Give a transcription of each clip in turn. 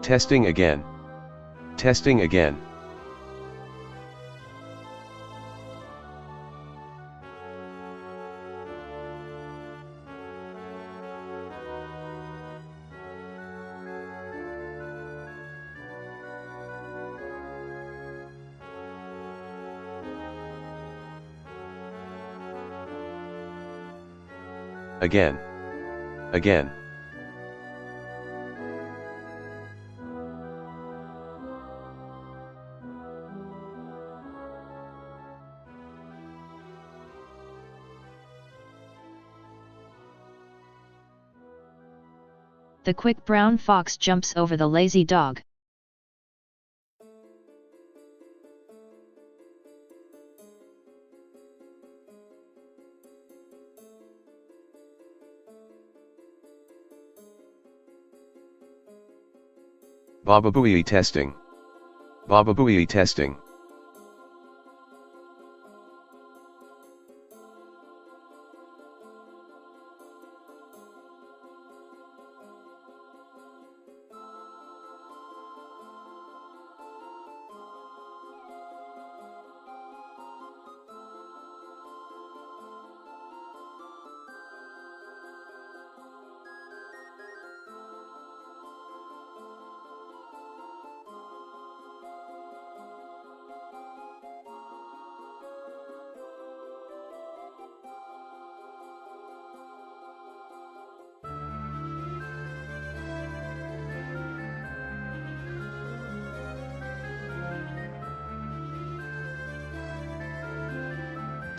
Testing again. Testing again. Again. Again. The quick brown fox jumps over the lazy dog. Baba Booey testing. Baba Booey testing.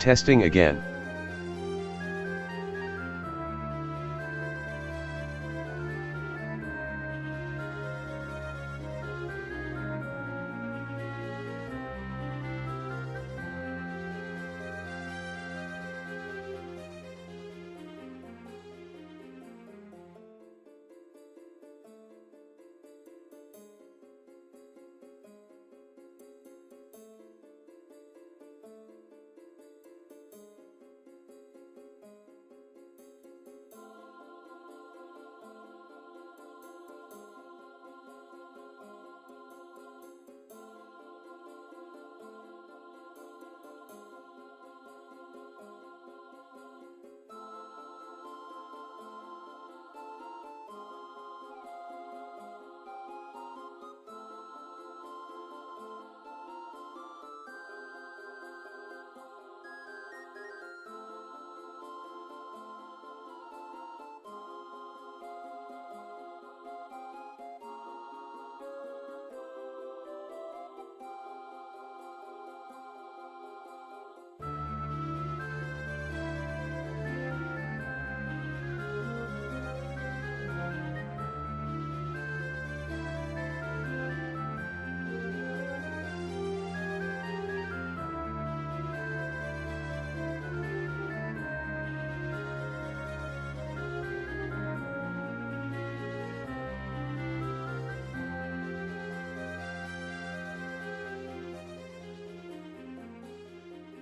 Testing again.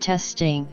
Testing.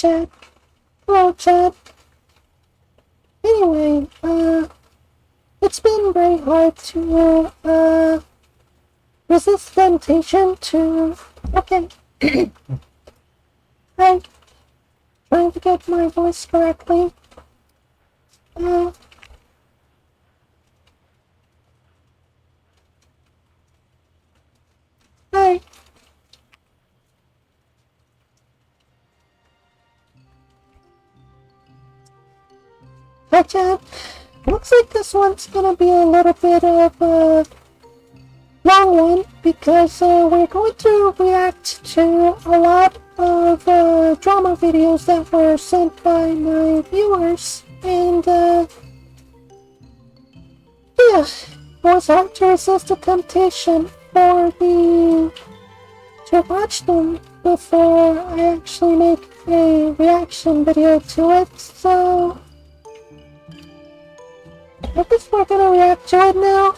chat. Hello, chat. Anyway, it's been very hard to, resist temptation to... Okay. Hi. Trying to get my voice correctly. Hi. But, looks like this one's gonna be a little bit of a long one because we're going to react to a lot of drama videos that were sent by my viewers, and yeah, it was hard to resist the temptation to watch them before I actually make a reaction video to it, so I guess we're gonna react to it now.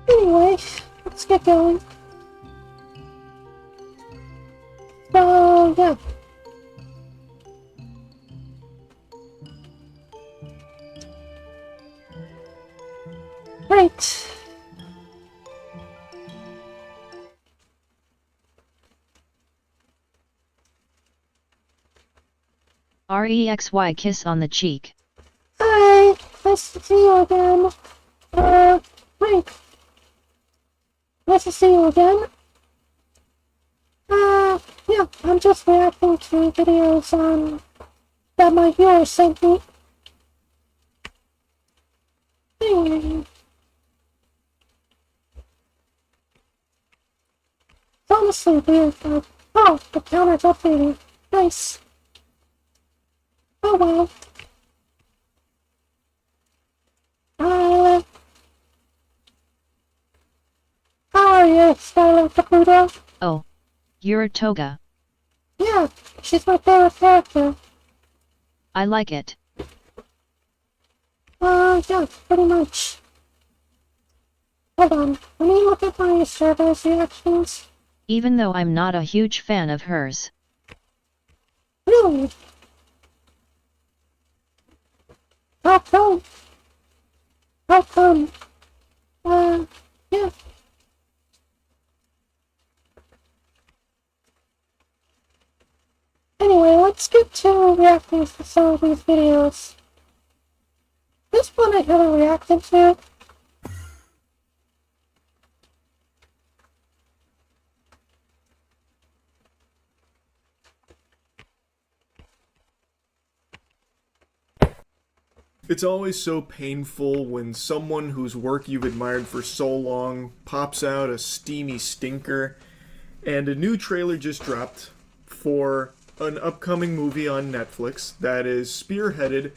Anyway, let's get going. So, yeah. Right. REXY kiss on the cheek. Hi, nice to see you again. Right. Nice to see you again. Yeah, I'm just reacting to videos that my viewers sent me. Anyway. It's honestly weird, but... Oh, the counter's updating. Nice. Oh well. How are you, Scarlet Caputo? Oh. You're Toga. Yeah, she's my favorite character. I like it. Yeah, pretty much. Hold on, let me look at my server's reactions. Even though I'm not a huge fan of hers. Really? How come? How come? Yeah. Anyway, let's get to reacting to some of these videos. This one I haven't reacted to. It's always so painful when someone whose work you've admired for so long pops out a steamy stinker, and a new trailer just dropped for an upcoming movie on Netflix that is spearheaded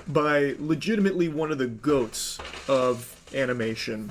by legitimately one of the goats of animation,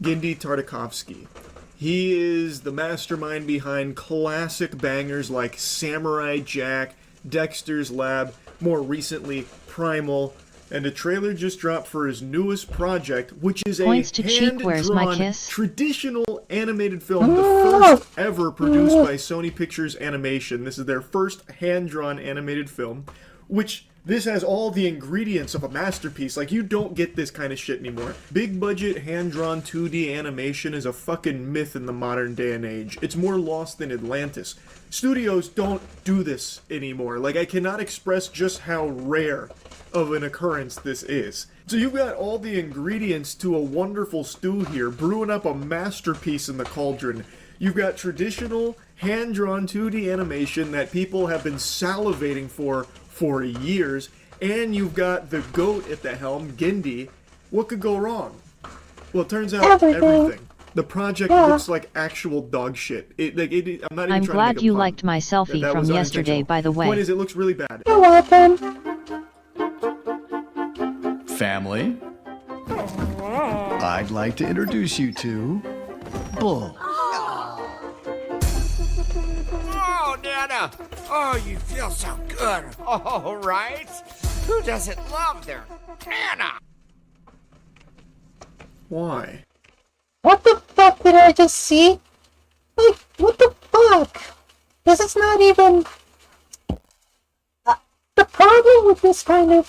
Genndy Tartakovsky. He is the mastermind behind classic bangers like Samurai Jack, Dexter's Lab, more recently Primal, and a trailer just dropped for his newest project, which is a hand-drawn, traditional animated film, the first ever produced by Sony Pictures Animation. This is their first hand-drawn animated film, which this has all the ingredients of a masterpiece. Like, you don't get this kind of shit anymore. Big-budget, hand-drawn 2D animation is a fucking myth in the modern day and age. It's more lost than Atlantis. Studios don't do this anymore. Like, I cannot express just how rare of an occurrence this is. So you've got all the ingredients to a wonderful stew here, brewing up a masterpiece in the cauldron. You've got traditional, hand-drawn 2D animation that people have been salivating for years, and you've got the GOAT at the helm, Genndy. What could go wrong? Well, it turns out everything. The project looks like actual dog shit. I'm glad you liked my selfie from yesterday, by the way. The point is, it looks really bad. You're welcome. Family, I'd like to introduce you to Bull. Oh, Nana! Oh, you feel so good. All right. Who doesn't love their Nana? Why? What the fuck did I just see? Like, what the fuck? This is not even... the problem with this kind of,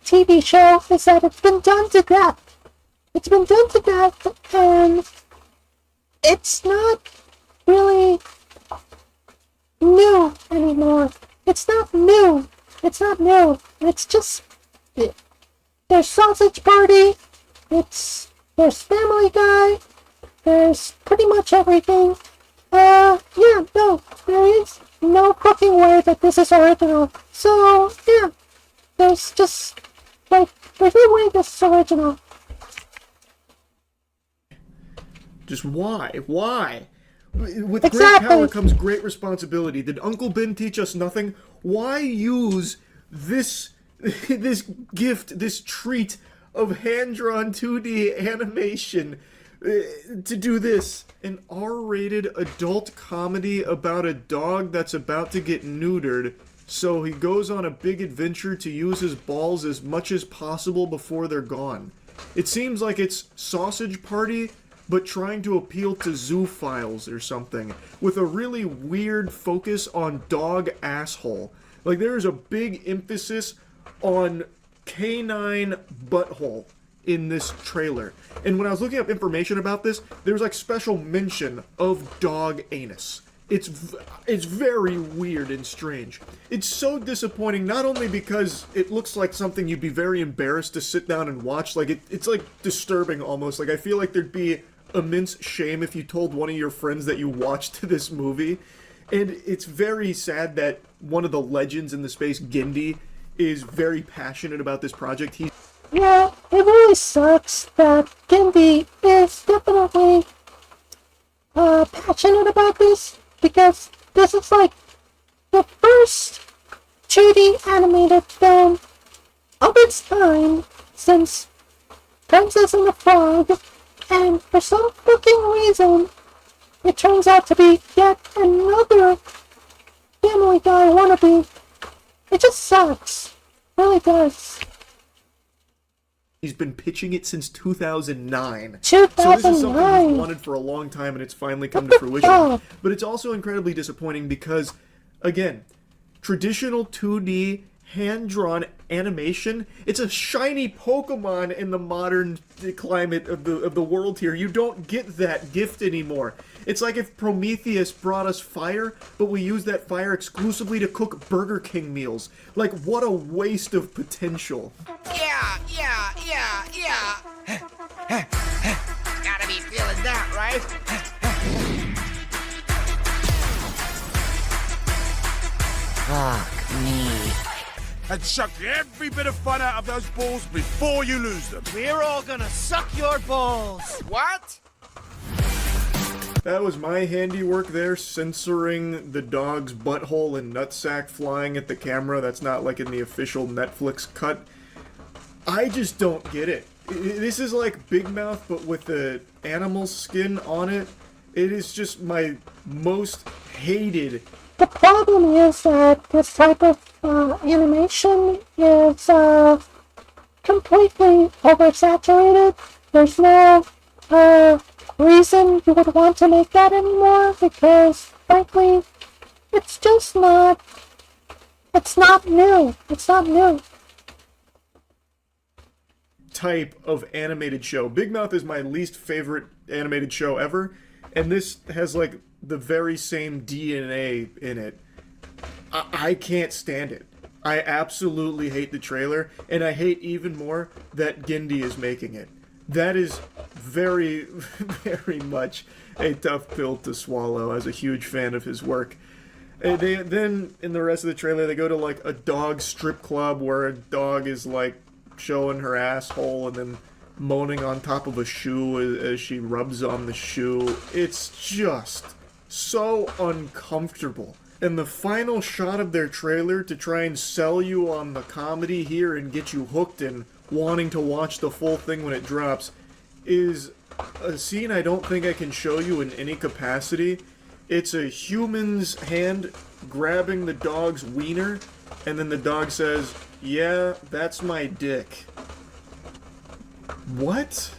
TV show is that it's been done to death. It's been done to death, and it's not really new anymore. It's not new. It's not new. It's just... there's Sausage Party, there's Family Guy, there's pretty much everything. Yeah, no, there is no fucking way that this is original. So, yeah, there's just, like, there's no way this is original. Just why? Why? With Exactly. great power comes great responsibility. Did Uncle Ben teach us nothing? Why use this this gift, this treat of hand-drawn 2D animation to do this? An R-rated adult comedy about a dog that's about to get neutered, so he goes on a big adventure to use his balls as much as possible before they're gone. It seems like it's Sausage Party, but trying to appeal to zoophiles or something, with a really weird focus on dog asshole. Like, there is a big emphasis on canine butthole in this trailer. And when I was looking up information about this, there's like special mention of dog anus. It's very weird and strange. It's so disappointing, not only because it looks like something you'd be very embarrassed to sit down and watch, like it's like disturbing almost. Like, I feel like there'd be immense shame if you told one of your friends that you watched this movie. And it's very sad that one of the legends in the space, Gendy, is very passionate about this project. Yeah, it really sucks that Gendy is definitely passionate about this, because this is like the first 2D animated film of its time since Princess and the Frog, and for some fucking reason, it turns out to be yet another Family Guy wannabe. It just sucks. It really does. He's been pitching it since 2009. So this is something he's wanted for a long time, and it's finally come to fruition. But it's also incredibly disappointing because, again, traditional 2D hand-drawn animation, it's a shiny Pokemon in the modern climate of the world here. You don't get that gift anymore. It's like if Prometheus brought us fire, but we use that fire exclusively to cook Burger King meals. Like, what a waste of potential. Yeah. Gotta be feeling that, right? Fuck me. And suck every bit of fun out of those balls before you lose them. We're all gonna suck your balls. What? That was my handiwork there, censoring the dog's butthole and nutsack flying at the camera. That's not like in the official Netflix cut. I just don't get it. This is like Big Mouth, but with the animal skin on it. It is just my most hated. The problem is that this type of animation is completely oversaturated. There's no reason you would want to make that anymore, because frankly, it's just not. It's not new. It's not new. Type of animated show. Big Mouth is my least favorite animated show ever, and this has like the very same DNA in it. I can't stand it. I absolutely hate the trailer, and I hate even more that Gendy is making it. That is very, very much a tough pill to swallow as a huge fan of his work. And then, in the rest of the trailer, they go to like a dog strip club where a dog is like showing her asshole and then moaning on top of a shoe as she rubs on the shoe. It's just so uncomfortable. And the final shot of their trailer to try and sell you on the comedy here and get you hooked and wanting to watch the full thing when it drops is a scene I don't think I can show you in any capacity. It's a human's hand grabbing the dog's wiener And then the dog says, "Yeah, that's my dick." What?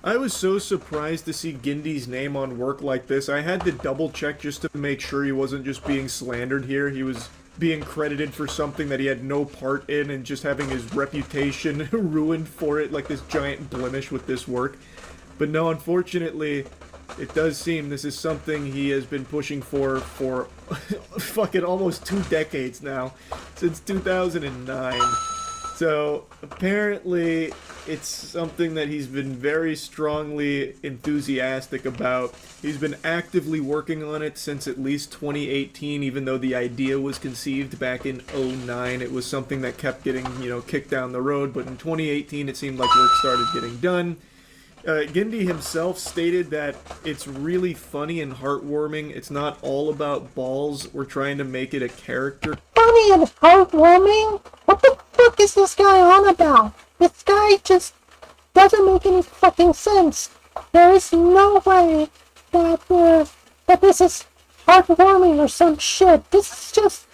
I was so surprised to see Gindy's name on work like this. I had to double check just to make sure he wasn't just being slandered here. He was being credited for something that he had no part in and just having his reputation ruined for it, like this giant blemish with this work. But no, unfortunately, it does seem this is something he has been pushing for fucking almost 2 decades now, since 2009. So, apparently, it's something that he's been very strongly enthusiastic about. He's been actively working on it since at least 2018, even though the idea was conceived back in 2009. It was something that kept getting, kicked down the road, but in 2018 it seemed like work started getting done. Gindy himself stated that it's really funny and heartwarming. It's not all about balls. We're trying to make it a character. Funny and heartwarming? What the fuck is this guy on about? This guy just doesn't make any fucking sense. There is no way that this is heartwarming or some shit. This is just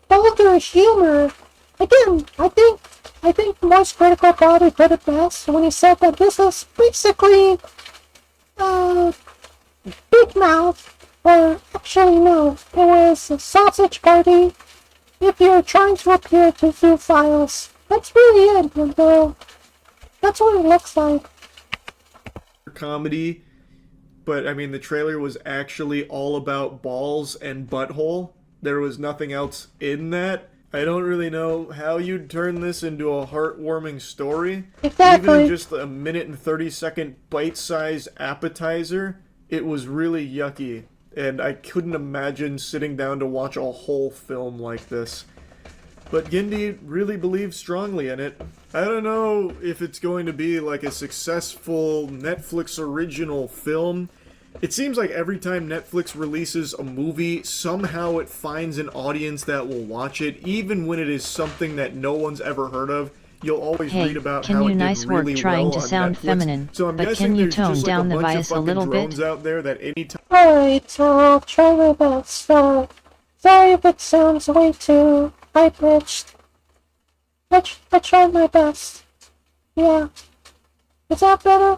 vulgar humor. Again, I think Moist Critical probably put it best when he said that this is basically Big Mouth, or actually no, it was a Sausage Party if you're trying to appear to Zoophiles. That's really it, and that's what it looks like. Comedy, but I mean the trailer was actually all about balls and butthole. There was nothing else in that. I don't really know how you'd turn this into a heartwarming story. Exactly. Even in just a minute and 30-second bite-sized appetizer, it was really yucky, and I couldn't imagine sitting down to watch a whole film like this. But Gindy really believes strongly in it. I don't know if it's going to be like a successful Netflix original film. It seems like every time Netflix releases a movie, somehow it finds an audience that will watch it, even when it is something that no one's ever heard of. You'll always read about how it did really well on sound Netflix. feminine, So I'm but guessing can you there's tone just down like the a bunch bias of a fucking little drones bit? out there that anytime. Alright, I'll try my best. Sorry if it sounds way too high-pitched. I tried my best. Yeah. Is that better?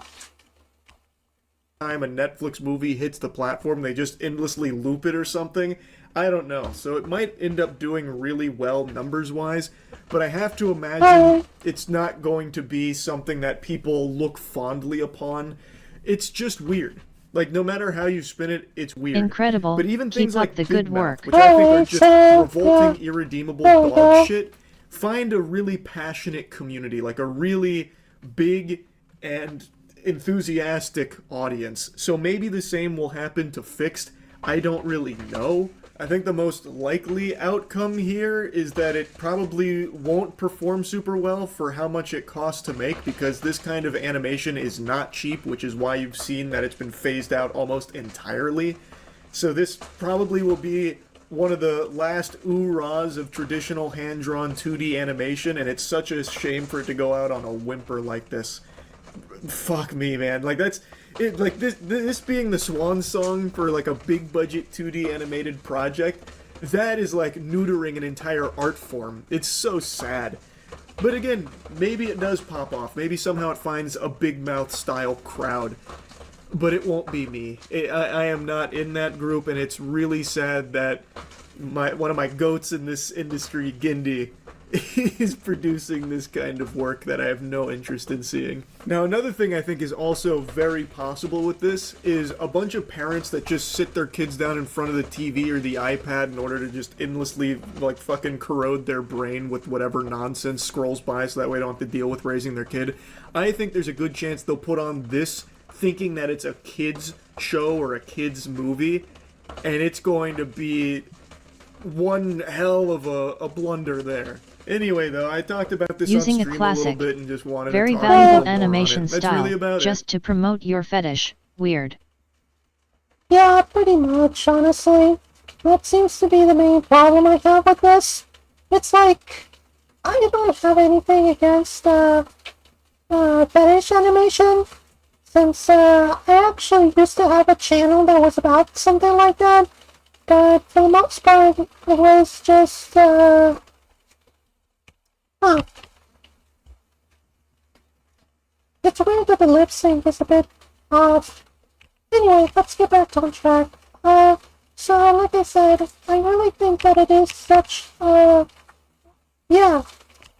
Time a Netflix movie hits the platform, they just endlessly loop it or something. I don't know. So it might end up doing really well numbers-wise, but I have to imagine it's not going to be something that people look fondly upon. It's just weird. Like, no matter how you spin it, it's weird. Incredible. But even Keep things up like the Big good Mouth, work. which I think are just revolting, irredeemable dog shit, find a really passionate community, like a really big and enthusiastic audience. So maybe the same will happen to Fixed. I don't really know. I think the most likely outcome here is that it probably won't perform super well for how much it costs to make, because this kind of animation is not cheap, which is why you've seen that it's been phased out almost entirely. So this probably will be one of the last oorahs of traditional hand-drawn 2D animation, and it's such a shame for it to go out on a whimper like this. Fuck me, man. Like, that's it. Like, this being the swan song for like a big budget 2D animated project, that is like neutering an entire art form. It's so sad. But again, maybe it does pop off. Maybe somehow it finds a Big Mouth style crowd. But it won't be me. I am not in that group, and it's really sad that one of my goats in this industry, Gindy, is producing this kind of work that I have no interest in seeing. Now, another thing I think is also very possible with this is a bunch of parents that just sit their kids down in front of the TV or the iPad in order to just endlessly, like, fucking corrode their brain with whatever nonsense scrolls by so that way they don't have to deal with raising their kid. I think there's a good chance they'll put on this thinking that it's a kid's show or a kid's movie, and it's going to be one hell of a blunder there. Anyway, though, I talked about this using on stream a classic, little bit and just wanted very to talk valuable a little more animation on it. That's style, really about just to promote your fetish. Weird. Yeah, pretty much, honestly. That seems to be the main problem I have with this. It's like, I don't have anything against, fetish animation, since, I actually used to have a channel that was about something like that, but for the most part, it was just, Huh. It's weird that the lip sync is a bit off. Anyway, let's get back on track. So like I said, I really think that it is such, yeah,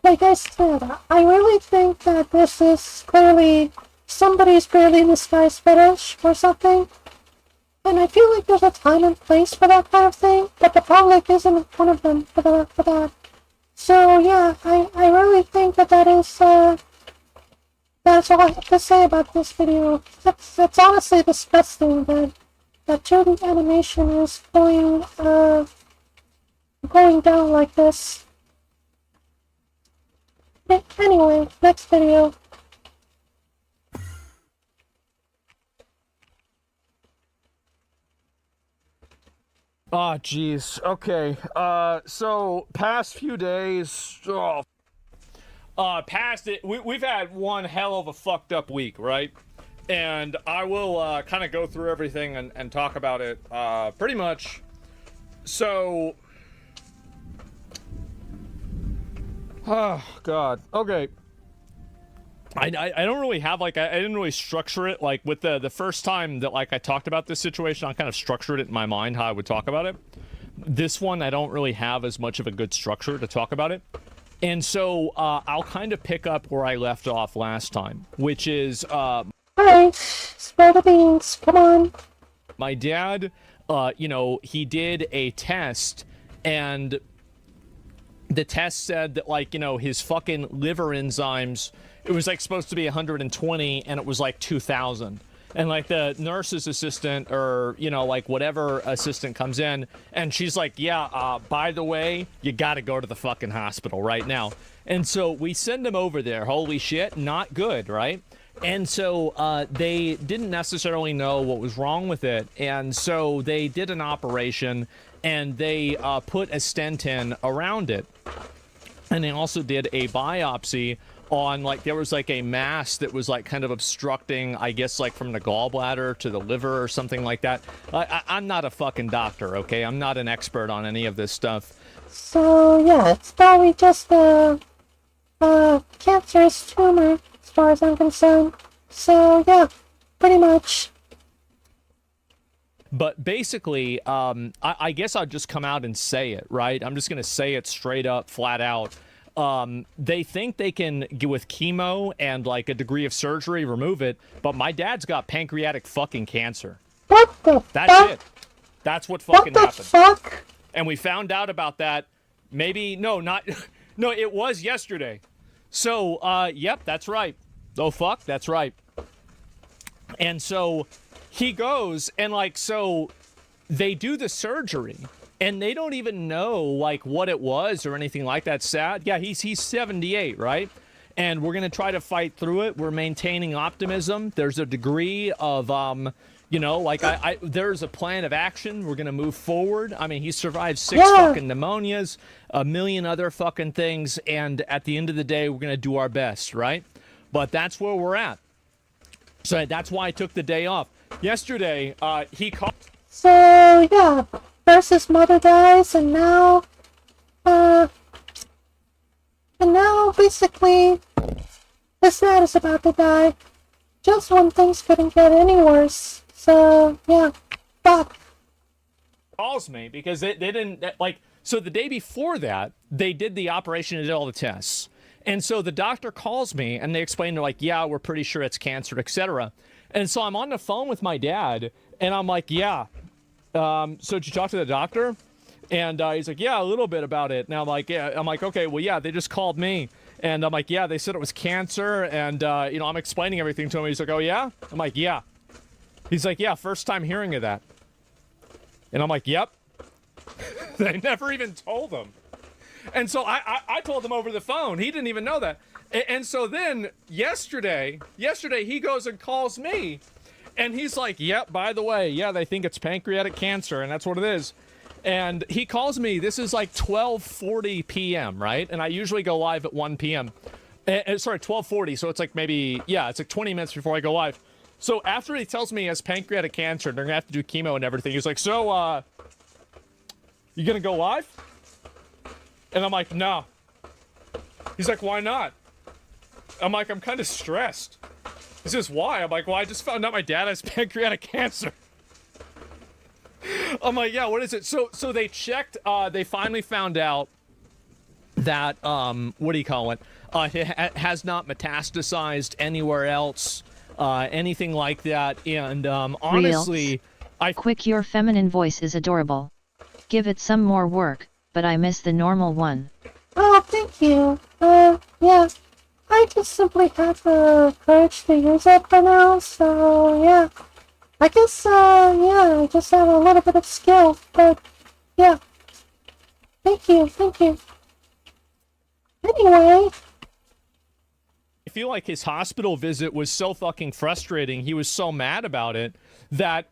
like I said, I really think that this is clearly somebody's barely in the skies fetish or something. And I feel like there's a time and place for that kind of thing, but the public isn't one of them for that. So yeah, I really think that that's all I have to say about this video. It's honestly disgusting that children's animation is going down like this. Anyway, next video. Oh, jeez. Okay. So past few days. Past it, we've had one hell of a fucked up week, right? And I will kind of go through everything and talk about it pretty much. So, oh god, okay. I don't really have like I didn't really structure it like with the first time that like I talked about this situation. I kind of structured it in my mind how I would talk about it. This one I don't really have as much of a good structure to talk about it. And so, I'll kind of pick up where I left off last time, which is, Alright, spill the beans, come on. My dad, you know, he did a test, and the test said that, like, you know, his fucking liver enzymes, it was, like, supposed to be 120, and it was, like, 2,000. And, like, the nurse's assistant, or, you know, like, whatever assistant comes in, and she's like, yeah, by the way, you gotta go to the fucking hospital right now. And so we send him over there. Holy shit, not good, right? And so they didn't necessarily know what was wrong with it. And so they did an operation, and they put a stent in around it. And they also did a biopsy on, like, there was like a mass that was like kind of obstructing, I guess, like from the gallbladder to the liver or something like that. I'm not a fucking doctor, okay? I'm not an expert on any of this stuff. So yeah, it's probably just a cancerous tumor as far as I'm concerned. So yeah, pretty much. But basically, I guess I'll just come out and say it, right? I'm just gonna say it straight up, flat out. They think they can get with chemo and like a degree of surgery remove it, but my dad's got pancreatic fucking cancer. What the That's fuck? it. That's what fucking What the happened. fuck? And we found out about that maybe no, it was yesterday. So, yep, that's right. Oh fuck, that's right. And so he goes and like so they do the surgery. And they don't even know, like, what it was or anything like that. Sad. Yeah, he's 78, right? And we're going to try to fight through it. We're maintaining optimism. There's a degree of, you know, like, there's a plan of action. We're going to move forward. I mean, he survived 6 fucking pneumonias, a million other fucking things. And at the end of the day, we're going to do our best, right? But that's where we're at. So that's why I took the day off. Yesterday, he called... So yeah. First his mother dies, and now basically his dad is about to die. Just when things couldn't get any worse. So yeah, fuck. Calls me because they didn't like. So the day before that, they did the operation and did all the tests, and so the doctor calls me and they explain, they're like, yeah, we're pretty sure it's cancer, etc. And so I'm on the phone with my dad, and I'm like, yeah. So did you talk to the doctor? And he's like, yeah, a little bit about it. Now I'm like, yeah. I'm like, okay, well, yeah, they just called me. And I'm like, yeah, they said it was cancer. And, you know, I'm explaining everything to him. He's like, oh, yeah? I'm like, yeah. He's like, yeah, first time hearing of that. And I'm like, yep. They never even told him. And so I told him over the phone. He didn't even know that. And so then yesterday he goes and calls me. And he's like, yep, by the way, yeah, they think it's pancreatic cancer, and that's what it is. And he calls me, this is like 12:40 p.m., right? And I usually go live at 1 p.m. Sorry, 12:40, so it's like maybe, yeah, it's like 20 minutes before I go live. So after he tells me he has pancreatic cancer, they're going to have to do chemo and everything, he's like, so, you going to go live? And I'm like, no. He's like, why not? I'm like, I'm kind of stressed. He says, why? I'm like, well, I just found out my dad has pancreatic cancer. I'm like, yeah, what is it? So they checked, they finally found out that, what do you call it? It has not metastasized anywhere else, anything like that. And, honestly, Quick, your feminine voice is adorable. Give it some more work, but I miss the normal one. Oh, thank you. Yeah. I just simply have the courage to use it for now, so yeah. I guess, yeah, I just have a little bit of skill, but yeah. Thank you. Anyway. I feel like his hospital visit was so fucking frustrating. He was so mad about it that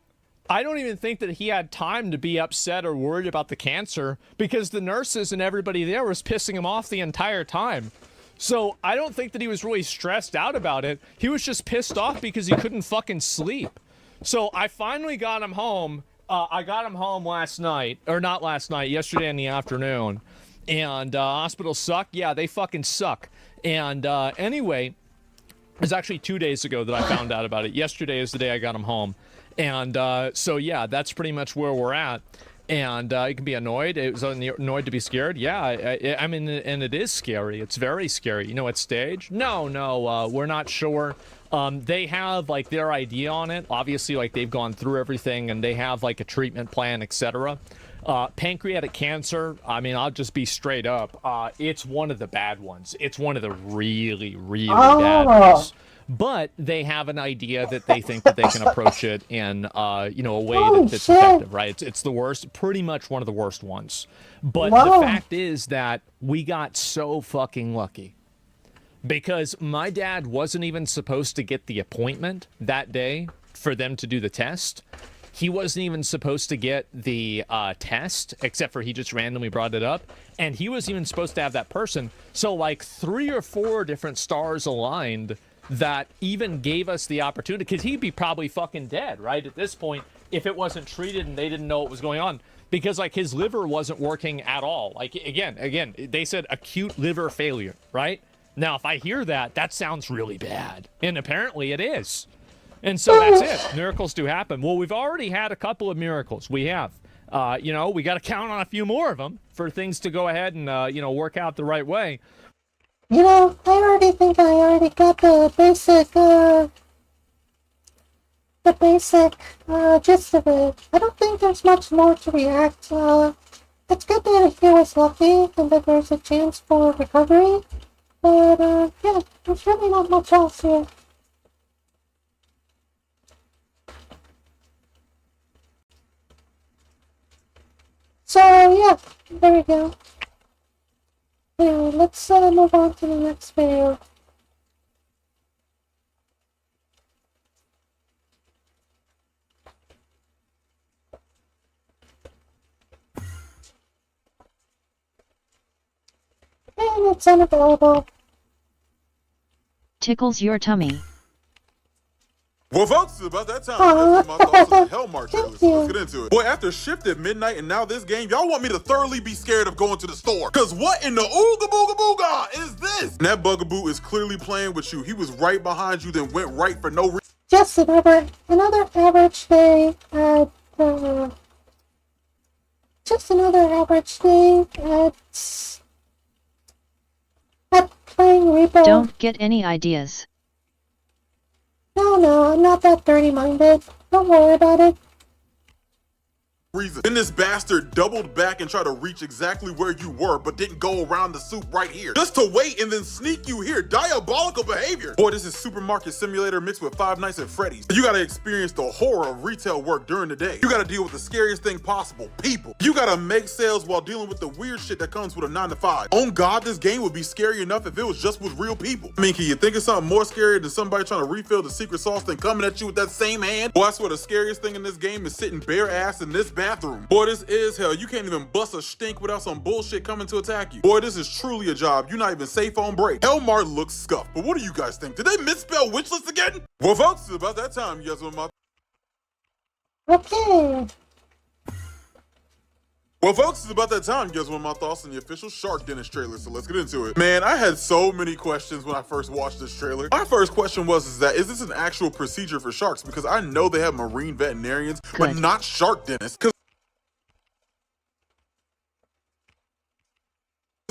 I don't even think that he had time to be upset or worried about the cancer because the nurses and everybody there was pissing him off the entire time. So I don't think that he was really stressed out about it. He was just pissed off because he couldn't fucking sleep. So I finally got him home. I got him home last night, or not last night, yesterday in the afternoon. And hospitals suck. Yeah, they fucking suck. And anyway, it was actually 2 days ago that I found out about it. Yesterday is the day I got him home. And so yeah, that's pretty much where we're at. And you can be annoyed. It was annoyed to be scared. Yeah, I mean, and it is scary. It's very scary. You know what stage? No, we're not sure. They have like their idea on it. Obviously, like they've gone through everything and they have like a treatment plan, etc. Pancreatic cancer, I mean, I'll just be straight up. It's one of the bad ones. It's one of the really, really bad ones. But they have an idea that they think that they can approach it in, you know, a way that's effective, right? It's the worst, pretty much one of the worst ones. But the fact is that we got so fucking lucky. Because my dad wasn't even supposed to get the appointment that day for them to do the test. He wasn't even supposed to get the test, except for he just randomly brought it up. And he wasn't even supposed to have that person. So like 3 or 4 different stars aligned that even gave us the opportunity, because he'd be probably fucking dead, right, at this point, if it wasn't treated and they didn't know what was going on. Because, like, his liver wasn't working at all. Like, again, they said acute liver failure, right? Now, if I hear that, that sounds really bad. And apparently it is. And so that's it. Miracles do happen. Well, we've already had a couple of miracles. We have. You know, we got to count on a few more of them for things to go ahead and, you know, work out the right way. You know, I already think I already got the basic gist of it. I don't think there's much more to react. It's good that he was lucky and that there's a chance for recovery. But, yeah, there's really not much else here. So, yeah, there we go. Anyway, let's move on to the next video. And it's unavailable. Tickles your tummy. Well, folks, about that time, that's my thoughts on the Hellmart trailer, so let's get into it. Boy, after Shift at midnight and now this game, y'all want me to thoroughly be scared of going to the store. Cause what in the ooga booga booga is this? And that bugaboo is clearly playing with you. He was right behind you, then went right for no reason. Just another average day at, at playing Repo. Don't get any ideas. No, I'm not that dirty-minded. Don't worry about it. Then this bastard doubled back and tried to reach exactly where you were, but didn't go around the soup right here. Just to wait and then sneak you here. Diabolical behavior. Boy, this is Supermarket Simulator mixed with Five Nights at Freddy's. You gotta experience the horror of retail work during the day. You gotta deal with the scariest thing possible, people. You gotta make sales while dealing with the weird shit that comes with a 9 to 5. On God, this game would be scary enough if it was just with real people. I mean, can you think of something more scary than somebody trying to refill the secret sauce than coming at you with that same hand? Boy, I swear the scariest thing in this game is sitting bare ass in this bathroom. Boy, this is hell. You can't even bust a stink without some bullshit coming to attack you. Boy, this is truly a job. You're not even safe on break. Hellmart looks scuffed, but what do you guys think? Did they misspell Witchless again? Well, folks, it's about that time. You guys want my... Okay. Well, folks, it's about that time. Guess what my thoughts on the official Shark Dentist trailer, so let's get into it. Man, I had so many questions when I first watched this trailer. My first question was, is this an actual procedure for sharks? Because I know they have marine veterinarians, but not shark dentists.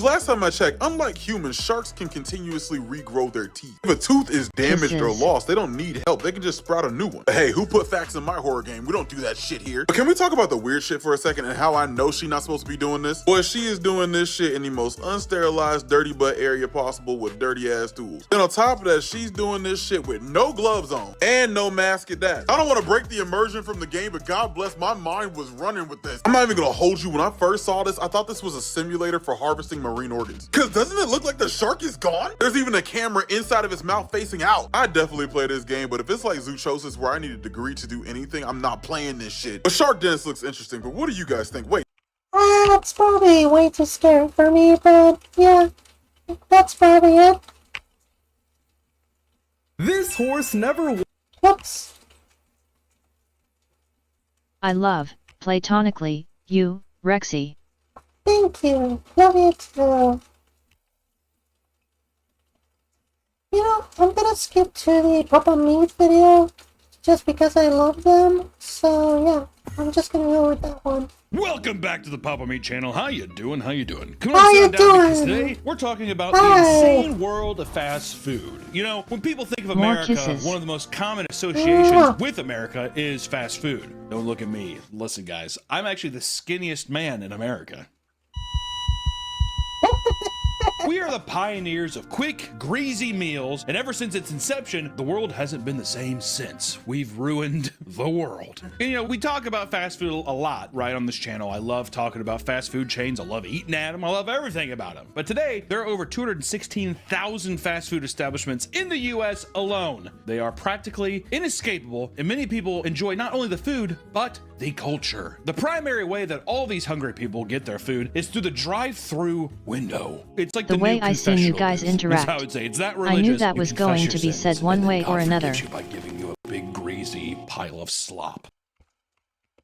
Last time I checked, unlike humans, sharks can continuously regrow their teeth. If a tooth is damaged or lost, they don't need help. They can just sprout a new one. But hey, who put facts in my horror game? We don't do that shit here. But can we talk about the weird shit for a second and how I know she's not supposed to be doing this? Boy, she is doing this shit in the most unsterilized, dirty butt area possible with dirty ass tools. Then on top of that, she's doing this shit with no gloves on and no mask at that. I don't want to break the immersion from the game, but God bless, my mind was running with this. I'm not even gonna hold you. When I first saw this, I thought this was a simulator for harvesting marine organs. Cause doesn't it look like the shark is gone? There's even a camera inside of his mouth facing out. I definitely play this game, but if it's like Zoochosis where I need a degree to do anything, I'm not playing this shit. But Shark Dentist looks interesting, but what do you guys think? Wait. It's probably way too scary for me, but yeah, that's probably it. This horse never... Whoops. I love, platonically, you, Rexy. Thank you. Love you too. You know, I'm gonna skip to the Papa Meat video just because I love them. So yeah, I'm just gonna go with that one. Welcome back to the Papa Meat channel. How you doing? How you doing? Come How on, you sit down because doing? today we're talking about the insane world of fast food. You know, when people think of More America, kisses. one of the most common associations with America is fast food. Don't look at me. Listen, guys, I'm actually the skinniest man in America. We are the pioneers of quick, greasy meals, and ever since its inception, the world hasn't been the same since. We've ruined the world. And, you know, we talk about fast food a lot, right, on this channel. I love talking about fast food chains. I love eating at them. I love everything about them. But today, there are over 216,000 fast food establishments in the US alone. They are practically inescapable, and many people enjoy not only the food, but the culture. The primary way that all these hungry people get their food is through the drive-through window. It's like The way I seen you guys interact, I would say it's that I knew religious. that You was confess going your to be sins, said and one then way God or another. forgives you by giving you a big greasy pile of slop.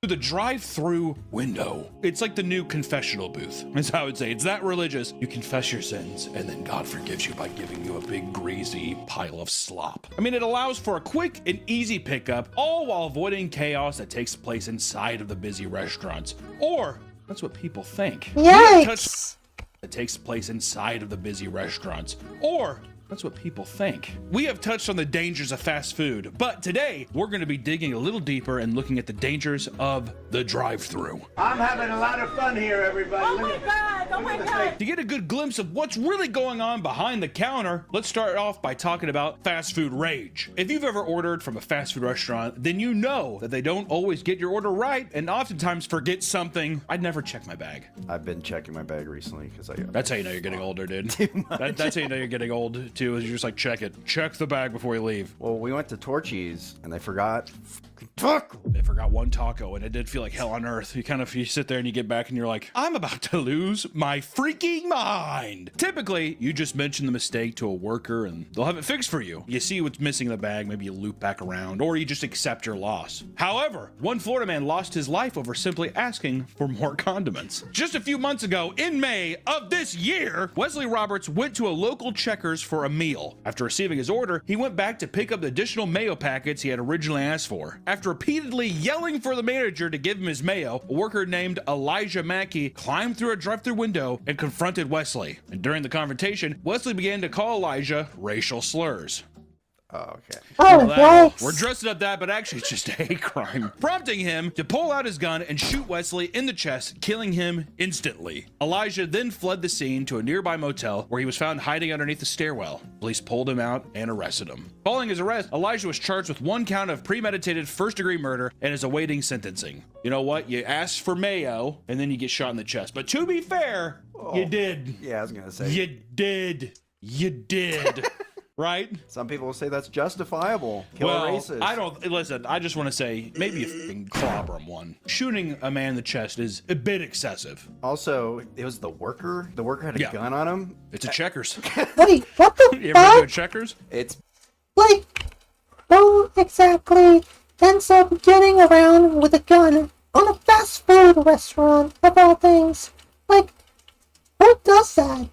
Through the drive-through window. It's like the new confessional booth. That's how I would say. It's that religious. You confess your sins, and then God forgives you by giving you a big greasy pile of slop. I mean, it allows for a quick and easy pickup, all while avoiding chaos that takes place inside of the busy restaurants. Or that's what people think. Yikes! That takes place inside of the busy restaurants. Or that's what people think. We have touched on the dangers of fast food, but today we're going to be digging a little deeper and looking at the dangers of the drive-thru. I'm having a lot of fun here, everybody. Oh my God! Oh my God! To get a good glimpse of what's really going on behind the counter, let's start off by talking about fast food rage. If you've ever ordered from a fast food restaurant, then you know that they don't always get your order right and oftentimes forget something. I'd never check my bag. I've been checking my bag recently because I got... That's how you know you're getting older, dude. That's how you know you're getting old, too, is you're just like, check it. Check the bag before you leave. Well, we went to Torchy's and they forgot They forgot one taco, and it did feel like hell on earth. You sit there and you get back and you're like, I'm about to lose my freaking mind. Typically, you just mention the mistake to a worker and they'll have it fixed for you. You see what's missing in the bag, maybe you loop back around, or you just accept your loss. However, one Florida man lost his life over simply asking for more condiments. Just a few months ago, in May of this year, Wesley Roberts went to a local Checkers for a meal. After receiving his order, he went back to pick up the additional mayo packets he had originally asked for. After repeatedly yelling for the manager to give him his mayo, a worker named Elijah Mackey climbed through a drive-thru window and confronted Wesley. And during the confrontation, Wesley began to call Elijah racial slurs. Oh, okay. Oh, yes. We're dressing up that, but actually it's just a hate crime. Prompting him to pull out his gun and shoot Wesley in the chest, killing him instantly. Elijah then fled the scene to a nearby motel where he was found hiding underneath the stairwell. Police pulled him out and arrested him. Following his arrest, Elijah was charged with 1 count of premeditated first-degree murder and is awaiting sentencing. You know what? You asked for mayo and then you get shot in the chest. But to be fair, you did. Yeah, I was gonna say. You did. You did. Right? Some people will say that's justifiable. Kill a racist. I don't listen. I just want to say maybe you fucking clobber him one. Shooting a man in the chest is a bit excessive. Also, it was the worker. The worker had a gun on him. It's a Checkers. Wait, what the You ever do a Checkers? It's like, who exactly ends up getting around with a gun on a fast food restaurant, of all things. Like, who does that?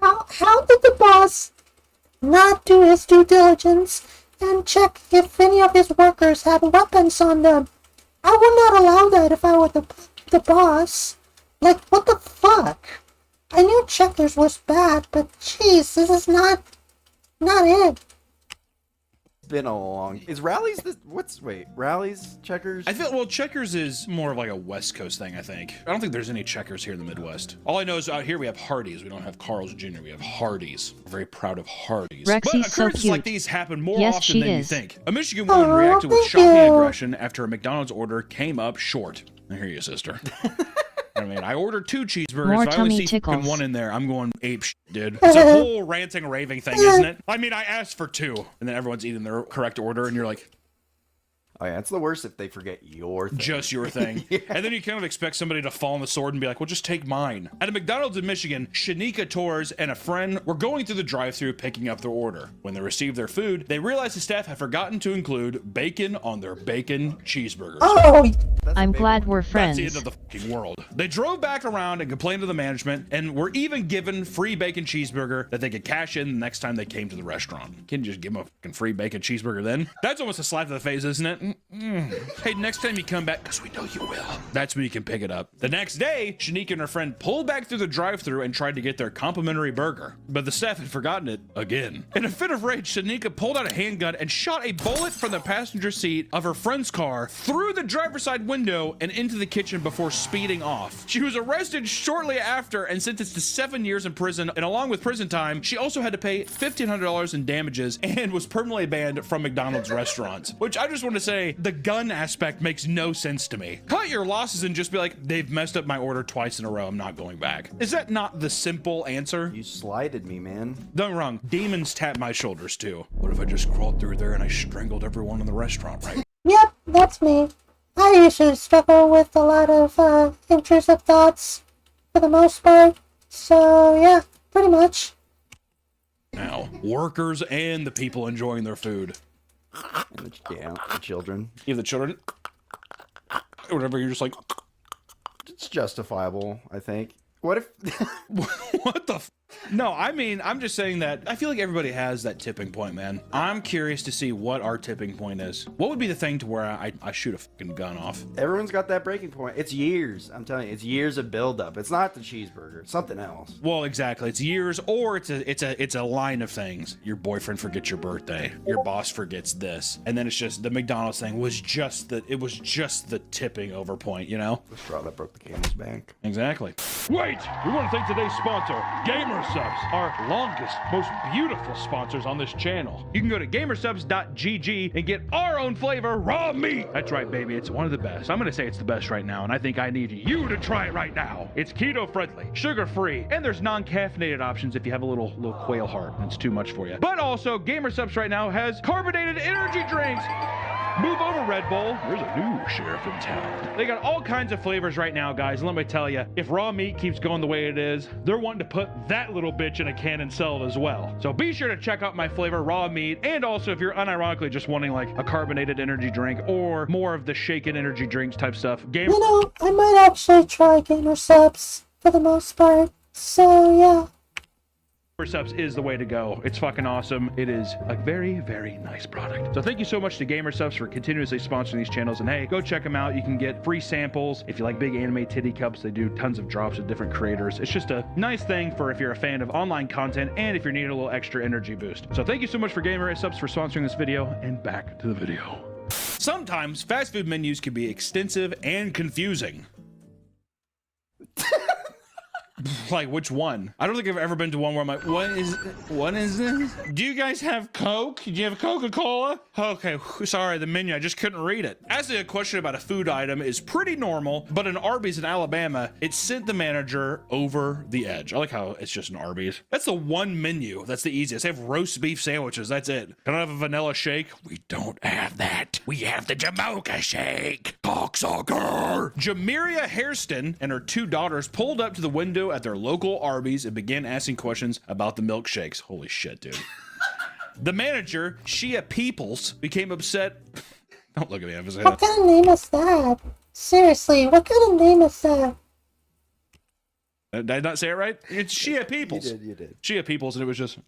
How did the boss not do his due diligence and check if any of his workers had weapons on them? I would not allow that if I were the boss. Like, what the fuck? I knew Checkers was bad, but jeez, this is not it. Been a long. Is Rallies Rallies Checkers? I feel Checkers is more of like a West Coast thing. I think. I don't think there's any Checkers here in the Midwest. All I know is out here we have Hardee's. We don't have Carl's Jr. We have Hardee's. We're very proud of Hardee's. Rexy's but occurrences so cute. like these happen more Yes, often she than you is. think. A Michigan woman reacted with shocking aggression after a McDonald's order came up short. I hear you, sister. I mean, I ordered 2 cheeseburgers. More if I only tummy see tickles. one in there, I'm going ape shit, dude. It's a whole ranting, raving thing, isn't it? I mean, I asked for 2, and then everyone's eating their correct order, and you're like, Oh yeah, it's the worst if they forget your thing. just your thing. Yeah. And then you kind of expect somebody to fall on the sword and be like, well, just take mine. At a McDonald's in Michigan, Shanika Torres and a friend were going through the drive-thru picking up their order. When they received their food, they realized the staff had forgotten to include bacon on their bacon cheeseburgers. Oh, I'm glad we're That's friends. the end of the fucking world. They drove back around and complained to the management and were even given free bacon cheeseburger that they could cash in the next time they came to the restaurant. Can you just give them a fucking free bacon cheeseburger then? That's almost a slap to the face, isn't it? Hey, next time you come back, because we know you will, that's when you can pick it up. The next day, Shanika and her friend pulled back through the drive-thru and tried to get their complimentary burger, but the staff had forgotten it again. In a fit of rage, Shanika pulled out a handgun and shot a bullet from the passenger seat of her friend's car through the driver's side window and into the kitchen before speeding off. She was arrested shortly after and sentenced to 7 years in prison, and along with prison time, she also had to pay $1,500 in damages and was permanently banned from McDonald's restaurants. Which I just want to say, the gun aspect makes no sense to me. Cut your losses and just be like, they've messed up my order twice in a row, I'm not going back. Is that not the simple answer? You slighted me, man. Don't get me wrong, demons tap my shoulders too. What if I just crawled through there and I strangled everyone in the restaurant, right? yep, that's me. I usually struggle with a lot of intrusive thoughts for the most part. So yeah, pretty much. Now, workers and the people enjoying their food. Yeah, the children. You have the children, or whatever, you're just like, It's justifiable, I think. What if... what the No, I mean, I'm just saying that I feel like everybody has that tipping point, man. I'm curious to see what our tipping point is. What would be the thing to where I shoot a fucking gun off? Everyone's got that breaking point. It's years. I'm telling you, it's years of buildup. It's not the cheeseburger. It's something else. Well, exactly. It's years, or it's a line of things. Your boyfriend forgets your birthday. Your boss forgets this, and then it's just the McDonald's thing was just the tipping over point, you know? The straw that broke the camel's back. Exactly. Wait! We want to thank today's sponsor, Gamer Subs, our longest, most beautiful sponsors on this channel. You can go to gamersubs.gg and get our own flavor, raw meat. That's right, baby. It's one of the best. I'm going to say it's the best right now, and I think I need you to try it right now. It's keto-friendly, sugar-free, and there's non-caffeinated options if you have a little quail heart and it's too much for you. But also, Gamer Subs right now has carbonated energy drinks. Move over, Red Bull. There's a new sheriff in town. They got all kinds of flavors right now, guys. Let me tell you, if raw meat keeps going the way it is, they're wanting to put that little bitch in a can and sell it as well. So be sure to check out my flavor, raw meat. And also, if you're unironically just wanting like a carbonated energy drink or more of the shaken energy drinks type stuff, You know, I might actually try Gamer Subs for the most part. So, yeah. Gamer Subs is the way to go. It's fucking awesome. It is a very, very nice product. So thank you so much to Gamer Subs for continuously sponsoring these channels. And hey, go check them out. You can get free samples. If you like big anime titty cups, they do tons of drops with different creators. It's just a nice thing for if you're a fan of online content and if you're needing a little extra energy boost. So thank you so much for Gamer Subs for sponsoring this video, and back to the video. Sometimes fast food menus can be extensive and confusing. Like, which one? I don't think I've ever been to one where I'm like, what is this? Do you guys have Coke? Do you have Coca-Cola? Okay, sorry, the menu, I just couldn't read it. Asking a question about a food item is pretty normal, but in Arby's in Alabama, it sent the manager over the edge. I like how it's just an Arby's. That's the one menu that's the easiest. They have roast beef sandwiches, that's it. Can I have a vanilla shake? We don't have that. We have the Jamocha shake. Cocksucker. Jamiria Hairston and her 2 daughters pulled up to the window at their local Arby's and began asking questions about the milkshakes. Holy shit, dude. The manager, Shia Peoples, became upset. Don't look at me, What kind of name is that? Seriously, what kind of name is that? Did I not say it right? It's Shia Peoples. You did. Shia Peoples, and it was just...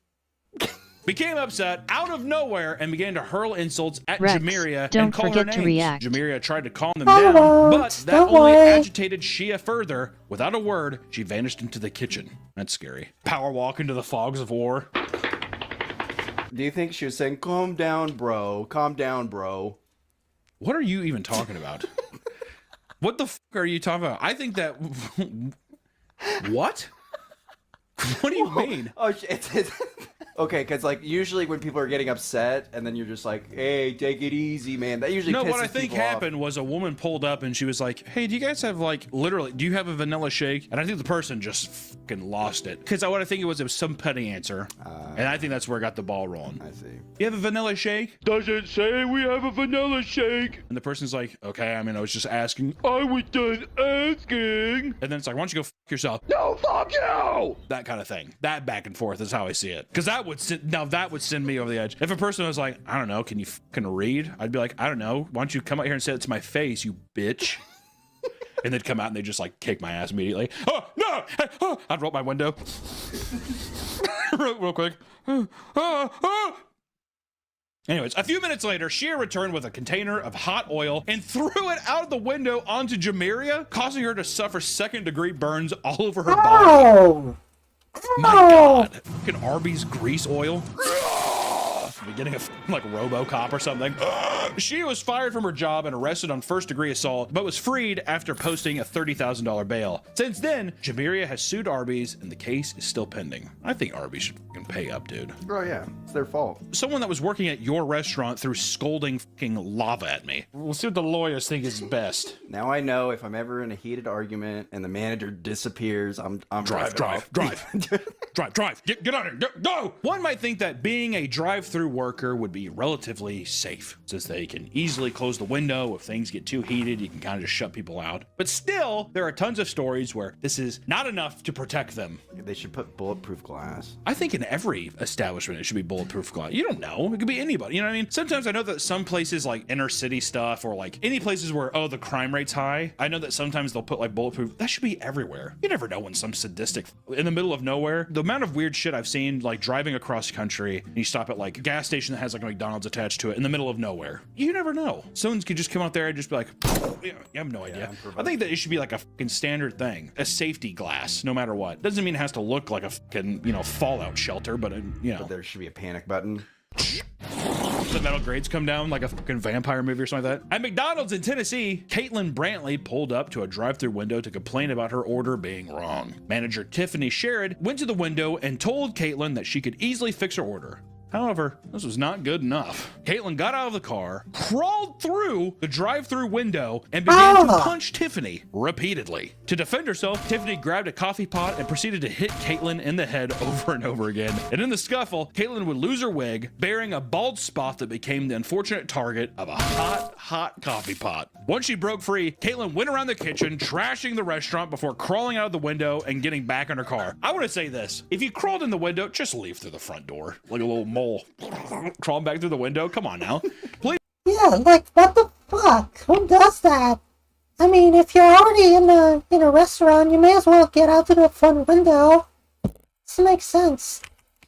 became upset out of nowhere and began to hurl insults at Rex, Jamiria don't and call her forget names. to react. Jamiria tried to calm them I down, won't. but that Don't only worry. agitated Shia further. Without a word, she vanished into the kitchen. That's scary. Power walk into the fogs of war. Do you think she was saying, calm down, bro? Calm down, bro. What are you even talking about? What the fuck are you talking about? I think that... What? What do you mean? Oh, it's okay, because like usually when people are getting upset and then you're just like, hey, take it easy, man. That usually No, pisses what I think people off. happened was a woman pulled up and she was like, hey, do you guys have like, literally, do you have a vanilla shake? And I think the person just fucking lost it. Because what I think it was some petty answer. And I think that's where it got the ball rolling. I see. You have a vanilla shake? Does it say we have a vanilla shake? And the person's like, okay, I mean, I was just asking. I was just asking. And then it's like, why don't you go fuck yourself? No, fuck you! That kind of thing. That back and forth is how I see it. Because that would send me over the edge. If a person was like, I don't know, can you fucking read? I'd be like, I don't know. Why don't you come out here and say it to my face, you bitch? And they'd come out and they'd just like kick my ass immediately. Oh, no! Hey, oh. I'd roll up my window. real quick. Anyways, a few minutes later, Shia returned with a container of hot oil and threw it out of the window onto Jamiria, causing her to suffer second-degree burns all over her body. Oh! My God. Fucking Arby's grease oil. Beginning of like RoboCop or something. She was fired from her job and arrested on first-degree assault, but was freed after posting a $30,000 bail. Since then, Jamiria has sued Arby's, and the case is still pending. I think Arby's should fucking pay up, dude. Oh yeah, it's their fault. Someone that was working at your restaurant threw scolding fucking lava at me. We'll see what the lawyers think is best. Now I know if I'm ever in a heated argument and the manager disappears, I'm drive. Get out of here. Go. One might think that being a drive-through worker would be relatively safe, since they can easily close the window. If things get too heated, you can kind of just shut people out. But still, there are tons of stories where this is not enough to protect them. They should put bulletproof glass. I think in every establishment it should be bulletproof glass. You don't know. It could be anybody. You know what I mean? Sometimes I know that some places like inner city stuff or like any places where, oh, the crime rate's high. I know that sometimes they'll put like bulletproof. That should be everywhere. You never know when some sadistic in the middle of nowhere. The amount of weird shit I've seen like driving across country and you stop at like a gas station that has like a McDonald's attached to it in the middle of nowhere. You never know. Someone could just come out there and just be like, you have no idea. I think that it should be like a fucking standard thing. A safety glass, no matter what. Doesn't mean it has to look like a fucking, fallout shelter, but But there should be a panic button. The metal grades come down like a fucking vampire movie or something like that. At McDonald's in Tennessee, Caitlin Brantley pulled up to a drive-thru window to complain about her order being wrong. Manager Tiffany Sherrod went to the window and told Caitlin that she could easily fix her order. However, this was not good enough. Caitlin got out of the car, crawled through the drive-thru window, and began to punch Tiffany repeatedly. To defend herself, Tiffany grabbed a coffee pot and proceeded to hit Caitlin in the head over and over again. And in the scuffle, Caitlin would lose her wig, bearing a bald spot that became the unfortunate target of a hot coffee pot. Once she broke free, Caitlin went around the kitchen, trashing the restaurant before crawling out of the window and getting back in her car. I want to say this. If you crawled in the window, just leave through the front door. Like a little mole crawling back through the window. Come on now. Please. Yeah, like, what the fuck? Who does that? I mean, if you're already in a restaurant, you may as well get out to the front window. This makes sense.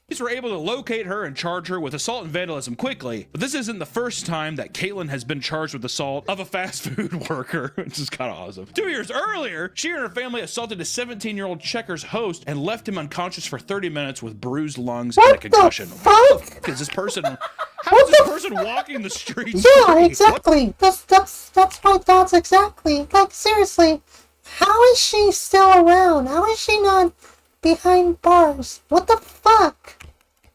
Police were able to locate her and charge her with assault and vandalism quickly, but this isn't the first time that Caitlin has been charged with assault of a fast food worker, which is kind of awesome. 2 years earlier, she and her family assaulted a 17-year-old Checkers host and left him unconscious for 30 minutes with bruised lungs and a concussion. What the fuck? Is this person? How is this person walking the streets? Yeah, exactly. That's my thoughts exactly. Like, seriously, how is she still around? How is she not behind bars? What the fuck?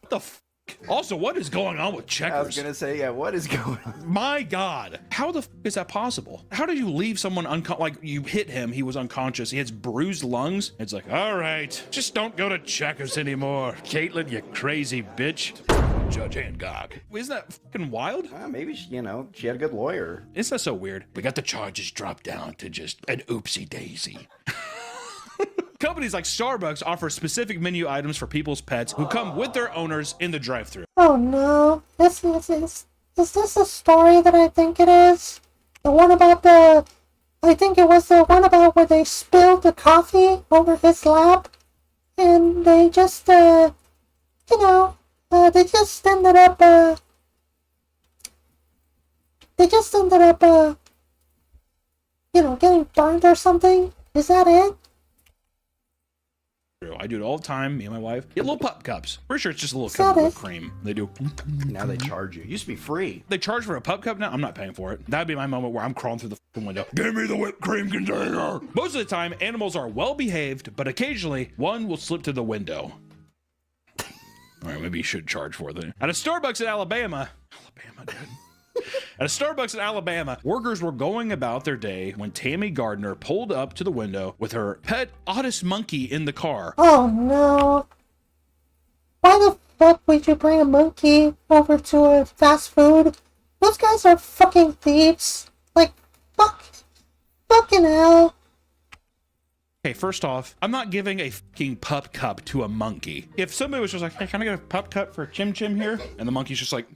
What the f? Also, what is going on with Checkers? I was gonna say, yeah, what is going on? My God, how the f is that possible? How do you leave someone unconscious? Like, you hit him, he was unconscious, he has bruised lungs. It's like, all right, just don't go to Checkers anymore. Caitlin, you crazy bitch. Judge Angog. Isn't that fucking wild? Maybe she had a good lawyer. Isn't that so weird? We got the charges dropped down to just an oopsie daisy. Companies like Starbucks offer specific menu items for people's pets who come with their owners in the drive-thru. Oh no. Is this a story that I think it is? The one about the I think it was the one about where they spilled the coffee over his lap, and they just, they just ended up, getting burned or something. Is that it? I do it all the time. Me and my wife get little pup cups. Pretty sure it's just a little Is cup that of it? whipped cream. They do. Now they charge you. It used to be free. They charge for a pup cup now. I'm not paying for it. That'd be my moment where I'm crawling through the fucking window. Give me the whipped cream container. Most of the time, animals are well behaved, but occasionally one will slip through the window. All right, maybe you should charge for it. At a Starbucks in Alabama, dude. At a Starbucks in Alabama, workers were going about their day when Tammy Gardner pulled up to the window with her pet Otis monkey in the car. Oh no. Why the fuck would you bring a monkey over to a fast food? Those guys are fucking thieves. Like, fucking hell. Okay, first off, I'm not giving a fucking pup cup to a monkey. If somebody was just like, hey, can I get a pup cup for Chim Chim here? And the monkey's just like...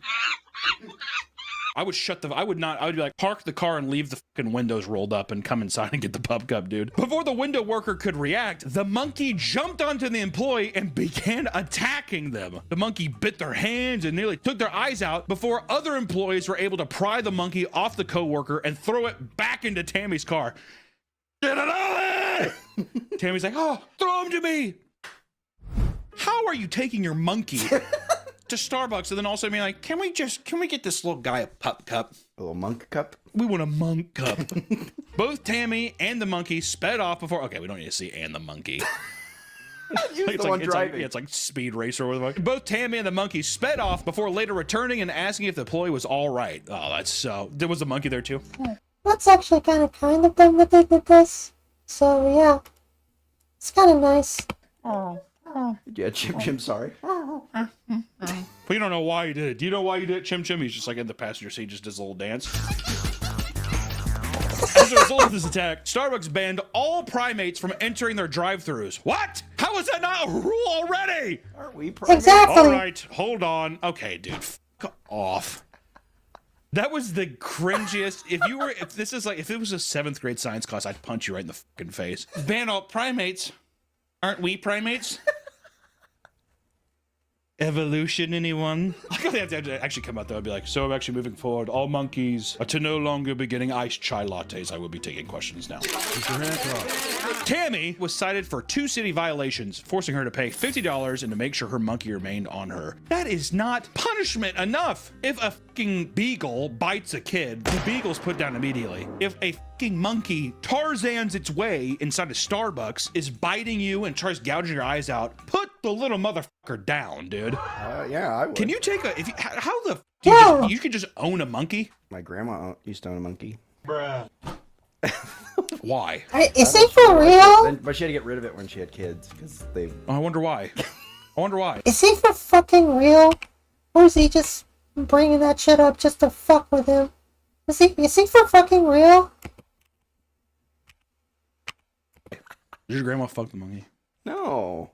I would be like, park the car and leave the fucking windows rolled up and come inside and get the pup cup, dude. Before the window worker could react, the monkey jumped onto the employee and began attacking them. The monkey bit their hands and nearly took their eyes out before other employees were able to pry the monkey off the coworker and throw it back into Tammy's car. Get it out of there! Tammy's like, oh, throw him to me! How are you taking your monkey to Starbucks and then also being like, can we get this little guy a pup cup? A little monk cup? We want a monk cup. Both Tammy and the monkey sped off before. Okay, we don't need to see and the monkey. It's like Speed Racer or whatever. Both Tammy and the monkey sped off before later returning and asking if the employee was all right. Oh, that's so. There was a monkey there too. That's actually kind of them that they did this. So yeah, it's kind of nice. Yeah, Chim Chim, sorry. But you don't know why you did it. Do you know why you did it, Chim Chim? He's just like in the passenger seat, just does a little dance. As a result of this attack, Starbucks banned all primates from entering their drive-thrus. What? How is that not a rule already? Aren't we primates? Exactly. All right, hold on. Okay, dude, fuck off. That was the cringiest. If it was a 7th grade science class, I'd punch you right in the fucking face. Ban all primates. Aren't we primates? Evolution, anyone? I think they have to actually come out there and be like, so I'm actually moving forward. All monkeys are to no longer be getting iced chai lattes. I will be taking questions now. Tammy was cited for 2 city violations, forcing her to pay $50 and to make sure her monkey remained on her. That is not punishment enough. If a fucking beagle bites a kid, the beagle's put down immediately. If a fucking monkey Tarzans its way inside a Starbucks, is biting you and tries gouging your eyes out, put the little motherfucker down, dude. Yeah, I would. Can you take how the you could just own a monkey? My grandma used to own a monkey. Bruh. Why? Is he for real? But she had to get rid of it when she had kids because they. Oh, I wonder why. Is he for fucking real? Or is he just bringing that shit up just to fuck with him? Is he for fucking real? Did your grandma fuck the monkey? No.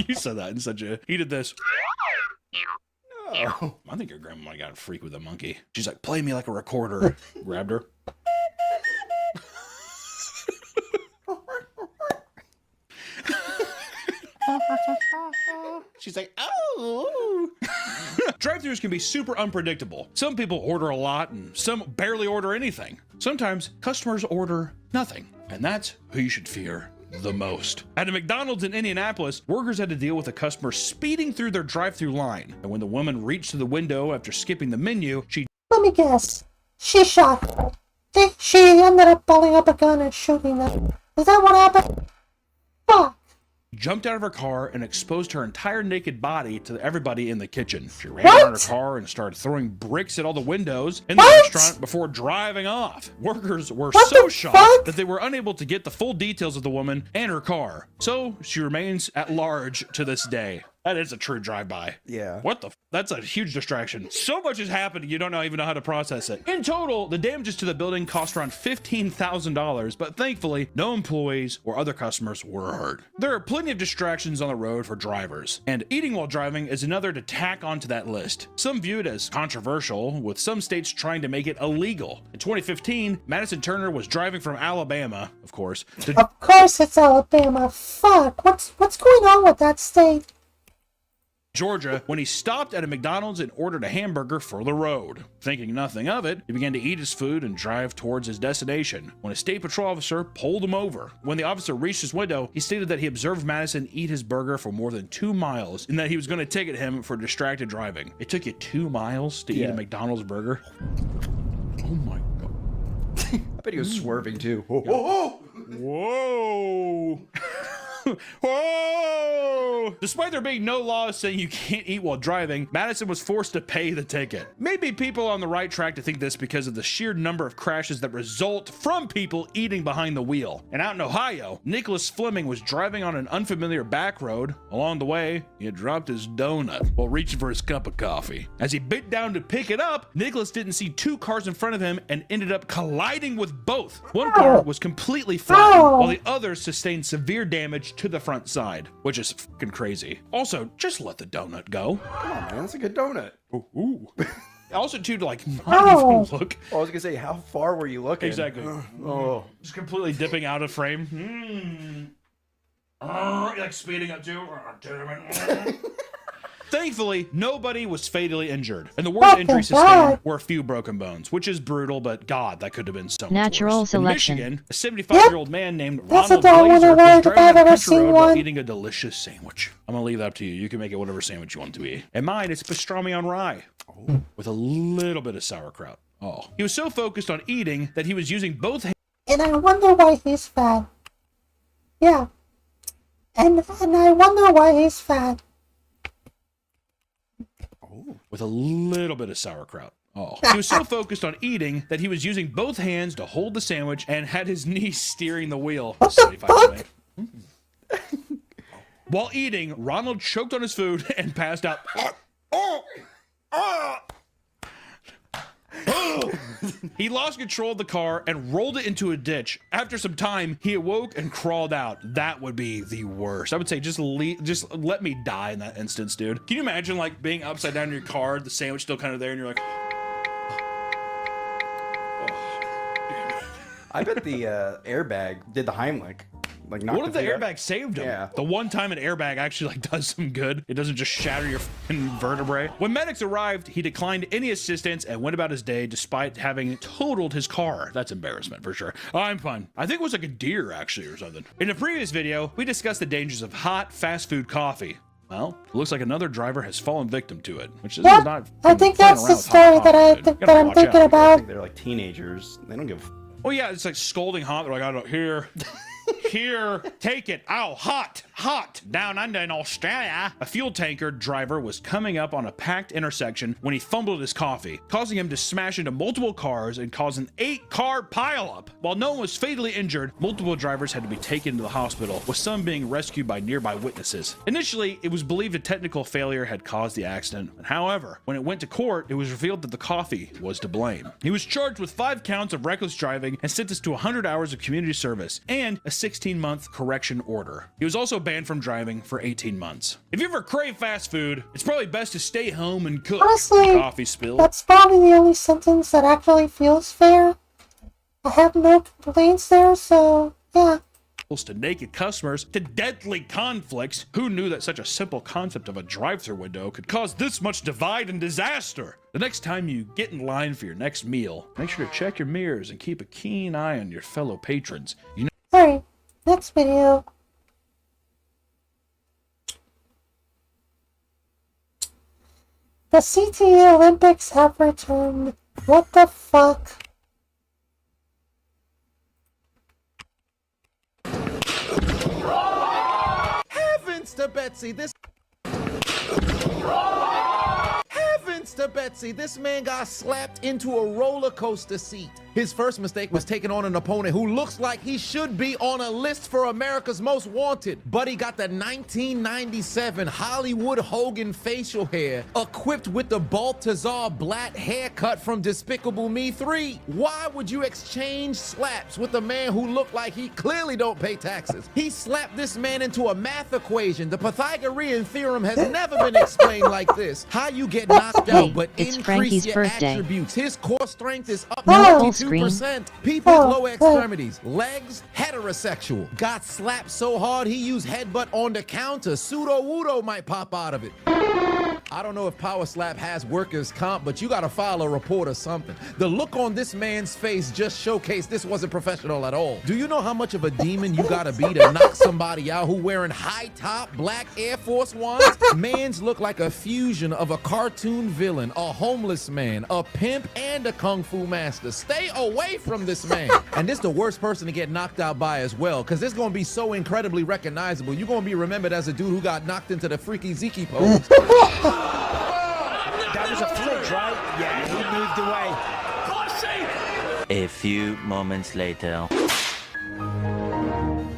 You said that in such a. He did this. No. I think your grandma got a freak with a monkey. She's like, play me like a recorder. Grabbed her. She's like, oh. Drive-thrus can be super unpredictable. Some people order a lot and some barely order anything. Sometimes customers order nothing, and that's who you should fear the most. At a McDonald's in Indianapolis, workers had to deal with a customer speeding through their drive-thru line. And when the woman reached to the window after skipping the menu, Let me guess. She shot her. She ended up pulling up a gun and shooting them. Is that what happened? Fuck. jumped out of her car and exposed her entire naked body to everybody in the kitchen. She ran around her car and started throwing bricks at all the windows in the restaurant before driving off. Workers were so shocked that they were unable to get the full details of the woman and her car. So she remains at large to this day. That is a true drive-by. Yeah. What the? That's a huge distraction. So much has happened, you don't even know how to process it. In total, the damages to the building cost around $15,000, but thankfully, no employees or other customers were hurt. There are plenty of distractions on the road for drivers, and eating while driving is another to tack onto that list. Some view it as controversial, with some states trying to make it illegal. In 2015, Madison Turner was driving from Alabama, of course, to Of course it's Alabama. Fuck. What's going on with that state? Georgia when he stopped at a McDonald's and ordered a hamburger for the road. Thinking nothing of it, he began to eat his food and drive towards his destination when a state patrol officer pulled him over. When the officer reached his window, he stated that he observed Madison eat his burger for more than 2 miles and that he was going to ticket him for distracted driving. It took you 2 miles to eat a McDonald's burger? Oh my god. I bet he was swerving too. Whoa! Whoa! Despite there being no laws saying you can't eat while driving, Madison was forced to pay the ticket. Maybe people are on the right track to think this because of the sheer number of crashes that result from people eating behind the wheel. And out in Ohio, Nicholas Fleming was driving on an unfamiliar back road. Along the way, he had dropped his donut while reaching for his cup of coffee. As he bent down to pick it up, Nicholas didn't see 2 cars in front of him and ended up colliding with both. One car was completely flattened, while the other sustained severe damage to the front side, which is fucking crazy. Also, just let the donut go. Come on, man. That's a good donut. Ooh. Also, too, to like not even look. I was gonna say, how far were you looking? Exactly. Oh, just completely dipping out of frame. Like speeding up too. Damn it. Thankfully, nobody was fatally injured, and the worst injuries sustained were a few broken bones, which is brutal, but God, that could have been so much Natural worse. selection. In Michigan, a 75-year-old man named That's Ronald a dog Glazer one was driving down I've ever country seen road while one. eating a delicious sandwich. I'm gonna leave that up to you. You can make it whatever sandwich you want it to be. And mine is pastrami on rye, with a little bit of sauerkraut. Oh, he was so focused on eating that he was using both hands. And I wonder why he's fat. Yeah. And I wonder why he's fat. With a little bit of sauerkraut. Oh. He was so focused on eating that he was using both hands to hold the sandwich and had his knees steering the wheel. What the fuck? While eating, Ronald choked on his food and passed out. He lost control of the car and rolled it into a ditch. After some time, he awoke and crawled out. That would be the worst. I would say just let me die in that instance, dude. Can you imagine like being upside down in your car, the sandwich still kind of there, and you're like, I bet the airbag did the Heimlich. Like, what if the airbag saved him? Yeah. The one time an airbag actually like does some good, it doesn't just shatter your fucking vertebrae. When medics arrived, he declined any assistance and went about his day despite having totaled his car. That's embarrassment for sure. I'm fine. I think it was like a deer actually or something. In a previous video, we discussed the dangers of hot fast food coffee. Well, it looks like another driver has fallen victim to it, which is not. I think that's the story that I'm thinking about. I think they're like teenagers. They don't give. Oh yeah, it's like scalding hot. They're like, I don't here. Here, take it. Ow, hot. Down under in Australia, a fuel tanker driver was coming up on a packed intersection when he fumbled his coffee, causing him to smash into multiple cars and cause an 8-car pileup. While no one was fatally injured, multiple drivers had to be taken to the hospital, with some being rescued by nearby witnesses. Initially, it was believed a technical failure had caused the accident. However, when it went to court, it was revealed that the coffee was to blame. He was charged with 5 counts of reckless driving and sentenced to 100 hours of community service and a 16-month correction order. He was also banned from driving for 18 months. If you ever crave fast food, it's probably best to stay home and cook. Honestly, Coffee spill. That's probably the only sentence that actually feels fair. I have no complaints there, so yeah. To naked customers to deadly conflicts. Who knew that such a simple concept of a drive-thru window could cause this much divide and disaster? The next time you get in line for your next meal, make sure to check your mirrors and keep a keen eye on your fellow patrons. You know. Alright, next video. The CTA Olympics have returned. What the fuck? Heavens to Betsy, this. Heavens Monster Betsy, this man got slapped into a roller coaster seat. His first mistake was taking on an opponent who looks like he should be on a list for America's Most Wanted, but he got the 1997 Hollywood Hogan facial hair equipped with the Baltazar Blatt haircut from Despicable Me 3. Why would you exchange slaps with a man who looked like he clearly don't pay taxes? He slapped this man into a math equation. The Pythagorean theorem has never been explained like this. How you get knocked out but increase your attributes. His core strength is up 92%. People with lower extremities, legs, heterosexual. Got slapped so hard he used headbutt on the counter. Pseudo-wudo might pop out of it. I don't know if Power Slap has workers' comp, but you gotta file a report or something. The look on this man's face just showcased this wasn't professional at all. Do you know how much of a demon you gotta be to knock somebody out who wearing high-top black Air Force Ones? Mans look like a fusion of a cartoon villain, a homeless man, a pimp, and a kung fu master. Stay away from this man. And this the worst person to get knocked out by as well, because this gonna be so incredibly recognizable. You're gonna be remembered as a dude who got knocked into the freaky Zeke pose. That was a flinch, right? Yeah, he moved away. A few moments later.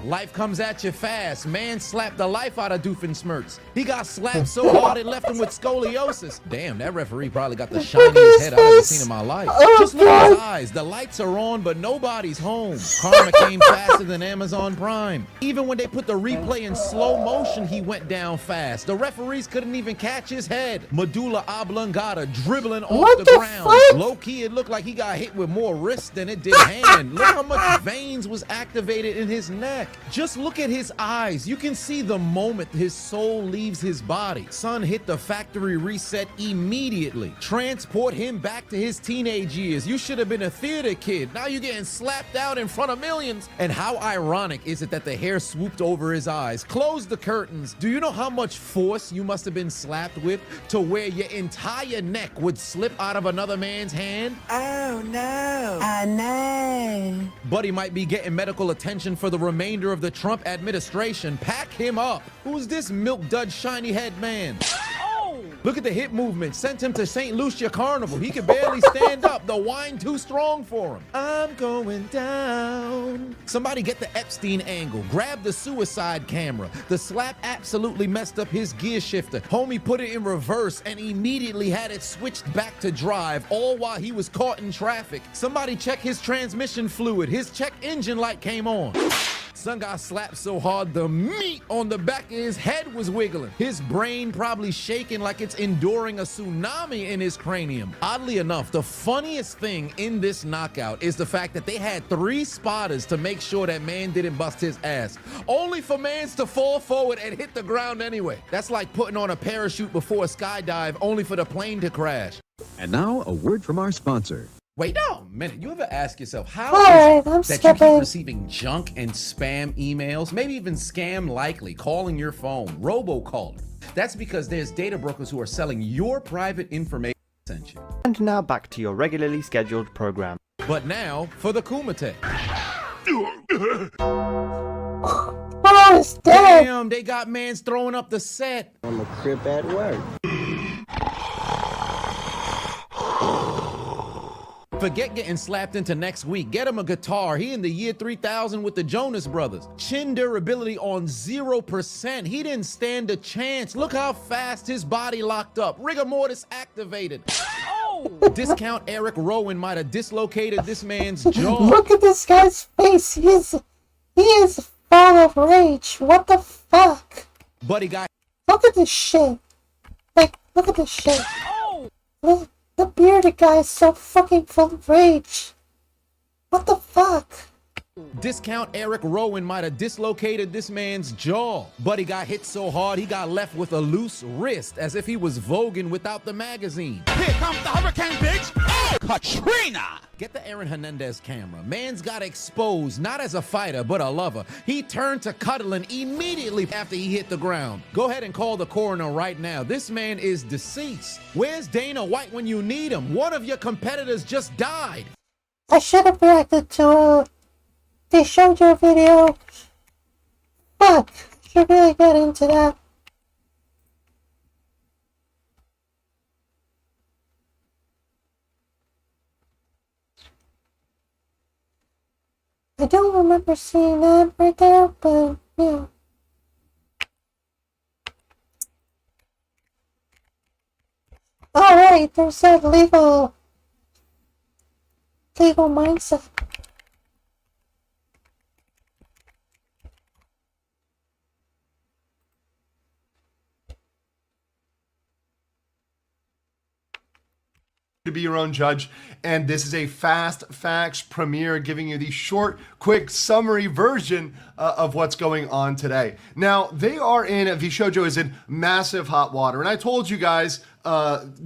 Life comes at you fast. Man slapped the life out of Doofenshmirtz. He got slapped so hard it left him with scoliosis. Damn, that referee probably got the shiniest head I've ever seen in my life. Just look at his eyes. The lights are on, but nobody's home. Karma came faster than Amazon Prime. Even when they put the replay in slow motion, he went down fast. The referees couldn't even catch his head. Medulla oblongata dribbling off the ground. Low-key, it looked like he got hit with more wrist than it did hand. Look how much veins was activated in his neck. Just look at his eyes. You can see the moment his soul leaves his body. Son hit the factory reset immediately. Transport him back to his teenage years. You should have been a theater kid. Now you're getting slapped out in front of millions. And how ironic is it that the hair swooped over his eyes? Close the curtains. Do you know how much force you must have been slapped with to where your entire neck would slip out of another man's hand? Oh no. I know. Buddy might be getting medical attention for the remainder of the Trump administration. Pack him up. Who's this milk dud shiny head man? Look at the hip movement. Sent him to St. Lucia Carnival. He could barely stand up. The wine too strong for him. I'm going down. Somebody get the Epstein angle. Grab the suicide camera. The slap absolutely messed up his gear shifter. Homie put it in reverse and immediately had it switched back to drive, all while he was caught in traffic. Somebody check his transmission fluid. His check engine light came on. Son got slapped so hard the meat on the back of his head was wiggling. His brain probably shaking like it's enduring a tsunami in his cranium. Oddly enough, the funniest thing in this knockout is the fact that they had 3 spotters to make sure that man didn't bust his ass, only for mans to fall forward and hit the ground anyway. That's like putting on a parachute before a skydive, only for the plane to crash. And now a word from our sponsor. Wait a minute, you ever ask yourself how Alright, is it that you keep receiving junk and spam emails, maybe even scam likely, calling your phone, robocalling? That's because there's data brokers who are selling your private information. And now back to your regularly scheduled program. But now for the Kumite. Oh, it's dead. Damn, they got mans throwing up the set. I'm a crip at work. Forget getting slapped into next week. Get him a guitar. He in the year 3000 with the Jonas Brothers. Chin durability on 0%. He didn't stand a chance. Look how fast his body locked up. Rigor mortis activated. Discount Eric Rowan might have dislocated this man's jaw. Look at this guy's face. He is full of rage. What the fuck? Buddy got. Look at this shit. Like, look at this shit. Look. The bearded guy is so fucking full of rage. What the fuck? Discount Eric Rowan might have dislocated this man's jaw. Buddy got hit so hard he got left with a loose wrist, as if he was voguing without the magazine. Here comes the hurricane, bitch! Oh, Katrina! Get the Aaron Hernandez camera. Man's got exposed, not as a fighter, but a lover. He turned to cuddling immediately after he hit the ground. Go ahead and call the coroner right now. This man is deceased. Where's Dana White when you need him? One of your competitors just died. I should have reacted to, they showed your video. Fuck, should really get into that. I don't remember seeing that right there, but yeah. Alright, there's that legal mindset. To be your own judge, and this is a Fast Facts premiere giving you the short, quick summary version of what's going on today. Now, VShojo is in massive hot water, and I told you guys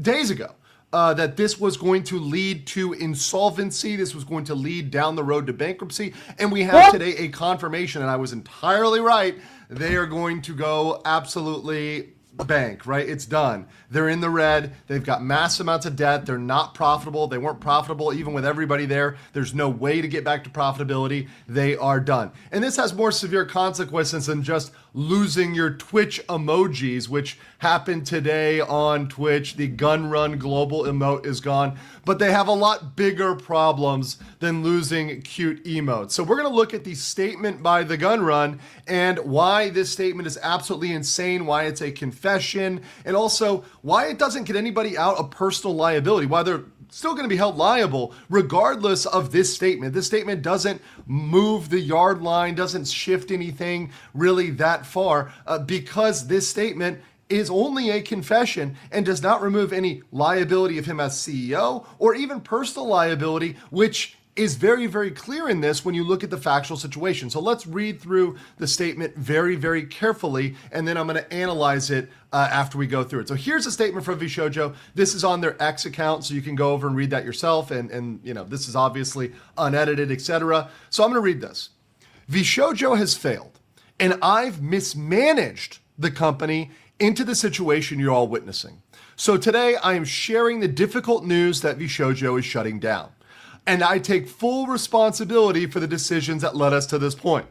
days ago that this was going to lead to insolvency, this was going to lead down the road to bankruptcy, and we have today a confirmation, and I was entirely right. They are going to go absolutely bank, right? It's done. They're in the red. They've got mass amounts of debt. They're not profitable. They weren't profitable even with everybody there. There's no way to get back to profitability. They are done. And this has more severe consequences than just losing your Twitch emojis, which happened today on Twitch. The Gun Run Global emote is gone, but they have a lot bigger problems than losing cute emotes. So we're going to look at the statement by the Gun Run and why this statement is absolutely insane, why it's a confession, and also why it doesn't get anybody out of personal liability, why they're still going to be held liable regardless of this statement. This statement doesn't move the yard line, doesn't shift anything really that far because this statement is only a confession and does not remove any liability of him as CEO or even personal liability, which is very, very clear in this when you look at the factual situation. So let's read through the statement very, very carefully, and then I'm going to analyze it after we go through it. So here's a statement from VShojo. This is on their X account, so you can go over and read that yourself, and you know, this is obviously unedited, etc. So I'm going to read this. VShojo has failed, and I've mismanaged the company into the situation you're all witnessing. So today I am sharing the difficult news that VShojo is shutting down. And I take full responsibility for the decisions that led us to this point.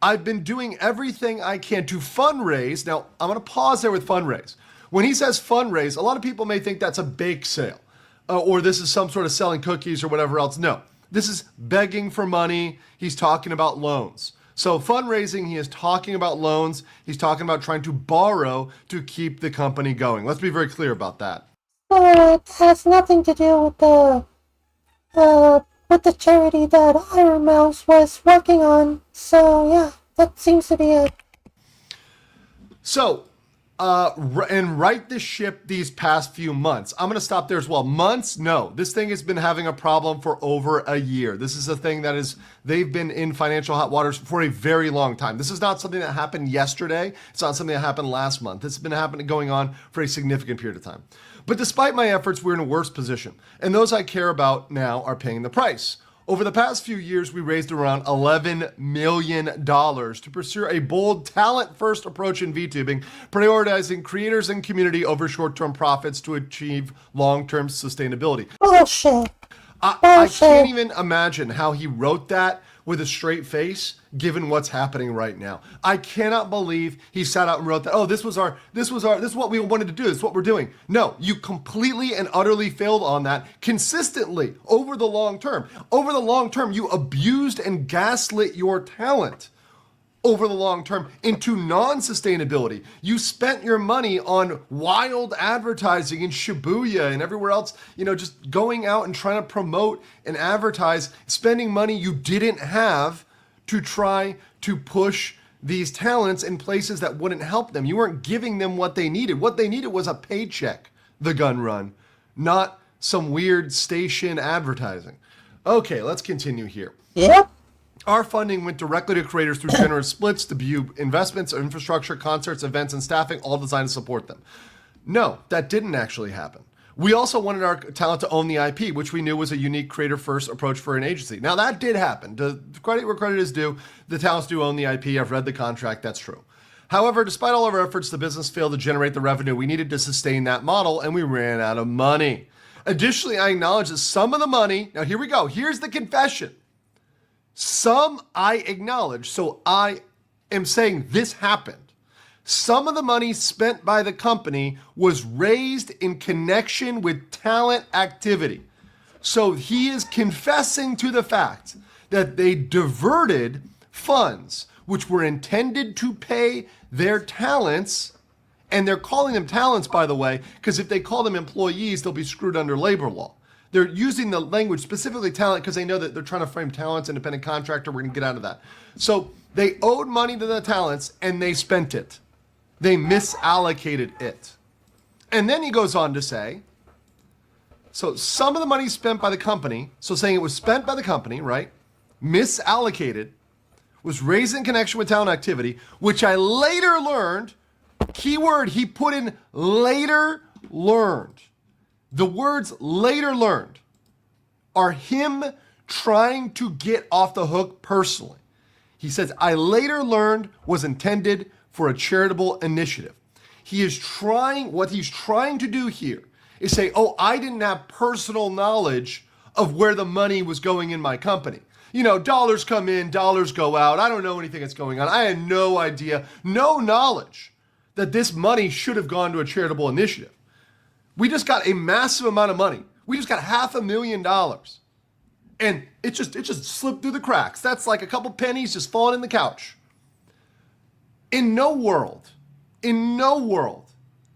I've been doing everything I can to fundraise. Now, I'm going to pause there with fundraise. When he says fundraise, a lot of people may think that's a bake sale or this is some sort of selling cookies or whatever else. No, this is begging for money. He's talking about loans. So fundraising, he is talking about loans. He's talking about trying to borrow to keep the company going. Let's be very clear about that. It has nothing to do with the charity that Iron Mouse was working on. So yeah, that seems to be it. So, and right the ship these past few months. I'm going to stop there as well. Months? No. This thing has been having a problem for over a year. This is a thing that is, they've been in financial hot waters for a very long time. This is not something that happened yesterday. It's not something that happened last month. This has been going on for a significant period of time. But despite my efforts, we're in a worse position. And those I care about now are paying the price. Over the past few years, we raised around $11 million to pursue a bold, talent-first approach in VTubing, prioritizing creators and community over short-term profits to achieve long-term sustainability. Bullshit. I can't even imagine how he wrote that with a straight face, given what's happening right now. I cannot believe he sat out and wrote that. Oh, this is what we wanted to do. This is what we're doing. No, you completely and utterly failed on that consistently over the long term. Over the long term, you abused and gaslit your talent over the long term into non-sustainability. You spent your money on wild advertising in Shibuya and everywhere else, you know, just going out and trying to promote and advertise, spending money you didn't have to try to push these talents in places that wouldn't help them. You weren't giving them what they needed. What they needed was a paycheck, the Gun Run, not some weird station advertising. Okay, let's continue here. Yep. Our funding went directly to creators through generous splits, debut investments, infrastructure, concerts, events, and staffing, all designed to support them. No, that didn't actually happen. We also wanted our talent to own the IP, which we knew was a unique creator-first approach for an agency. Now, that did happen. To credit where credit is due, the talents do own the IP. I've read the contract. That's true. However, despite all of our efforts, the business failed to generate the revenue we needed to sustain that model, and we ran out of money. Additionally, I acknowledge that some of the money... Now, here we go. Here's the confession. Some I acknowledge, so I am saying this happened. Some of the money spent by the company was raised in connection with talent activity. So he is confessing to the fact that they diverted funds which were intended to pay their talents, and they're calling them talents, by the way, because if they call them employees, they'll be screwed under labor law. They're using the language specifically talent because they know that they're trying to frame talents, independent contractor. We're going to get out of that. So they owed money to the talents and they spent it. They misallocated it. And then he goes on to say, so some of the money spent by the company, so saying it was spent by the company, right? Misallocated, was raised in connection with talent activity, which I later learned, keyword he put in later learned. The words later learned are him trying to get off the hook personally. He says, I later learned was intended for a charitable initiative. He is trying, what he's trying to do here is say, oh, I didn't have personal knowledge of where the money was going in my company. You know, dollars come in, dollars go out. I don't know anything that's going on. I had no idea, no knowledge that this money should have gone to a charitable initiative. We just got a massive amount of money. We just got $500,000. And it just slipped through the cracks. That's like a couple pennies just falling in the couch. In no world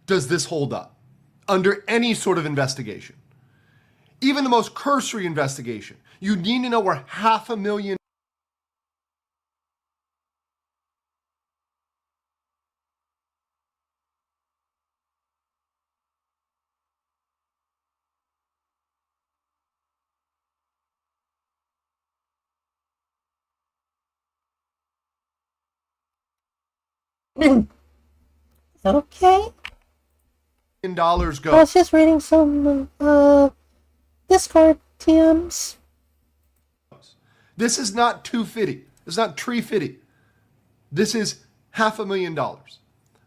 does this hold up under any sort of investigation. Even the most cursory investigation. You need to know where $500,000. Okay. Dollars go. I was just reading some Discord TMs. This is not $250. It's not $350. This is $500,000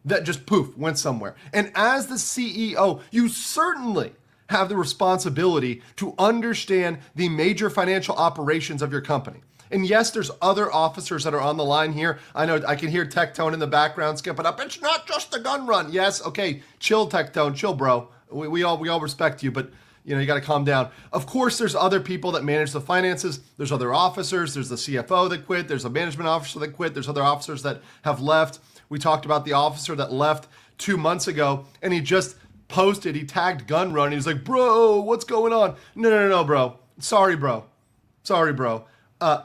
that just poof went somewhere. And as the CEO, you certainly have the responsibility to understand the major financial operations of your company. And yes, there's other officers that are on the line here. I know I can hear Tectone in the background skipping up. It's not just the gun run. Yes, okay, chill, Tectone, chill, bro. We all respect you, but you know, you got to calm down. Of course, there's other people that manage the finances. There's other officers. There's the CFO that quit. There's a management officer that quit. There's other officers that have left. We talked about the officer that left 2 months ago, and he just posted, he tagged Gun Run. He was like, bro, what's going on? No, bro. Sorry, bro.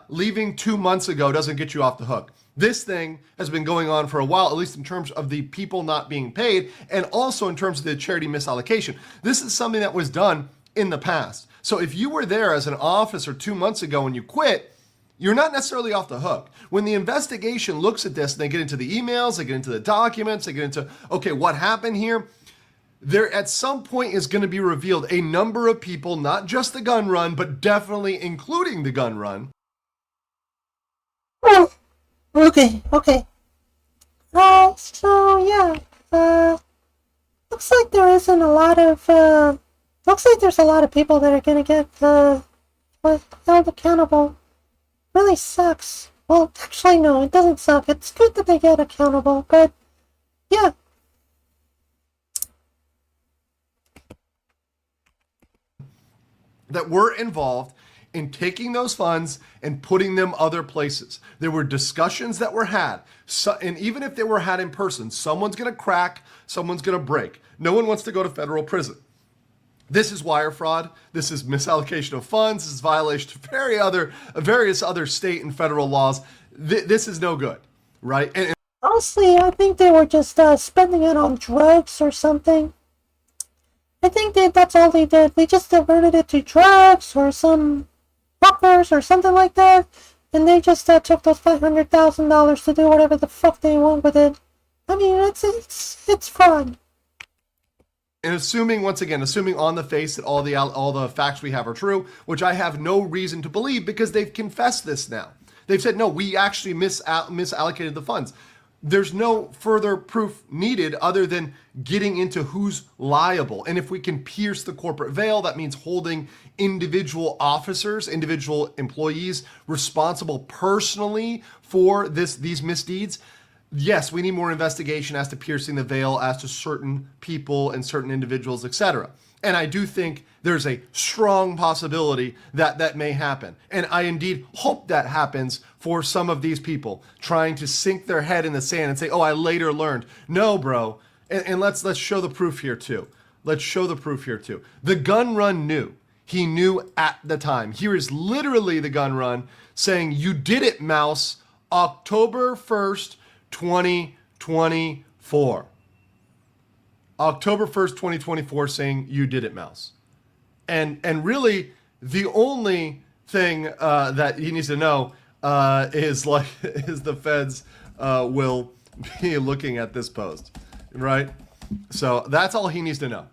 Leaving 2 months ago doesn't get you off the hook. This thing has been going on for a while, at least in terms of the people not being paid, and also in terms of the charity misallocation. This is something that was done in the past. So if you were there as an officer 2 months ago and you quit, you're not necessarily off the hook. When the investigation looks at this, and they get into the emails, they get into the documents, they get into, okay, what happened here? There at some point is going to be revealed a number of people, not just the gun run, but definitely including the gun run. Oh, okay. So yeah, looks like there isn't a lot of, looks like there's a lot of people that are gonna get, held accountable. Really sucks. Well, actually no, it doesn't suck. It's good that they get accountable, but, yeah. That were involved in taking those funds and putting them other places. There were discussions that were had. So, and even if they were had in person, someone's going to crack, someone's going to break. No one wants to go to federal prison. This is wire fraud. This is misallocation of funds. This is violation of various other state and federal laws. This is no good, right? And honestly, I think they were just spending it on drugs or something. I think that's all they did. They just diverted it to drugs or some fuckers or something like that, and they just took those $500,000 to do whatever the fuck they want with it. I mean, it's fun. And assuming on the face that all the facts we have are true, which I have no reason to believe because they've confessed this now. They've said, no, we actually misallocated the funds. There's no further proof needed other than getting into who's liable. And if we can pierce the corporate veil, that means holding individual officers, individual employees responsible personally for these misdeeds. Yes, we need more investigation as to piercing the veil as to certain people and certain individuals, etc. And I do think there's a strong possibility that that may happen. And I indeed hope that happens for some of these people trying to sink their head in the sand and say, oh, I later learned. No, bro. And let's show the proof here too. Let's show the proof here too. The gun run knew. He knew at the time. Here is literally the gun run saying, you did it, Mouse, October 1st, 2024. October 1st, 2024, saying you did it, Mouse. And really, the only thing that he needs to know is the feds will be looking at this post, right? So that's all he needs to know.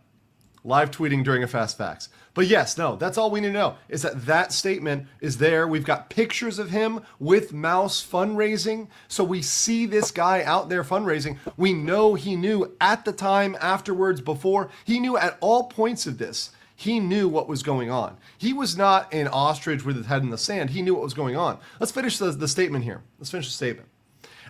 Live tweeting during a Fast Facts. But yes, no, that's all we need to know is that statement is there. We've got pictures of him with Mouse fundraising. So we see this guy out there fundraising. We know he knew at the time, afterwards, before. He knew at all points of this. He knew what was going on. He was not an ostrich with his head in the sand. He knew what was going on. Let's finish the statement here. Let's finish the statement.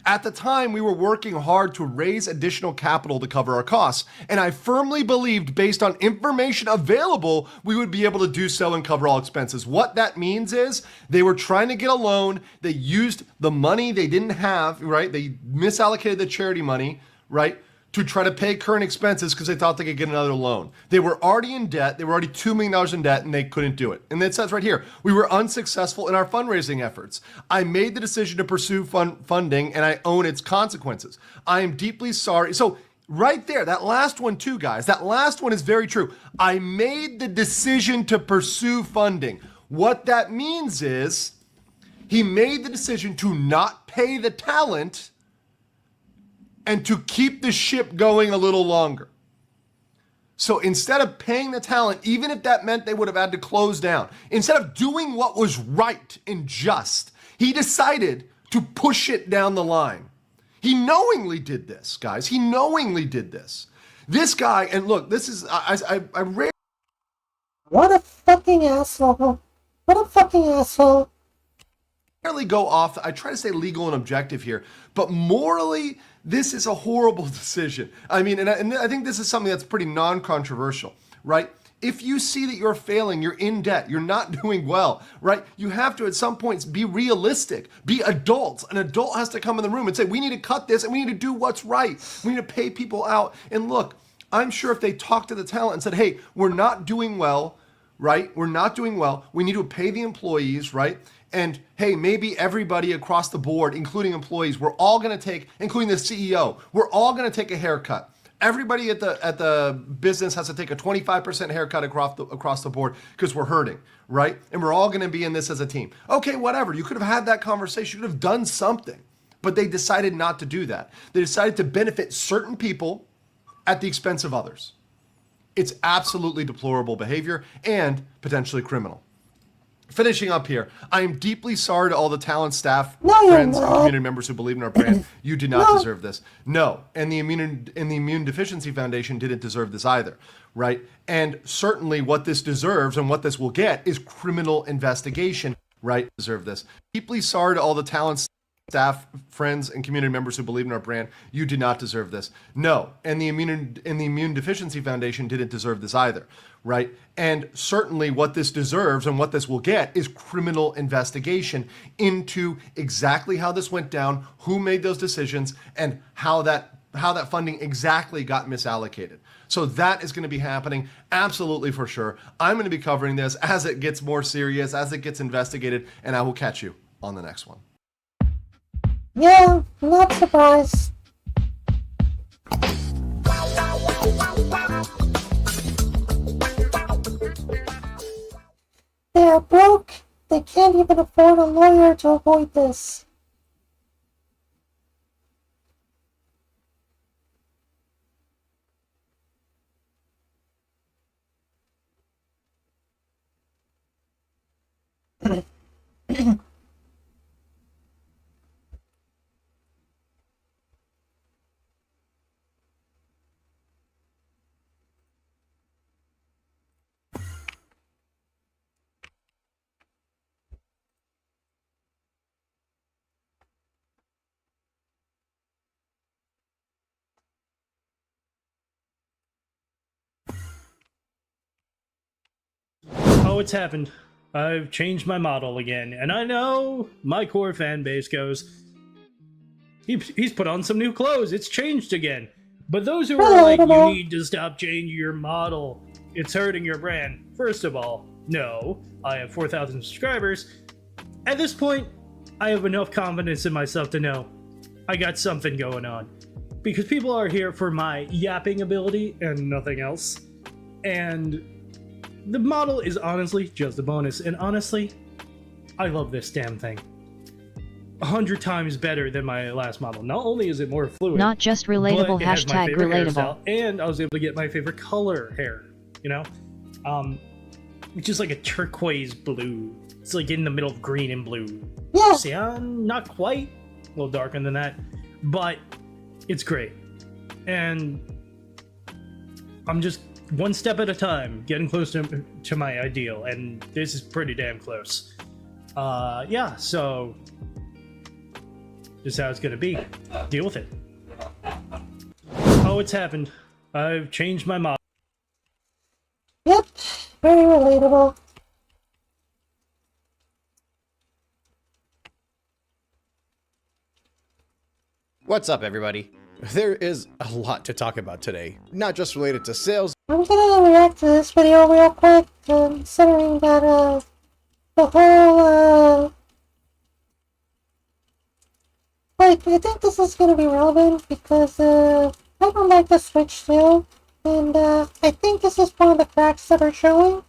At the time, we were working hard to raise additional capital to cover our costs, and I firmly believed, based on information available, we would be able to do so and cover all expenses. What that means is they were trying to get a loan. They used the money they didn't have, right? They misallocated the charity money, right, to try to pay current expenses because they thought they could get another loan. They were already in debt. They were already $2 million in debt, and they couldn't do it. And it says right here, we were unsuccessful in our fundraising efforts. I made the decision to pursue funding, and I own its consequences. I am deeply sorry. So right there, that last one too, guys, that last one is very true. I made the decision to pursue funding. What that means is he made the decision to not pay the talent and to keep the ship going a little longer. So instead of paying the talent, even if that meant they would have had to close down, instead of doing what was right and just, he decided to push it down the line. He knowingly did this, guys. He knowingly did this. This guy, and look, this is, I rarely... What a fucking asshole. What a fucking asshole. Rarely go off, I try to stay legal and objective here, but morally, this is a horrible decision. I mean, and I think this is something that's pretty non-controversial, right? If you see that you're failing, you're in debt, you're not doing well, right? You have to at some points be realistic, be adults. An adult has to come in the room and say, we need to cut this and we need to do what's right. We need to pay people out. And look, I'm sure if they talked to the talent and said, hey, we're not doing well, right? We're not doing well. We need to pay the employees, right? And hey, maybe everybody across the board, including employees, we're all going to take, including the CEO, we're all going to take a haircut. Everybody at the business has to take a 25% haircut across the board because we're hurting, right? And we're all going to be in this as a team. Okay, whatever. You could have had that conversation. You could have done something, but they decided not to do that. They decided to benefit certain people at the expense of others. It's absolutely deplorable behavior and potentially criminal. Finishing up here, I am deeply sorry to all the talent, staff, friends, and community members who believe in our brand. You do not deserve this. No, and the Immune Deficiency Foundation didn't deserve this either, right? And certainly what this deserves and what this will get is criminal investigation, right? Deserve this. Deeply sorry to all the talent, staff, friends, and community members who believe in our brand. You do not deserve this. No, and the Immune Deficiency Foundation didn't deserve this either, right? And certainly what this deserves and what this will get is criminal investigation into exactly how this went down, who made those decisions, and how that funding exactly got misallocated. So that is going to be happening absolutely for sure. I'm going to be covering this as it gets more serious, as it gets investigated, and I will catch you on the next one. Yeah, not surprised. They are broke. They can't even afford a lawyer to avoid this. it's happened. I've changed my model again, and I know my core fan base goes, he's put on some new clothes, it's changed again. But those who are like, you need to stop changing your model, it's hurting your brand. First of all, no, I have 4,000 subscribers. At this point, I have enough confidence in myself to know I got something going on. Because people are here for my yapping ability and nothing else. And the model is honestly just a bonus. And honestly, I love this damn thing. 100 times better than my last model. Not only is it more fluid, Not just relatable, but it has my hashtag favorite relatable. hairstyle, and I was able to get my favorite color hair, you know? Which is like a turquoise blue. It's like in the middle of green and blue. Yeah. Cyan, not quite. A little darker than that. But it's great. And I'm just one step at a time getting close to my ideal, and this is pretty damn close. Yeah, so this is how it's gonna be. Deal with it. Oh, it's happened. I've changed my model. Yep, very relatable. What's up, everybody? There is a lot to talk about today, not just related to sales. I'm gonna react to this video real quick, considering that, the whole, like, I think this is gonna be relevant because, I don't like the Switch 2, and, I think this is one of the cracks that are showing.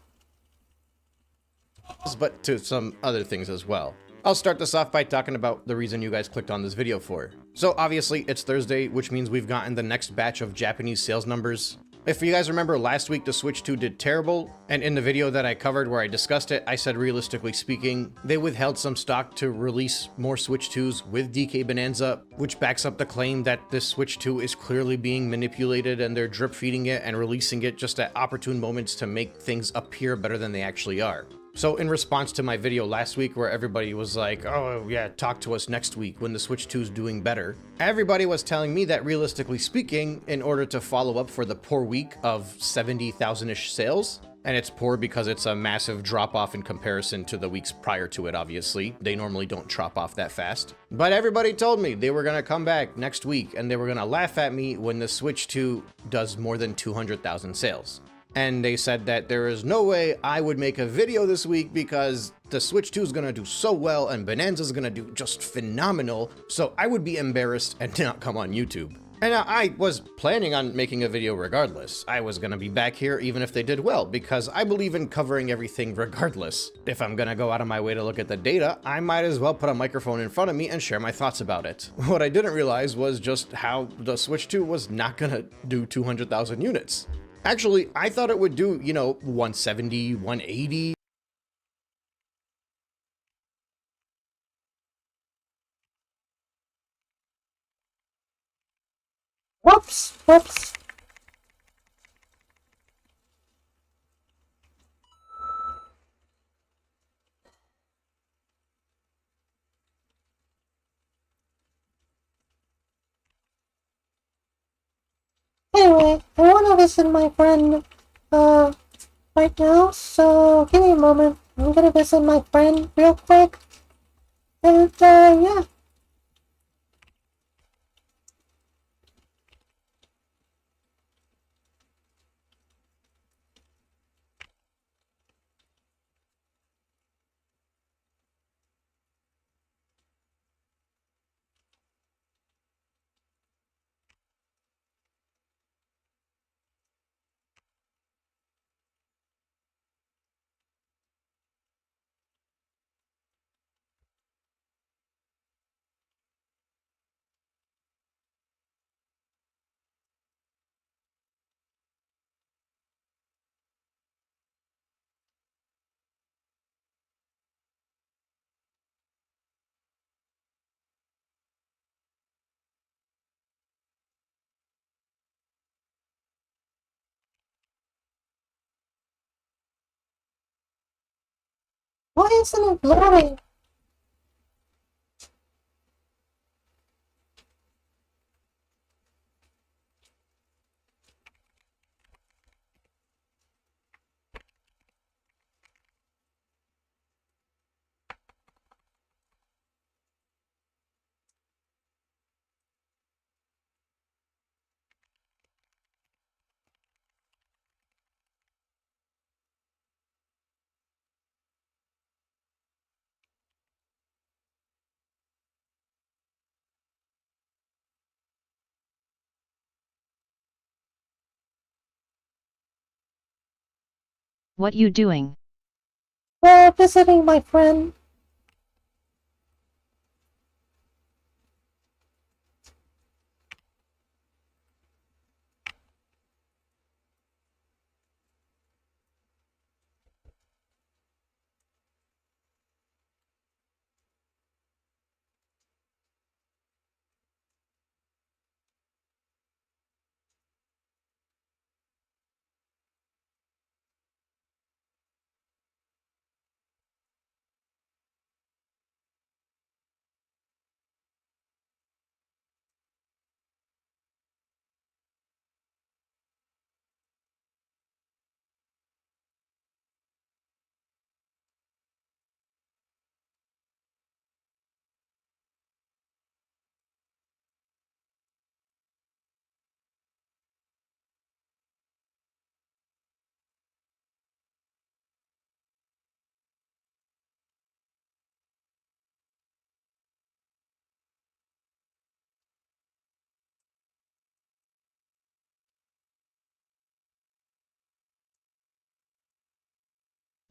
But to some other things as well. I'll start this off by talking about the reason you guys clicked on this video for. So obviously it's Thursday, which means we've gotten the next batch of Japanese sales numbers. If you guys remember last week, the Switch 2 did terrible, and in the video that I covered where I discussed it, I said realistically speaking, they withheld some stock to release more Switch 2s with DK Bonanza, which backs up the claim that this Switch 2 is clearly being manipulated and they're drip feeding it and releasing it just at opportune moments to make things appear better than they actually are. So in response to my video last week where everybody was like, oh yeah, talk to us next week when the Switch 2 is doing better, everybody was telling me that realistically speaking, in order to follow up for the poor week of 70,000-ish sales, and it's poor because it's a massive drop off in comparison to the weeks prior to it, obviously. They normally don't drop off that fast. But everybody told me they were gonna come back next week and they were gonna laugh at me when the Switch 2 does more than 200,000 sales. And they said that there is no way I would make a video this week because the Switch 2 is gonna do so well and Bonanza's gonna do just phenomenal, so I would be embarrassed and not come on YouTube. And I was planning on making a video regardless. I was gonna be back here even if they did well, because I believe in covering everything regardless. If I'm gonna go out of my way to look at the data, I might as well put a microphone in front of me and share my thoughts about it. What I didn't realize was just how the Switch 2 was not gonna do 200,000 units. Actually, I thought it would do, 170, 180. Whoops. Anyway, I want to visit my friend, right now, so give me a moment. I'm gonna visit my friend real quick. And, yeah. Why isn't it loading? What you doing? We're visiting my friend.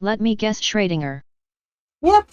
Let me guess, Schrödinger. Yep.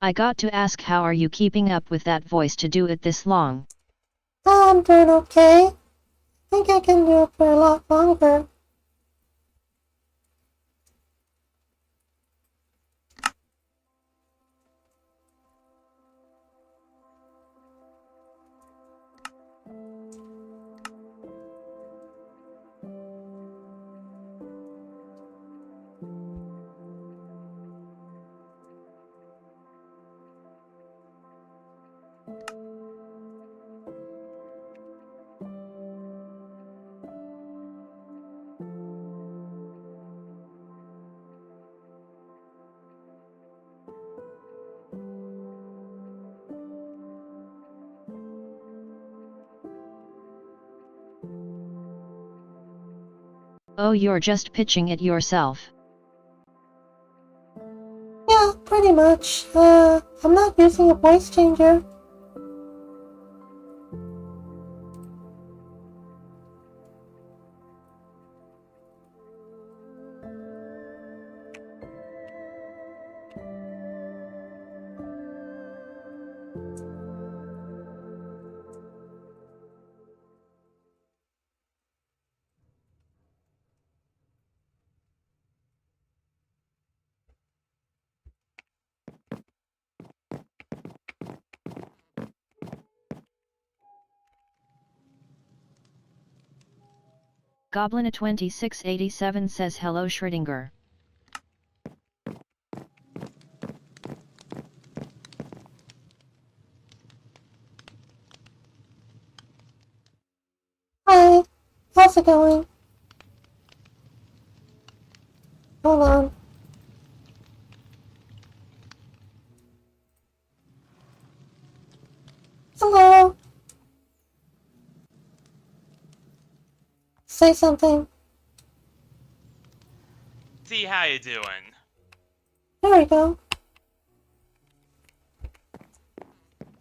I got to ask, how are you keeping up with that voice to do it this long? I'm doing okay. Think I can do it for a lot longer. Oh, you're just pitching it yourself. Yeah, pretty much. I'm not using a voice changer. Goblin2687 says hello, Schrödinger. Hi, how's it going? Hold on. Hello. Say something. See how you doing. There we go.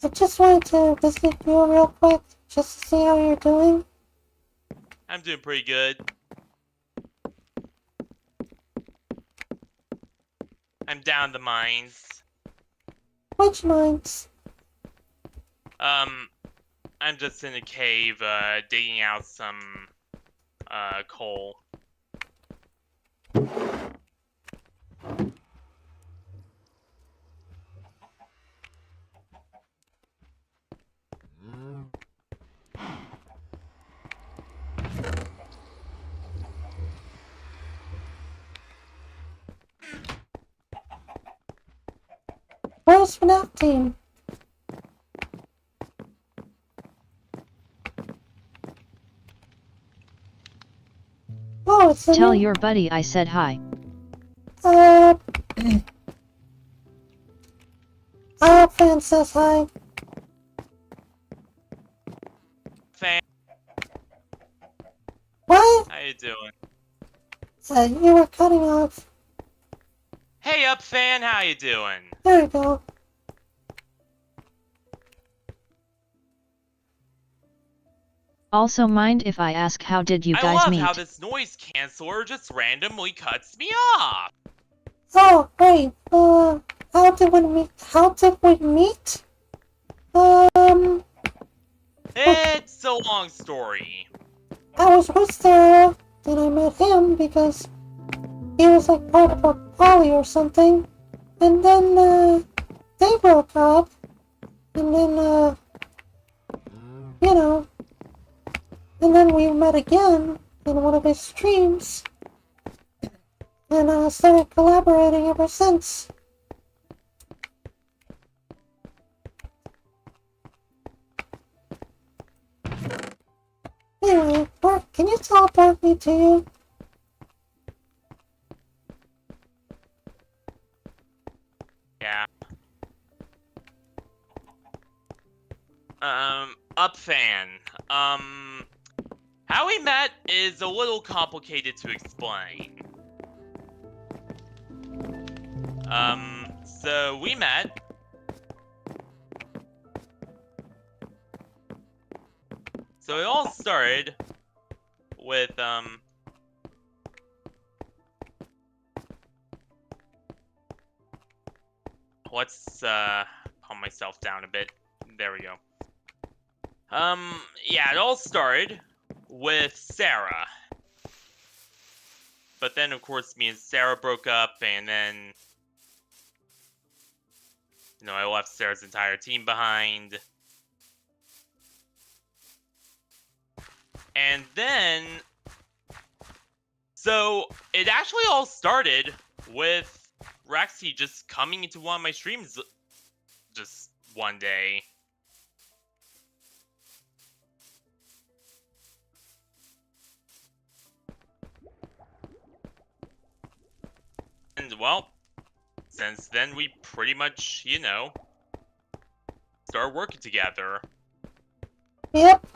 I just wanted to visit you real quick, just to see how you're doing. I'm doing pretty good. I'm down the mines. Which mines? I'm just in a cave, digging out some, coal. Where's FNAF team? Oh, it's Tell your buddy I said hi. Fan says hi. Fan, What? how you doing? You were cutting off. Hey, up fan, how you doing? There we go. Also, mind if I ask how did you I guys love meet? how this noise canceller just randomly cuts me off. Oh, great. How did we meet? It's a long story. I was with Sarah, then I met him because he was like part of a poly or something. And then, they broke up. And then, you know. And then we met again in one of his streams. And, started collaborating ever since. Anyway, Bart, can you teleport me to you? Yeah. Up fan. How we met is a little complicated to explain. So we met. So it all started with, let's, calm myself down a bit. There we go. Yeah, it all started with Sarah. But then, of course, me and Sarah broke up, and then, you know, I left Sarah's entire team behind. And then, so it actually all started with Rexy just coming into one of my streams just one day. And well, since then we pretty much, you know, started working together. Yep.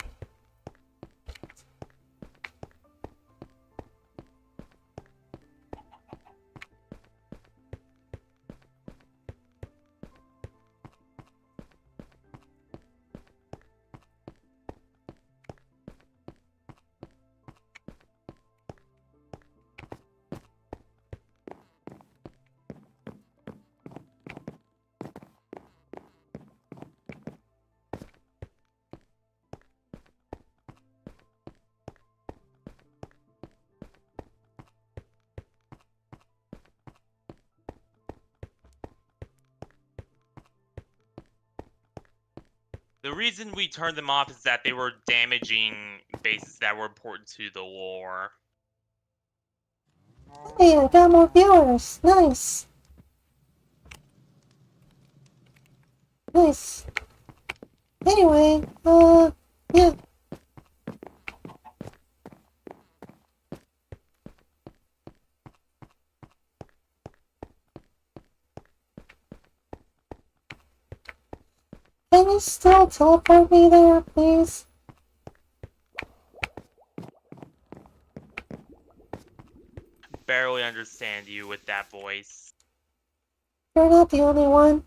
The reason we turned them off is that they were damaging bases that were important to the lore. Hey, I got more viewers. Nice. Nice. Anyway, yeah. Can you still teleport me there, please? Barely understand you with that voice. You're not the only one.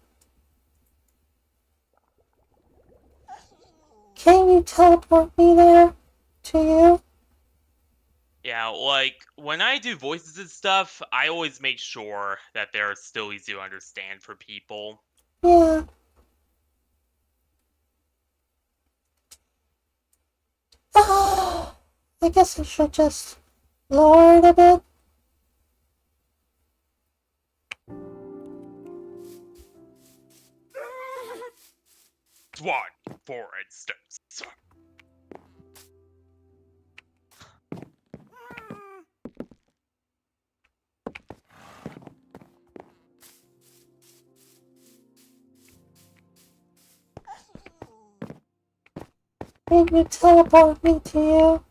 Can you teleport me there? To you? Yeah, like, when I do voices and stuff, I always make sure that they're still easy to understand for people. Yeah. I guess I should just lower it a bit. One, for instance. Can you teleport me to you?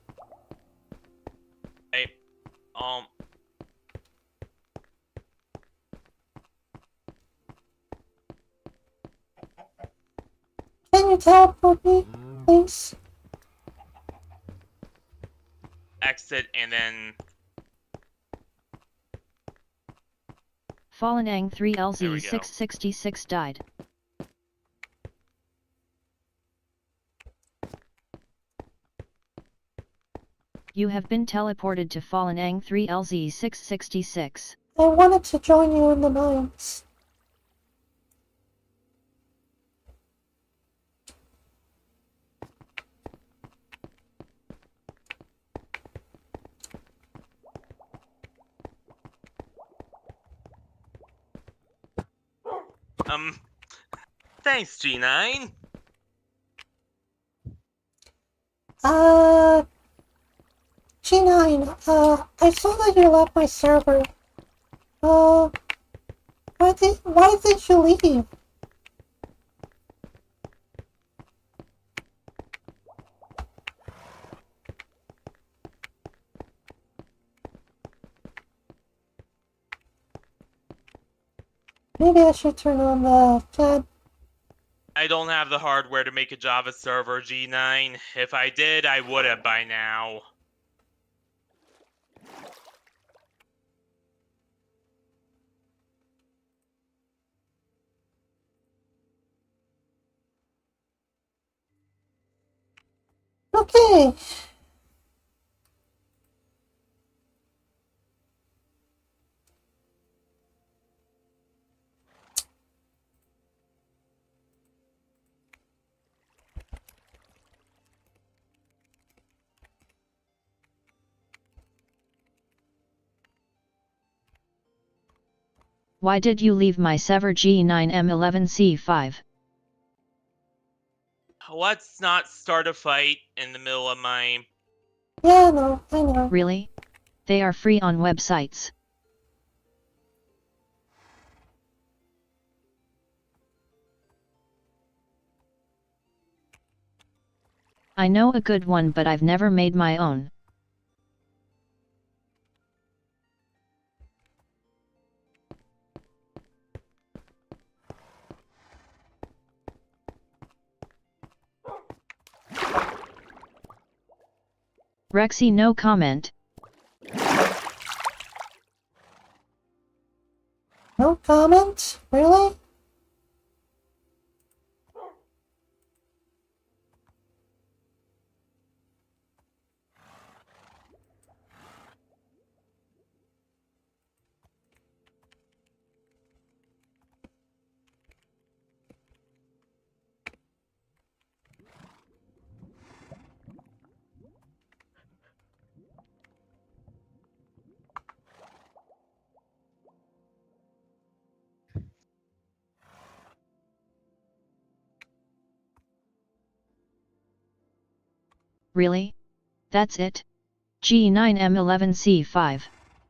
Hey, Can you teleport me, please? exit and then Fallen Ang There we go. 3LZ666 died. You have been teleported to Fallen Ang 3LZ666. I wanted to join you in the mines. Thanks, G9. G9, I saw that you left my server. Why did you leave? Maybe I should turn on the chat. I don't have the hardware to make a Java server, G9. If I did, I would have by now. Okay. Why did you leave my server G9M11C5? Let's not start a fight in the middle of my... Yeah, no, I know. Really? They are free on websites. I know a good one, but I've never made my own. Rexy, no comment. No comment? Really? Really? That's it? G9M11C5.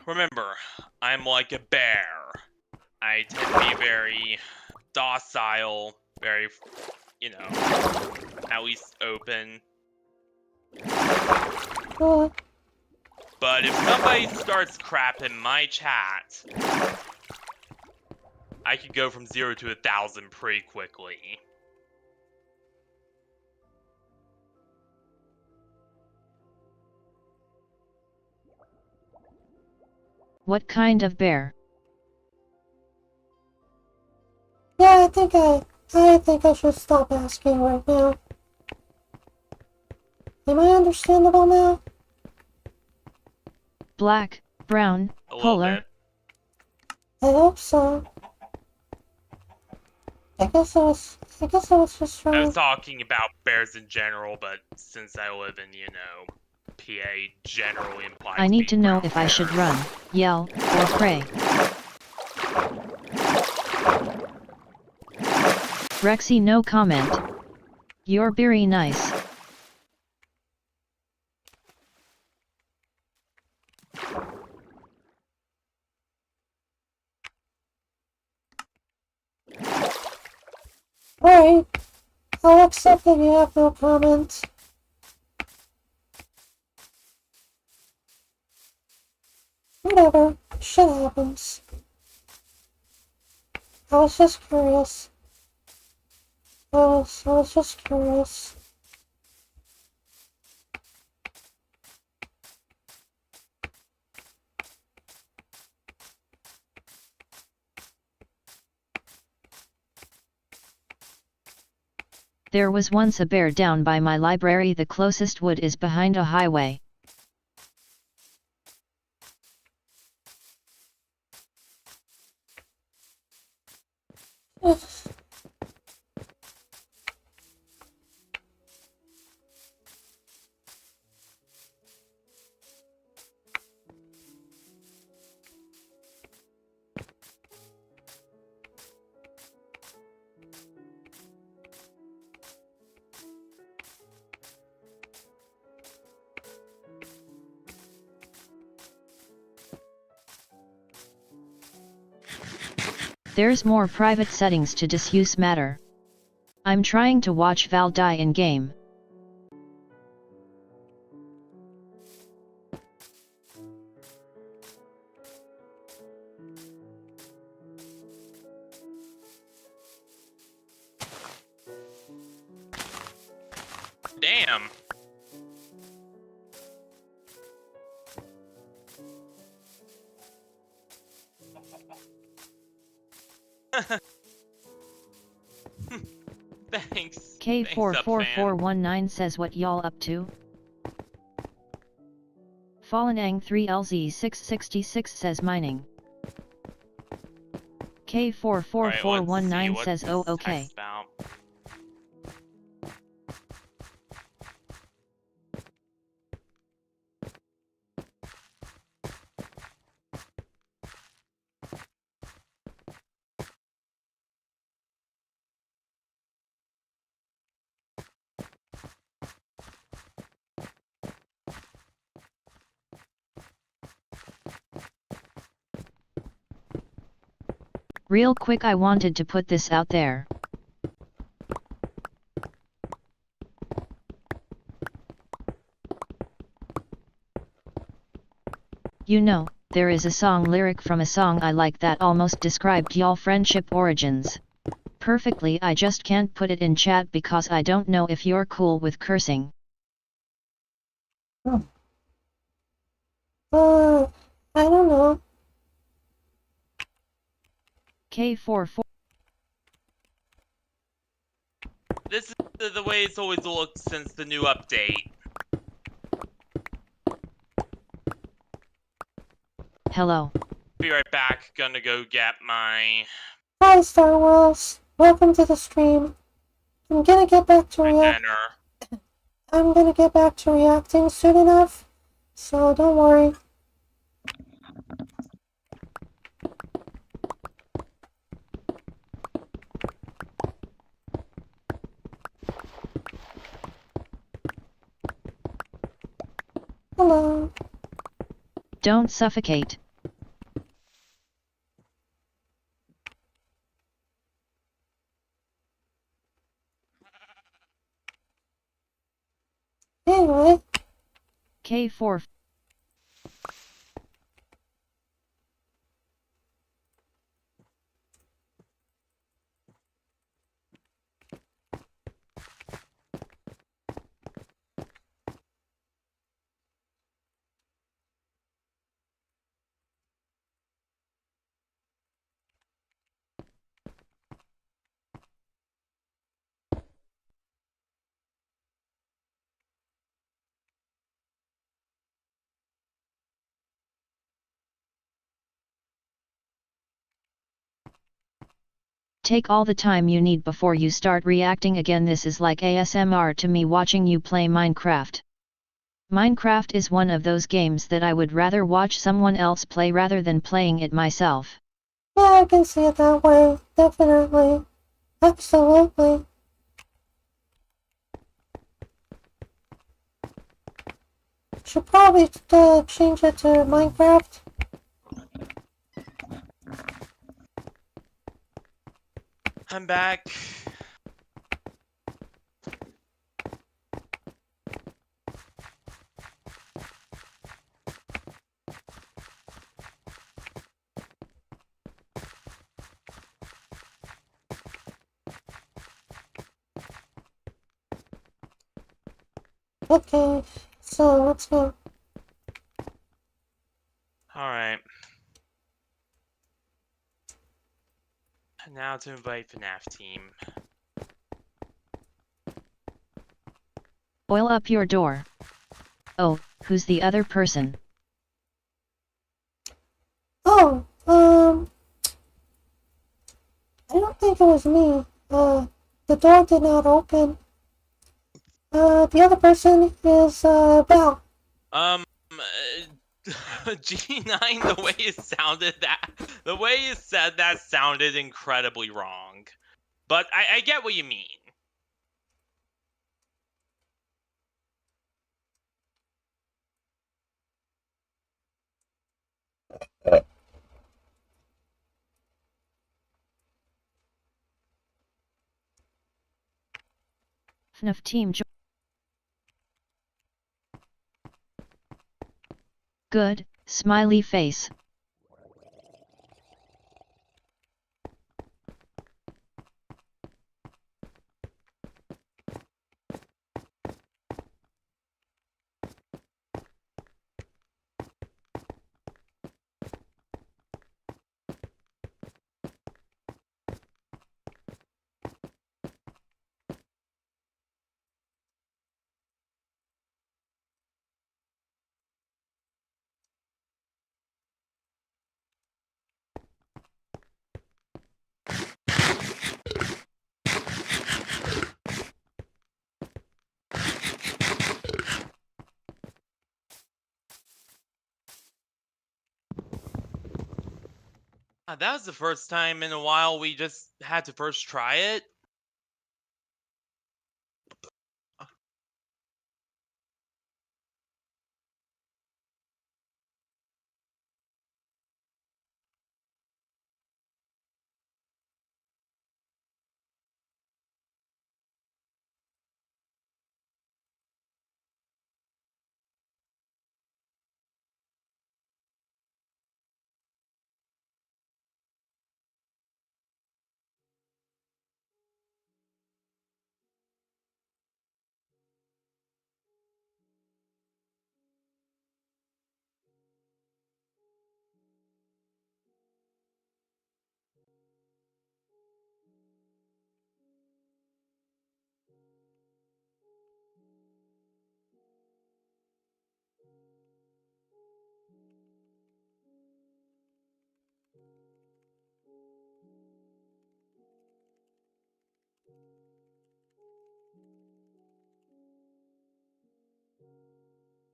Remember, I'm like a bear. I tend to be very docile, very, you know, at least open. But if somebody starts crapping my chat, I could go from 0 to 1,000 pretty quickly. What kind of bear? Yeah, I think I should stop asking right now. Am I understandable now? Black, brown, polar. I hope so. I guess I was just I trying. was talking about bears in general, but since I live in, you know, PA generally implies I need to being know brown if I should bears. run, yell, or pray. Rexy, no comment. You're very nice. Alright. I'll accept that you have no comment. whatever. Shit happens. I was just curious. I was just curious. There was once a bear down by my library. The closest wood is behind a highway. There's more private settings to disuse matter. I'm trying to watch Val die in game. Damn. Thanks. K44419 says what y'all up to? Fallenang 3LZ666 says mining. K44419 says oh okay. Real quick, I wanted to put this out there. You know, there is a song lyric from a song I like that almost described y'all friendship origins perfectly. I just can't put it in chat because I don't know if you're cool with cursing. I don't know. K44. This is the way it's always looked since the new update. Hello. Be right back. Gonna go get my... Hi, Star Wars. Welcome to the stream. I'm gonna get back to I'm gonna get back to reacting soon enough, so don't worry. Hello. Don't suffocate. Anyway. K4. Take all the time you need before you start reacting again. This is like ASMR to me watching you play Minecraft. Minecraft is one of those games that I would rather watch someone else play rather than playing it myself. Yeah, I can see it that way. Definitely. Absolutely. Should probably change it to Minecraft. I'm back. Okay, so let's go. Alright. Now to invite FNAF team. Oil up your door. Oh, who's the other person? Oh, I don't think it was me. The door did not open. The other person is, Belle. G9, the way it sounded the way you said that sounded incredibly wrong. But I get what you mean. FNAF team Good, smiley face. That was the first time in a while we just had to first try it.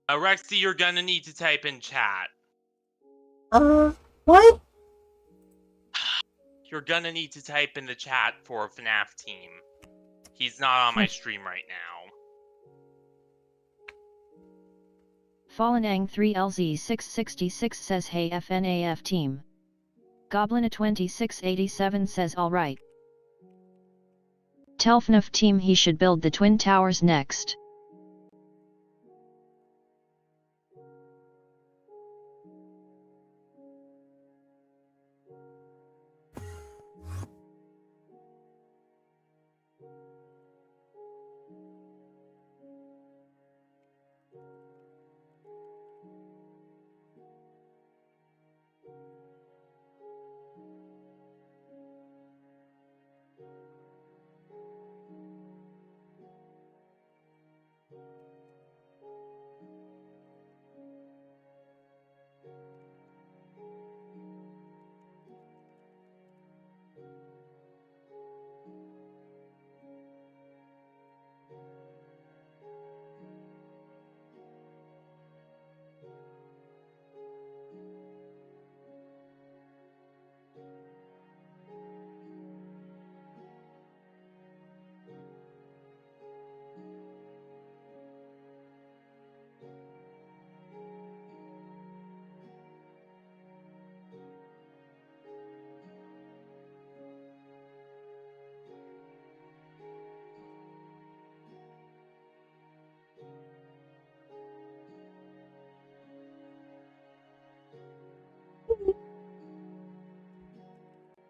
Rexy, you're gonna need to type in chat. What? You're gonna need to type in the chat for FNAF team. He's not on my stream right now. Fallenang 3LZ666 says hey FNAF team. Goblina 2687 says alright. Tell FNAF team he should build the Twin Towers next.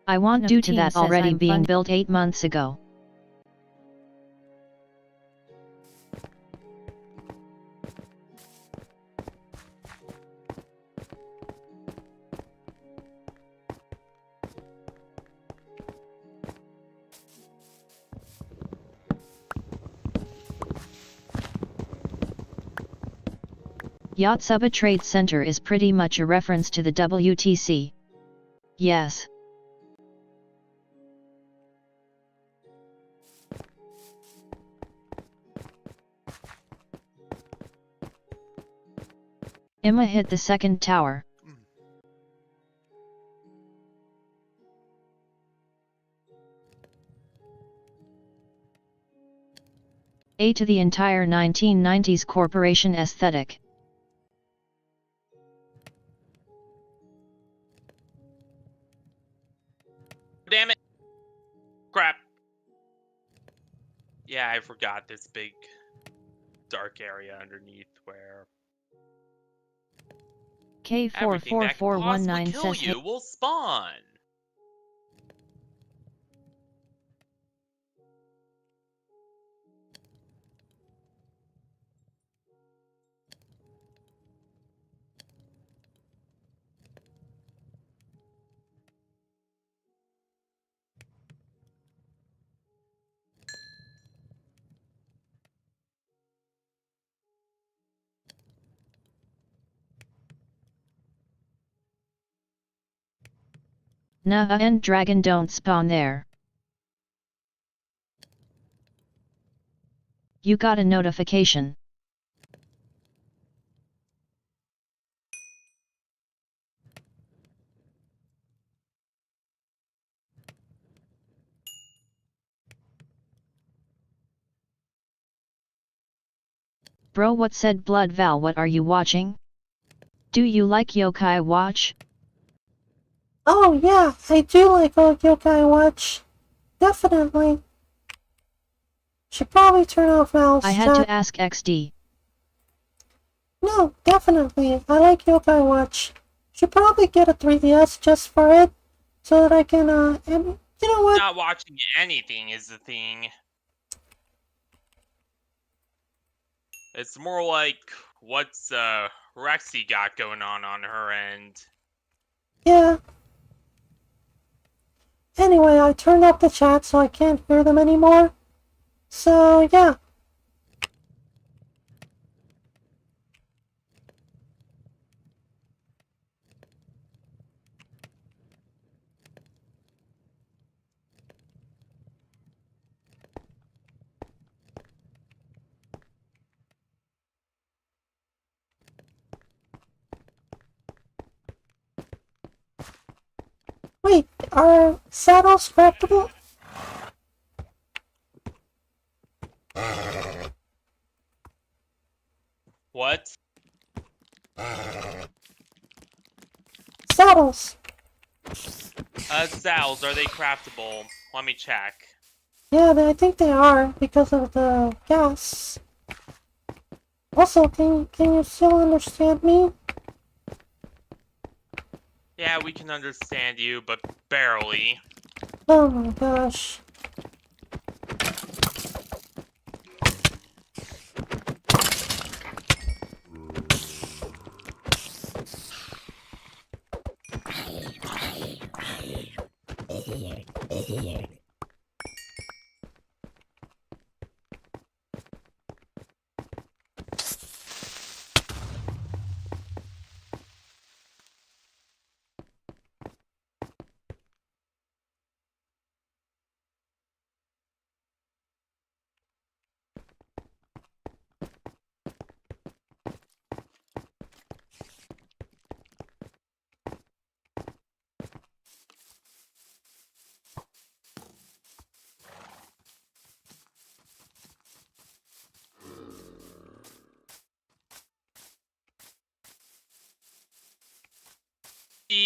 I want due to that already being built 8 months ago. Yotsuba Trade Center is pretty much a reference to the WTC. Yes. Emma hit the second tower. A to the entire 1990s corporation aesthetic. Damn it! Crap. Yeah, I forgot this big dark area underneath where everything that could possibly K44419 kill says you will spawn. Nah, and dragon don't spawn there. You got a notification. Bro, what said Blood Val? What are you watching? Do you like Yokai Watch? Oh yeah, I do like old Yokai Watch. Definitely. Should probably turn off Val's I had to ask XD. No, definitely. I like Yokai Watch. Should probably get a 3DS just for it, so that I can, and you know what? Not watching anything is the thing. It's more like what's Rexy got going on her end. Yeah. Anyway, I turned off the chat so I can't hear them anymore. So, yeah. Wait, are saddles craftable? What? Saddles! Saddles, are they craftable? Let me check. Yeah, I think they are, because of the gas. Also, can you still understand me? Yeah, we can understand you, but barely. Oh my gosh.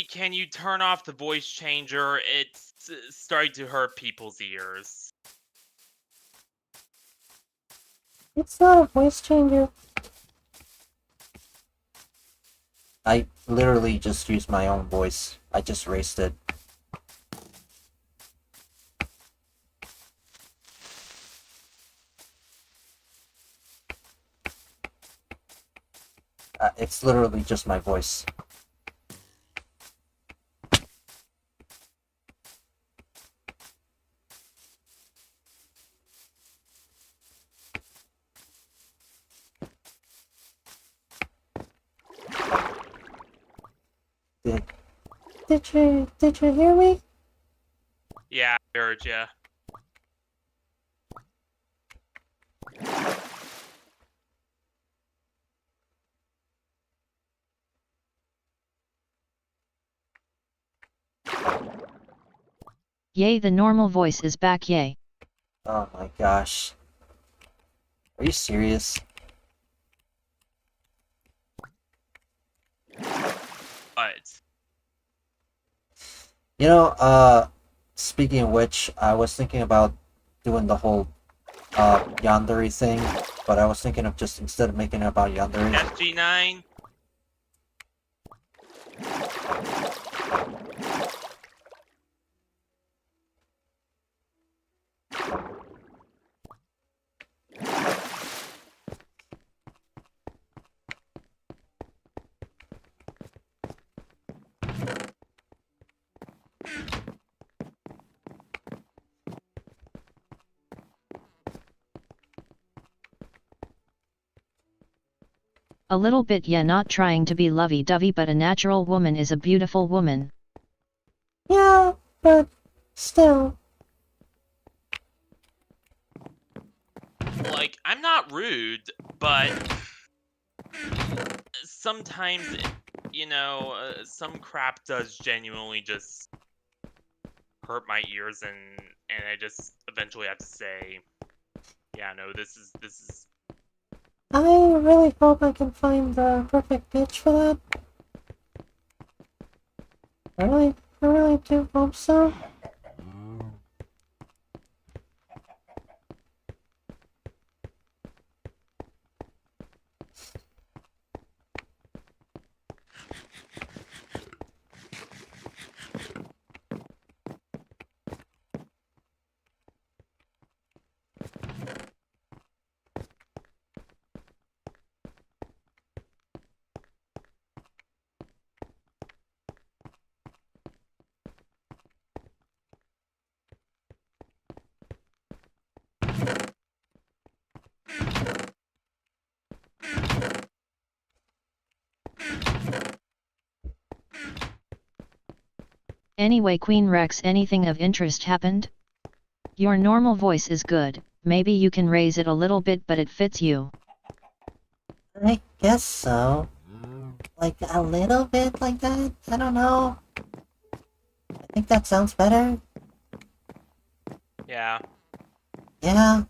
Can you turn off the voice changer? It's starting to hurt people's ears. It's not a voice changer. I literally just used my own voice. I just erased it. It's literally just my voice. Did you hear me? Yeah, I heard ya. Yay, the normal voice is back, yay. Oh my gosh. Are you serious? But You know, speaking of which, I was thinking about doing the whole Yandere thing, but I was thinking of just instead of making it about Yandere. SG9. A little bit, yeah, not trying to be lovey-dovey, but a natural woman is a beautiful woman. Yeah, but still. Like, I'm not rude, but sometimes, you know, some crap does genuinely just hurt my ears, and I just eventually have to say, yeah, no, this is. I really hope I can find the perfect pitch for that. I really do hope so. Anyway, Queen Rex, anything of interest happened? Your normal voice is good, maybe you can raise it a little bit, but it fits you. I guess so. Like a little bit like that? I don't know. I think that sounds better. Yeah. Yeah.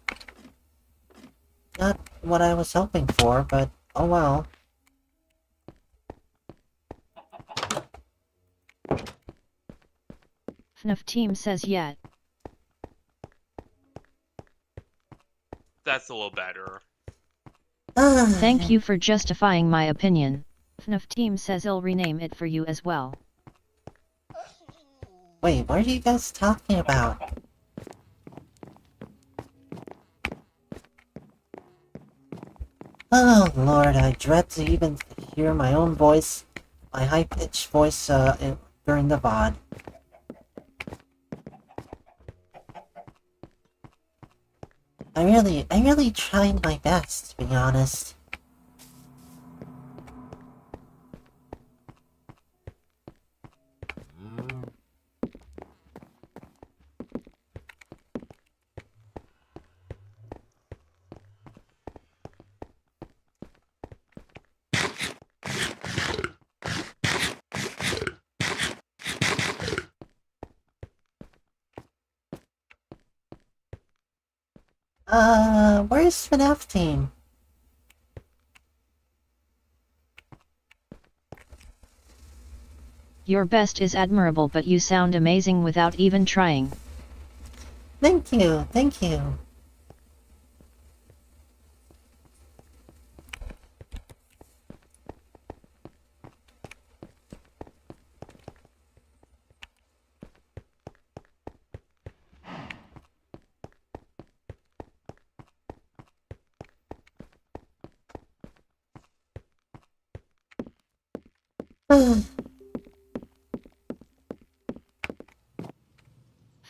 Not what I was hoping for, but oh well. FNAF team says yet. That's a little better. Thank you for justifying my opinion. FNAF team says I'll rename it for you as well. Wait, what are you guys talking about? Oh lord, I dread to even hear my own voice, my high-pitched voice, during the VOD. I really tried my best, to be honest. Where's FNAF team? Your best is admirable, but you sound amazing without even trying. Thank you, thank you.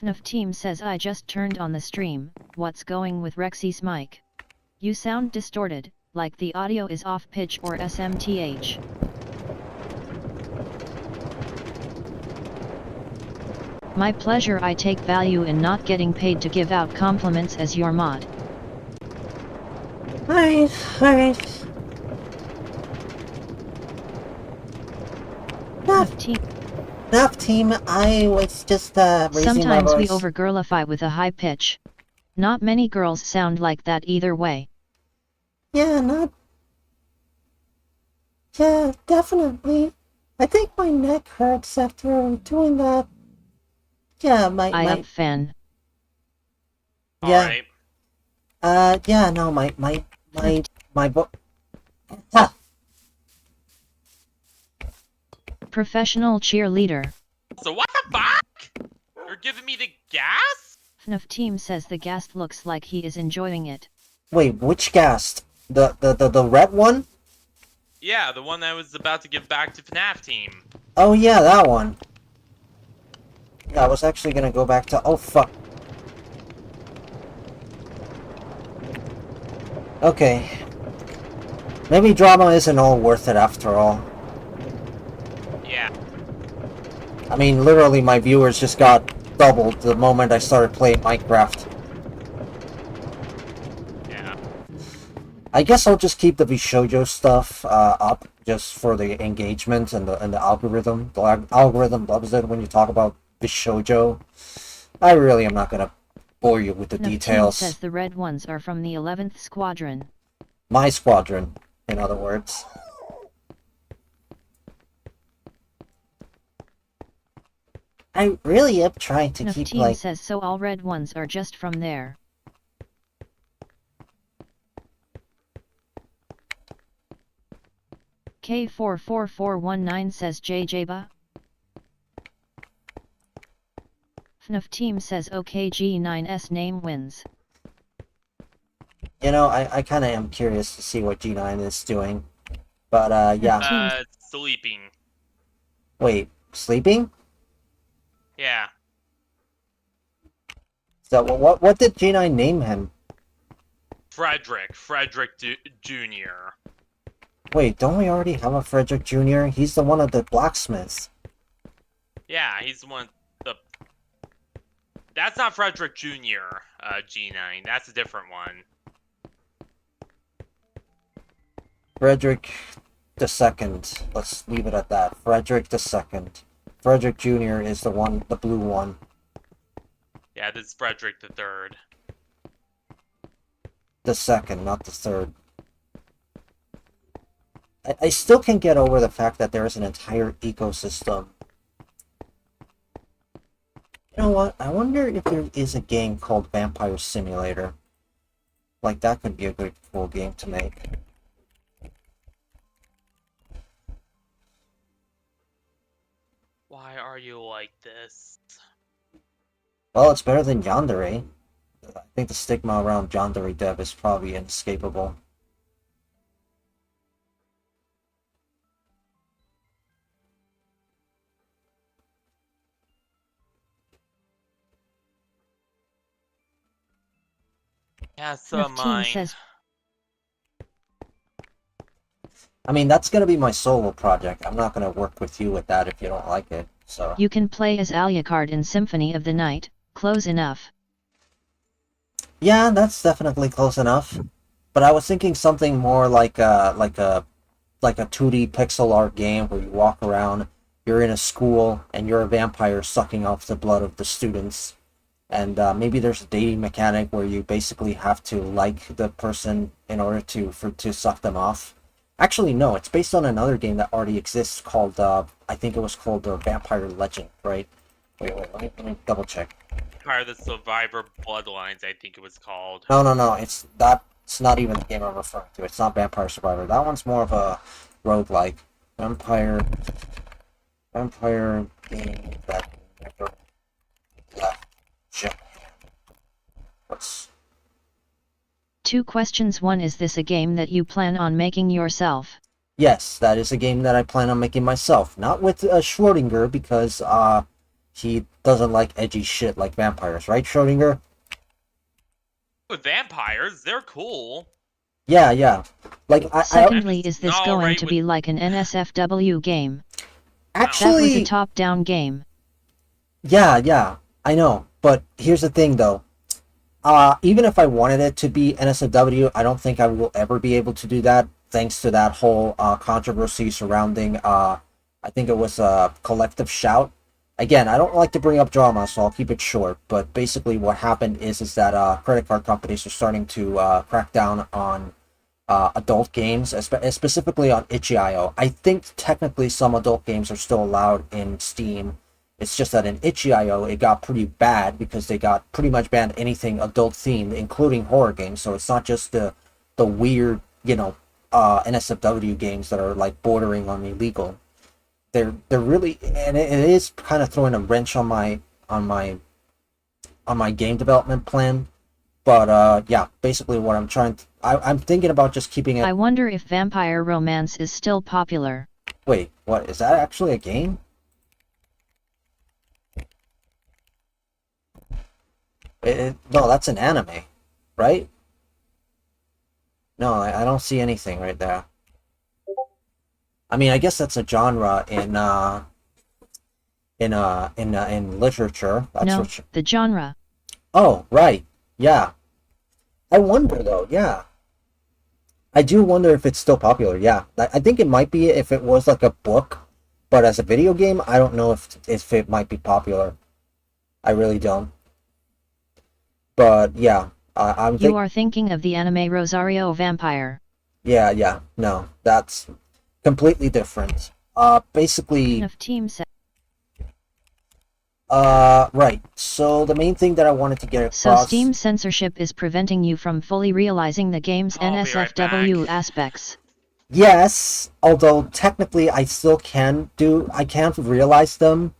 FNAF team says I just turned on the stream, what's going with Rexy's mic? You sound distorted, like the audio is off pitch or SMTH. My pleasure. I take value in not getting paid to give out compliments as your mod. Alright, alright. Enough team, I was just raising Sometimes my we voice. overgirlify with a high pitch. Not many girls sound like that either way. Yeah, Yeah, definitely. I think my neck hurts after doing that. Yeah, I up fan. Yeah. Yeah, no, my Ha! Professional cheerleader. So what the fuck? You're giving me the gas? FNAF team says the guest looks like he is enjoying it. Wait, which ghast? The red one? Yeah, the one that I was about to give back to FNAF team. Oh yeah, that one. Yeah, I was actually gonna go back to... Oh, fuck. Okay. Maybe drama isn't all worth it after all. Yeah. I mean, literally, my viewers just got doubled the moment I started playing Minecraft. Yeah. I guess I'll just keep the Vishoujo stuff up, just for the engagement and the algorithm. The algorithm loves it when you talk about Vishoujo. I really am not gonna bore you with the FNAF team details. says the red ones are from the 11th Squadron. My squadron, in other words. I really am trying to FNAF keep, team like... says so all red ones are just from there. K44419 says JJba. FNAF team says OKG9's name wins. You know, I kind of am curious to see what G9 is doing. But, yeah. Sleeping. Wait, sleeping? Yeah. So, what did G9 name him? Frederick Jr. Wait, don't we already have a Frederick Jr.? He's the one of the blacksmiths. Yeah, he's one of the... That's not Frederick Jr., G9. That's a different one. Frederick the Second. Let's leave it at that. Frederick the Second. Frederick Jr. is the one, the blue one. Yeah, this is Frederick the Third. The second, not the third. I still can't get over the fact that there is an entire ecosystem. You know what? I wonder if there is a game called Vampire Simulator. Like, that could be a good, cool game to make. Why are you like this? Well, it's better than Yandere. I think the stigma around Yandere dev is probably inescapable. Yeah, so am I. I mean, that's gonna be my solo project. I'm not gonna work with you with that if you don't like it, so... You can play as Alucard in Symphony of the Night. Close enough. Yeah, that's definitely close enough. But I was thinking something more like a 2D pixel art game where you walk around, you're in a school, and you're a vampire sucking off the blood of the students. And maybe there's a dating mechanic where you basically have to like the person in order to suck them off. Actually, no, it's based on another game that already exists called, I think it was called Vampire Legend, right? Wait, let me double check. Vampire the Survivor Bloodlines, I think it was called. No, it's not even the game I'm referring to. It's not Vampire Survivor. That one's more of a roguelike. Vampire game that never left Japan. What's... 2 questions. 1, is this a game that you plan on making yourself? Yes, that is a game that I plan on making myself. Not with Schrodinger, because he doesn't like edgy shit like vampires, right, Schrodinger? With vampires, they're cool. Yeah. Like, Secondly, is this going to be like an NSFW game? Actually... That was a top-down game. Yeah, I know. But here's the thing, though. Even if I wanted it to be NSFW, I don't think I will ever be able to do that, thanks to that whole controversy surrounding, I think it was Collective Shout. Again, I don't like to bring up drama, so I'll keep it short. But basically, what happened is that credit card companies are starting to crack down on adult games, specifically on itch.io. I think technically some adult games are still allowed in Steam. It's just that in itch.io it got pretty bad because they got pretty much banned anything adult themed, including horror games. So it's not just the weird, NSFW games that are like bordering on illegal. They're really, and it is kind of throwing a wrench on my game development plan. But yeah, basically what I'm thinking about just keeping it. I wonder if Vampire Romance is still popular. Wait, what, is that actually a game? No, that's an anime, right? No, I don't see anything right there. I mean, I guess that's a genre in literature. That's No, what the genre. Oh, right. Yeah. I wonder though, yeah. I do wonder if it's still popular, yeah. I think it might be if it was like a book, but as a video game, I don't know if it might be popular. I really don't. But yeah, You are thinking of the anime Rosario Vampire. Yeah, no, that's completely different. Basically, right. So the main thing that I wanted to get So across. Steam censorship is preventing you from fully realizing the game's NSFW aspects. Yes, although technically I still I can't realize them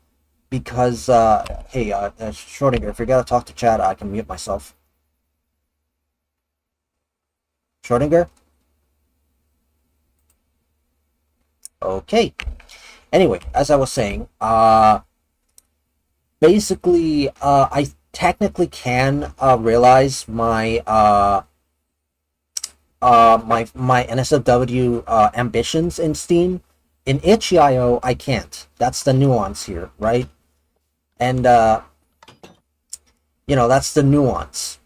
because, hey, Schrodinger, if you're gonna talk to chat, I can mute myself. Schrodinger? Okay. Anyway, as I was saying, basically, I technically can realize my my NSFW ambitions in Steam. In itch.io, I can't. That's the nuance here, right? And that's the nuance.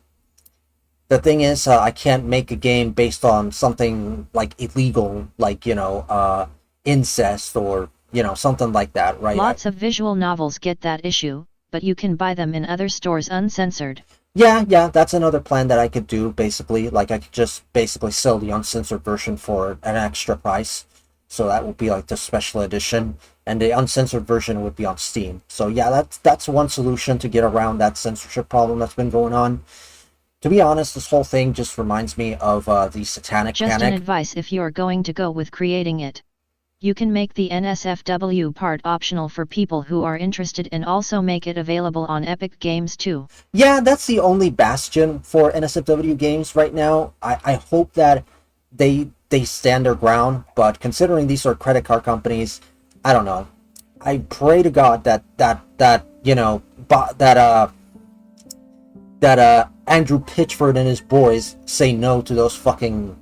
The thing is, I can't make a game based on something like illegal, like incest or something like that, right? Lots of visual novels get that issue, but you can buy them in other stores uncensored. Yeah, that's another plan that I could do, basically. Like, I could just basically sell the uncensored version for an extra price. So that would be like the special edition. And the uncensored version would be on Steam. So yeah, that's one solution to get around that censorship problem that's been going on. To be honest, this whole thing just reminds me of the Satanic Just Panic. an advice if you're going to go with creating it. You can make the NSFW part optional for people who are interested and also make it available on Epic Games too. Yeah, that's the only bastion for NSFW games right now. I hope that they stand their ground, but considering these are credit card companies, I don't know. I pray to God that Andrew Pitchford and his boys say no to those fucking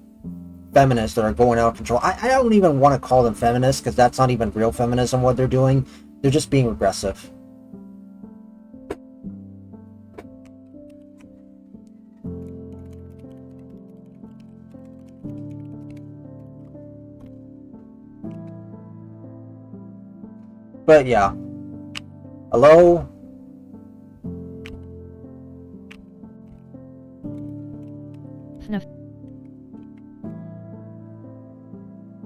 feminists that are going out of control. I don't even want to call them feminists because that's not even real feminism what they're doing. They're just being regressive. But yeah. Hello? FNAF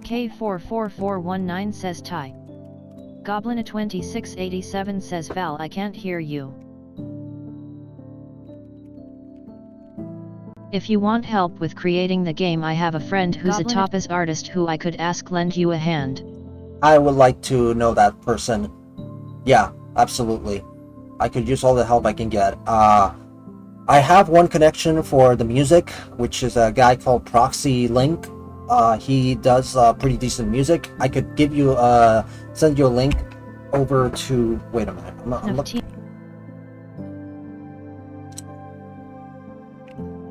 K44419 says Ty. Goblin2687 says Val, I can't hear you. If you want help with creating the game, I have a friend who's a Tapas artist who I could ask lend you a hand. I would like to know that person. Yeah, absolutely. I could use all the help I can get. I have one connection for the music, which is a guy called Proxy Link. He does pretty decent music. I could give you send you a link over to. Wait a minute. I'm looking.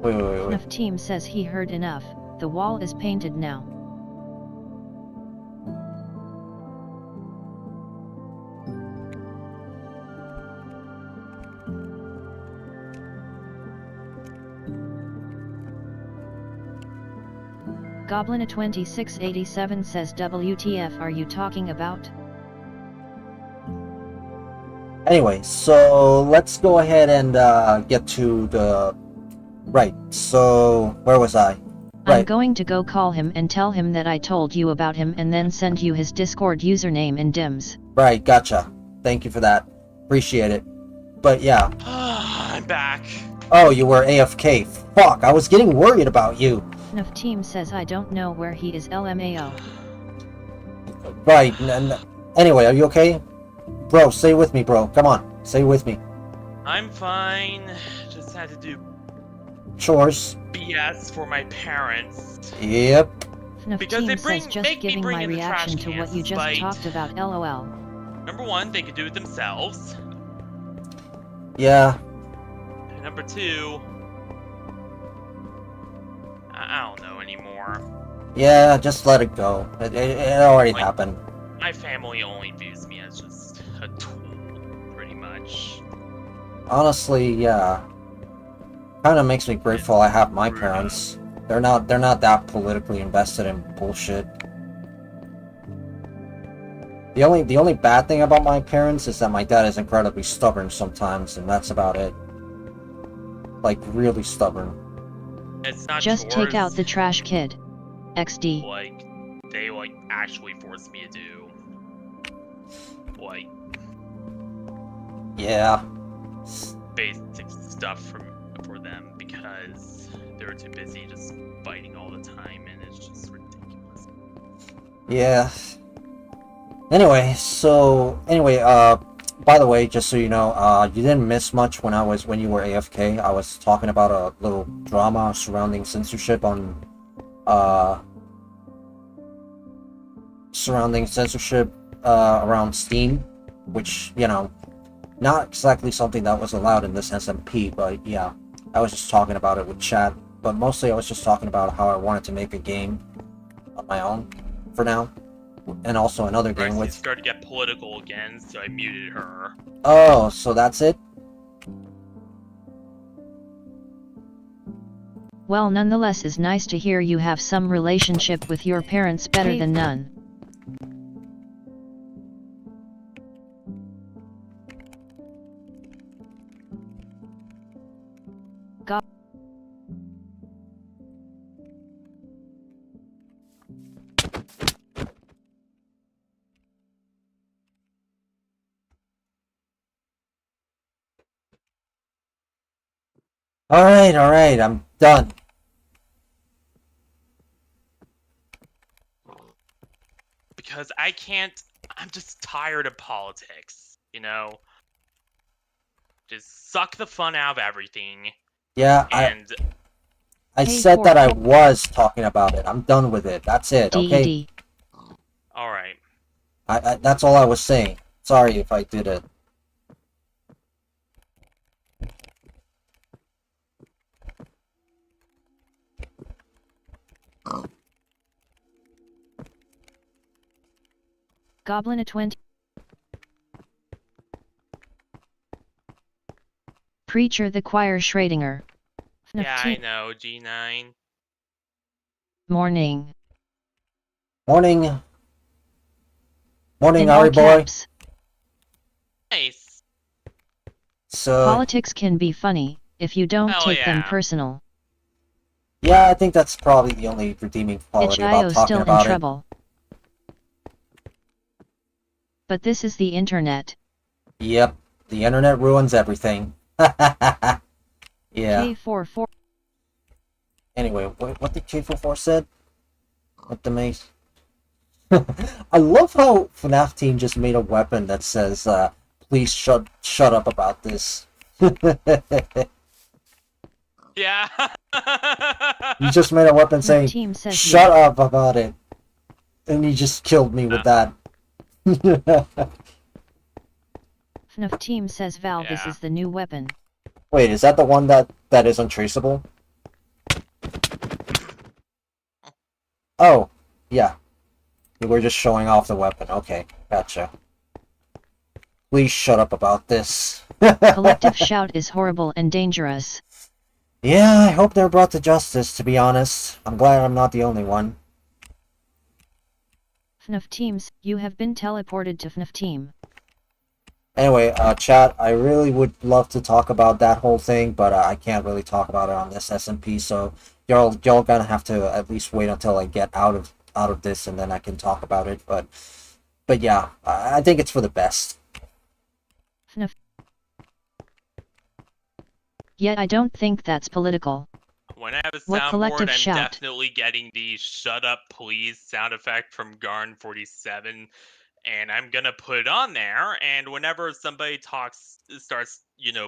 Wait. FNAF Team says he heard enough. The wall is painted now. Goblin2687 says WTF are you talking about? Anyway, so let's go ahead and get to the... Right, so where was I? I'm going to go call him and tell him that I told you about him and then send you his Discord username and DIMS. Right, gotcha. Thank you for that. Appreciate it. But yeah. I'm back. Oh, you were AFK. Fuck, I was getting worried about you. FNAF team says I don't know where he is LMAO. Right, anyway, are you okay? Bro, stay with me, bro. Come on, stay with me. I'm fine. Just had to do Chores. BS for my parents. Yep. FNAF Because team they says just make me giving bring my in the trash reaction to what cans, you just but- talked about LOL. Number one, they could do it themselves. Yeah. And number two, I don't know anymore. Yeah, just let it go. It already happened. My family only views me as just a tool, pretty much. Honestly, yeah. Kinda makes me grateful I have my parents. They're not that politically invested in bullshit. The only bad thing about my parents is that my dad is incredibly stubborn sometimes, and that's about it. Like, really stubborn. It's not Just chores, take out the trash kid. XD. like they actually force me to do like Yeah. basic stuff for them because they're too busy just fighting all the time, and it's just ridiculous. Yeah. Anyway, by the way, just so you know, you didn't miss much when you were AFK. I was talking about a little drama surrounding censorship on, around Steam, which, you know, not exactly something that was allowed in this SMP, but yeah, I was just talking about it with chat, but mostly I was just talking about how I wanted to make a game on my own, for now. And also another game She with... started to get political again, so I muted her. Oh, so that's it? Well, nonetheless is nice to hear you have some relationship with your parents better than none. Alright, I'm done. Because I'm just tired of politics, you know? Just suck the fun out of everything. Yeah, and I said that I was talking about it. I'm done with it. That's it, okay? Alright. That's all I was saying. Sorry if I did it. Goblin at 20. Preacher the Choir Schrödinger. FNAF Yeah, I team- know, G9. Morning. Morning. Morning, In all Ari boy. caps. Nice. So, Politics can be funny, if you don't Hell take them yeah. personal. yeah, I think that's probably the only redeeming quality Itch.io about talking still in about it. trouble. But this is the internet. Yep, the internet ruins everything. Yeah. K44. Anyway, what did K44 said? What the mace? I love how FNAF team just made a weapon that says, please shut up about this. Yeah. You just made a weapon saying, team says shut yes. up about it. And you just killed me with that. FNAF team says Val, this Yeah. is the new weapon. Wait, is that the one that is untraceable? Oh, yeah. We were just showing off the weapon. Okay, gotcha. Please shut up about this. Collective shout is horrible and dangerous. Yeah, I hope they're brought to justice, to be honest. I'm glad I'm not the only one. FNAF teams, you have been teleported to FNAF team. Anyway, chat, I really would love to talk about that whole thing, but I can't really talk about it on this SMP, so y'all gonna have to at least wait until I get out of this, and then I can talk about it. But yeah, I think it's for the best. FNAF. Yet I don't think that's political. When I have a What soundboard, collective I'm shout? definitely getting the "Shut Up, Please" sound effect from Garn47, and I'm gonna put it on there. And whenever somebody starts,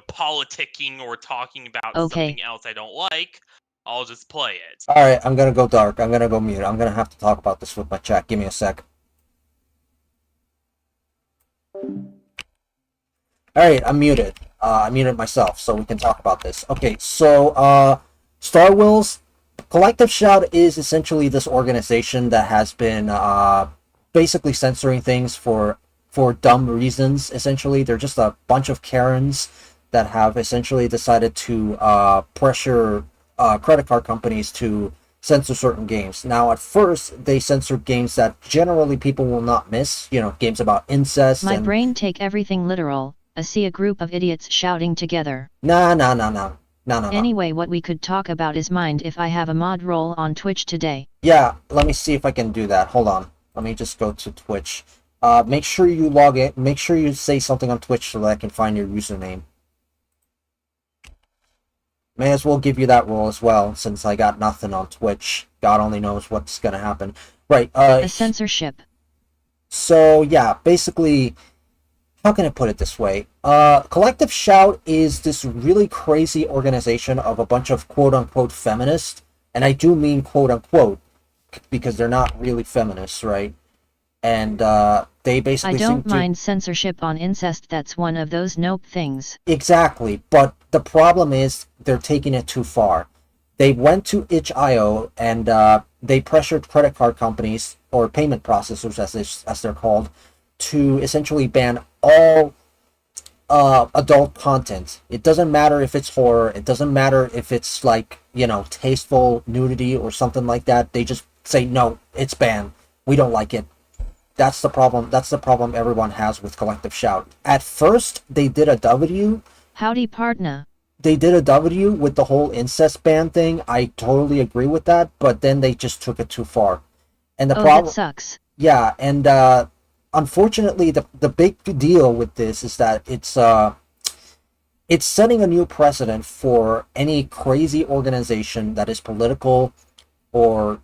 politicking or talking about Okay. something else I don't like, I'll just play it. Alright, I'm gonna go dark. I'm gonna go mute. I'm gonna have to talk about this with my chat. Give me a sec. Alright, I'm muted. I muted myself, so we can talk about this. Okay, so, Star Wheels Collective Shout is essentially this organization that has been, basically censoring things for dumb reasons, essentially. They're just a bunch of Karens that have essentially decided to, pressure, credit card companies to censor certain games. Now, at first, they censored games that generally people will not miss, games about incest. My and brain take everything literal. I see a group of idiots shouting together. No. Anyway, what we could talk about is mind if I have a mod role on Twitch today. Yeah, let me see if I can do that. Hold on. Let me just go to Twitch. Make sure you log in. Make sure you say something on Twitch so that I can find your username. May as well give you that role as well, since I got nothing on Twitch. God only knows what's gonna happen. Right, The censorship. So, yeah, basically, how can I put it this way? Collective Shout is this really crazy organization of a bunch of quote-unquote feminists, and I do mean quote-unquote, because they're not really feminists, right? And, they basically I don't mind censorship on incest, that's one of those nope things. Exactly, but the problem is they're taking it too far. They went to itch.io and they pressured credit card companies, or payment processors as they're called, to essentially ban all adult content. It doesn't matter if it's horror, it doesn't matter if it's like, tasteful nudity or something like that. They just say, no, it's banned. We don't like it. That's the problem. That's the problem everyone has with Collective Shout. At first, they did a W. Howdy, partner. They did a W with the whole incest ban thing. I totally agree with that, but then they just took it too far. And the problem that sucks. Yeah, and unfortunately, the big deal with this is that it's setting a new precedent for any crazy organization that is political or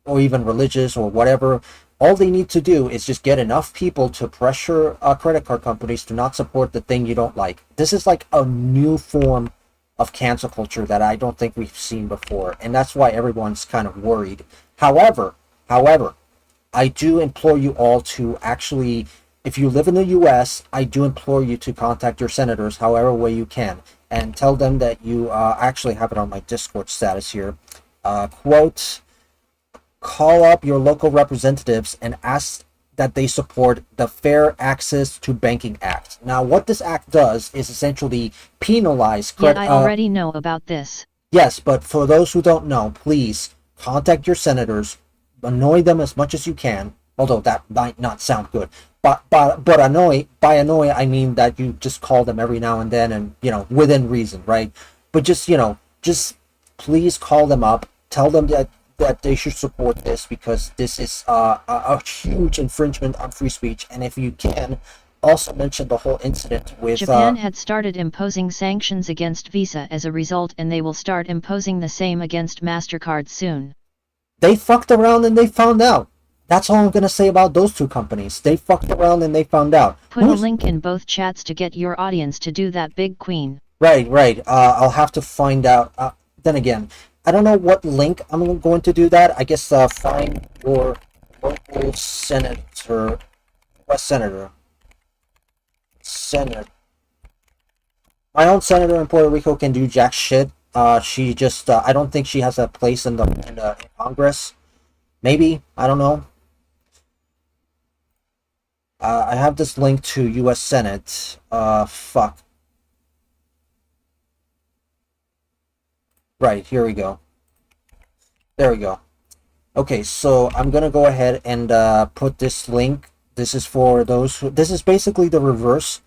even religious or whatever. All they need to do is just get enough people to pressure credit card companies to not support the thing you don't like. This is like a new form of cancel culture that I don't think we've seen before, and that's why everyone's kind of worried. However, I do implore you all to actually, if you live in the US, I do implore you to contact your senators however way you can, and tell them that you actually have it on my Discord status here. Quote, call up your local representatives and ask that they support the Fair Access to Banking Act. Now, what this act does is essentially penalize Yet I already know about this. Yes, but for those who don't know, please contact your senators, annoy them as much as you can, although that might not sound good. But annoy, I mean that you just call them every now and then and, within reason, right? But just please call them up, tell them that they should support this, because this is a huge infringement on free speech. And if you can, also mention the whole incident with Japan had started imposing sanctions against Visa as a result, and they will start imposing the same against MasterCard soon. They fucked around and they found out. That's all I'm going to say about those two companies. They fucked around and they found out. Put a link in both chats to get your audience to do that, big queen. Right. I'll have to find out. Then again, I don't know what link I'm going to do that. I guess find your local senator. What senator? Senator. My own senator in Puerto Rico can do jack shit. She just, I don't think she has a place in the Congress. Maybe, I don't know. I have this link to U.S. Senate. Fuck. Right, here we go. There we go. Okay, so I'm gonna go ahead and put this link. This is for those who, this is basically the reverse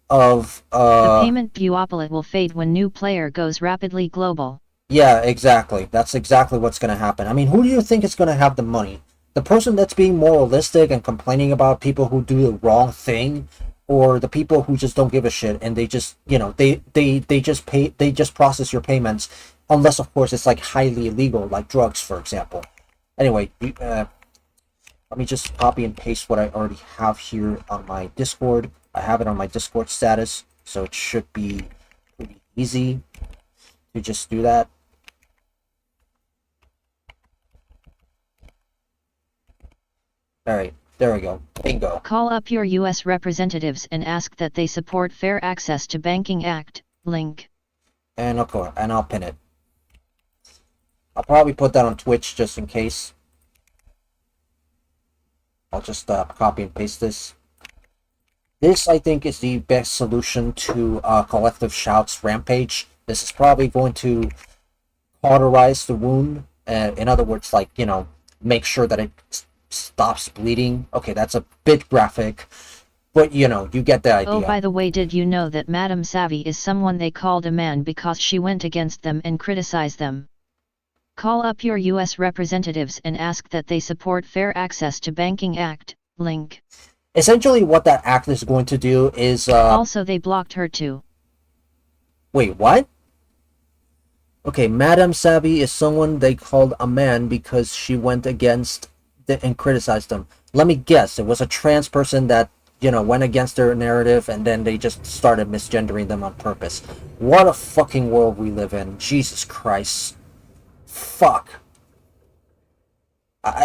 of The payment duopoly will fade when new player goes rapidly global. Yeah, exactly. That's exactly what's gonna happen. I mean, who do you think is gonna have the money? The person that's being moralistic and complaining about people who do the wrong thing, or the people who just don't give a shit and they just, you know, they just process your payments, unless of course it's like highly illegal, like drugs, for example. Anyway, let me just copy and paste what I already have here on my Discord. I have it on my Discord status, so it should be pretty easy to just do that. Alright, there we go. Bingo. Call up your US representatives and ask that they support Fair Access to Banking Act, link. And okay, and I'll pin it. I'll probably put that on Twitch just in case. I'll just copy and paste this. This, I think, is the best solution to Collective Shout's rampage. This is probably going to cauterize the wound. In other words, like, you know, make sure that it stops bleeding. Okay, that's a bit graphic, but, you know, you get the idea. Oh, by the way, did you know that Madame Savvy is someone they called a man because she went against them and criticized them? Call up your US representatives and ask that they support Fair Access to Banking Act, link. Essentially, what that act is going to do is... Also, they blocked her too. Wait, what? Okay, Madame Savvy is someone they called a man because she went against and criticized them. Let me guess, it was a trans person that, you know, went against their narrative and then they just started misgendering them on purpose. What a fucking world we live in. Jesus Christ. Fuck.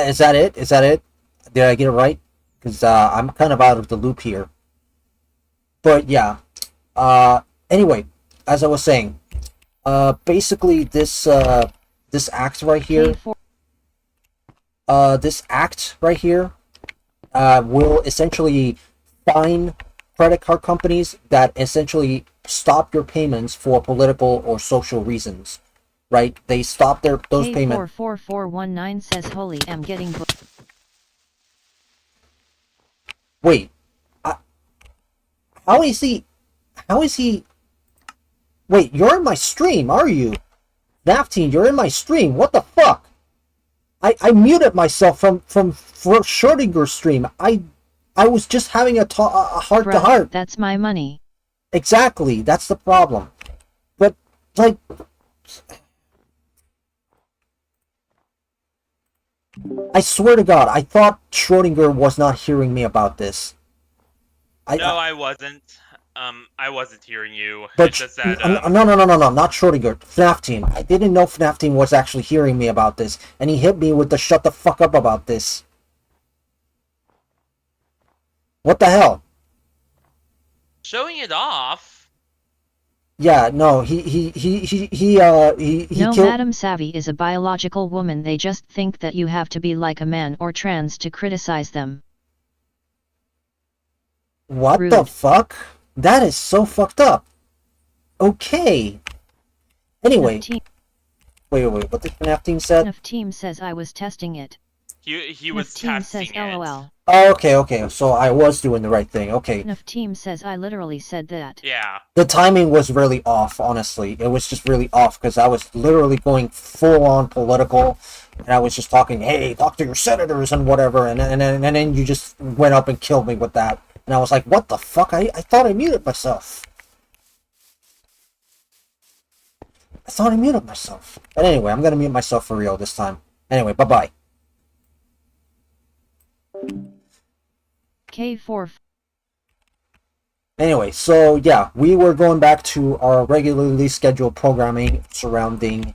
Is that it? Is that it? Did I get it right? Because I'm kind of out of the loop here. But yeah. Anyway, as I was saying, basically this this act right here, will essentially fine credit card companies that essentially stop your payments for political or social reasons. Right? They stop those payments. 44419 says, "Holy, I'm getting." Wait, how is he? How is he? Wait, you're in my stream, are you? Nafteen, you're in my stream. What the fuck? I muted myself from Schrodinger's stream. I was just having a heart to heart. That's my money. Exactly, that's the problem. But like. I swear to God, I thought Schrodinger was not hearing me about this. I wasn't. I wasn't hearing you. But It's just that, no, not Schrodinger. FNAF Team. I didn't know FNAF Team was actually hearing me about this, and he hit me with the shut the fuck up about this. What the hell? showing it off. Yeah, no, he No, killed... Madame Savvy is a biological woman. They just think that you have to be like a man or trans to criticize them. What Rude. the fuck? That is so fucked up. Okay. Anyway. Wait, what did FNAF Team said? FNAF Team says I was testing it. He was FNAF Team testing says it. LOL. Oh, okay, so I was doing the right thing, okay. FNAF Team says I literally said that. Yeah. The timing was really off, honestly. It was just really off, because I was literally going full-on political, and I was just talking, hey, talk to your senators and whatever, and then you just went up and killed me with that. And I was like, what the fuck? I thought I muted myself. I thought I muted myself. But anyway, I'm gonna mute myself for real this time. Anyway, bye-bye. K4. Anyway, so yeah, we were going back to our regularly scheduled programming surrounding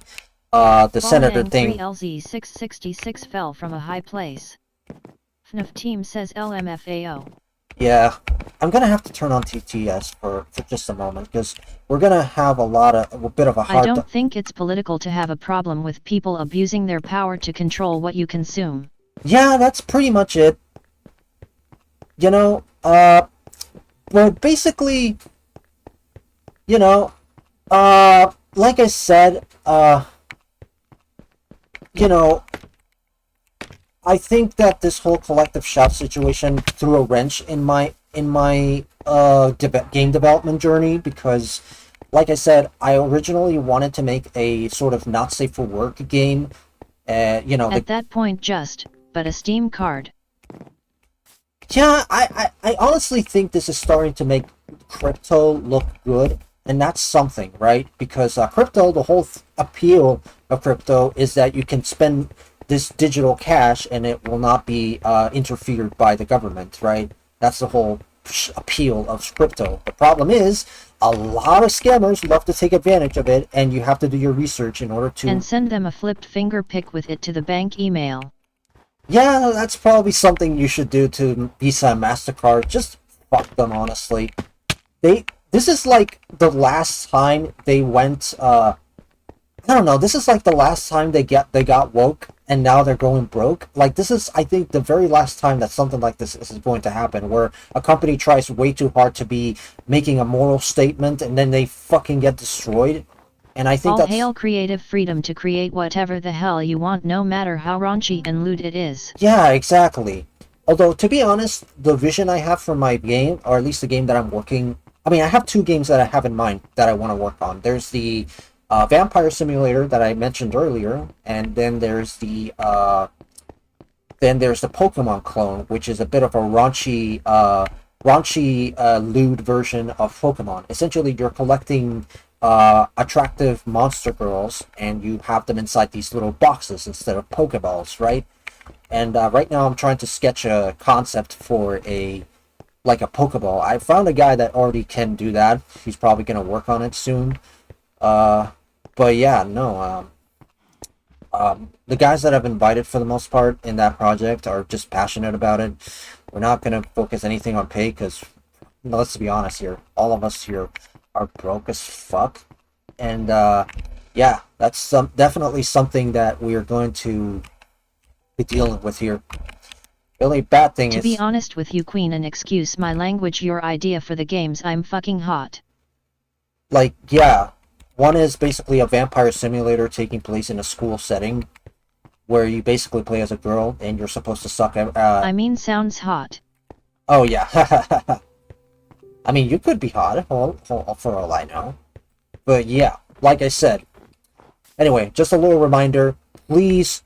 the senator thing. 3LZ666 fell from a high place. FNAF Team says LMFAO. Yeah, I'm gonna have to turn on TTS for just a moment, because we're gonna have a bit of a I hard don't think it's political to have a problem with people abusing their power to control what you consume. Yeah, that's pretty much it. You know, but basically, you know, like I said, you know, I think that this whole collective shout situation threw a wrench in my game development journey because, like I said, I originally wanted to make a sort of not safe for work game. You know, at that point, but a Steam card. Yeah, I honestly think this is starting to make crypto look good, and that's something, right? Because crypto, the whole appeal of crypto is that you can spend this digital cash and it will not be interfered by the government, right? That's the whole appeal of crypto. The problem is, a lot of scammers love to take advantage of it, and you have to do your research in order to... And send them a flipped finger pic with it to the bank email. Yeah, that's probably something you should do to Visa and MasterCard. Just fuck them, honestly. This is like the last time they went, I don't know, this is like the last time they got woke, and now they're going broke. Like, this is, I think, the very last time that something like this is going to happen, where a company tries way too hard to be making a moral statement, and then they fucking get destroyed. And I think All that's... hail creative freedom to create whatever the hell you want, no matter how raunchy and lewd it is. Yeah, exactly. Although, to be honest, the vision I have for my game, or at least the game that I'm working... I mean, I have two games that I have in mind that I want to work on. There's the Vampire Simulator that I mentioned earlier, and then there's the Pokemon clone, which is a bit of a raunchy, lewd version of Pokemon. Essentially, you're collecting attractive monster girls, and you have them inside these little boxes instead of Pokeballs, right? And right now I'm trying to sketch a concept for a Pokeball. I found a guy that already can do that. He's probably going to work on it soon. But yeah, no, the guys that I've invited for the most part in that project are just passionate about it. We're not going to focus anything on pay because, let's be honest here, all of us here are broke as fuck. And yeah, that's definitely something that we are going to be dealing with here. The only bad thing is... To be honest with you, Queen, and excuse my language, your idea for the games, I'm fucking hot. Like, yeah. One is basically a vampire simulator taking place in a school setting, where you basically play as a girl and you're supposed to suck... I mean, sounds hot. Oh, yeah. I mean, you could be hot, for all I know. But yeah, like I said. Anyway, just a little reminder, please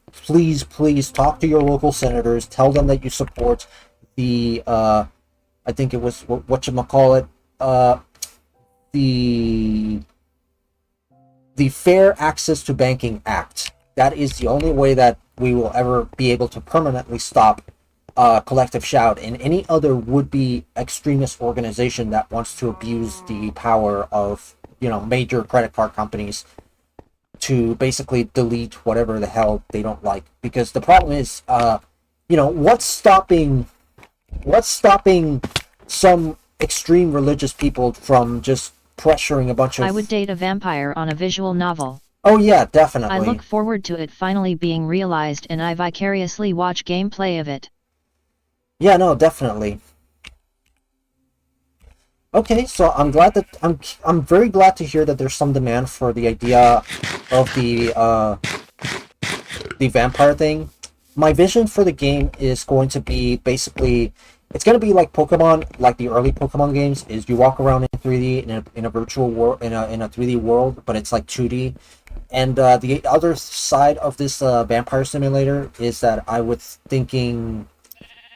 talk to your local senators. Tell them that you support the, I think it was, whatchamacallit, the Fair Access to Banking Act. That is the only way that we will ever be able to permanently stop Collective Shout and any other would-be extremist organization that wants to abuse the power of, major credit card companies to basically delete whatever the hell they don't like. Because the problem is, what's stopping some extreme religious people from just pressuring a bunch of... I would date a vampire on a visual novel. Oh yeah, definitely. I look forward to it finally being realized, and I vicariously watch gameplay of it. Yeah, no, definitely. Okay, so I'm glad that I'm very glad to hear that there's some demand for the idea of the vampire thing. My vision for the game is going to be basically, it's going to be like Pokemon, like the early Pokemon games. Is you walk around in 3D in a virtual world, in a 3D world, but it's like 2D. And the other side of this vampire simulator is that I was thinking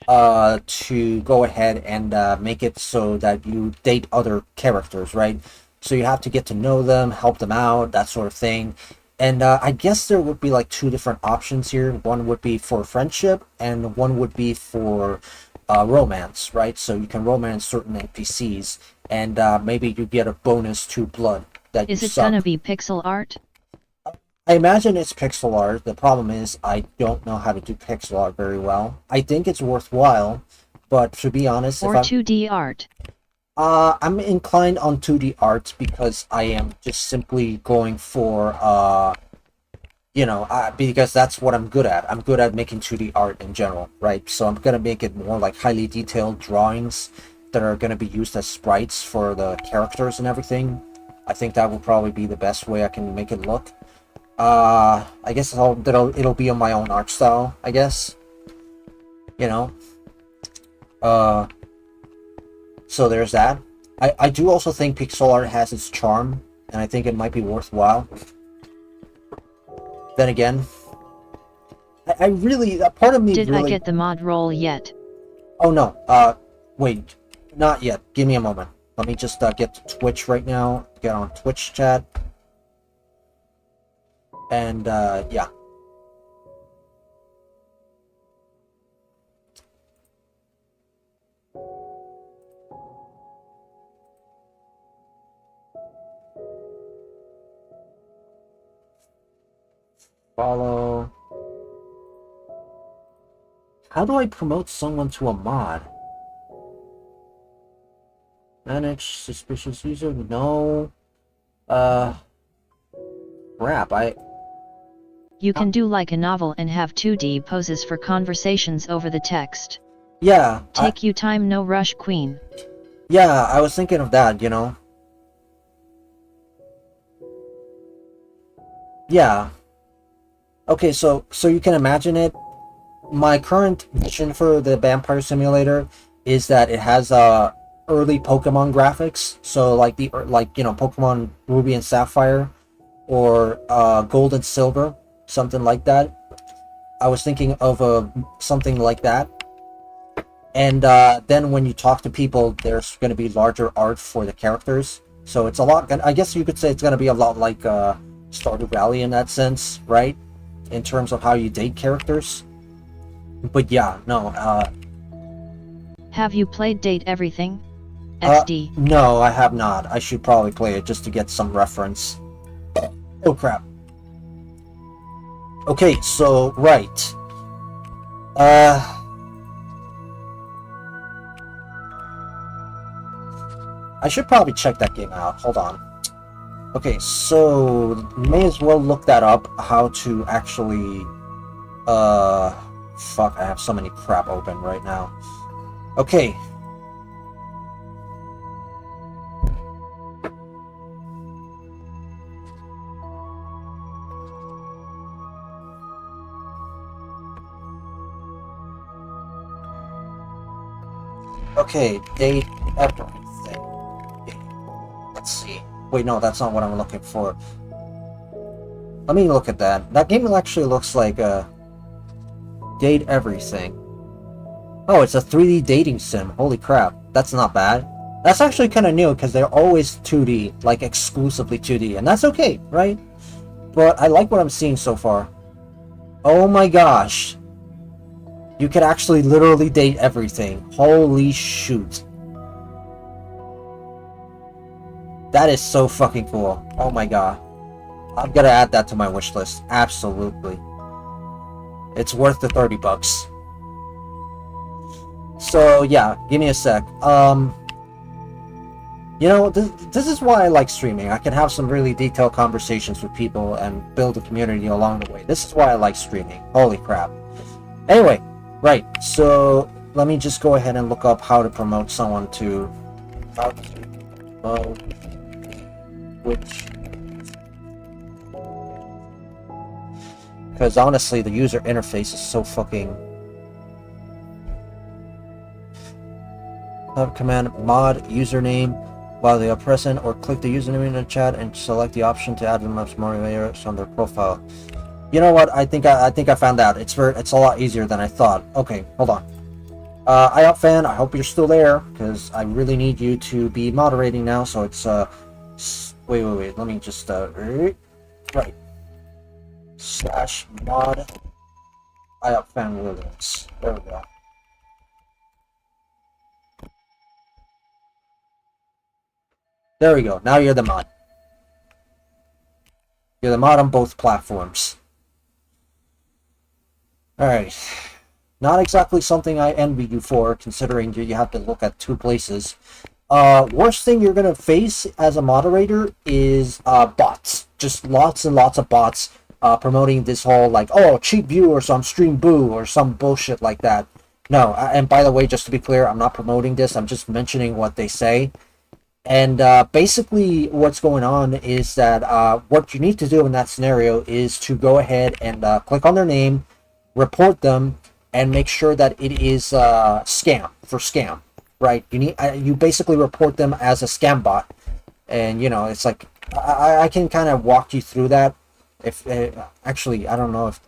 to go ahead and make it so that you date other characters, right? So you have to get to know them, help them out, that sort of thing. And I guess there would be like two different options here. One would be for friendship, and one would be for romance, right? So you can romance certain NPCs, and maybe you get a bonus to blood that Is you it suck. gonna be pixel art? I imagine it's pixel art. The problem is I don't know how to do pixel art very well. I think it's worthwhile, but to be honest, Or 2D art? I'm inclined on 2D art because I am just simply going for, because that's what I'm good at. I'm good at making 2D art in general, right? So I'm gonna make it more like highly detailed drawings that are gonna be used as sprites for the characters and everything. I think that will probably be the best way I can make it look. I guess it'll be on my own art style, I guess. You know. So there's that. I do also think pixel art has its charm, and I think it might be worthwhile. Then again, I really, that part of me Did really... I get the mod role yet? Oh no, wait, not yet. Give me a moment. Let me just get to Twitch right now. Get on Twitch chat. And, yeah. Follow. How do I promote someone to a mod? Manage suspicious user? No. Crap, You can do like a novel and have 2D poses for conversations over the text. Yeah. Take you time, no rush, queen. Yeah, I was thinking of that, you know. Yeah. Okay, so you can imagine it. My current vision for the Vampire Simulator is that it has early Pokemon graphics, so like Pokemon Ruby and Sapphire, or Gold and Silver, something like that. I was thinking of something like that, and then when you talk to people, there's going to be larger art for the characters. So it's a lot. I guess you could say it's going to be a lot like Stardew Valley in that sense, right? In terms of how you date characters. But yeah, no. Have you played Date Everything? XD. No, I have not. I should probably play it just to get some reference. Oh crap. Okay, so right. I should probably check that game out. Hold on. Okay, so may as well look that up. How to actually fuck, I have so many crap open right now. Okay. Okay, date everything. Let's see. Wait, no, that's not what I'm looking for. Let me look at that. That game actually looks like Date Everything. Oh, it's a 3D dating sim. Holy crap. That's not bad. That's actually kind of new because they're always 2D, like exclusively 2D, and that's okay, right? But I like what I'm seeing so far. Oh my gosh. You could actually literally date everything. Holy shoot. That is so fucking cool. Oh my god. I'm gonna add that to my wish list. Absolutely. It's worth the $30. So yeah, give me a sec. You know, this is why I like streaming. I can have some really detailed conversations with people and build a community along the way. This is why I like streaming. Holy crap. Anyway, right. So let me just go ahead and look up how to promote someone to which, because honestly the user interface is so fucking... Command mod username while they are present, or click the username in the chat and select the option to add them as moderators on their profile. You know what? I think I found out. It's a lot easier than I thought. Okay, hold on. IOPFan, I hope you're still there because I really need you to be moderating now. So it's wait. Let me just right. /mod IOPFan Williams. There we go. There we go. Now you're the mod. You're the mod on both platforms. Alright. Not exactly something I envy you for, considering you have to look at two places. Worst thing you're going to face as a moderator is bots. Just lots and lots of bots promoting this whole, like, oh, cheap viewers on Stream Boo or some bullshit like that. No, and by the way, just to be clear, I'm not promoting this. I'm just mentioning what they say. And basically, what's going on is that what you need to do in that scenario is to go ahead and click on their name, report them, and make sure that it is scam, right? You basically report them as a scam bot, and you know it's like I can kind of walk you through that. If actually, I don't know if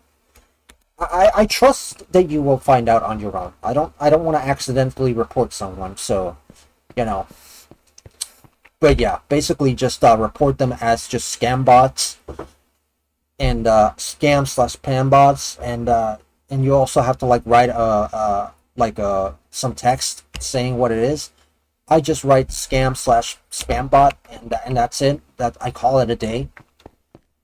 I trust that you will find out on your own. I don't want to accidentally report someone, so you know. But yeah, basically just report them as just scam bots and scam/spam bots, and you also have to like write some text saying what it is. I just write scam/spam bot, and that's it. That I call it a day.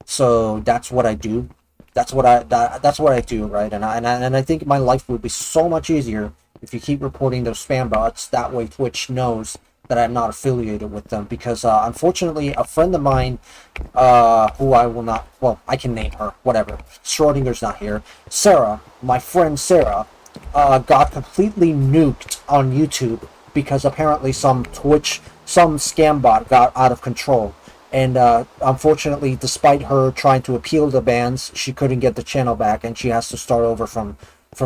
So that's what I do. That's what I do, right? And I think my life would be so much easier if you keep reporting those spam bots. That way, Twitch knows that I'm not affiliated with them, because unfortunately a friend of mine who I will not, well, I can name her, whatever, Schrodinger's not here, Sarah, my friend Sarah, got completely nuked on YouTube because apparently some scam bot got out of control, and unfortunately, despite her trying to appeal the bans, she couldn't get the channel back, and she has to start over from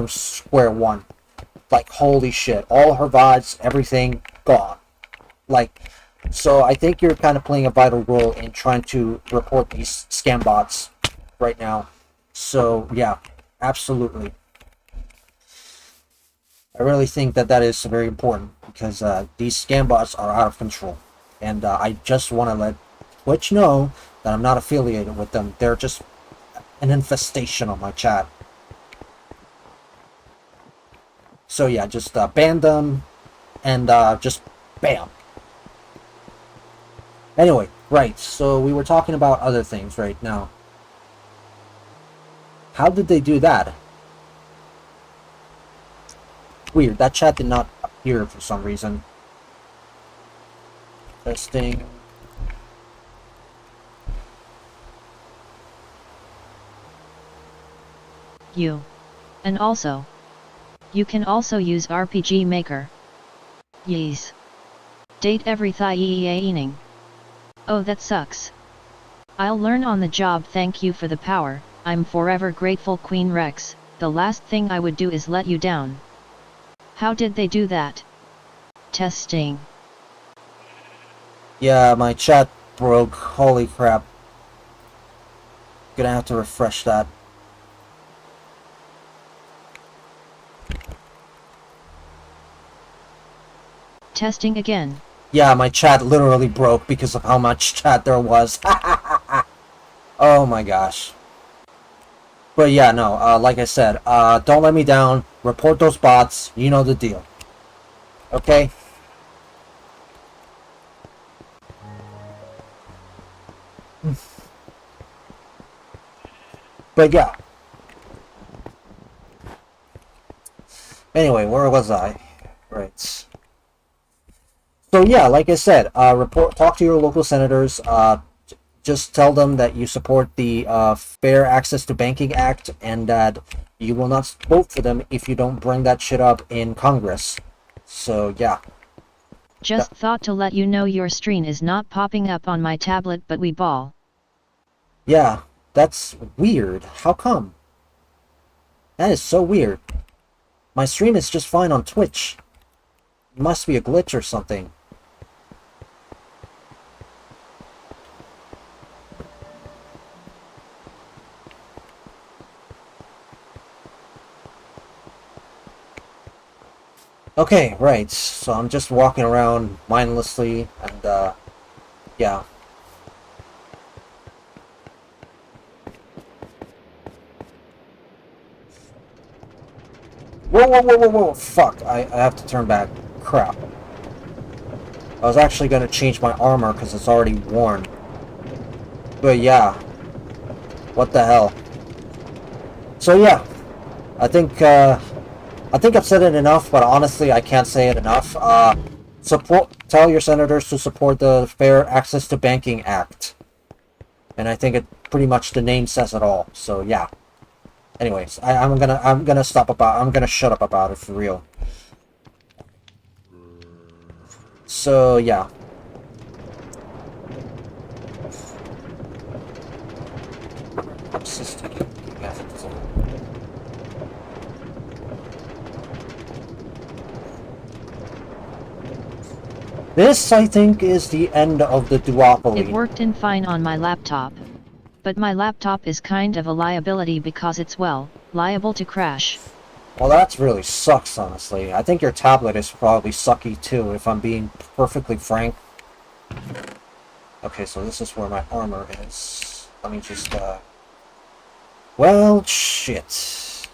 square one. Like, holy shit, all her VODs, everything gone. Like, so I think you're kind of playing a vital role in trying to report these scam bots right now. So yeah, absolutely. I really think that is very important, because these scam bots are out of control, and I just want to let Twitch know that I'm not affiliated with them. They're just an infestation on my chat. So yeah, just ban them, and just bam. Anyway, right, so we were talking about other things right now. How did they do that? Weird, that chat did not appear for some reason. Testing. And also, you can also use RPG Maker. Yes. Date every evening. Oh, that sucks. I'll learn on the job. Thank you for the power. I'm forever grateful, Queen Rex. The last thing I would do is let you down. How did they do that? Testing. Yeah, my chat broke. Holy crap. Gonna have to refresh that. Testing again. Yeah, my chat literally broke because of how much chat there was. Oh my gosh. But yeah, no, like I said, don't let me down. Report those bots. You know the deal. Okay? But yeah. Anyway, where was I? Right. So yeah, like I said, talk to your local senators. Just tell them that you support the Fair Access to Banking Act, and that you will not vote for them if you don't bring that shit up in Congress. So yeah. Just thought to let you know your stream is not popping up on my tablet, but we ball. Yeah, that's weird. How come? That is so weird. My stream is just fine on Twitch. It must be a glitch or something. Okay, right, so I'm just walking around mindlessly, and, yeah. Whoa, fuck, I have to turn back. Crap. I was actually gonna change my armor, because it's already worn. But yeah. What the hell. So yeah, I think I've said it enough, but honestly, I can't say it enough. Tell your senators to support the Fair Access to Banking Act. And I think pretty much the name says it all. So yeah. Anyways, I'm gonna shut up about it for real. So yeah. This, I think, is the end of the duopoly. It worked in fine on my laptop. But my laptop is kind of a liability because it's, well, liable to crash. Well, that really sucks, honestly. I think your tablet is probably sucky too, if I'm being perfectly frank. Okay, so this is where my armor is. Let me just, well, shit.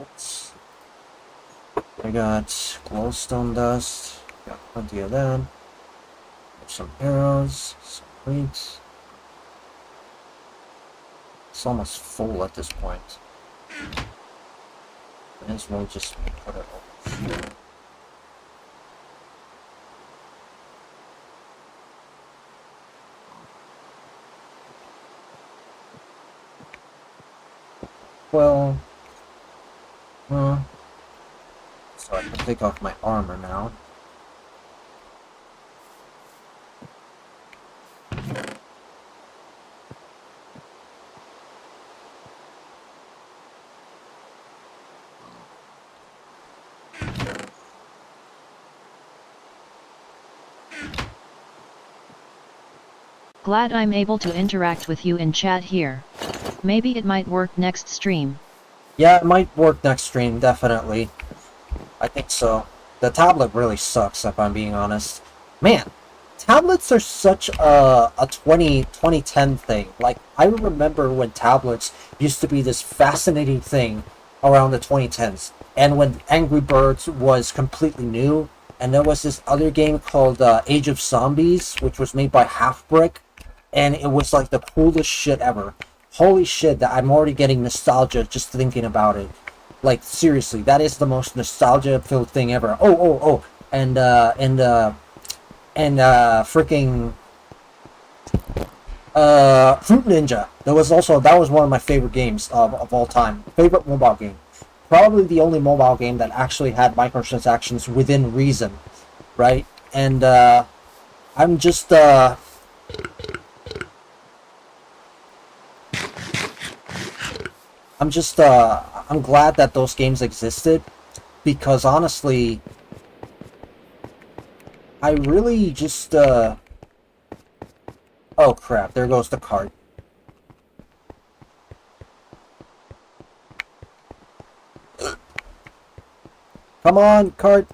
Oops. I got glowstone dust. Got plenty of that. Some arrows, some crates. It's almost full at this point. Might as well just put it over here. Well, so I can take off my armor now. Glad I'm able to interact with you in chat here. Maybe it might work next stream. Yeah, it might work next stream, definitely. I think so. The tablet really sucks, if I'm being honest. Man, tablets are such a 2010 thing. Like, I remember when tablets used to be this fascinating thing around the 2010s. And when Angry Birds was completely new, and there was this other game called Age of Zombies, which was made by Half-Brick, and it was like the coolest shit ever. Holy shit, that I'm already getting nostalgia just thinking about it. Like, seriously, that is the most nostalgia-filled thing ever. And freaking Fruit Ninja. That was one of my favorite games of all time. Favorite mobile game. Probably the only mobile game that actually had microtransactions within reason, right? And I'm just I'm glad that those games existed, because honestly, I really just oh crap, there goes the cart. Come on, cart.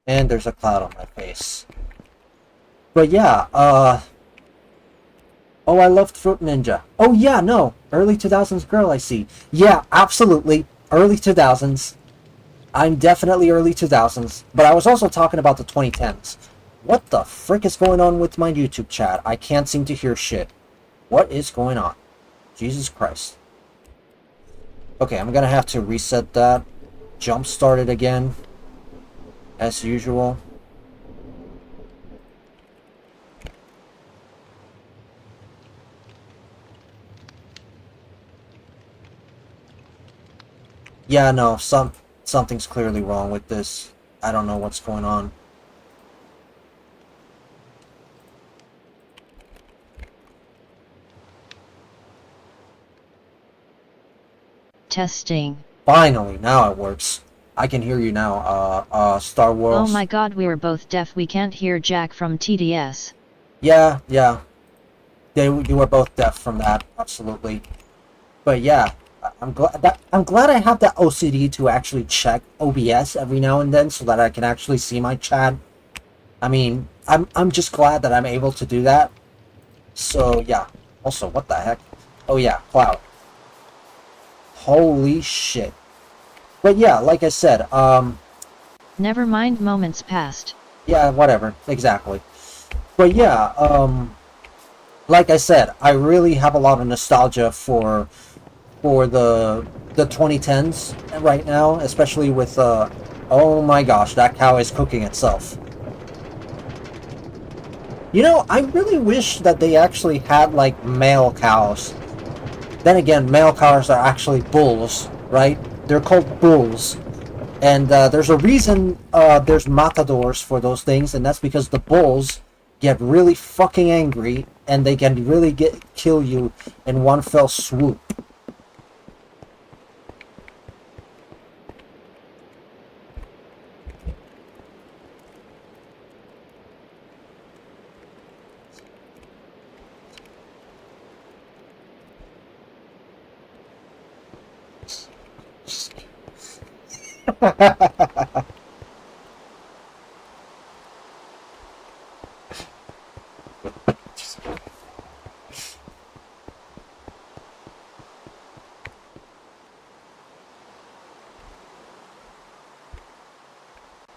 And there's a cloud on my face. But yeah, oh, I loved Fruit Ninja. Oh yeah, no, early 2000s girl, I see. Yeah, absolutely, early 2000s. I'm definitely early 2000s, but I was also talking about the 2010s. What the frick is going on with my YouTube chat? I can't seem to hear shit. What is going on? Jesus Christ. Okay, I'm gonna have to reset that. Jump start it again. As usual. Yeah, no, something's clearly wrong with this. I don't know what's going on. Testing. Finally, now it works. I can hear you now, Star Wars. Oh my god, we were both deaf. We can't hear Jack from TDS. Yeah. You were both deaf from that, absolutely. But yeah, I'm glad I have that OCD to actually check OBS every now and then so that I can actually see my chat. I mean, I'm just glad that I'm able to do that. So yeah. Also, what the heck? Oh yeah, cloud. Holy shit. But yeah, like I said, Never mind moments past. yeah, whatever, exactly. But yeah, like I said, I really have a lot of nostalgia for the 2010s right now, especially with oh my gosh, that cow is cooking itself. You know, I really wish that they actually had like male cows. Then again, male cows are actually bulls, right? They're called bulls. And there's a reason there's matadors for those things, and that's because the bulls get really fucking angry and they can really kill you in one fell swoop.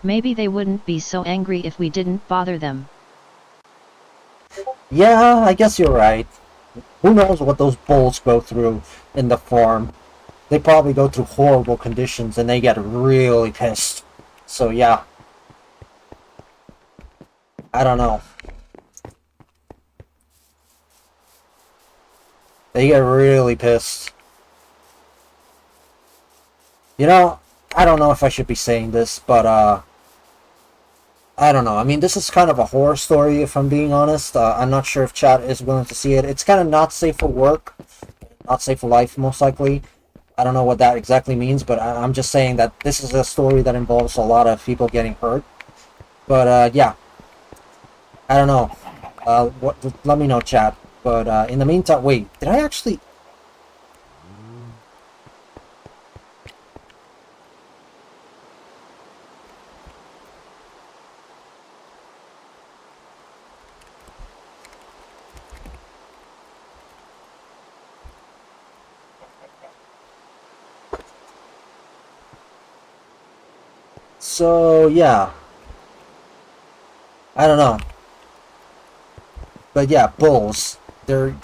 Maybe they wouldn't be so angry if we didn't bother them. Yeah, I guess you're right. Who knows what those bulls go through in the farm. They probably go through horrible conditions and they get really pissed. So yeah. I don't know. They get really pissed. You know, I don't know if I should be saying this, but I don't know. I mean, this is kind of a horror story, if I'm being honest. I'm not sure if chat is willing to see it. It's kind of not safe for work, not safe for life, most likely. I don't know what that exactly means, but I'm just saying that this is a story that involves a lot of people getting hurt. But yeah, I don't know. Let me know, chat. But in the meantime, wait, did I actually? So yeah, I don't know, but yeah, bulls. They're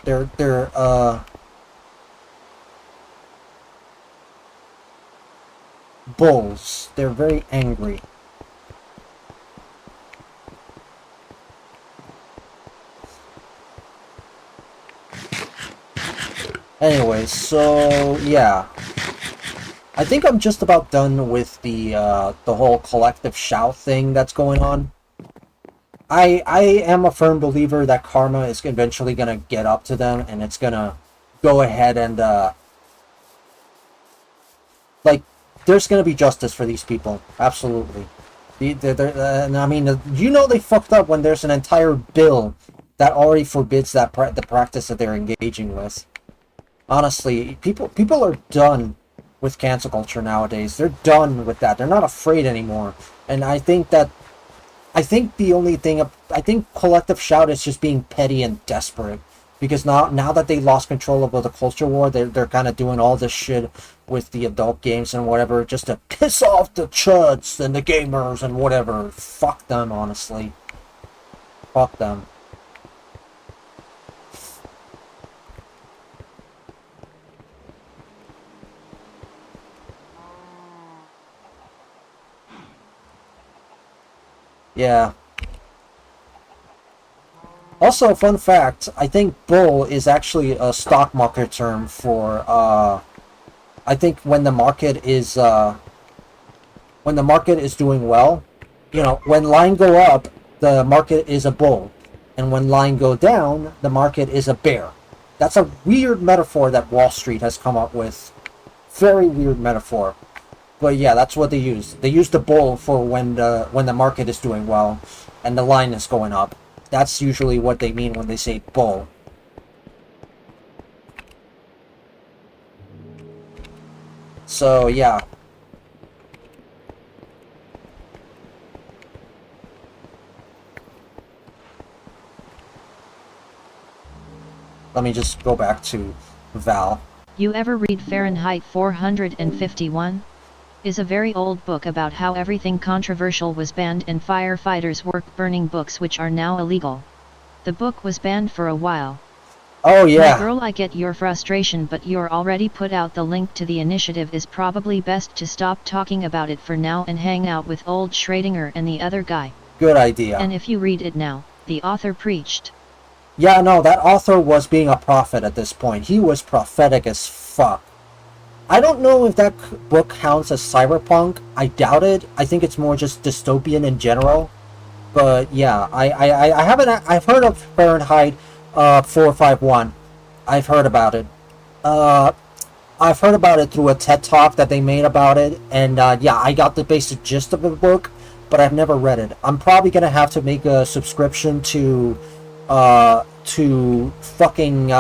bulls. They're very angry. Anyway, so yeah. I think I'm just about done with the whole collective shout thing that's going on. I am a firm believer that karma is eventually gonna get up to them, and it's gonna go ahead and like, there's gonna be justice for these people. Absolutely. And I mean, you know, they fucked up when there's an entire bill that already forbids that the practice that they're engaging with. Honestly, people are done with cancel culture nowadays. They're done with that. They're not afraid anymore. And I think the only thing, I think collective shout is just being petty and desperate, because now that they lost control of the culture war, they're kind of doing all this shit with the adult games and whatever, just to piss off the chuds and the gamers and whatever. Fuck them, honestly. Fuck them. Yeah. Also, fun fact, I think bull is actually a stock market term for, I think when the market is doing well, you know, when line go up, the market is a bull. And when line go down, the market is a bear. That's a weird metaphor that Wall Street has come up with. Very weird metaphor. But yeah, that's what they use. They use the bull for when the market is doing well and the line is going up. That's usually what they mean when they say bull. So yeah. Let me just go back to Val. You ever read Fahrenheit 451? Is a very old book about how everything controversial was banned and firefighters worked burning books which are now illegal. The book was banned for a while, Oh yeah. My girl, I get your frustration, but you're already put out the link to the initiative. Is probably best to stop talking about it for now and hang out with old Schrödinger and the other guy. Good idea. And if you read it now, the author preached. Yeah, no, that author was being a prophet at this point. He was prophetic as fuck. I don't know if that book counts as cyberpunk. I doubt it. I think it's more just dystopian in general. But yeah, I haven't. I've heard of Fahrenheit 451. I've heard about it. I've heard about it through a TED talk that they made about it, and yeah, I got the basic gist of the book, but I've never read it. I'm probably gonna have to make a subscription to fucking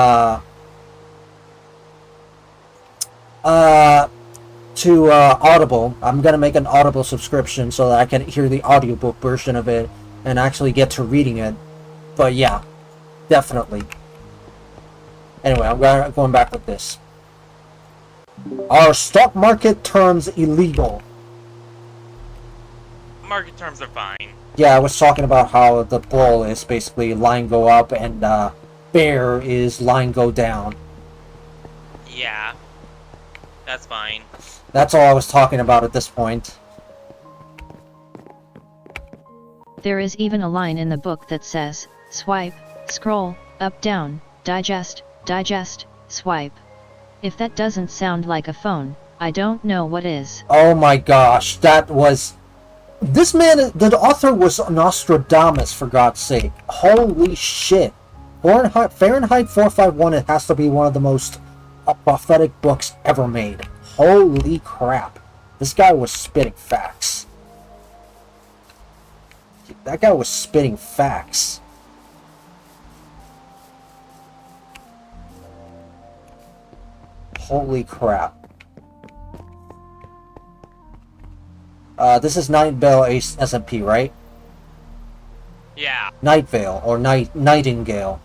Audible. I'm gonna make an Audible subscription so that I can hear the audiobook version of it and actually get to reading it. But yeah, definitely. Anyway, I'm going back with this. Are stock market terms illegal? Market terms are fine. Yeah, I was talking about how the bull is basically line go up and bear is line go down. Yeah. That's fine. That's all I was talking about at this point. There is even a line in the book that says, swipe, scroll, up, down, digest, swipe. If that doesn't sound like a phone, I don't know what is. Oh my gosh, that was... This man, the author was Nostradamus, for God's sake. Holy shit. Fahrenheit 451, it has to be one of the most prophetic books ever made. Holy crap. This guy was spitting facts. That guy was spitting facts. Holy crap. This is Night Vale SMP, right? Yeah. Night Vale, or Nightingale.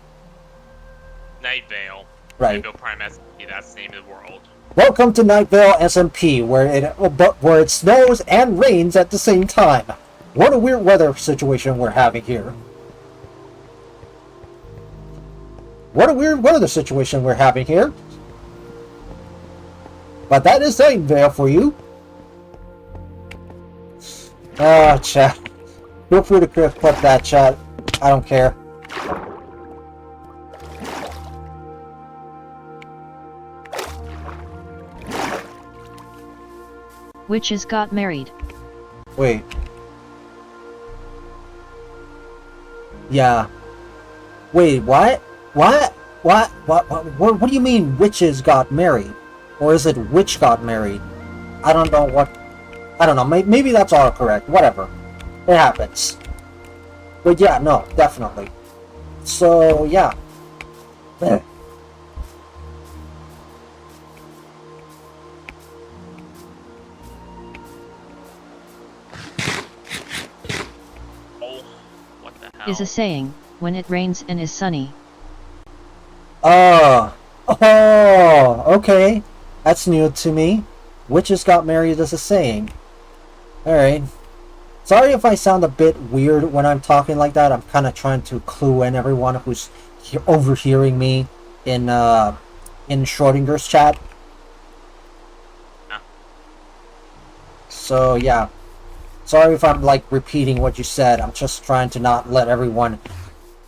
Night Vale. Right. Night Vale Prime SMP, that's the name of the world. Welcome to Night Vale SMP, where it snows and rains at the same time. What a weird weather situation we're having here. What a weird weather situation we're having here. But that is Night Vale for you. Chat. Feel free to clip that, chat. I don't care. Witches got married. Wait. Yeah. Wait, what? What do you mean witches got married? Or is it witch got married? I don't know what... I don't know, maybe that's all correct. Whatever. It happens. But yeah, no, definitely. So, yeah. Is a saying, when it rains and is sunny. Oh, okay. That's new to me. Witches got married as a saying. Alright. Sorry if I sound a bit weird when I'm talking like that. I'm kind of trying to clue in everyone who's overhearing me in Schrodinger's chat. So, yeah. Sorry if I'm, like, repeating what you said. I'm just trying to not let everyone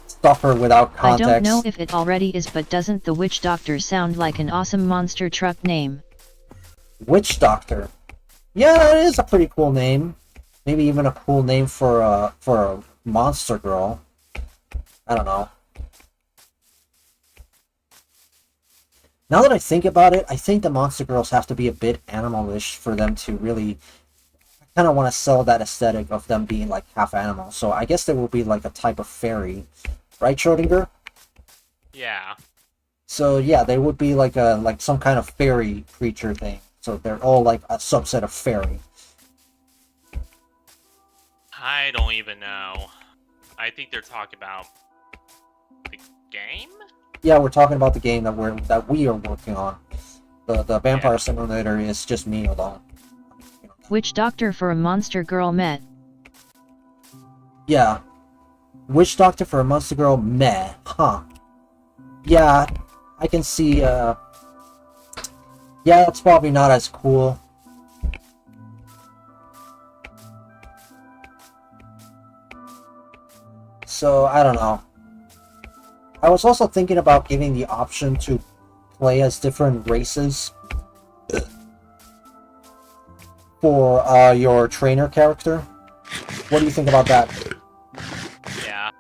suffer without context. I don't know if it already is, but doesn't the Witch Doctor sound like an awesome monster truck name? Witch Doctor. Yeah, it is a pretty cool name. Maybe even a cool name for a monster girl. I don't know. Now that I think about it, I think the monster girls have to be a bit animalish for them to really... I kind of want to sell that aesthetic of them being like half animal. So I guess there will be like a type of fairy. Right, Schrodinger? Yeah. So yeah, they would be like some kind of fairy creature thing. So they're all like a subset of fairy. I don't even know. I think they're talking about the game? Yeah, we're talking about the game that we are working on. The Vampire Simulator is just me alone. Witch Doctor for a monster girl met. Yeah. Witch Doctor for a monster girl meh. Huh. Yeah, I can see, yeah, it's probably not as cool. So, I don't know. I was also thinking about giving the option to play as different races for your trainer character. What do you think about that? Yeah.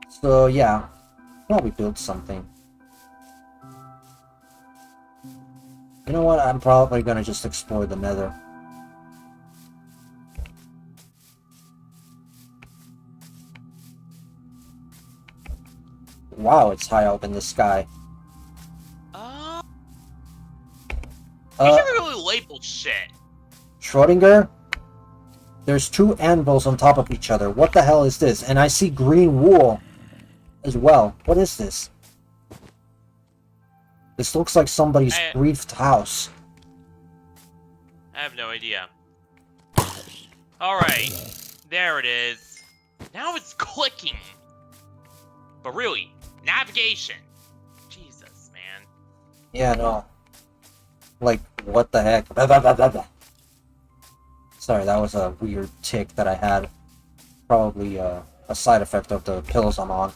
So, yeah. Probably build something. You know what? I'm probably gonna just explore the nether. Wow, it's high up in the sky. You should really label shit. Schrodinger? There's two anvils on top of each other. What the hell is this? And I see green wool as well. What is this? This looks like somebody's griefed house. I have no idea. Alright. There it is. Now it's clicking. But really, navigation. Jesus, man. Yeah, no. Like, what the heck? Blah, blah, blah, blah, blah. Sorry, that was a weird tick that I had. Probably a side effect of the pillows I'm on.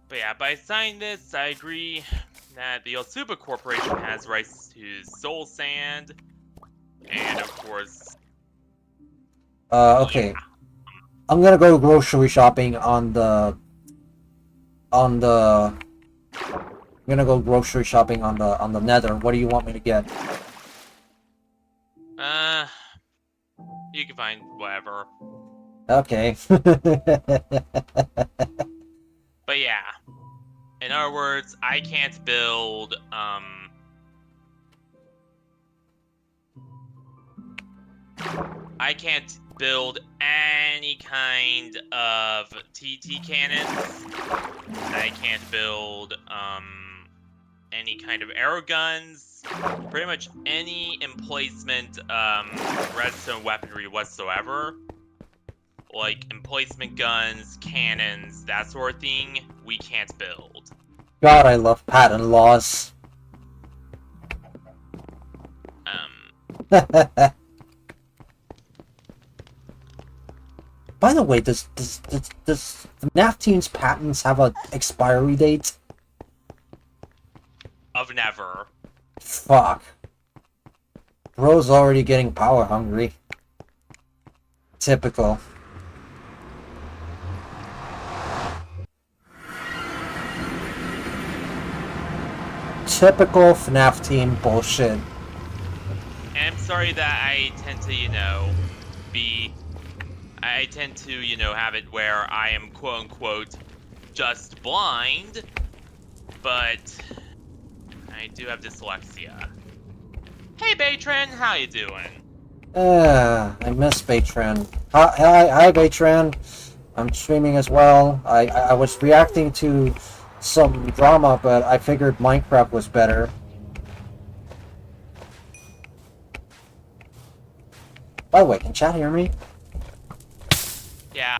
But yeah, by signing this, I agree that the Otsuba Corporation has rights to Soul Sand, and of course... Okay. I'm gonna go grocery shopping on the... I'm gonna go grocery shopping on the nether. What do you want me to get? You can find whatever. Okay. But yeah. In other words, I can't build, I can't build any kind of TT cannons. I can't build, any kind of arrow guns. Pretty much any emplacement, redstone weaponry whatsoever. Like, emplacement guns, cannons, that sort of thing, we can't build. God, I love patent laws. By the way, does the FNAF Team's patents have an expiry date? Of never. Fuck. Bro's already getting power hungry. Typical. Typical FNAF Team bullshit. And I'm sorry that I tend to, you know, I tend to, you know, have it where I am quote-unquote just blind, but I do have dyslexia. Hey, Baytran, how you doing? I miss Baytran. Hi, Baytran. I'm streaming as well. I was reacting to some drama, but I figured Minecraft was better. By the way, can chat hear me? Yeah.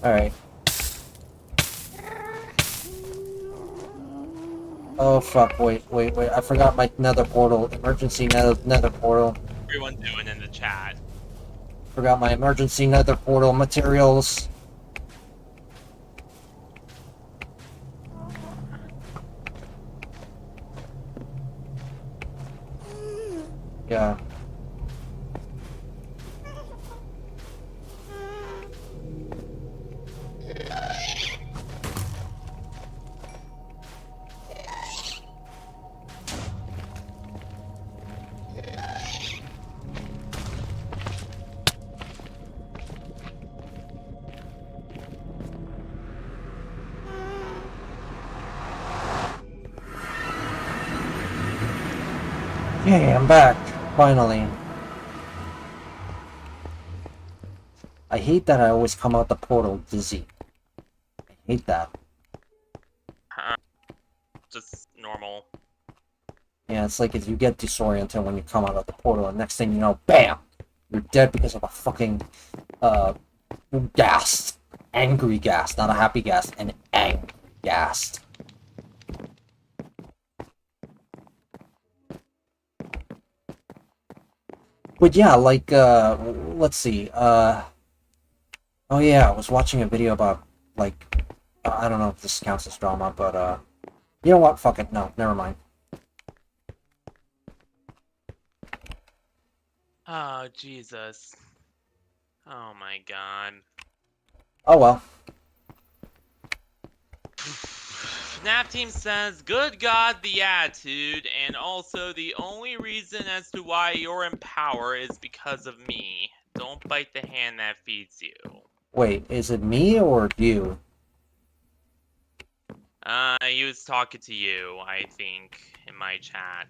Alright. Oh fuck, wait, I forgot my nether portal. Emergency nether portal. Everyone doing in the chat. Forgot my emergency nether portal materials. Yeah. Hey, I'm back, finally. I hate that I always come out the portal dizzy. I hate that. Just normal. Yeah, it's like if you get disoriented when you come out of the portal, and next thing you know, BAM! You're dead because of a fucking ghast. Angry ghast, not a happy ghast, an angry ghast. But yeah, like, let's see, oh yeah, I was watching a video about, like, I don't know if this counts as drama, but, you know what, fuck it, no, never mind. Oh, Jesus. Oh my god. Oh well. FNAF team says, good god, the attitude, and also the only reason as to why you're in power is because of me. Don't bite the hand that feeds you. Wait, is it me or you? He was talking to you, I think, in my chat.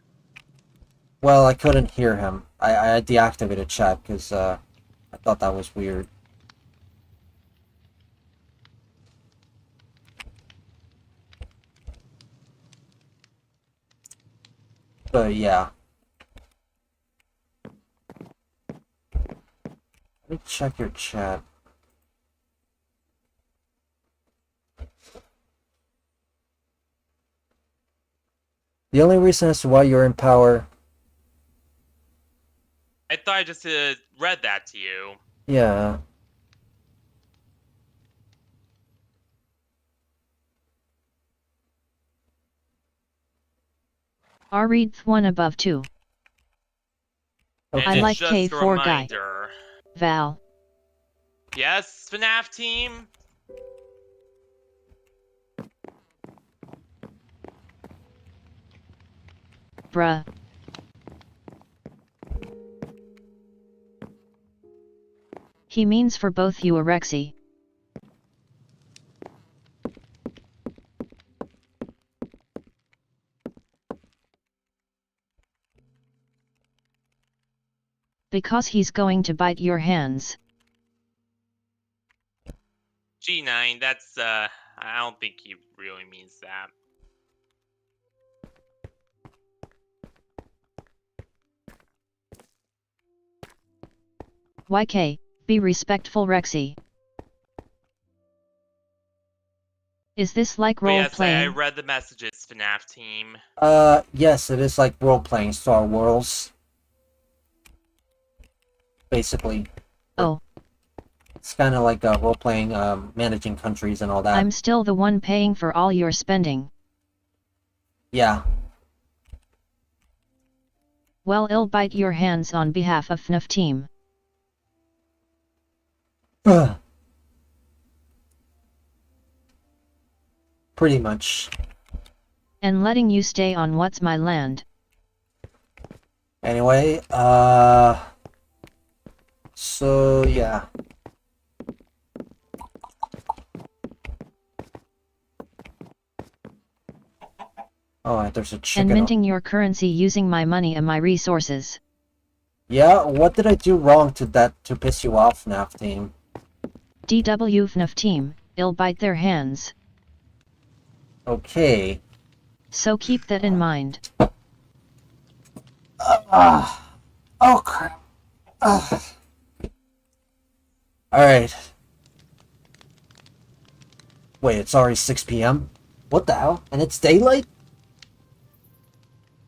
Well, I couldn't hear him. I deactivated chat because, I thought that was weird. But yeah. Let me check your chat. The only reason as to why you're in power... I thought I just read that to you. Yeah. I'll read one above too. And I it's like just a K4 guy. reminder. Val. Yes, FNAF team? Bruh. He means for both you Arexi. Because he's going to bite your hands. G9, that's, I don't think he really means that. YK, be respectful Rexy. Is this like But role yes, I playing? read the messages, FNAF team. Yes, it is like role-playing Star Wars. Basically. Oh. It's kind of like role-playing, managing countries and all that. I'm still the one paying for all your spending. Yeah. Well, I'll bite your hands on behalf of FNAF team. Pretty much. And letting you stay on what's my land. Anyway, so yeah. Oh, there's a chicken. And minting your currency using my money and my resources. Yeah, what did I do wrong to piss you off, FNAF team? DW FNAF team, I'll bite their hands. Okay. So keep that in mind. Oh crap. Alright. Wait, it's already 6 p.m.? What the hell? And it's daylight?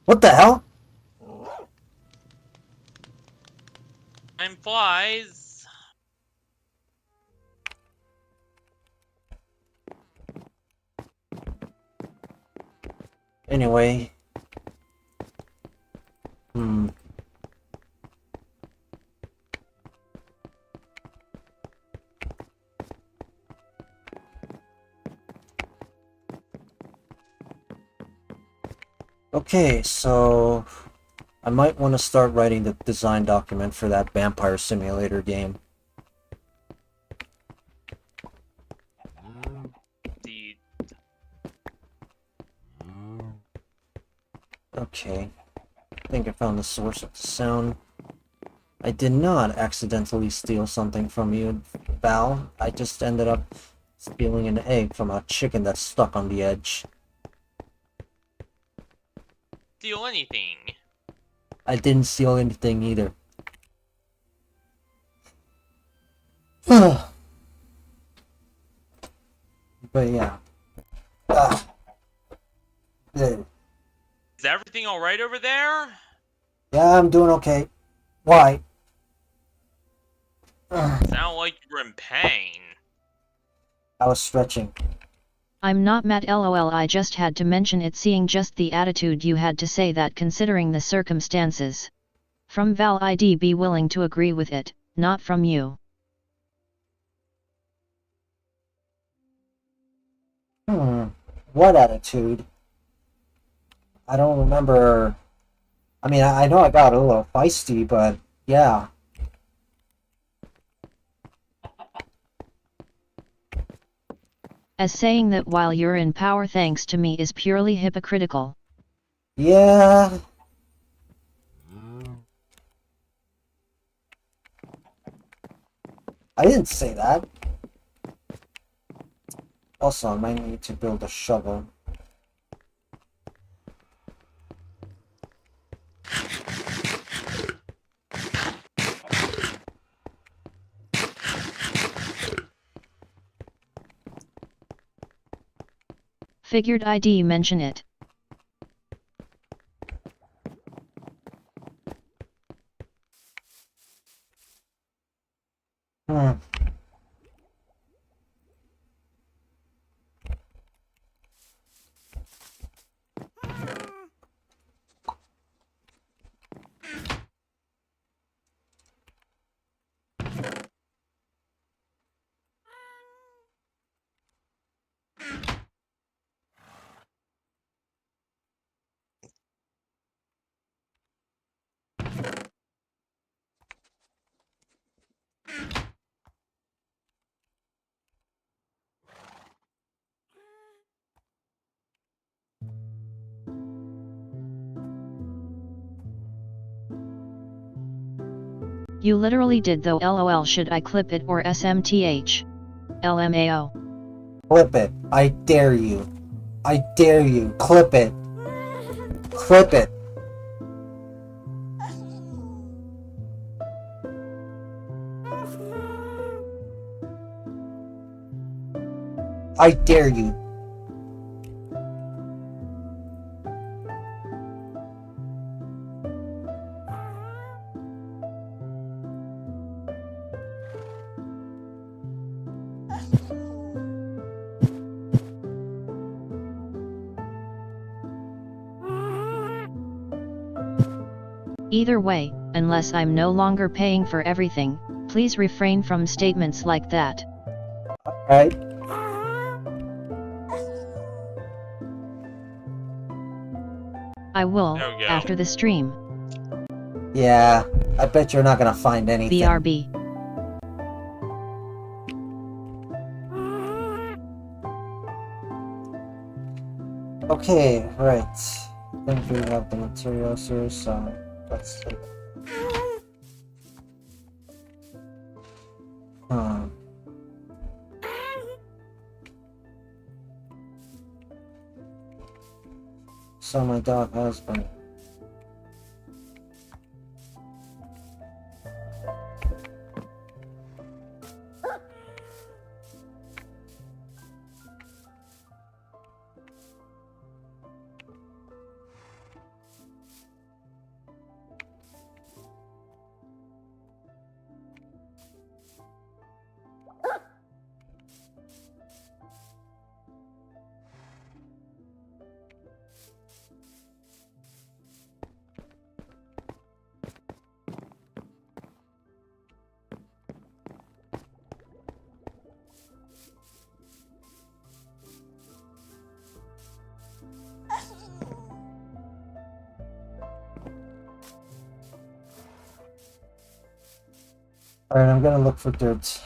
What the hell? Time flies. Anyway. Okay, so I might want to start writing the design document for that Vampire Simulator game. Indeed. Okay, I think I found the source of the sound. I did not accidentally steal something from you, Val. I just ended up stealing an egg from a chicken that's stuck on the edge. Steal anything. I didn't steal anything either. But yeah. Yeah, Is everything alright over there? I'm doing okay. Why? Sound like you were in pain. I was stretching. I'm not mad lol, I just had to mention it, seeing just the attitude you had to say that considering the circumstances. From Val, I'd be willing to agree with it, not from you. What attitude? I don't remember. I mean, I know I got a little feisty, but yeah. As saying that while you're in power thanks to me is purely hypocritical. Yeah. I didn't say that. Also, I might need to build a shovel. Figured I'd mention it. You literally did though, lol, should I clip it or SMTH? LMAO. Clip it. I dare you. I dare you. Clip it. Clip it. I dare you. Either way, unless I'm no longer paying for everything, please refrain from statements like that. Alright. I will, after the stream. Yeah, I bet you're not gonna find anything. BRB. Okay, right. I think we have the materials here, so let's see. So my dog husband. Alright, I'm gonna look for dirt.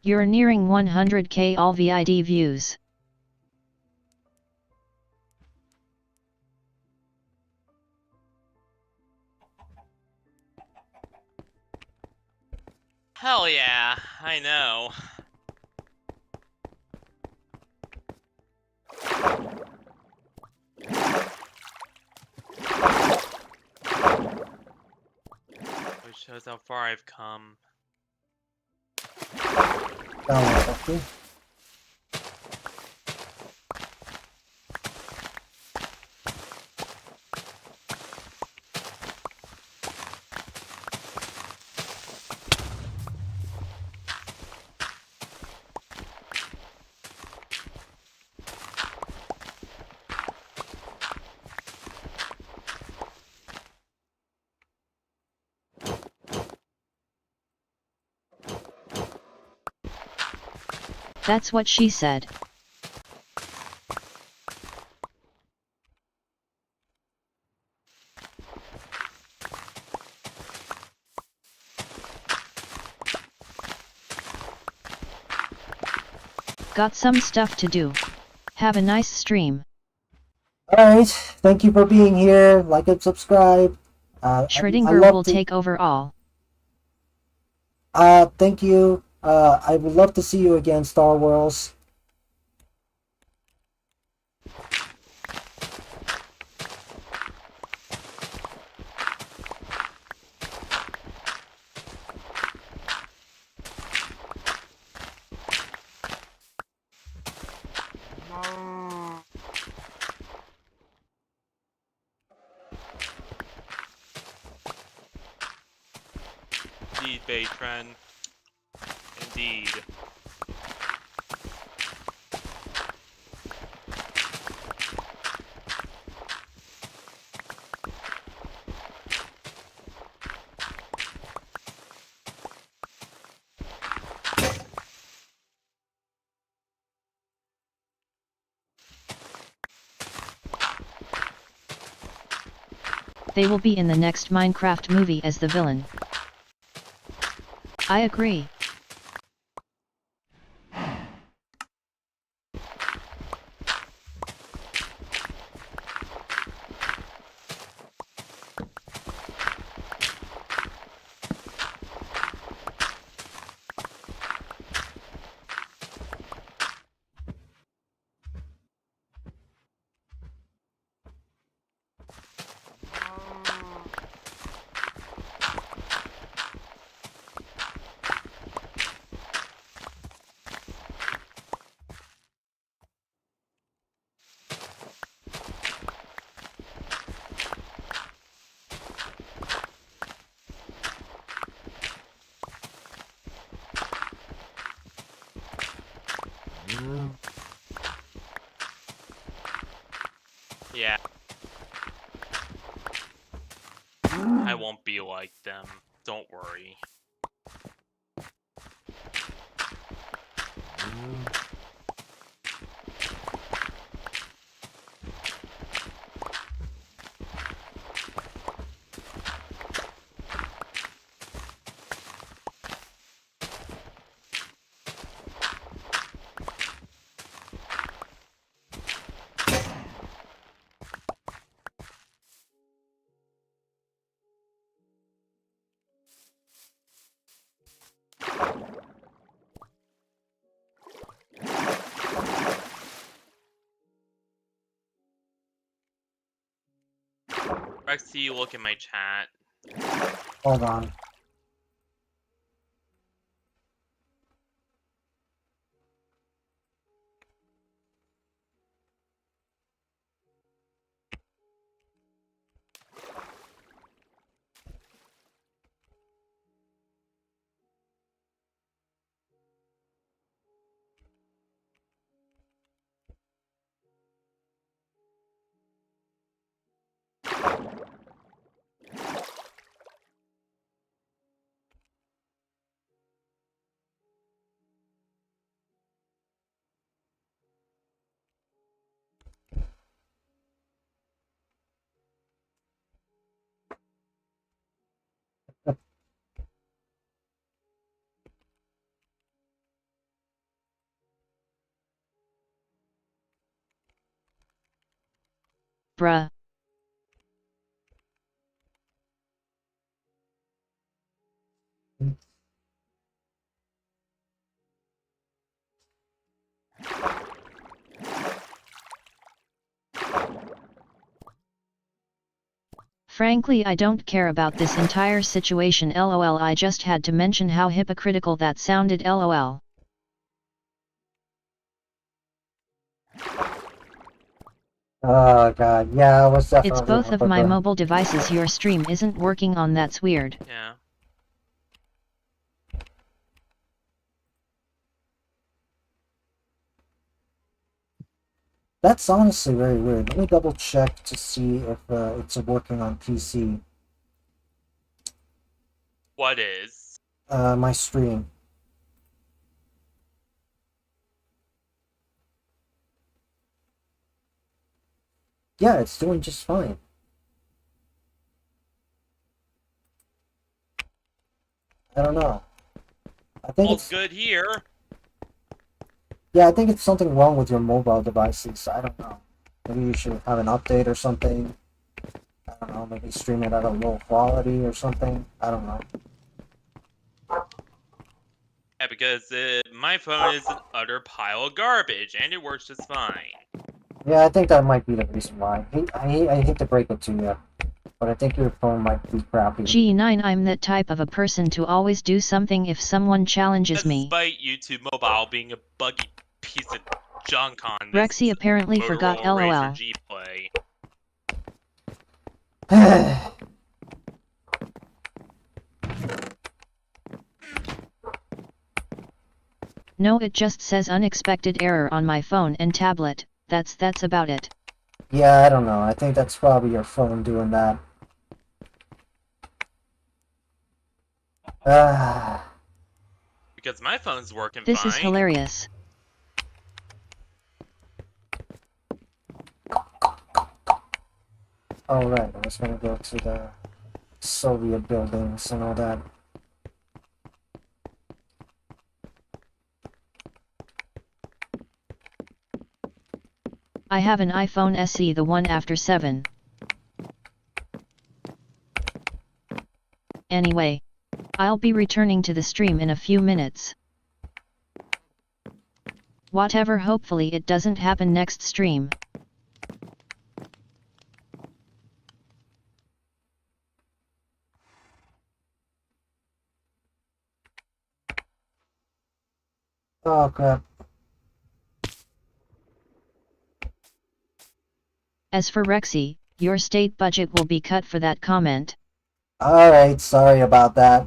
You're nearing 100k all VID views. Hell yeah, I know. Shows how far I've come. Okay. That's what she said. Got some stuff to do. Have a nice stream. Alright, thank you for being here. Like and subscribe. Schrödinger will take over all. Thank you. I would love to see you again, Star Wars. Indeed, Baytren. Indeed. They will be in the next Minecraft movie as the villain. I agree. Yeah. I won't be like them. Don't worry. Rexy, look at my chat. Hold on. Bruh. Frankly, I don't care about this entire situation. LOL. I just had to mention how hypocritical that sounded. LOL. Oh god, yeah, it was definitely. It's both of my hypocritical. mobile devices. Your stream isn't working on. That's weird. Yeah. That's honestly very weird. Let me double check to see if it's working on PC. What is? My stream. Yeah, it's doing just fine. I don't know. I think All's it's good here. yeah, I think it's something wrong with your mobile devices. I don't know. Maybe you should have an update or something. I don't know. Maybe stream it at a low quality or something. I don't know. Yeah, because my phone is an utter pile of garbage, and it works just fine. Yeah, I think that might be the reason why. I hate to break it to you, but I think your phone might be crappy. G9. I'm that type of a person to always do something if someone challenges me. Despite YouTube Mobile being a buggy piece of junk on this Rexy apparently forgot Motorola LOL. Razr G Play. No, it just says unexpected error on my phone and tablet. That's about it. Yeah, I don't know. I think that's probably your phone doing that. Because my phone's working This fine. is hilarious. Oh right, I was gonna go to the Soviet buildings and all that. I have an iPhone SE, the one after 7. Anyway, I'll be returning to the stream in a few minutes. Whatever, hopefully it doesn't happen next stream. Oh crap. As for Rexy, your state budget will be cut for that comment. Alright, sorry about that.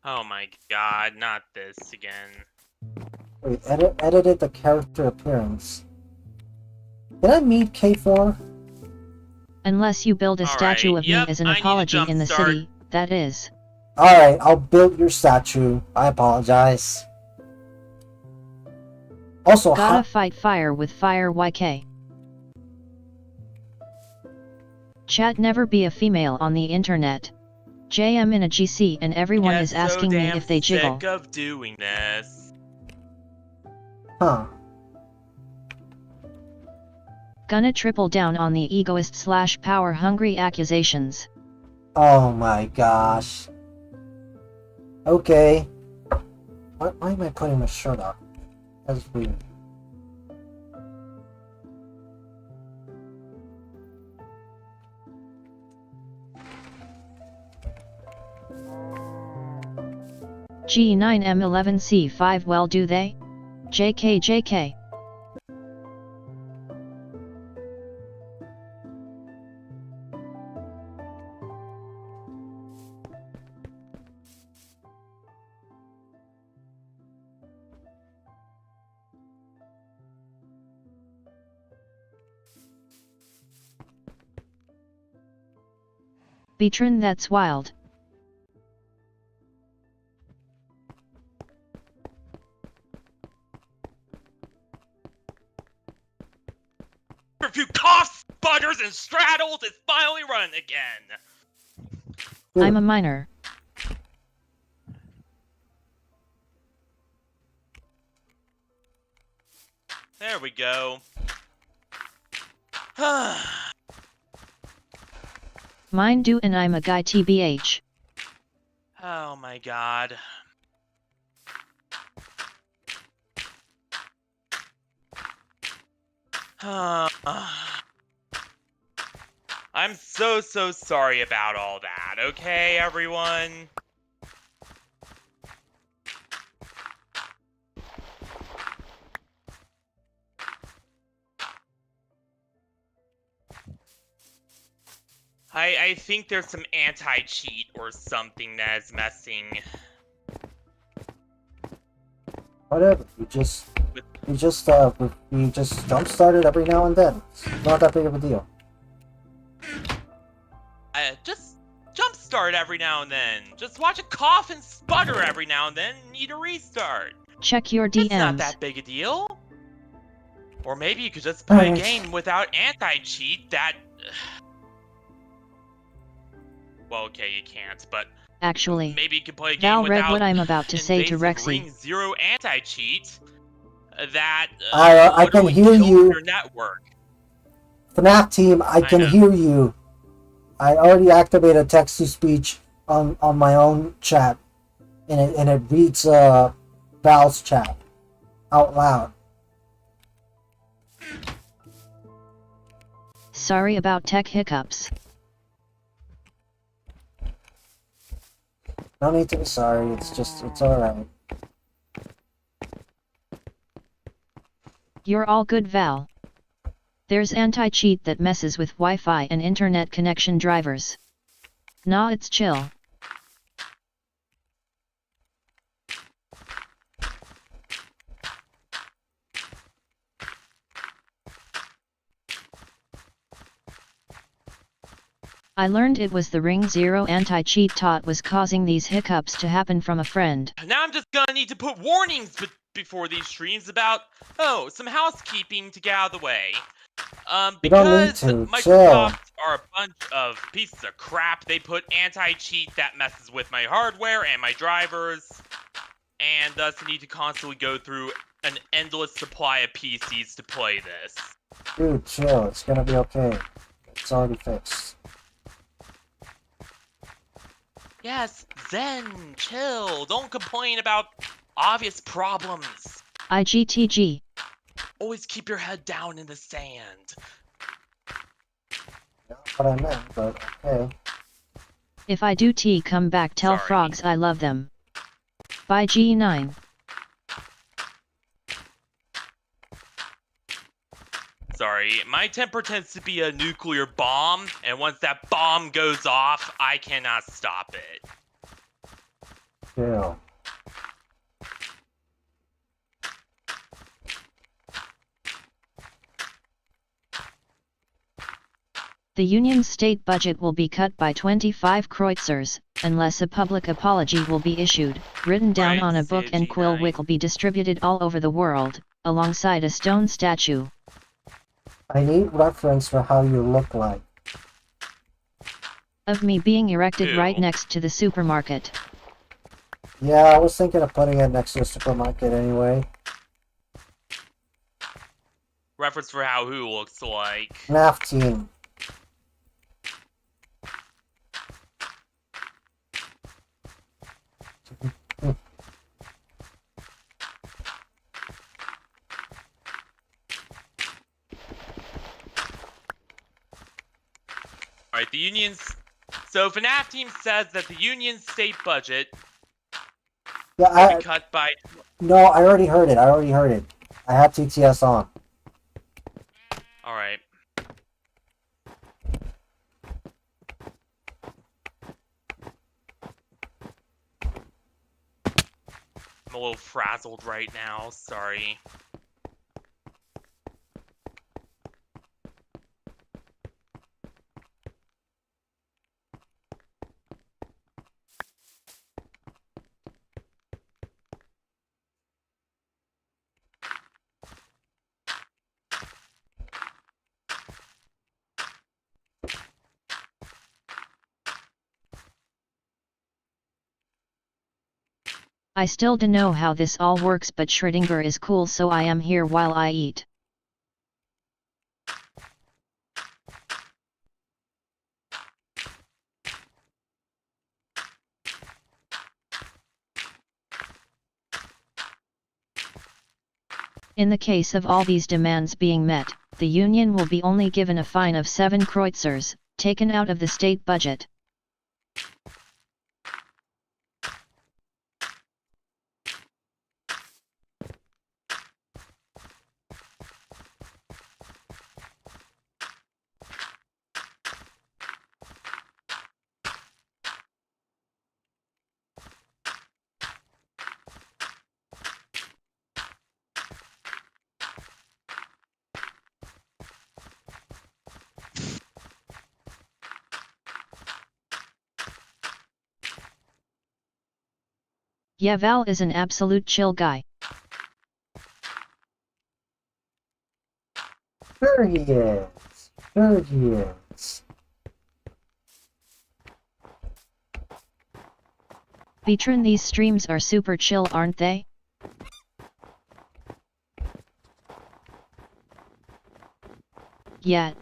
Oh my god, not this again. Wait, edited the character appearance. Did I meet K4? Unless you build a statue Alright, of yep, me as an I need a apology in the jump city, that is. Alright, I'll build your statue. I apologize. Also, Gotta fight fire with fire YK. Chat, never be a female on the internet. JM in a GC and everyone is asking me if they jiggle. Sick of doing this. Huh. Gonna triple down on the egoist / power hungry accusations. Oh my gosh. Okay. Why am I putting my shirt up? That's weird. G9M11C5, well do they? JK. Beatrin, that's wild. A few coughs, sputters, and straddles is finally running again. I'm a minor. There we go. Mine do, and I'm a guy TBH. Oh my god. I'm so sorry about all that, okay, everyone? I think there's some anti-cheat or something that is messing. Whatever. You just jump started every now and then. It's not that big of a deal. Just jumpstart every now and then. Just watch a cough and sputter every now and then. Need a restart. Check your DMs. It's not that big a deal. Or maybe you could just play a game without anti-cheat that. Well, okay, you can't, but Actually, maybe you could play a game Val without read what I'm about to say to Invasive Rexy. Ring Zero anti-cheat that I can literally hear kills you. your network. FNAF team, I can hear you. I already activated text to speech on my own chat, and it reads Val's chat out loud. Sorry about tech hiccups. No need to be sorry. It's alright. You're all good, Val. There's anti-cheat that messes with Wi-Fi and internet connection drivers. Nah, it's chill. I learned it was the Ring Zero anti-cheat taught was causing these hiccups to happen from a friend. Now I'm just gonna need to put warnings before these streams about, some housekeeping to get out of the way. You don't need Because to. Microsoft are a bunch of pieces of crap, they put anti-cheat that messes with my hardware and my drivers, and thus I need to constantly go through an endless supply of PCs to play this. Dude, chill. It's gonna be okay. It's already fixed. Yes, Zen, chill, don't complain about obvious problems. IGTG. Always keep your head down in the sand. Not what I meant, but okay. If I do come back, tell frogs I love them. Bye G9. Sorry, my temper tends to be a nuclear bomb, and once that bomb goes off, I cannot stop it. Chill. The Union's state budget will be cut by 25 kreutzers, unless a public apology will be issued, written down on a book and quill which will be distributed all over the world, alongside a stone statue. I need reference for how you look like. Of me being erected right next to the supermarket. Yeah, I was thinking of putting it next to the supermarket anyway. Reference for how who looks like. FNAF team. Alright, the Union's... So, FNAF team says that the Union's state budget Yeah, will be cut by... No, I already heard it. I had TTS on. Alright. I'm a little frazzled right now, sorry. I still don't know how this all works, but Schrödinger is cool, so I am here while I eat. In the case of all these demands being met, the union will be only given a fine of 7 kreuzers, taken out of the state budget. Yeah, Val is an absolute chill guy. Sure he is. Sure he is. Beatron, these streams are super chill, aren't they? Yeah.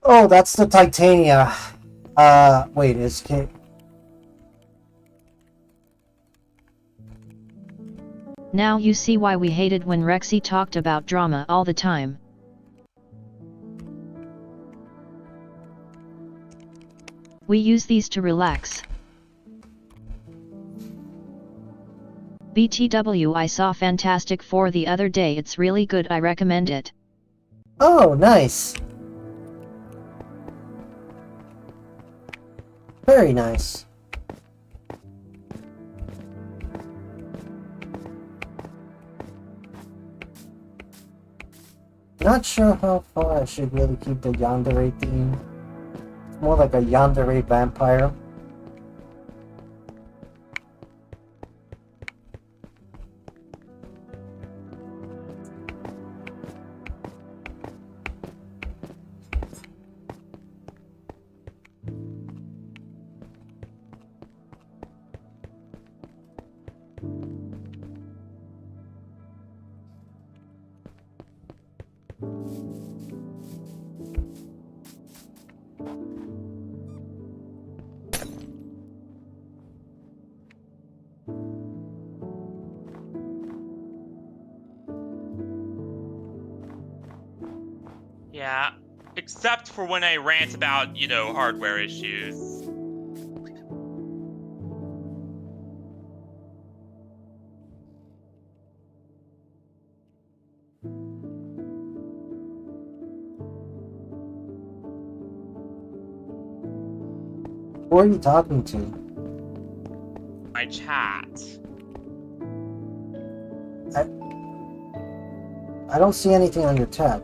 Oh, that's the Titania. Wait, is Kate... Now you see why we hated when Rexy talked about drama all the time. We use these to relax. BTW, I saw Fantastic Four the other day, it's really good, I recommend it. Oh, nice. Very nice. Not sure how far I should really keep the yandere theme. It's more like a yandere vampire. Yeah, except for when I rant about, you know, hardware issues. Who are you talking to? My chat. I don't see anything on your tab.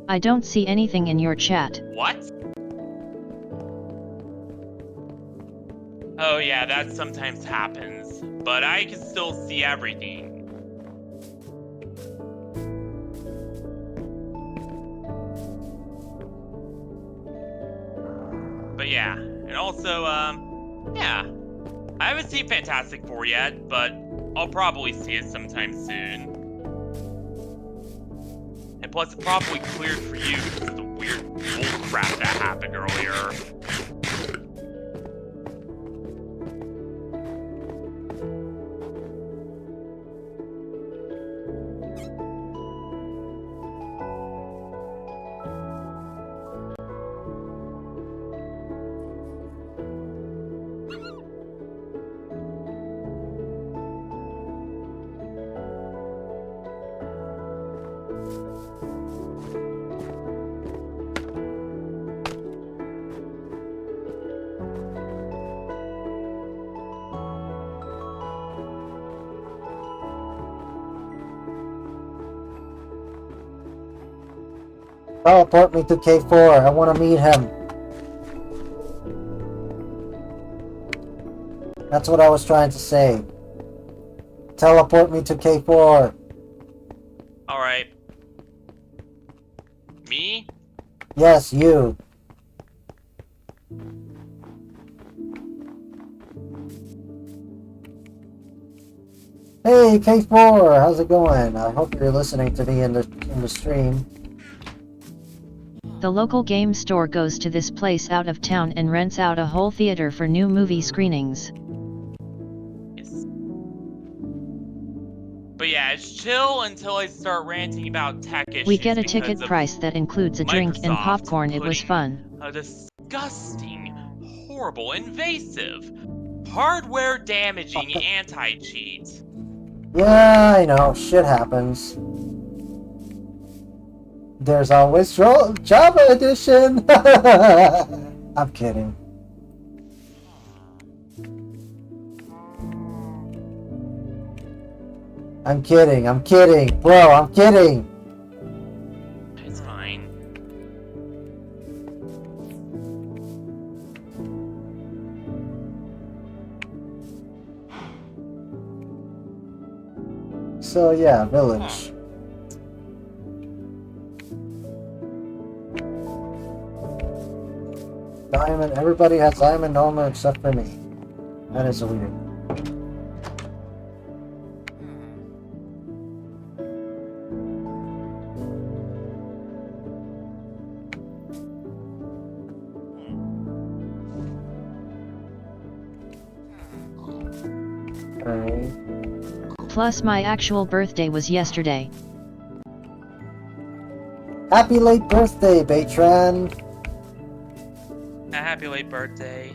I don't see anything in your chat. What? Oh yeah, that sometimes happens, but I can still see everything. But yeah, and also, yeah. I haven't seen Fantastic Four yet, but I'll probably see it sometime soon. And plus, it probably cleared for you because of the weird bullcrap that happened earlier. Teleport me to K4. I want to meet him. That's what I was trying to say. Teleport me to K4. Alright. Me? Yes, you. Hey, K4, how's it going? I hope you're listening to me in the stream. The local game store goes to this place out of town and rents out a whole theater for new movie screenings. guys, chill until I start ranting about tech issues. We get a because ticket of price that includes a drink and Microsoft popcorn. It was putting fun. A disgusting, horrible, invasive, hardware damaging anti-cheat. Yeah, I know. Shit happens. There's always Java edition. I'm kidding. I'm kidding, bro. I'm kidding. It's fine. So yeah, village. Diamond. Everybody has diamond armor except for me. That is weird. Plus my actual birthday was yesterday. Happy late birthday, Baytran. A happy late birthday.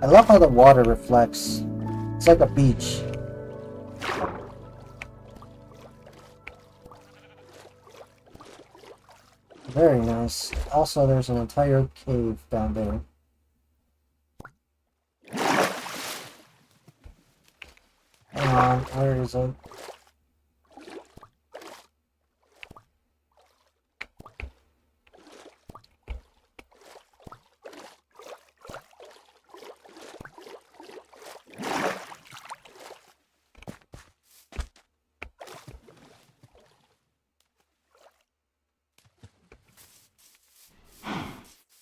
I love how the water reflects. It's like a beach. Very nice. Also, there's an entire cave down there. Hang on, where is it?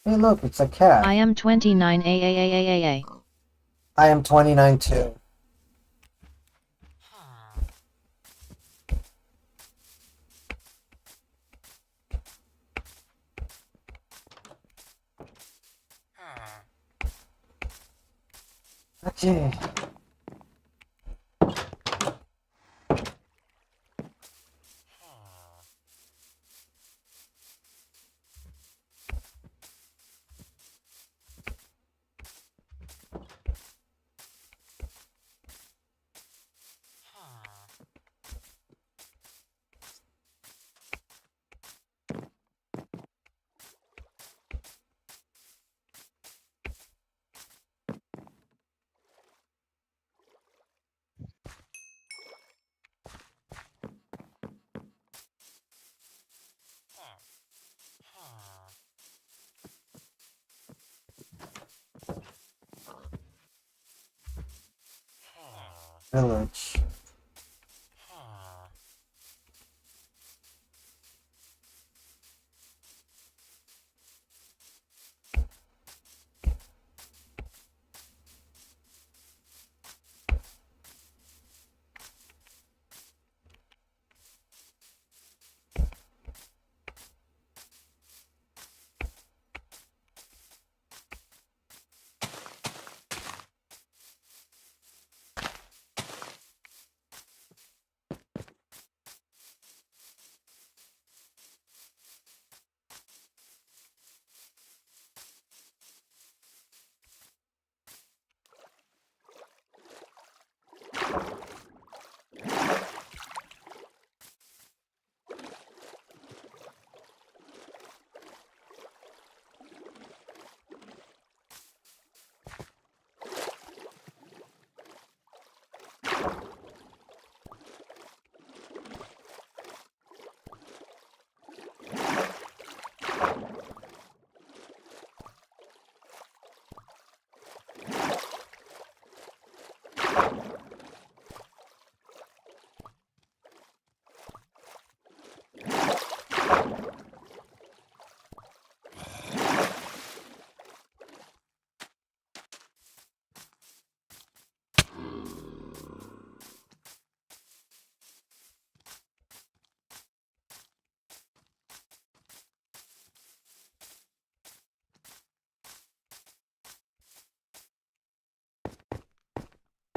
Hey look, it's a cat. I am 29 AAAAAA. I am 29 too. Okay. Village.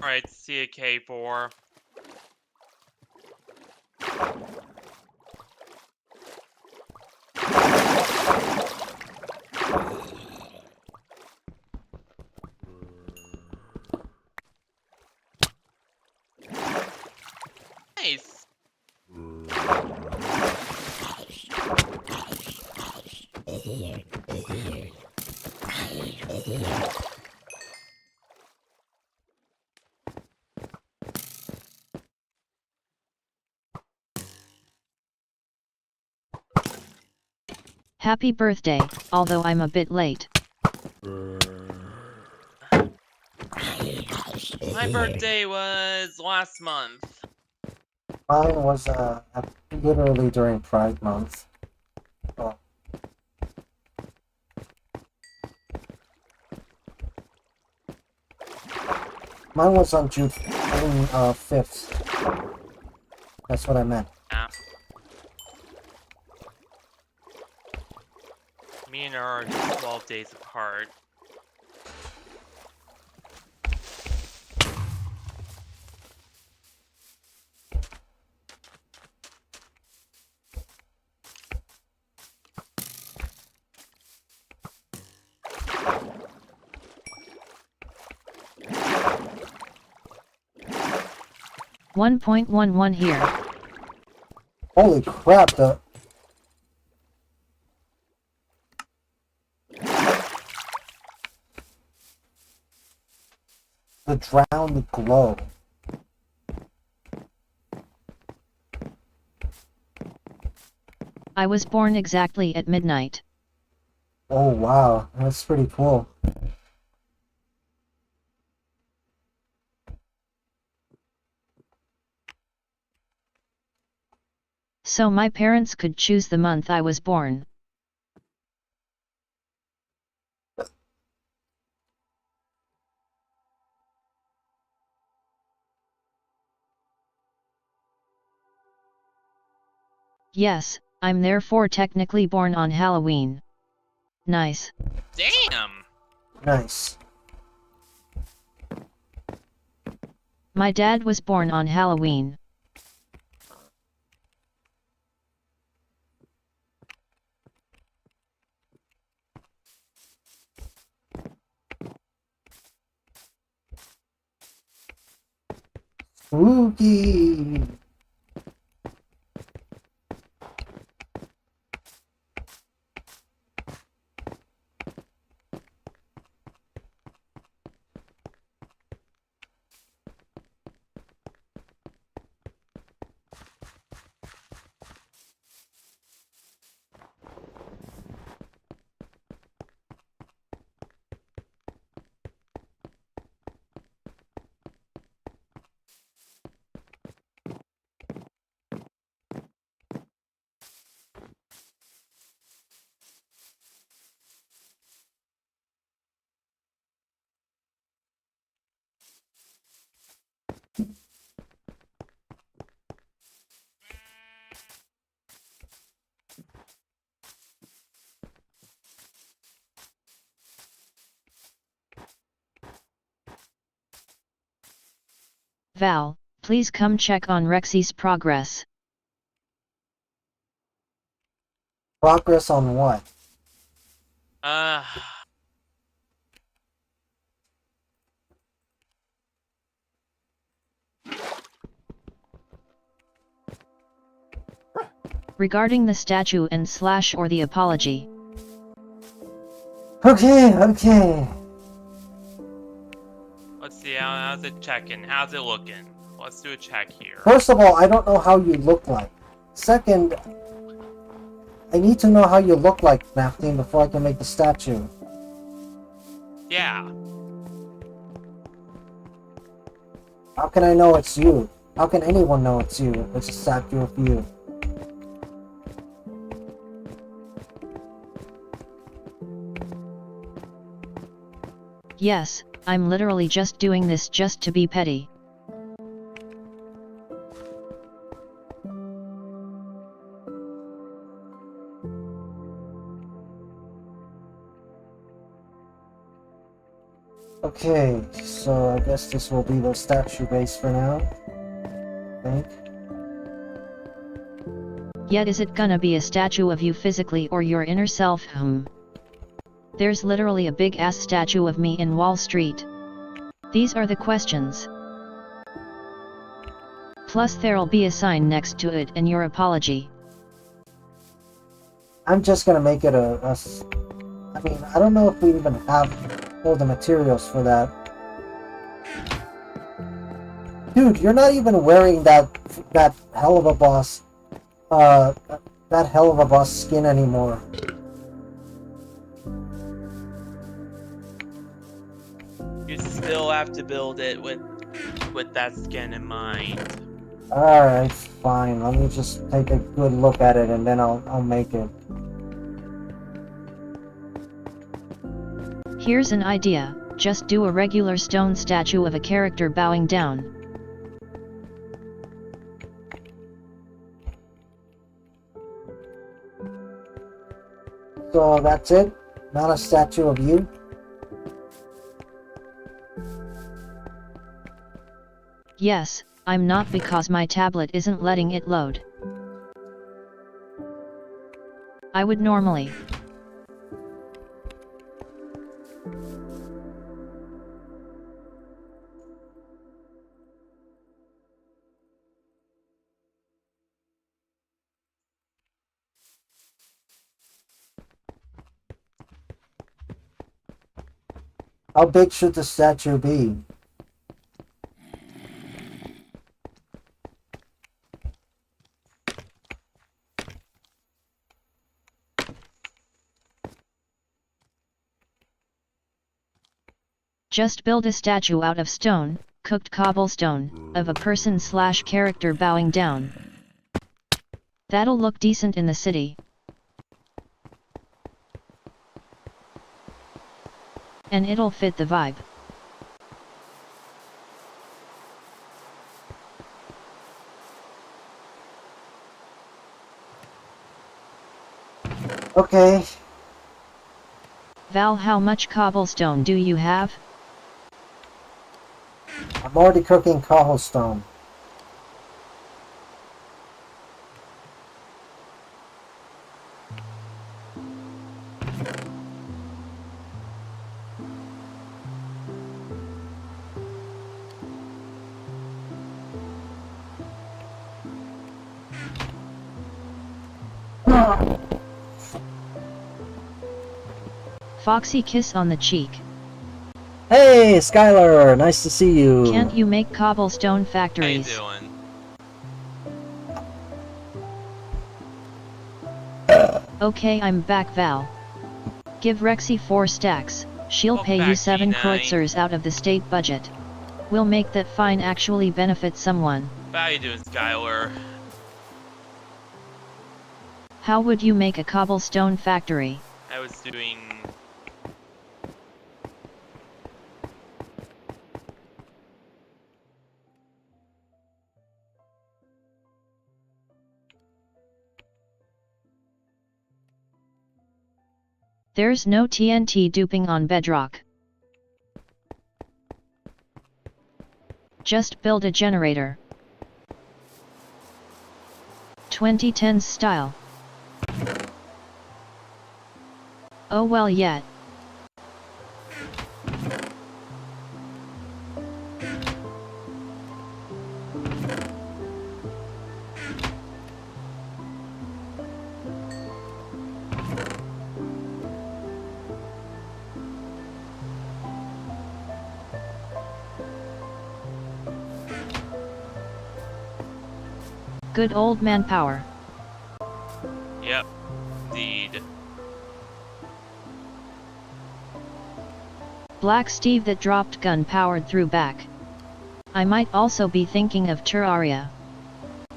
Alright, see a K4. Nice. Happy birthday, although I'm a bit late. My birthday was last month. Mine was literally during Pride Month. Oh. Mine was on June 5th. That's what I meant. Yeah. Me and her are just 12 days apart. $1.11 here. Holy crap, the drowned glow. I was born exactly at midnight. Oh wow, that's pretty cool. So my parents could choose the month I was born. Yes, I'm therefore technically born on Halloween. Nice. Damn! Nice. My dad was born on Halloween. Spooky. Val, please come check on Rexy's progress. Progress on what? Regarding the statue and slash or the apology. Okay. Let's see, how's it checking? How's it looking? Let's do a check here. First of all, I don't know how you look like. Second, I need to know how you look like, Naphtine, before I can make the statue. Yeah. How can I know it's you? How can anyone know it's you if it's a statue of you? Yes, I'm literally just doing this just to be petty. Okay, so I guess this will be the statue base for now. I think. Yet is it gonna be a statue of you physically or your inner self? There's literally a big ass statue of me in Wall Street. These are the questions. Plus there'll be a sign next to it and your apology. I'm just gonna make it I mean, I don't know if we even have all the materials for that. Dude, you're not even wearing that hell of a boss, that hell of a boss skin anymore. You still have to build it with that skin in mind. Alright, fine. Let me just take a good look at it and then I'll make it. Here's an idea, just do a regular stone statue of a character bowing down. So that's it? Not a statue of you? Yes, I'm not because my tablet isn't letting it load. I would normally. How big should the statue be? Just build a statue out of stone, cooked cobblestone, of a person/character bowing down. That'll look decent in the city. And it'll fit the vibe. Okay. Val, how much cobblestone do you have? I'm already cooking cobblestone. Foxy kiss on the cheek. Hey, Skylar! Nice to see you! Can't you make cobblestone factories? How you doing? Okay, I'm back, Val. Give Rexy 4 stacks. She'll pay you 7 kreutzers out of the state budget. We'll make that fine actually benefit someone. How you doing, Skylar? How would you make a cobblestone factory? I was doing... There's no TNT duping on Bedrock. Just build a generator. 2010s style. Oh well yet. Good old manpower. Yep, indeed. Black Steve that dropped gun powered through back. I might also be thinking of Terraria.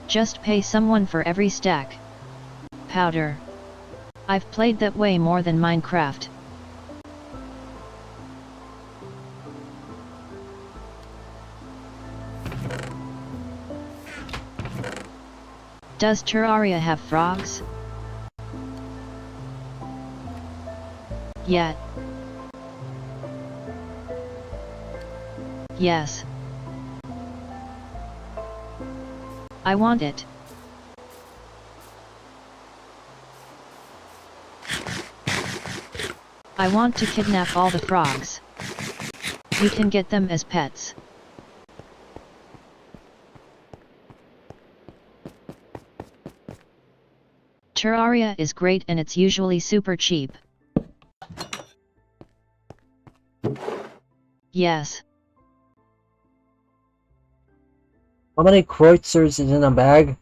Just pay someone for every stack. Powder. I've played that way more than Minecraft. Does Terraria have frogs? Yet. Yes. I want it. I want to kidnap all the frogs. You can get them as pets. Terraria is great and it's usually super cheap. Yes. How many kreuzers is in a bag?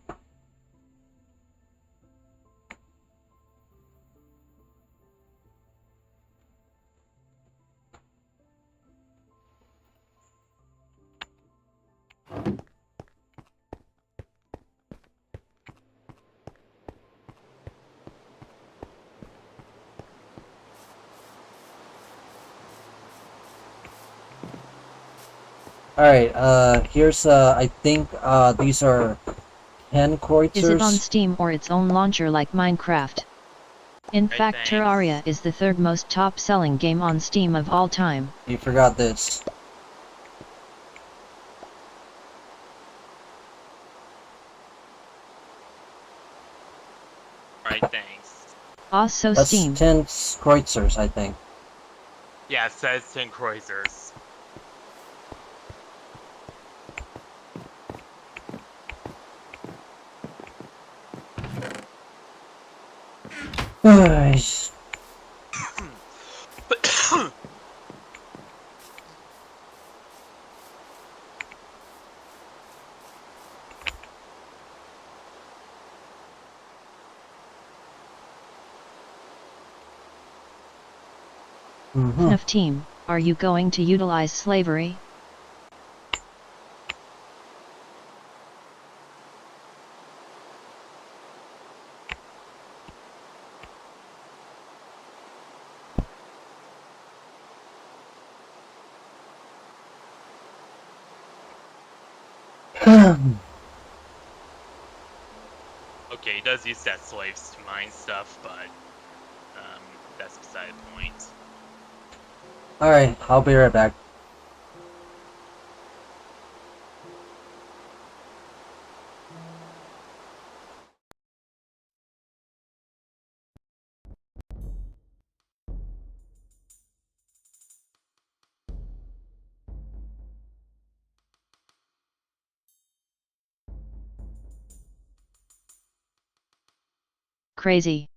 Alright, here's, I think, these are 10 kreuzers. Is it on Steam or its own launcher like Minecraft? In fact, Terraria is the third most top-selling game on Steam of all time. You forgot this. Right, thanks. Also That's Steam. 10 kreuzers, I think. Yeah, it says 10 Kreuzers. Nice. FNAF team, are you going to utilize slavery? Okay, he does use that slaves to mine stuff, but that's beside the point. Alright, I'll be right back. Crazy.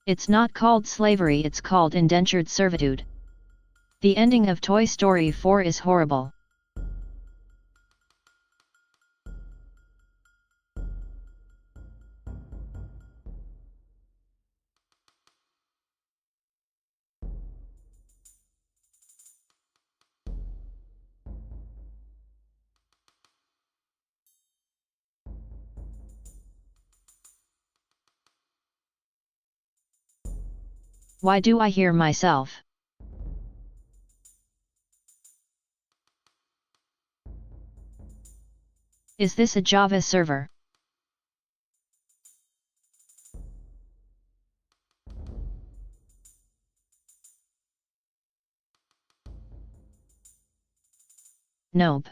It's not called slavery, it's called indentured servitude. The ending of Toy Story 4 is horrible. Why do I hear myself? Is this a Java server? Nope.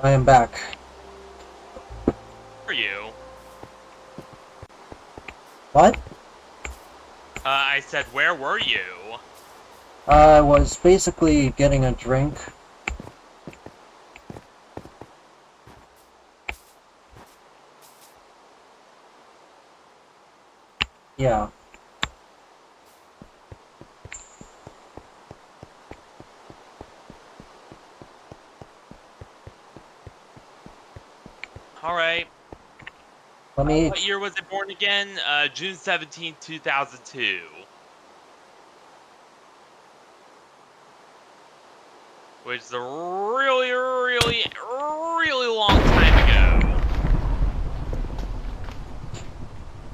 I am back. Where are you? What? I said, where were you? I was basically getting a drink. Yeah. Alright. Let me... What year was it born again? June 17th, 2002. Which is a really, really, really long time ago.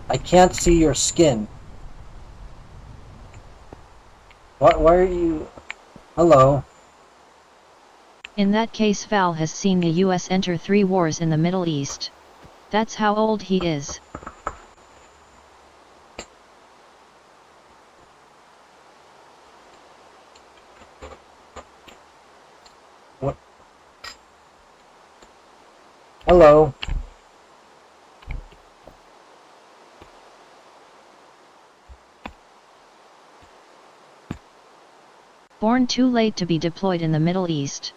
I can't see your skin. What? Why are you... Hello. In that case, Val has seen the US enter 3 wars in the Middle East. That's how old he is. What? Hello. Born too late to be deployed in the Middle East.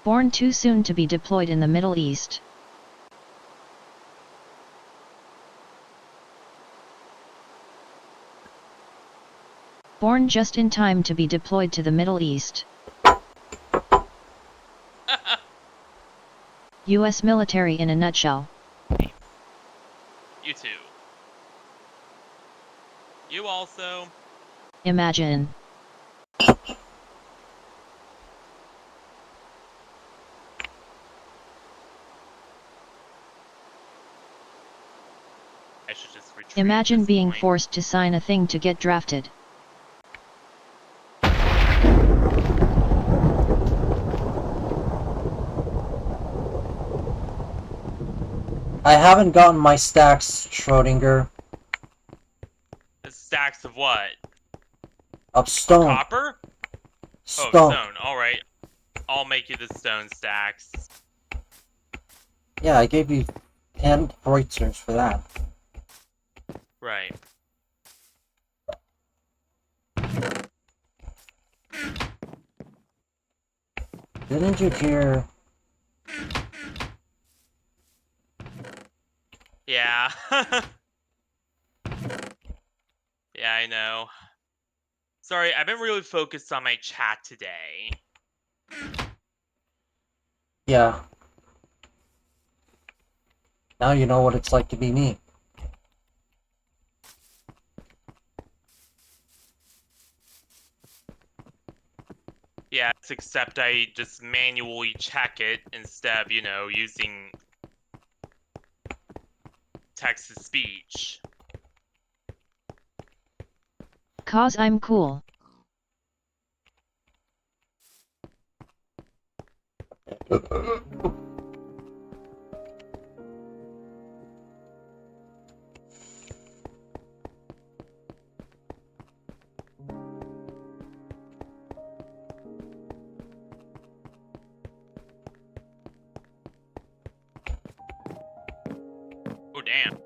Born too soon to be deployed in the Middle East. Born just in time to be deployed to the Middle East. US military in a nutshell. You too. You also. Imagine. I should just retreat. Imagine being forced to sign a thing to get drafted. I haven't gotten my stacks, Schrodinger. Stacks of what? Of stone. Copper? Stone. Oh, stone. Alright. I'll make you the stone stacks. Yeah, I gave you 10 Reuters for that. Right. Didn't you hear? Yeah. Yeah, I know. Sorry, I've been really focused on my chat today. Yeah. Now you know what it's like to be me. Yeah, except I just manually check it instead of, you know, using text-to-speech. 'Cause I'm cool. Oh, damn.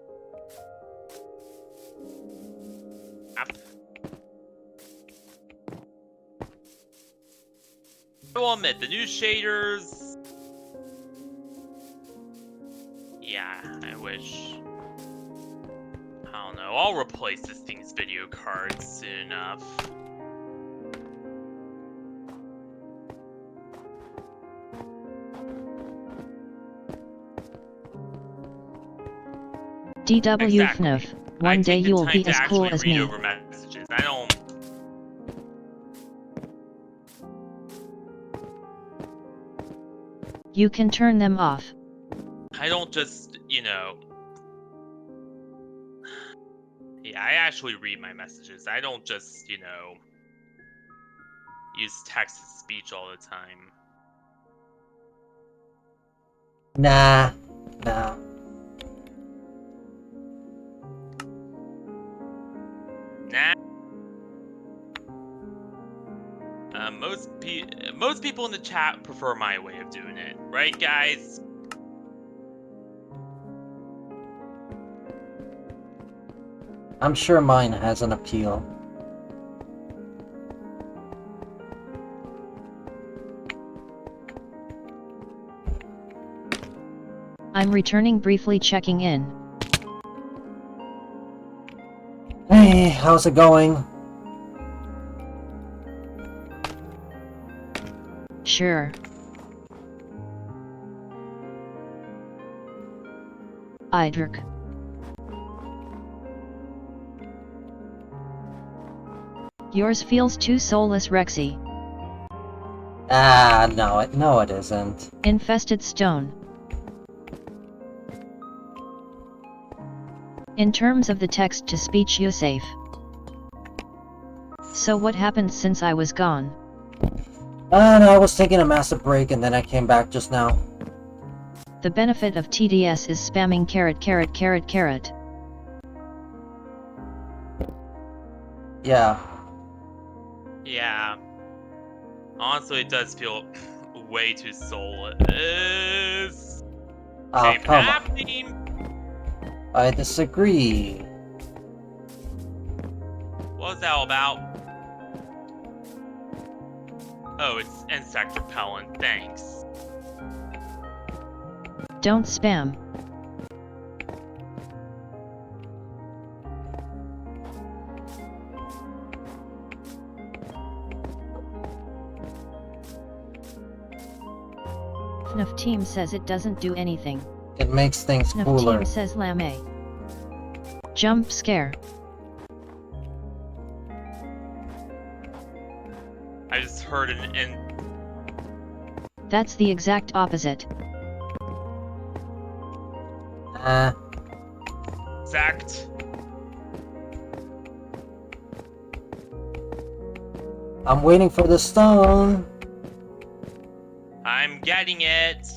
I will admit, the new shaders... Yeah, I wish... I don't know, I'll replace this thing's video card soon enough. DW Exactly. FNAF, one day the you'll time be to as cool actually as read me. over messages. I don't... You can turn them off. I don't just, you know... Yeah. Yeah, I actually read my messages. I don't just, you know, use text to speech all the time. Nah. Nah. Most people in the chat prefer my way of doing it, right, guys? I'm sure mine has an appeal. I'm returning, briefly checking in. Hey, how's it going? Sure. Idrk. Yours feels too soulless, Rexy. Ah, no it isn't. Infested stone. In terms of the text-to-speech Yusuf. So what happened since I was gone? No, I was taking a massive break and then I came back just now. The benefit of TDS is spamming carrot. Yeah. Yeah. Honestly, it does feel way too soulless. Oh, Hey, come Map on. Team! I disagree. What was that all about? Oh, it's insect repellent, thanks. Don't spam. FNAF team says it doesn't do anything. It makes things FNAF cooler. team says lame. Jump scare. I just heard an That's the exact opposite. insect. I'm waiting for the stone. I'm getting it.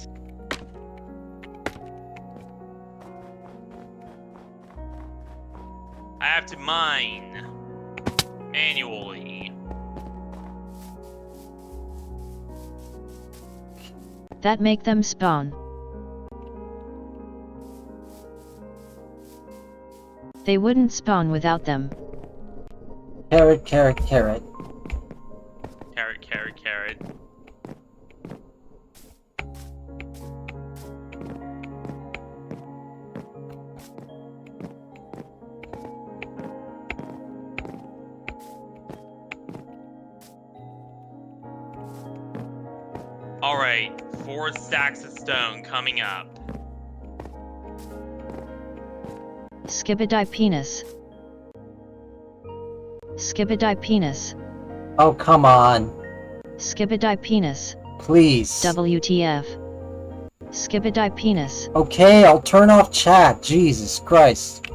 I have to mine manually. That make them spawn. They wouldn't spawn without them. Carrot. Carrot. Alright, 4 stacks of stone coming up. Skibidi penis. Skibidi penis. Oh, come on. Skibidi penis. Please. WTF. Skibidi penis. Okay, I'll turn off chat. Jesus Christ.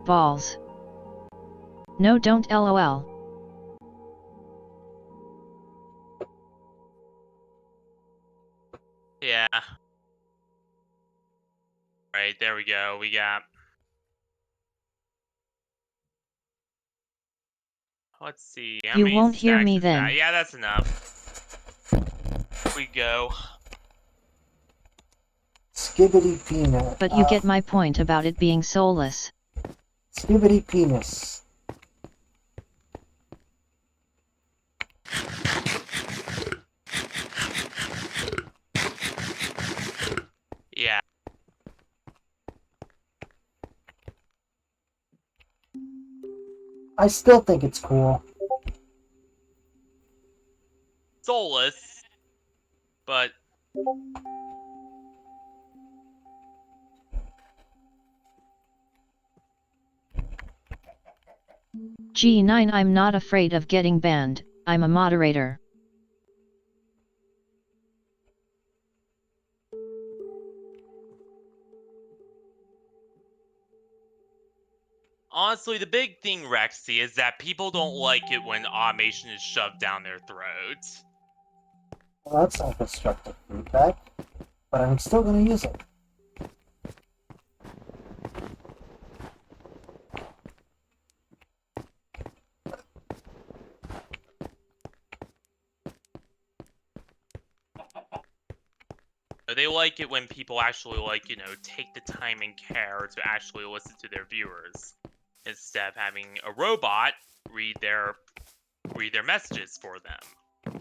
Balls. No, don't LOL. Yeah. Right, there we go. We got... Let's see. How You many won't hear stacks me is then. that? Yeah, that's enough. Here we go. Skibbity peanut. But you get my point about it being soulless. Skibbity penis. Yeah. I still think it's cool. Soulless. But... G9 I'm not afraid of getting banned, I'm a moderator. Honestly, the big thing, Rexy, is that people don't like it when automation is shoved down their throats. Well, that's not constructive feedback, but I'm still going to use it. They like it when people actually, like, you know, take the time and care to actually listen to their viewers, instead of having a robot read their messages for them.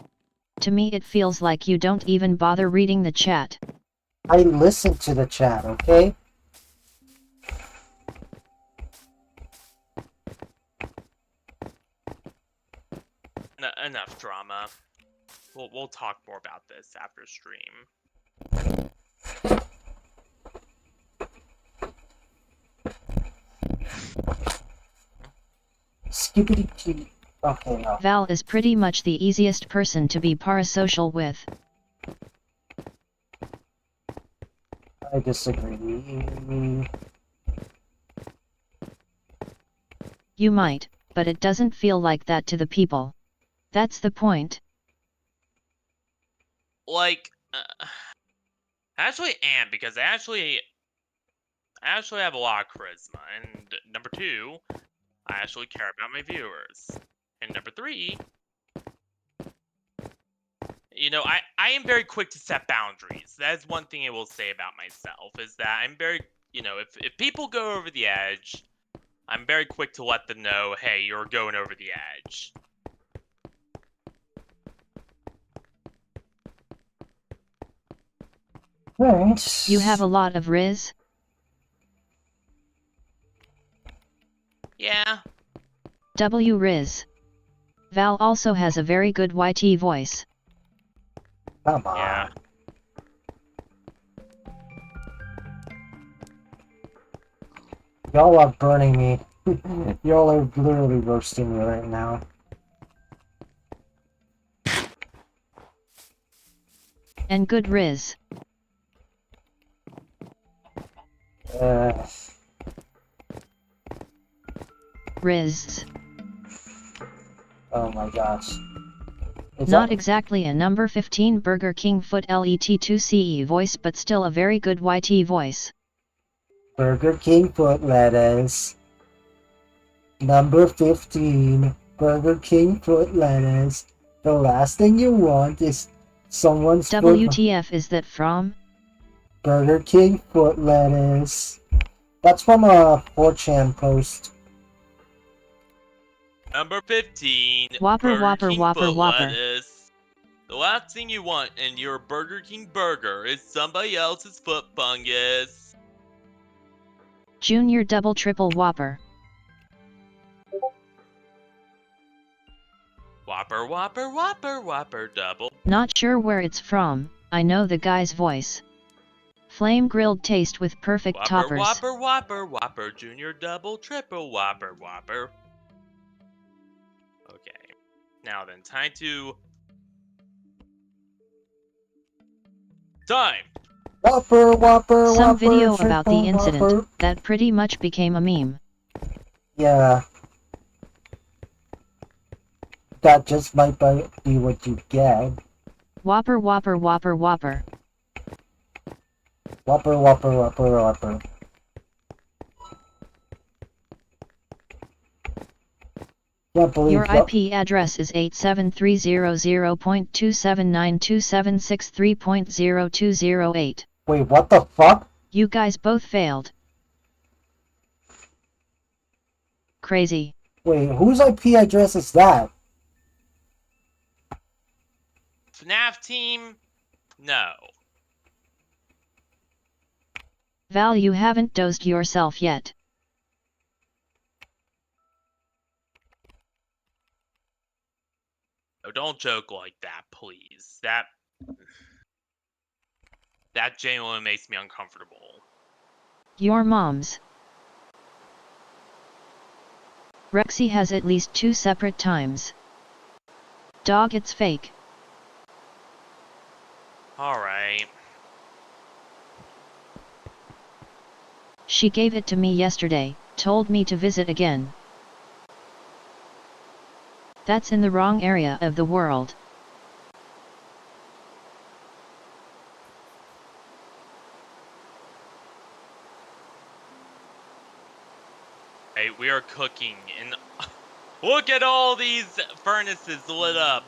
To me it feels like you don't even bother reading the chat. I listen to the chat, okay? Enough drama. We'll talk more about this after stream. Skippity key. Okay, no. Val is pretty much the easiest person to be parasocial with. I disagree. You might, but it doesn't feel like that to the people. That's the point. Like, I actually am, because I actually have a lot of charisma, and number 2, I actually care about my viewers, and number 3, you know, I am very quick to set boundaries. That is one thing I will say about myself, is that I'm very, you know, if people go over the edge, I'm very quick to let them know, hey, you're going over the edge. Right. You have a lot of Riz? Yeah. W Riz. Val also has a very good YT voice. Come on. Yeah. Y'all are burning me. Y'all are literally roasting me right now. And good Riz. Riz. Oh my gosh. Not exactly a number 15 Burger King Foot LET2CE voice, but still a very good YT voice. Burger King foot lettuce. Number 15. Burger King foot lettuce. The last thing you want is someone's WTF is that from? Burger King foot lettuce. That's from a 4chan post. Number 15. Whopper, Burger Whopper, King Whopper, foot Whopper. lettuce. The last thing you want in your Burger King burger is somebody else's foot fungus. Junior double triple Whopper. Whopper, Whopper, Whopper, Whopper, double. Not sure where it's from, I know the guy's voice. Flame grilled taste with perfect Whopper, toppers. Whopper, Whopper, Whopper, Junior double triple Whopper, Whopper. Okay. Now then, time. Whopper, Whopper, Some Whopper, video about the triple incident Whopper. that pretty much became a meme. Yeah. That just might be what you get. Whopper, Whopper, Whopper, Whopper. Whopper, Whopper, Whopper, Whopper. Can't believe Your that. IP address is 87300.2792763.0208. Wait, what the fuck? You guys both failed. Crazy. Wait, whose IP address is that? FNAF team? No. Val, you haven't dosed yourself yet. Oh, don't joke like that, please. That genuinely makes me uncomfortable. Your mom's. Rexy has at least 2 separate times. Dog, it's fake. Alright. She gave it to me yesterday, told me to visit again. That's in the wrong area of the world. Hey, we are cooking and look at all these furnaces lit up.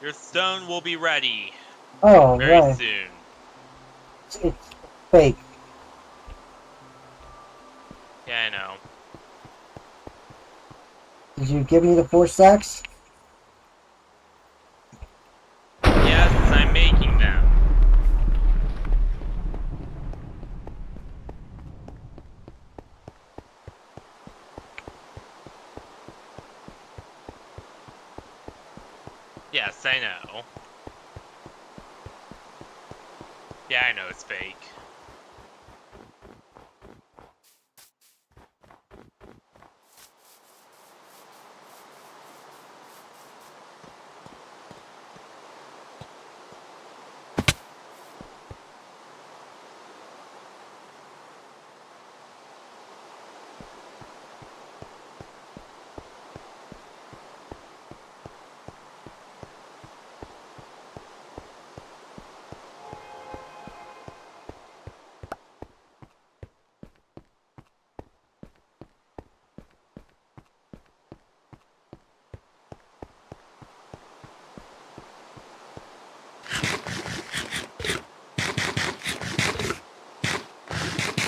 Your stone will be ready Oh, very right. soon. It's fake. Yeah, I know. Did you give me the 4 stacks? Yes, I'm making them. Yes, I know. Yeah, I know it's fake.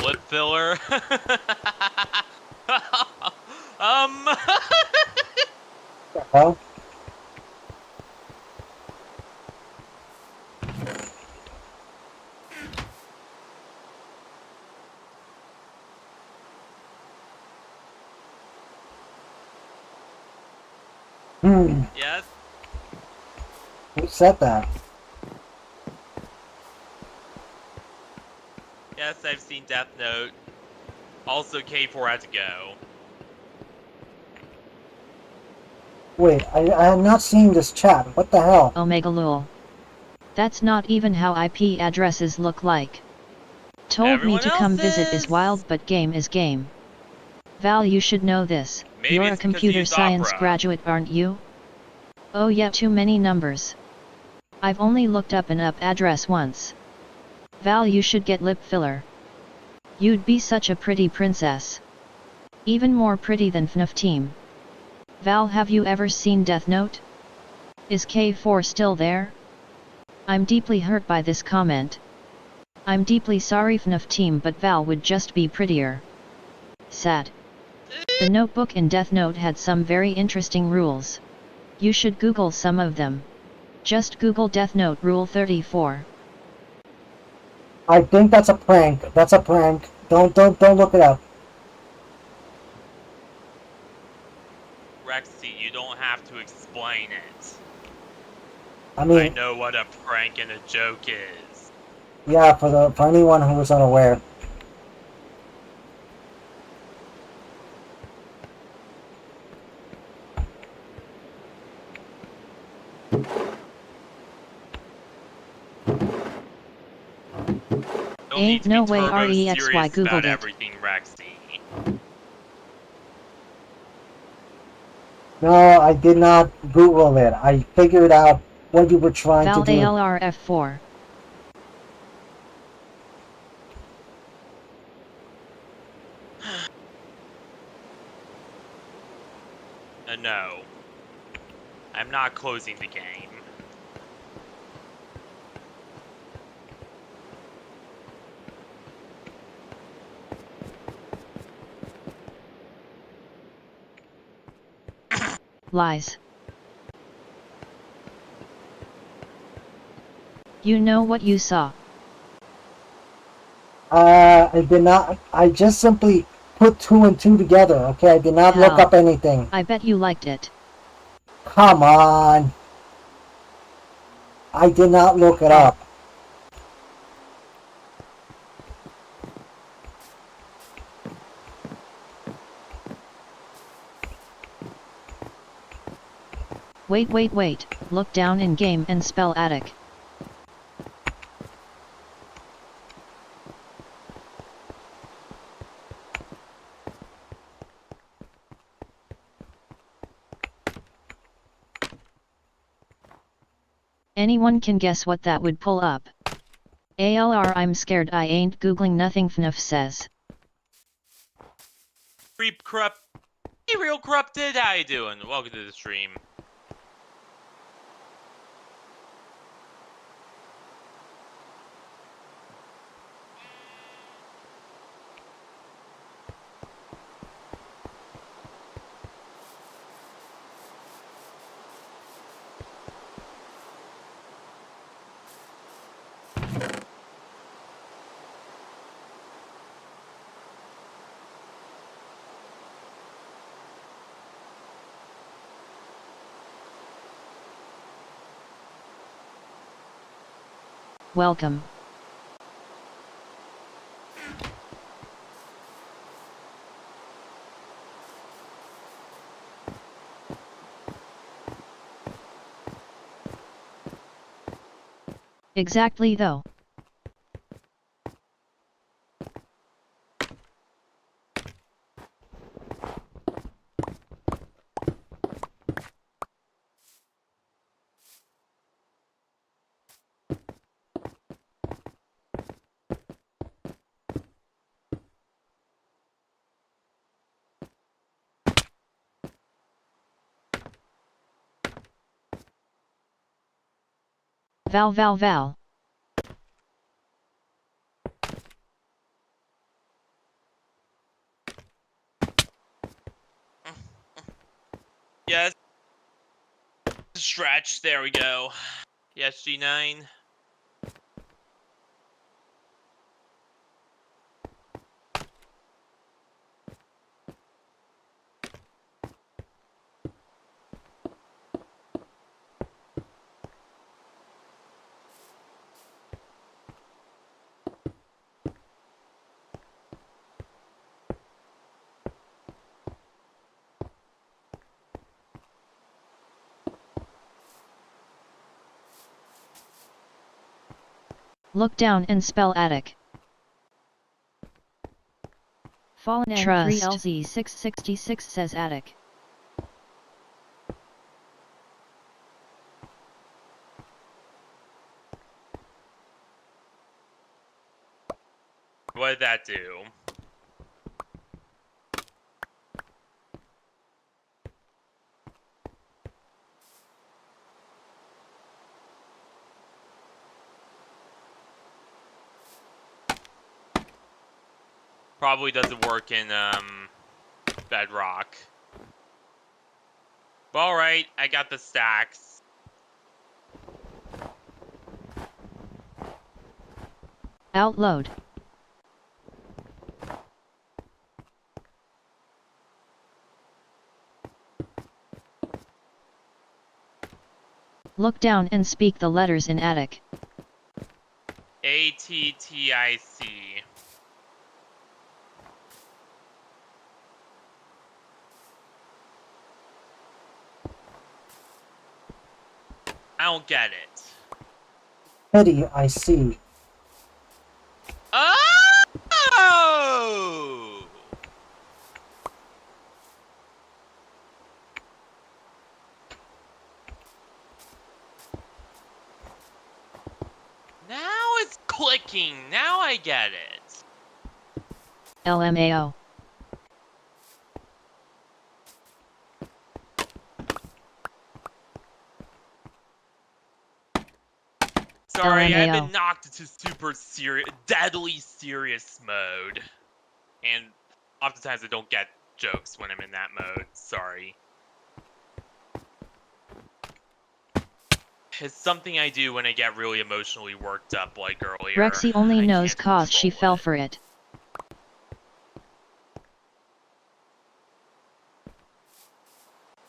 Lip filler. The hell? Yes? Who said that? Yes, I've seen Death Note. Also, K4 had to go. Wait, I have not seen this chat. What the hell? Omega lol. That's not even how IP addresses look like. Told Everyone me to come visit else's. is wild, but game is game. Val, you should know this. Maybe You're it's a 'cause you computer use science Opera. graduate, aren't you? Oh yeah, too many numbers. I've only looked up an up address once. Val, you should get lip filler. You'd be such a pretty princess. Even more pretty than FNAF team. Val, have you ever seen Death Note? Is K4 still there? I'm deeply hurt by this comment. I'm deeply sorry FNAF team, but Val would just be prettier. Sad. The notebook in Death Note had some very interesting rules. You should Google some of them. Just Google Death Note Rule 34. I think that's a prank. That's a prank. Don't look it up. Rexy, you don't have to explain it. I I mean, know what a prank and a joke is. yeah, for anyone who was unaware. Don't need Ain't to be no way turbo REXY serious about Googled it. everything, Rexy. No, I did not Google it. I figured out what you were trying Val to do. ALRF4. No. I'm not closing the game. Lies. You know what you saw. I did not. I just simply put 2 and 2 together. Okay, I did not look Hell. up anything. I bet you liked it. Come on. I did not look it up. Wait. Look down in game and spell attic. Anyone can guess what that would pull up. ALR, I'm scared, I ain't googling nothing, FNAF says. Creep corrupt. Hey, real corrupted. How you doing? Welcome to the stream. Welcome. Exactly though. Val. Yes. Stretch. There we go. Yes, G9. Look down and spell attic. Fallen N3 LZ 666 says attic. What did that do? Probably doesn't work in Bedrock. But alright, I got the stacks. Outload. Look down and speak the letters in attic. ATTIC. I don't get it. Eddie, I see. Oh! Now it's clicking. Now I get it. LMAO. Sorry, I've LMAO. been knocked into super deadly serious mode. And oftentimes I don't get jokes when I'm in that mode. Sorry. It's something I do when I get really emotionally worked up like earlier. Rexy only knows cause she fell for it.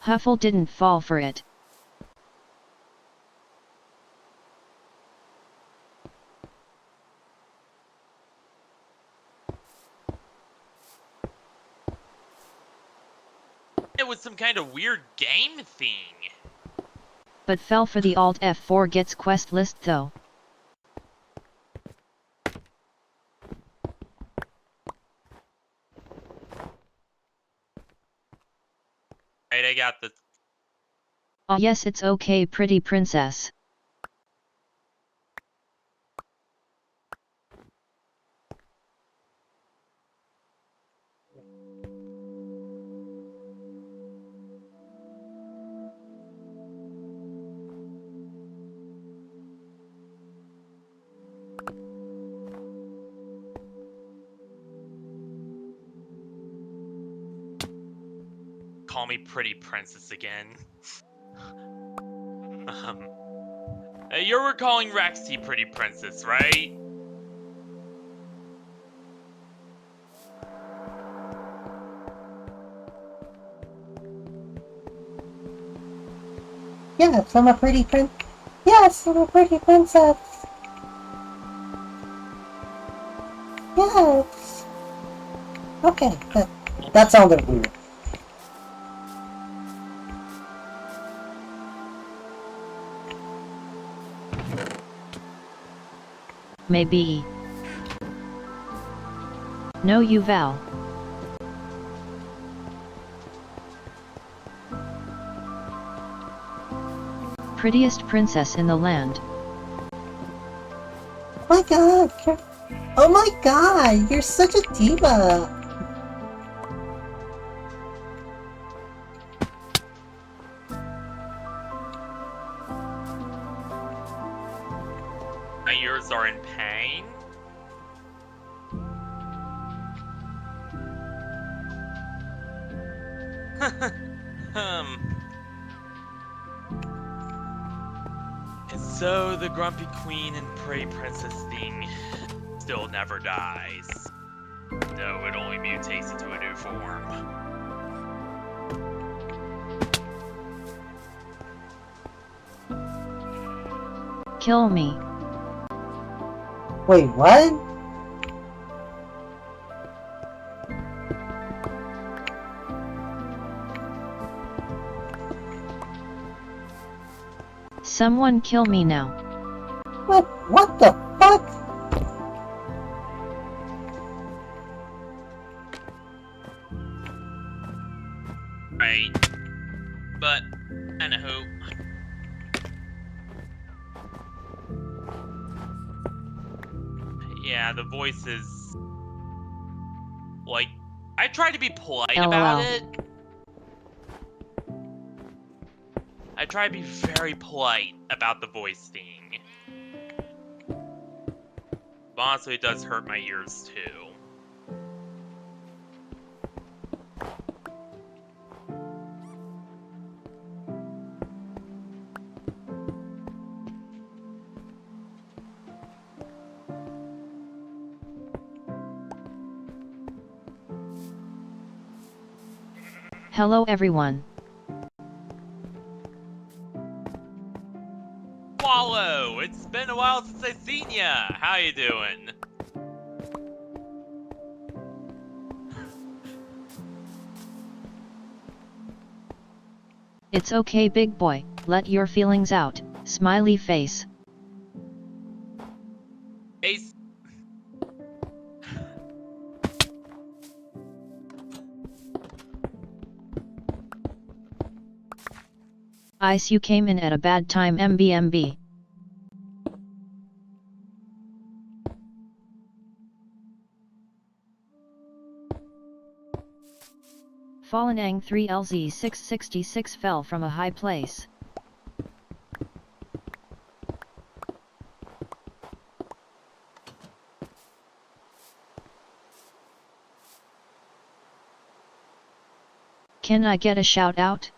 Huffle didn't fall for it. It was some kind of weird game thing. But fell for the Alt F4 gets quest list though. Right, I got the... Oh yes, it's okay, pretty princess. Call me pretty princess again. You were calling Rexy pretty princess, right? Yes, I'm a pretty prince. Yes, I'm a pretty princess. Yes. Okay, that sounded weird. Maybe. No, you Val. Prettiest princess in the land. My God! Oh my God! You're such a diva! My ears are in pain. And so the grumpy queen and pretty princess thing still never dies. No, it only mutates into a new form. Kill me. Wait, what? Someone kill me now. What the fuck? Right. But, anywho. Yeah, the voice is... Like, I tried to be polite about it. I try to be very polite about the voice thing. But honestly, it does hurt my ears too. Hello everyone. Wallow, it's been a while since I've seen ya. How you doing? It's okay, big boy, let your feelings out, smiley face. Ace. Ice, you came in at a bad time, MBMB. Fallen Ang 3LZ 666 fell from a high place. Can I get a shout out?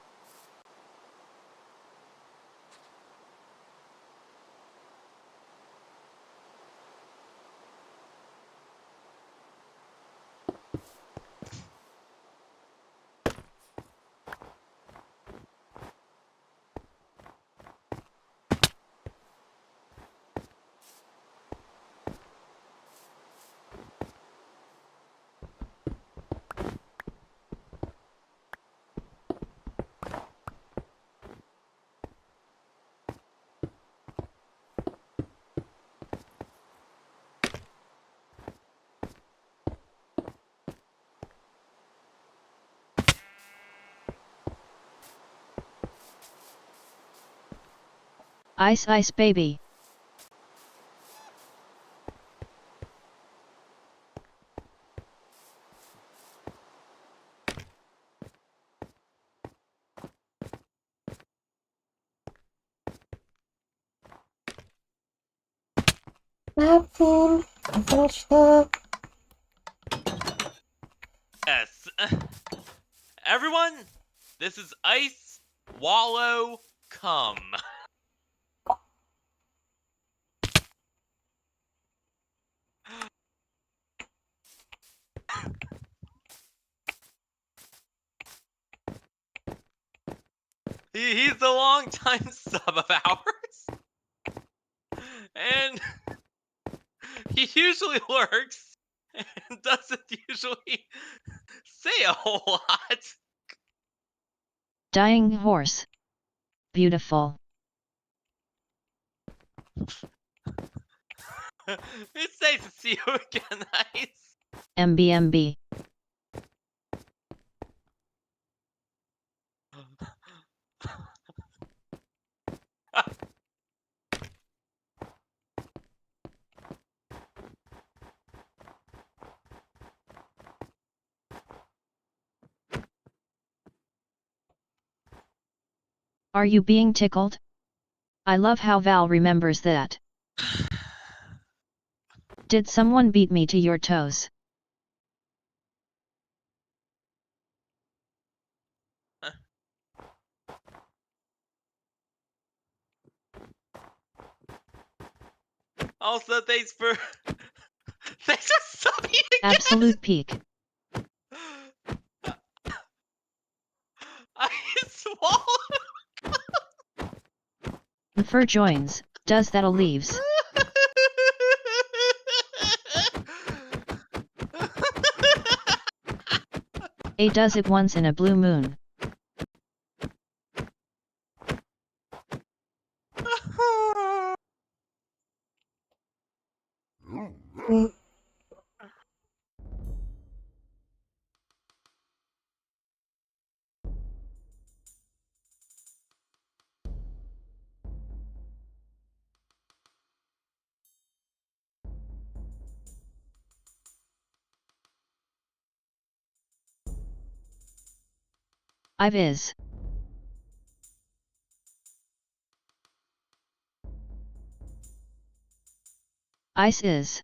Ice ice baby. Napkin. I finished the. Yes. Everyone, this is Ice Wallow Cum. He's a long-time sub of ours. And he usually lurks and doesn't usually say a whole lot. Dying horse. Beautiful. It's nice to see you again, Ice. MBMB. Are you being tickled? I love how Val remembers that. Did someone beat me to your toes? Also, thanks for subbing again. Absolute peak. I swallowed. The fur joins, does that leaves. A does it once in a blue moon. I've is. Ice is.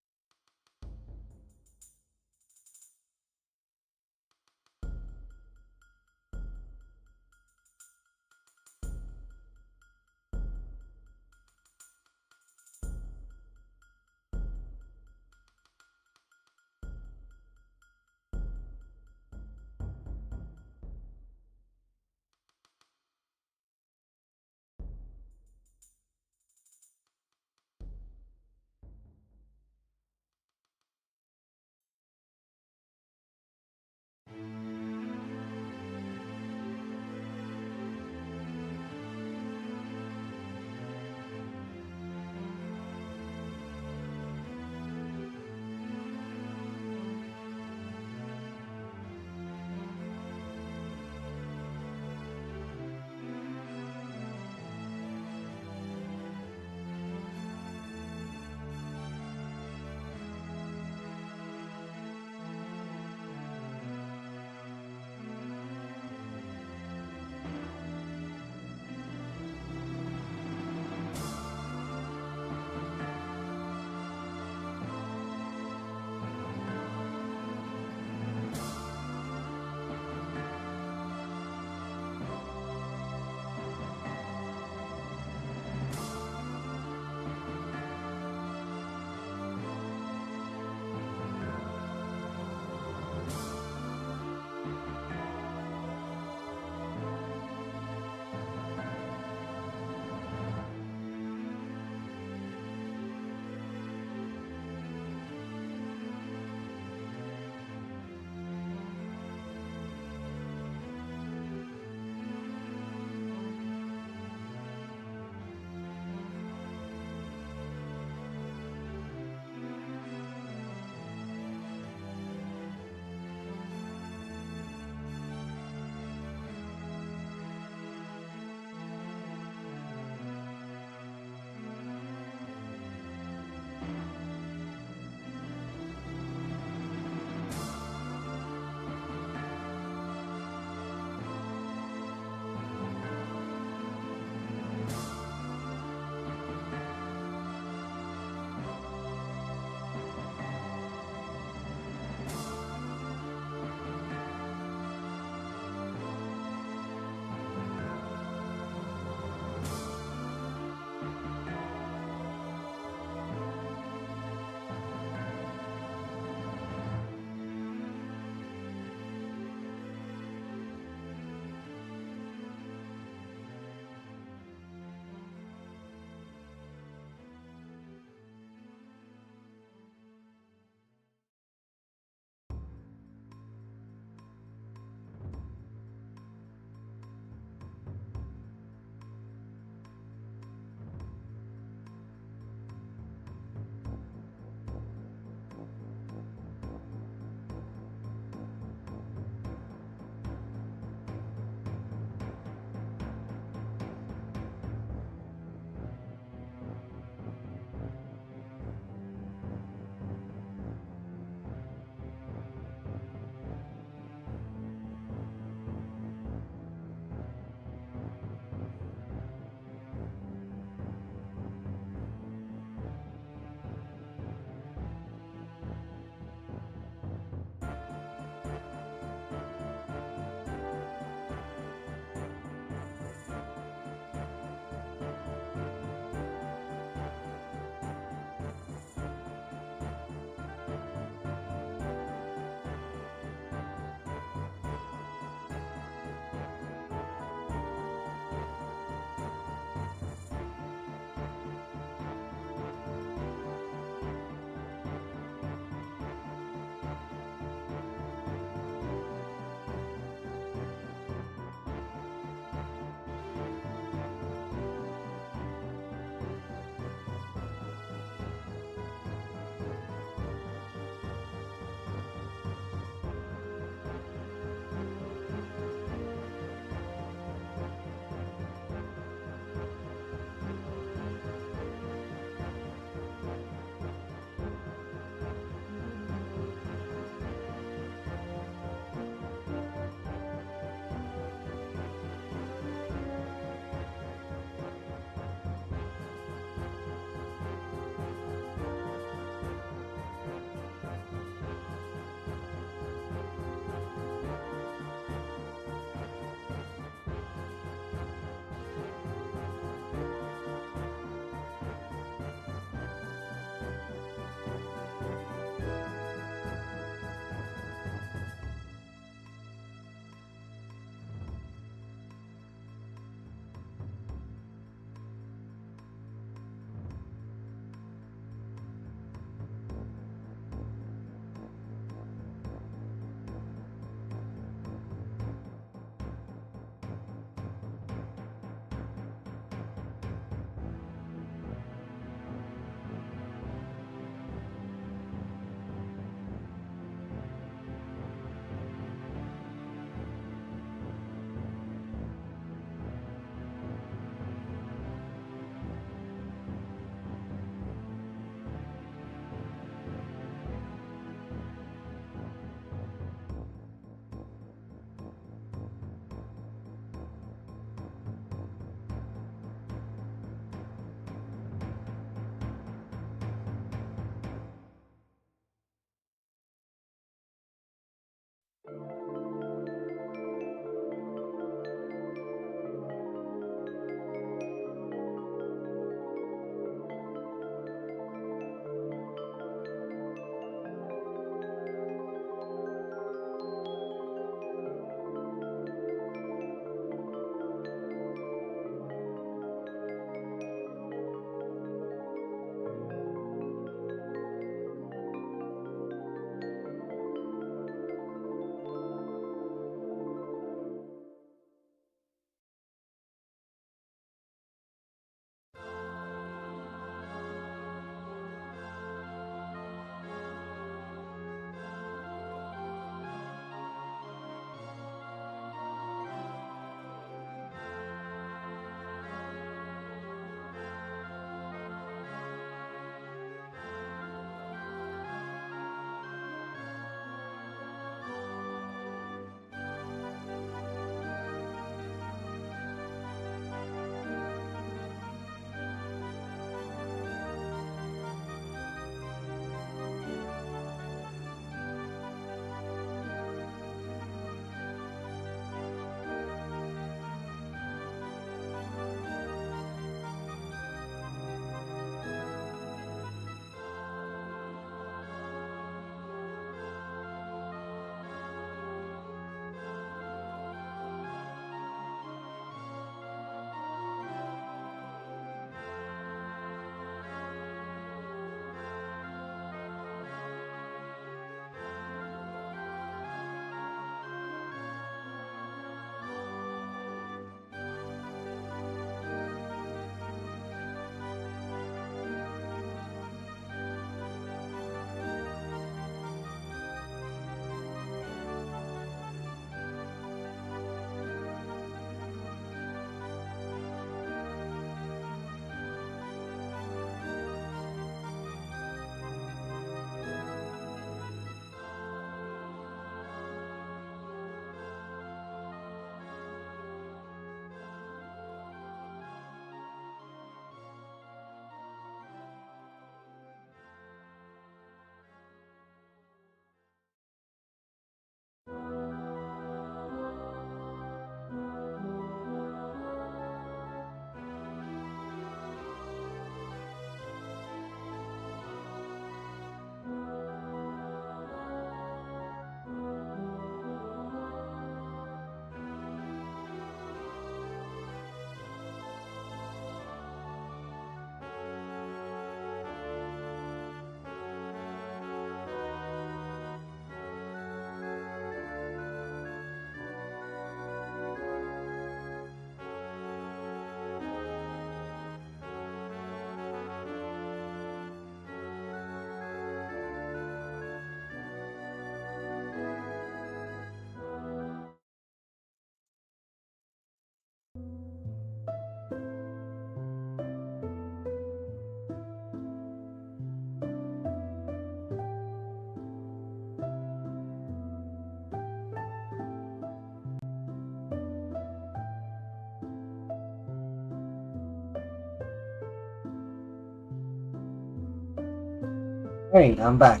Alright, I'm back.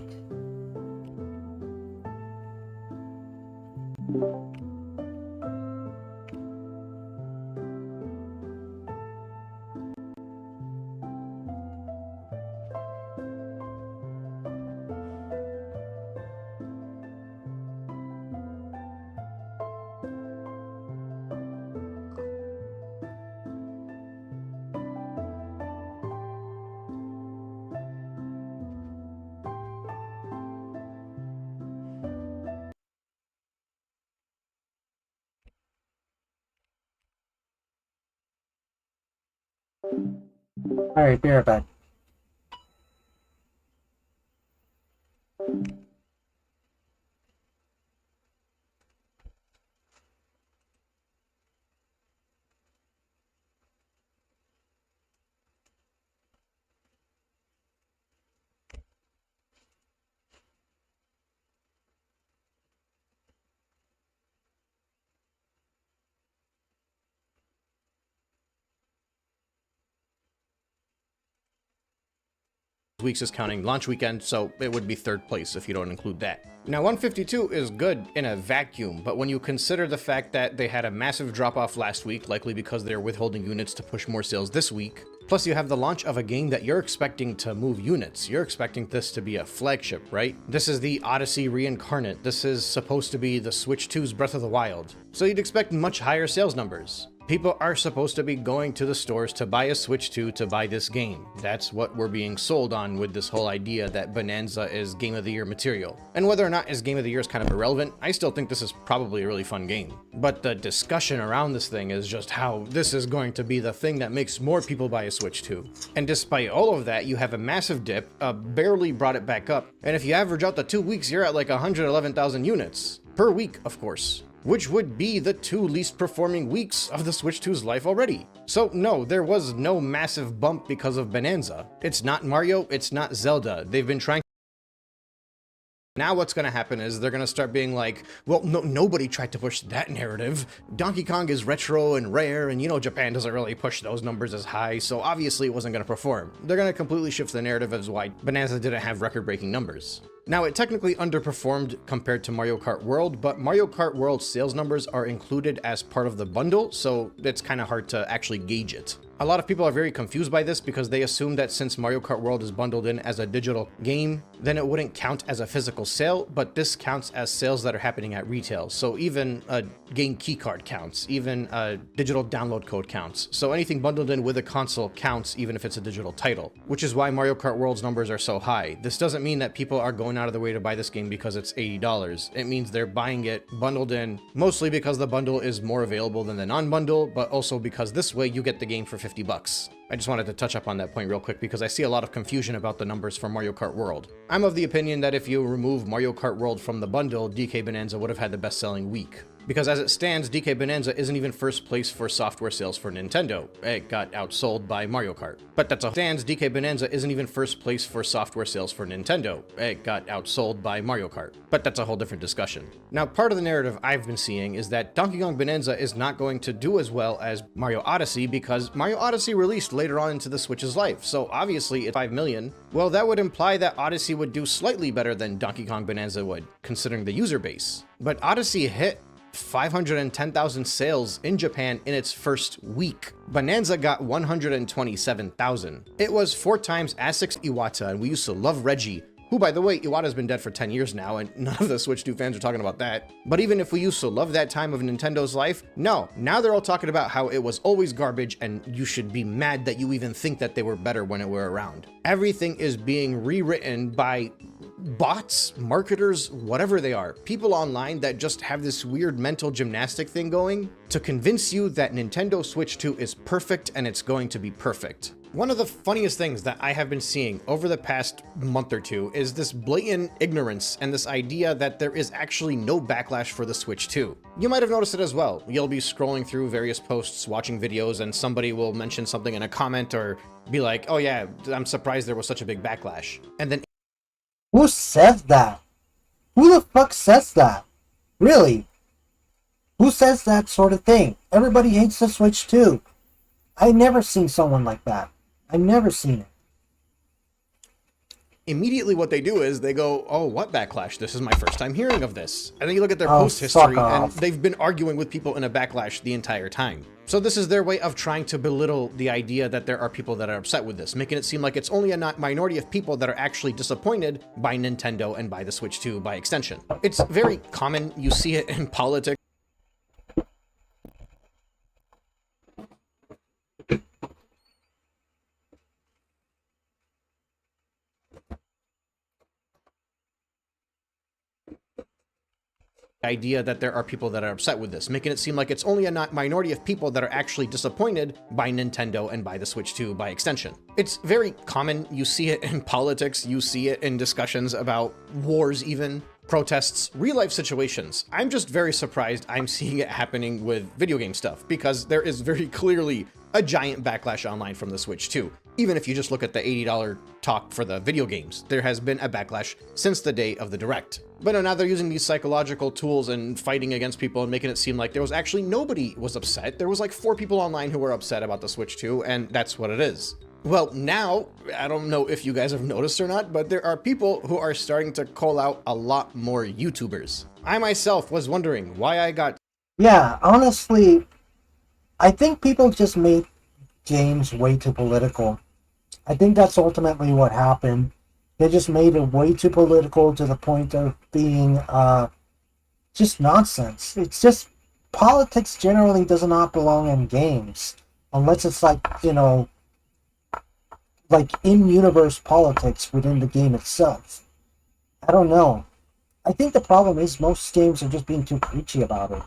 Alright, be right back. Weeks is counting launch weekend, so it would be third place if you don't include that. Now 152 is good in a vacuum, but when you consider the fact that they had a massive drop off last week, likely because they're withholding units to push more sales this week, plus you have the launch of a game that you're expecting to move units. You're expecting this to be a flagship, right? This is the Odyssey Reincarnate. This is supposed to be the Switch 2's Breath of the Wild. So you'd expect much higher sales numbers. People are supposed to be going to the stores to buy a Switch 2 to buy this game. That's what we're being sold on with this whole idea that Bonanza is Game of the Year material. And whether or not is Game of the Year is kind of irrelevant, I still think this is probably a really fun game. But the discussion around this thing is just how this is going to be the thing that makes more people buy a Switch 2. And despite all of that, you have a massive dip, barely brought it back up, and if you average out the 2 weeks, you're at like 111,000 units. Per week, of course. Which would be the 2 least performing weeks of the Switch 2's life already. So no, there was no massive bump because of Bonanza. It's not Mario, it's not Zelda. They've been trying. Now what's going to happen is they're going to start being like, well, nobody tried to push that narrative. Donkey Kong is retro and rare, and you know Japan doesn't really push those numbers as high, so obviously it wasn't going to perform. They're going to completely shift the narrative as why Bonanza didn't have record-breaking numbers. Now, it technically underperformed compared to Mario Kart World, but Mario Kart World's sales numbers are included as part of the bundle, so it's kind of hard to actually gauge it. A lot of people are very confused by this because they assume that since Mario Kart World is bundled in as a digital game, then it wouldn't count as a physical sale, but this counts as sales that are happening at retail. So even a game keycard counts, even a digital download code counts. So anything bundled in with a console counts even if it's a digital title, which is why Mario Kart World's numbers are so high. This doesn't mean that people are going out of the way to buy this game because it's $80. It means they're buying it bundled in, mostly because the bundle is more available than the non-bundle, but also because this way you get the game for $50. I just wanted to touch up on that point real quick because I see a lot of confusion about the numbers for Mario Kart World. I'm of the opinion that if you remove Mario Kart World from the bundle, DK Bonanza would have had the best-selling week. Because as it stands, DK Bonanza isn't even first place for software sales for Nintendo. It got outsold by Mario Kart. But that's a stands, DK Bonanza isn't even first place for software sales for Nintendo. It got outsold by Mario Kart. But that's a whole different discussion. Now, part of the narrative I've been seeing is that Donkey Kong Bonanza is not going to do as well as Mario Odyssey because Mario Odyssey released later on into the Switch's life. So obviously, at 5 million, well, that would imply that Odyssey would do slightly better than Donkey Kong Bonanza would, considering the user base. But Odyssey hit 510,000 sales in Japan in its first week. Bonanza got 127,000. It was 4 times ASIC's Iwata, and we used to love Reggie, who, by the way, Iwata's been dead for 10 years now, and none of the Switch 2 fans are talking about that. But even if we used to love that time of Nintendo's life, no, now they're all talking about how it was always garbage, and you should be mad that you even think that they were better when it were around. Everything is being rewritten by bots, marketers, whatever they are, people online that just have this weird mental gymnastic thing going to convince you that Nintendo Switch 2 is perfect and it's going to be perfect. One of the funniest things that I have been seeing over the past month or two is this blatant ignorance and this idea that there is actually no backlash for the Switch 2. You might have noticed it as well. You'll be scrolling through various posts, watching videos, and somebody will mention something in a comment or be like, oh yeah, I'm surprised there was such a big backlash. And then who says that? Who the fuck says that? Really? Who says that sort of thing? Everybody hates the Switch 2. I've never seen someone like that. I've never seen it. Immediately what they do is they go, oh, what Backlash? This is my first time hearing of this. And then you look at their Oh, post history, fuck and off. they've been arguing with people in a Backlash the entire time. So this is their way of trying to belittle the idea that there are people that are upset with this, making it seem like it's only a minority of people that are actually disappointed by Nintendo and by the Switch 2 by extension. It's very common. You see it in politics. Idea that there are people that are upset with this, making it seem like it's only a minority of people that are actually disappointed by Nintendo and by the Switch 2 by extension. It's very common. You see it in politics, you see it in discussions about wars even, protests, real-life situations. I'm just very surprised I'm seeing it happening with video game stuff, because there is very clearly a giant backlash online from the Switch 2. Even if you just look at the $80 talk for the video games, there has been a backlash since the day of the Direct. But no, now they're using these psychological tools and fighting against people and making it seem like there was actually nobody was upset. There was like 4 people online who were upset about the Switch 2, and that's what it is. Well, now, I don't know if you guys have noticed or not, but there are people who are starting to call out a lot more YouTubers. I myself was wondering why I got... Yeah, honestly, I think people just made games way too political. I think that's ultimately what happened. They just made it way too political to the point of being just nonsense. It's just politics generally does not belong in games unless it's like, you know, like in-universe politics within the game itself. I don't know. I think the problem is most games are just being too preachy about it.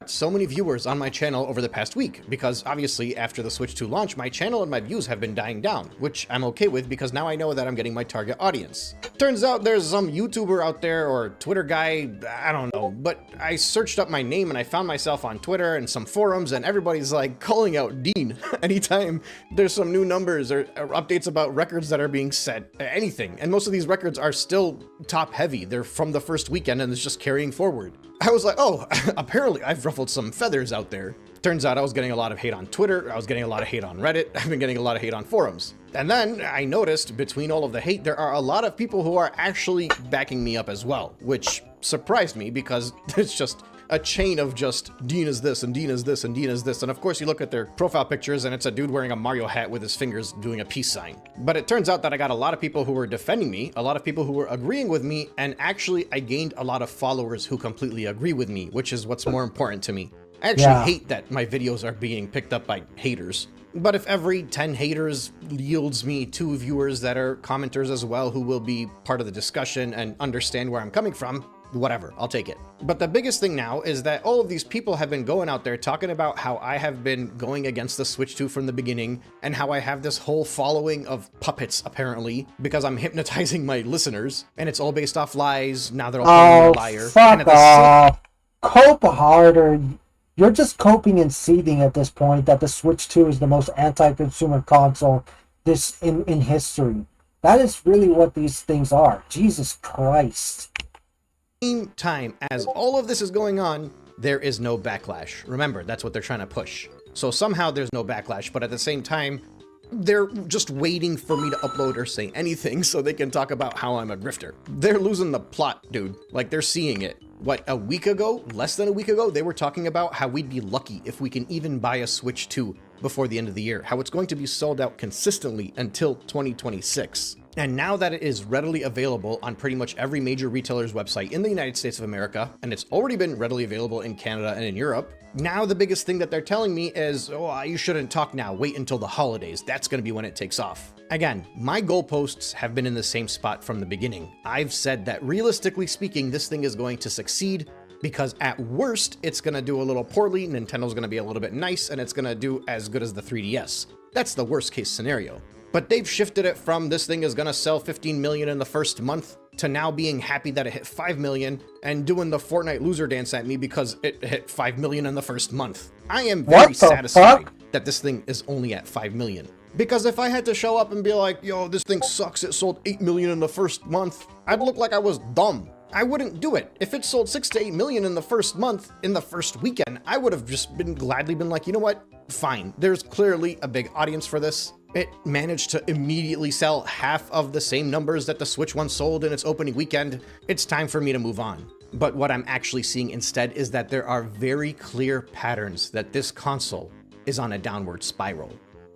So many viewers on my channel over the past week, because obviously after the Switch 2 launch, my channel and my views have been dying down, which I'm okay with because now I know that I'm getting my target audience. Turns out there's some YouTuber out there or Twitter guy, I don't know, but I searched up my name and I found myself on Twitter and some forums, and everybody's like calling out Dean anytime there's some new numbers or updates about records that are being set, anything. And most of these records are still top heavy. They're from the first weekend and it's just carrying forward. I was like, oh, apparently I've ruffled some feathers out there. Turns out I was getting a lot of hate on Twitter, I was getting a lot of hate on Reddit, I've been getting a lot of hate on forums. And then I noticed between all of the hate, there are a lot of people who are actually backing me up as well, which surprised me because it's just a chain of just Dean is this and Dean is this and Dean is this. And of course you look at their profile pictures and it's a dude wearing a Mario hat with his fingers doing a peace sign. But it turns out that I got a lot of people who were defending me, a lot of people who were agreeing with me, and actually I gained a lot of followers who completely agree with me, which is what's more important to me. I actually hate that my videos are being picked up by haters. But if every 10 haters yields me 2 viewers that are commenters as well who will be part of the discussion and understand where I'm coming from, whatever, I'll take it. But the biggest thing now is that all of these people have been going out there talking about how I have been going against the Switch 2 from the beginning, and how I have this whole following of puppets, apparently, because I'm hypnotizing my listeners, and it's all based off lies. Now they're all calling me a liar. Fuck off. Cope harder. You're just coping and seething at this point that the Switch 2 is the most anti-consumer console in history. That is really what these things are. Jesus Christ. Same time as all of this is going on, there is no backlash. Remember, that's what they're trying to push. So somehow there's no backlash, but at the same time, they're just waiting for me to upload or say anything so they can talk about how I'm a grifter. They're losing the plot, dude. Like, they're seeing it. What, a week ago, less than a week ago, they were talking about how we'd be lucky if we can even buy a Switch 2 before the end of the year, how it's going to be sold out consistently until 2026. And now that it is readily available on pretty much every major retailer's website in the United States of America, and it's already been readily available in Canada and in Europe, now the biggest thing that they're telling me is, oh, you shouldn't talk now, wait until the holidays, that's going to be when it takes off. Again, my goalposts have been in the same spot from the beginning. I've said that realistically speaking, this thing is going to succeed, because at worst, it's going to do a little poorly, Nintendo's going to be a little bit nice, and it's going to do as good as the 3DS. That's the worst case scenario. But they've shifted it from this thing is going to sell 15 million in the first month to now being happy that it hit 5 million and doing the Fortnite loser dance at me because it hit 5 million in the first month. I am very satisfied that this thing is only at 5 million. Because if I had to show up and be like, yo, this thing sucks, it sold 8 million in the first month, I'd look like I was dumb. I wouldn't do it. If it sold 6 to 8 million in the first month, in the first weekend, I would have just gladly been like, you know what? Fine. There's clearly a big audience for this. It managed to immediately sell half of the same numbers that the Switch 1 sold in its opening weekend. It's time for me to move on. But what I'm actually seeing instead is that there are very clear patterns that this console is on a downward spiral.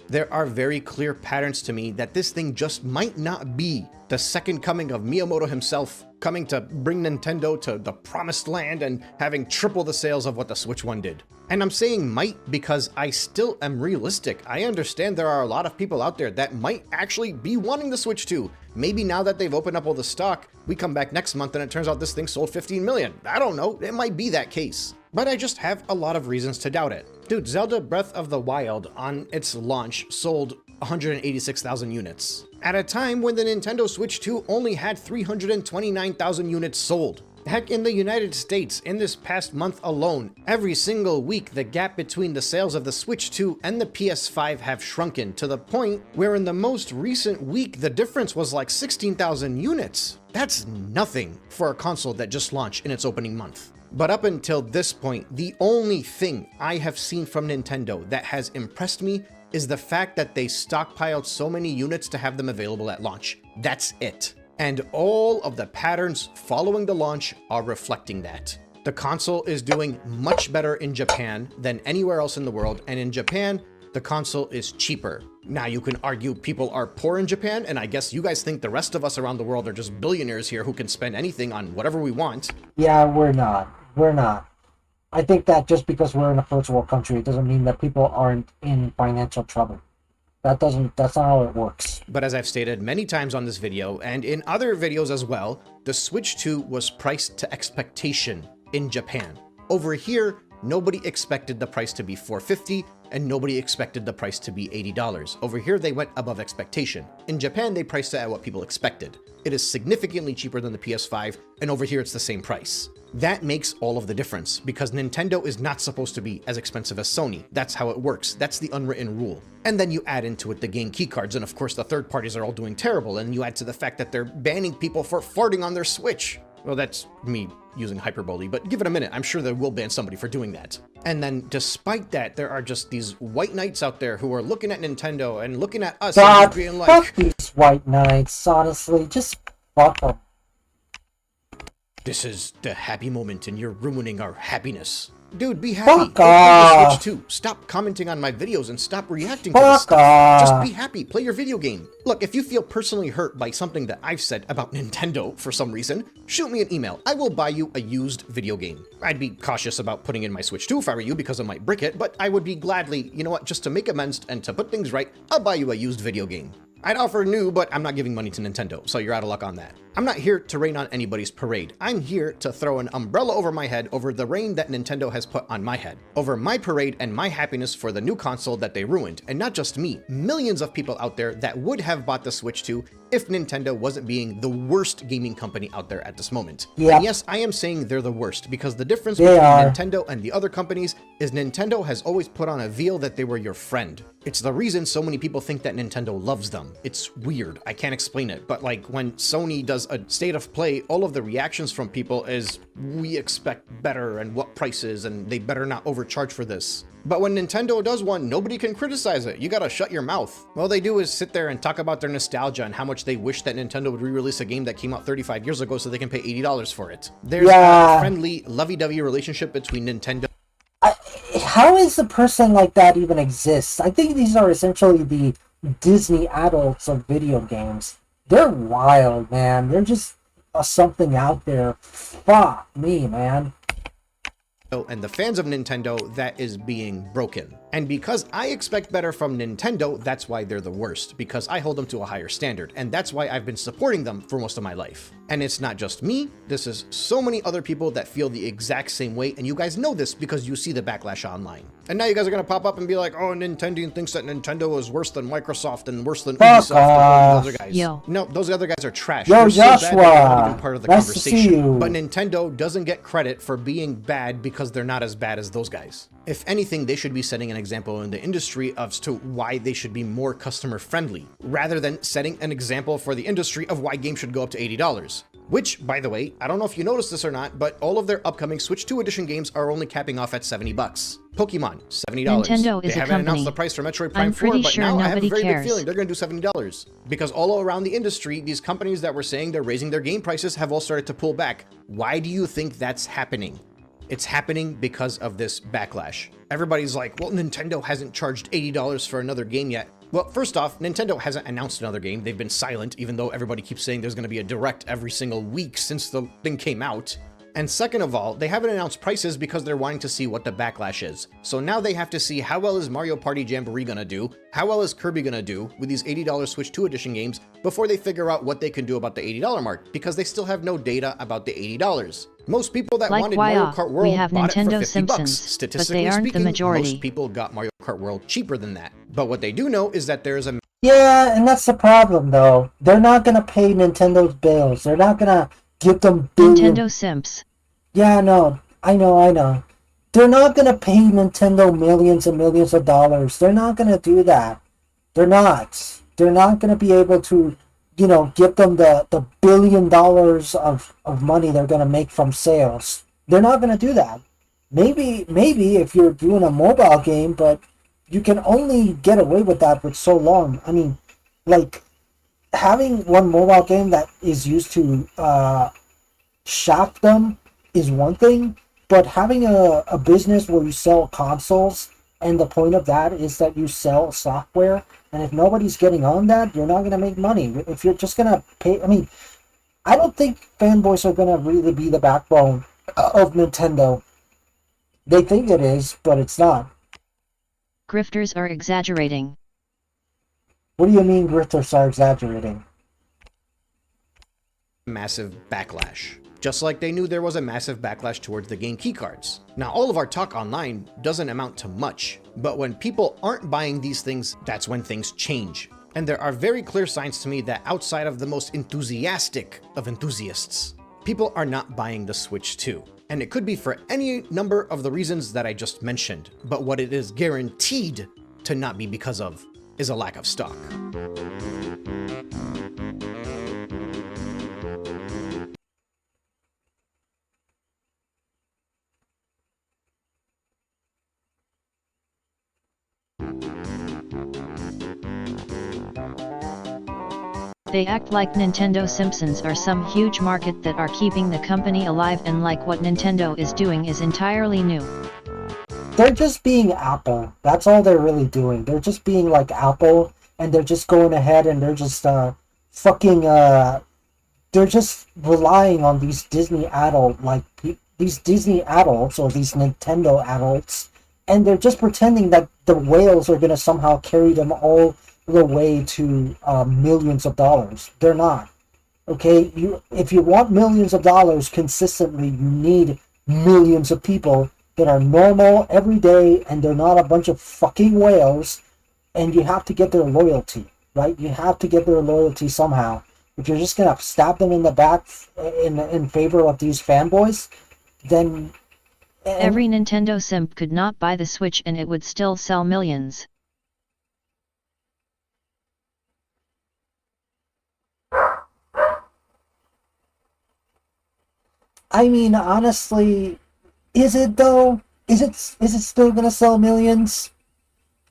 There are very clear patterns to me that this thing just might not be the second coming of Miyamoto himself coming to bring Nintendo to the promised land and having triple the sales of what the Switch 1 did. And I'm saying might because I still am realistic. I understand there are a lot of people out there that might actually be wanting the Switch 2. Maybe now that they've opened up all the stock, we come back next month and it turns out this thing sold 15 million. I don't know, it might be that case. But I just have a lot of reasons to doubt it. Dude, Zelda Breath of the Wild on its launch sold 186,000 units. At a time when the Nintendo Switch 2 only had 329,000 units sold. Heck, in the United States, in this past month alone, every single week the gap between the sales of the Switch 2 and the PS5 have shrunken to the point where in the most recent week the difference was like 16,000 units. That's nothing for a console that just launched in its opening month. But up until this point, the only thing I have seen from Nintendo that has impressed me is the fact that they stockpiled so many units to have them available at launch. That's it. And all of the patterns following the launch are reflecting that. The console is doing much better in Japan than anywhere else in the world, and in Japan, the console is cheaper. Now you can argue people are poor in Japan, and I guess you guys think the rest of us around the world are just billionaires here who can spend anything on whatever we want. Yeah, we're not. We're not. I think that just because we're in a first world country, it doesn't mean that people aren't in financial trouble. That's not how it works. But as I've stated many times on this video, and in other videos as well, the Switch 2 was priced to expectation in Japan. Over here, nobody expected the price to be $450, and nobody expected the price to be $80. Over here, they went above expectation. In Japan, they priced it at what people expected. It is significantly cheaper than the PS5, and over here, it's the same price. That makes all of the difference, because Nintendo is not supposed to be as expensive as Sony. That's how it works. That's the unwritten rule. And then you add into it the game keycards, and of course the third parties are all doing terrible, and you add to the fact that they're banning people for farting on their Switch. Well, that's me using hyperbole, but give it a minute. I'm sure they will ban somebody for doing that. And then despite that, there are just these white knights out there who are looking at Nintendo and looking at us and being like, fuck these white knights, honestly. Just fuck them. This is the happy moment and you're ruining our happiness. Dude, be happy. Fuck off. Switch 2. Stop commenting on my videos and stop reacting Fuck to this stuff. off. Just be happy. Play your video game. Look, if you feel personally hurt by something that I've said about Nintendo for some reason, shoot me an email. I will buy you a used video game. I'd be cautious about putting in my Switch 2 if I were you because I might brick it, but I would be gladly, you know what, just to make amends and to put things right, I'll buy you a used video game. I'd offer new, but I'm not giving money to Nintendo, so you're out of luck on that. I'm not here to rain on anybody's parade. I'm here to throw an umbrella over my head over the rain that Nintendo has put on my head. Over my parade and my happiness for the new console that they ruined. And not just me, millions of people out there that would have bought the Switch 2 if Nintendo wasn't being the worst gaming company out there at this moment. Yeah. And yes, I am saying they're the worst because the difference between Nintendo and the other companies is Nintendo has always put on a veil that they were your friend. It's the reason so many people think that Nintendo loves them. It's weird. I can't explain it. But like when Sony does a state of play, all of the reactions from people is, we expect better and what prices and they better not overcharge for this. But when Nintendo does one, nobody can criticize it. You gotta shut your mouth. All they do is sit there and talk about their nostalgia and how much they wish that Nintendo would re-release a game that came out 35 years ago so they can pay $80 for it. There's a friendly, lovey-dovey relationship between Nintendo. How is a person like that even exists? I think these are essentially the Disney adults of video games. They're wild, man. They're just something out there. Fuck me, man. And the fans of Nintendo that is being broken. And because I expect better from Nintendo, that's why they're the worst, because I hold them to a higher standard, and that's why I've been supporting them for most of my life. And it's not just me, this is so many other people that feel the exact same way, and you guys know this because you see the backlash online. And now you guys are gonna pop up and be like, oh, Nintendo thinks that Nintendo is worse than Microsoft and worse than Ubisoft and all those other guys. Yo. No, those other guys are trash. Yo, They're so bad, Joshua. they're not even part of the Nice to see conversation. you. But Nintendo doesn't get credit for being bad because they're not as bad as those guys. If anything, they should be setting an example in the industry as to why they should be more customer friendly, rather than setting an example for the industry of why games should go up to $80. Which, by the way, I don't know if you noticed this or not, but all of their upcoming Switch 2 edition games are only capping off at $70. Pokemon, $70. Nintendo They is a haven't announced company. the price for Metroid Prime I'm 4, pretty but sure now I have a nobody very big cares. feeling they're going to do $70. Because all around the industry, these companies that were saying they're raising their game prices have all started to pull back. Why do you think that's happening? It's happening because of this backlash. Everybody's like, well, Nintendo hasn't charged $80 for another game yet. Well, first off, Nintendo hasn't announced another game. They've been silent, even though everybody keeps saying there's going to be a direct every single week since the thing came out. And second of all, they haven't announced prices because they're wanting to see what the backlash is. So now they have to see how well is Mario Party Jamboree gonna do, how well is Kirby gonna do with these $80 Switch 2 edition games before they figure out what they can do about the $80 mark, because they still have no data about the $80. Most people that Like wanted why Mario not? Kart We World have bought it Nintendo for 50 bucks. Simpsons, but Statistically they aren't the speaking, majority. most people got Mario Kart World cheaper than that. But what they do know is that there is a Yeah, and that's the problem, though. They're not gonna pay Nintendo's bills. They're not gonna give them Nintendo simps. Yeah, no, I know. They're not gonna pay Nintendo millions and millions of dollars. They're not gonna do that. They're not. They're not gonna be able to, give them the $1 billion of money they're gonna make from sales. They're not gonna do that. Maybe if you're doing a mobile game, but you can only get away with that for so long. I mean, like, having one mobile game that is used to shaft them is one thing, but having a business where you sell consoles, and the point of that is that you sell software, and if nobody's getting on that, you're not going to make money. If you're just going to pay, I mean, I don't think fanboys are going to really be the backbone of Nintendo. They think it is, but it's not. Grifters are exaggerating. What do you mean grifters are exaggerating? massive backlash. Just like they knew there was a massive backlash towards the game keycards. Now, all of our talk online doesn't amount to much, but when people aren't buying these things, that's when things change. And there are very clear signs to me that outside of the most enthusiastic of enthusiasts, people are not buying the Switch 2. And it could be for any number of the reasons that I just mentioned, but what it is guaranteed to not be because of is a lack of stock. They act like Nintendo Simpsons are some huge market that are keeping the company alive, and like what Nintendo is doing is entirely new. They're just being Apple. That's all they're really doing. They're just being like Apple, and they're just going ahead and they're just they're just relying on these Disney adults or these Nintendo adults, and they're just pretending that the whales are going to somehow carry them all the way to millions of dollars. They're not. Okay, if you want millions of dollars consistently, you need millions of people that are normal every day, and they're not a bunch of fucking whales, and you have to get their loyalty, right? You have to get their loyalty somehow. If you're just gonna stab them in the back in favor of these fanboys, then every Nintendo simp could not buy the Switch and it would still sell millions. I mean, honestly, is it though? Is it still gonna sell millions?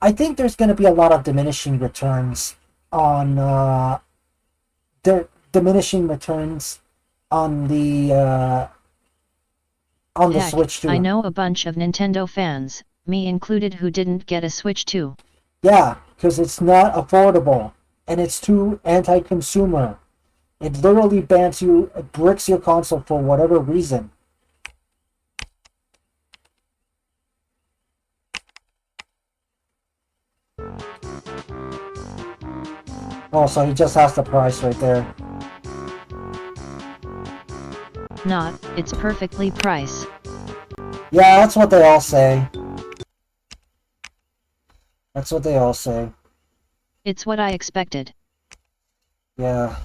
I think there's gonna be a lot of diminishing returns on the Heck, Switch 2. I know a bunch of Nintendo fans, me included, who didn't get a Switch 2. Yeah, because it's not affordable and it's too anti-consumer. It literally bricks your console for whatever reason. Oh, so he just has the price right there. Not, it's perfectly priced. Yeah, that's what they all say. That's what they all say. It's what I expected. Yeah.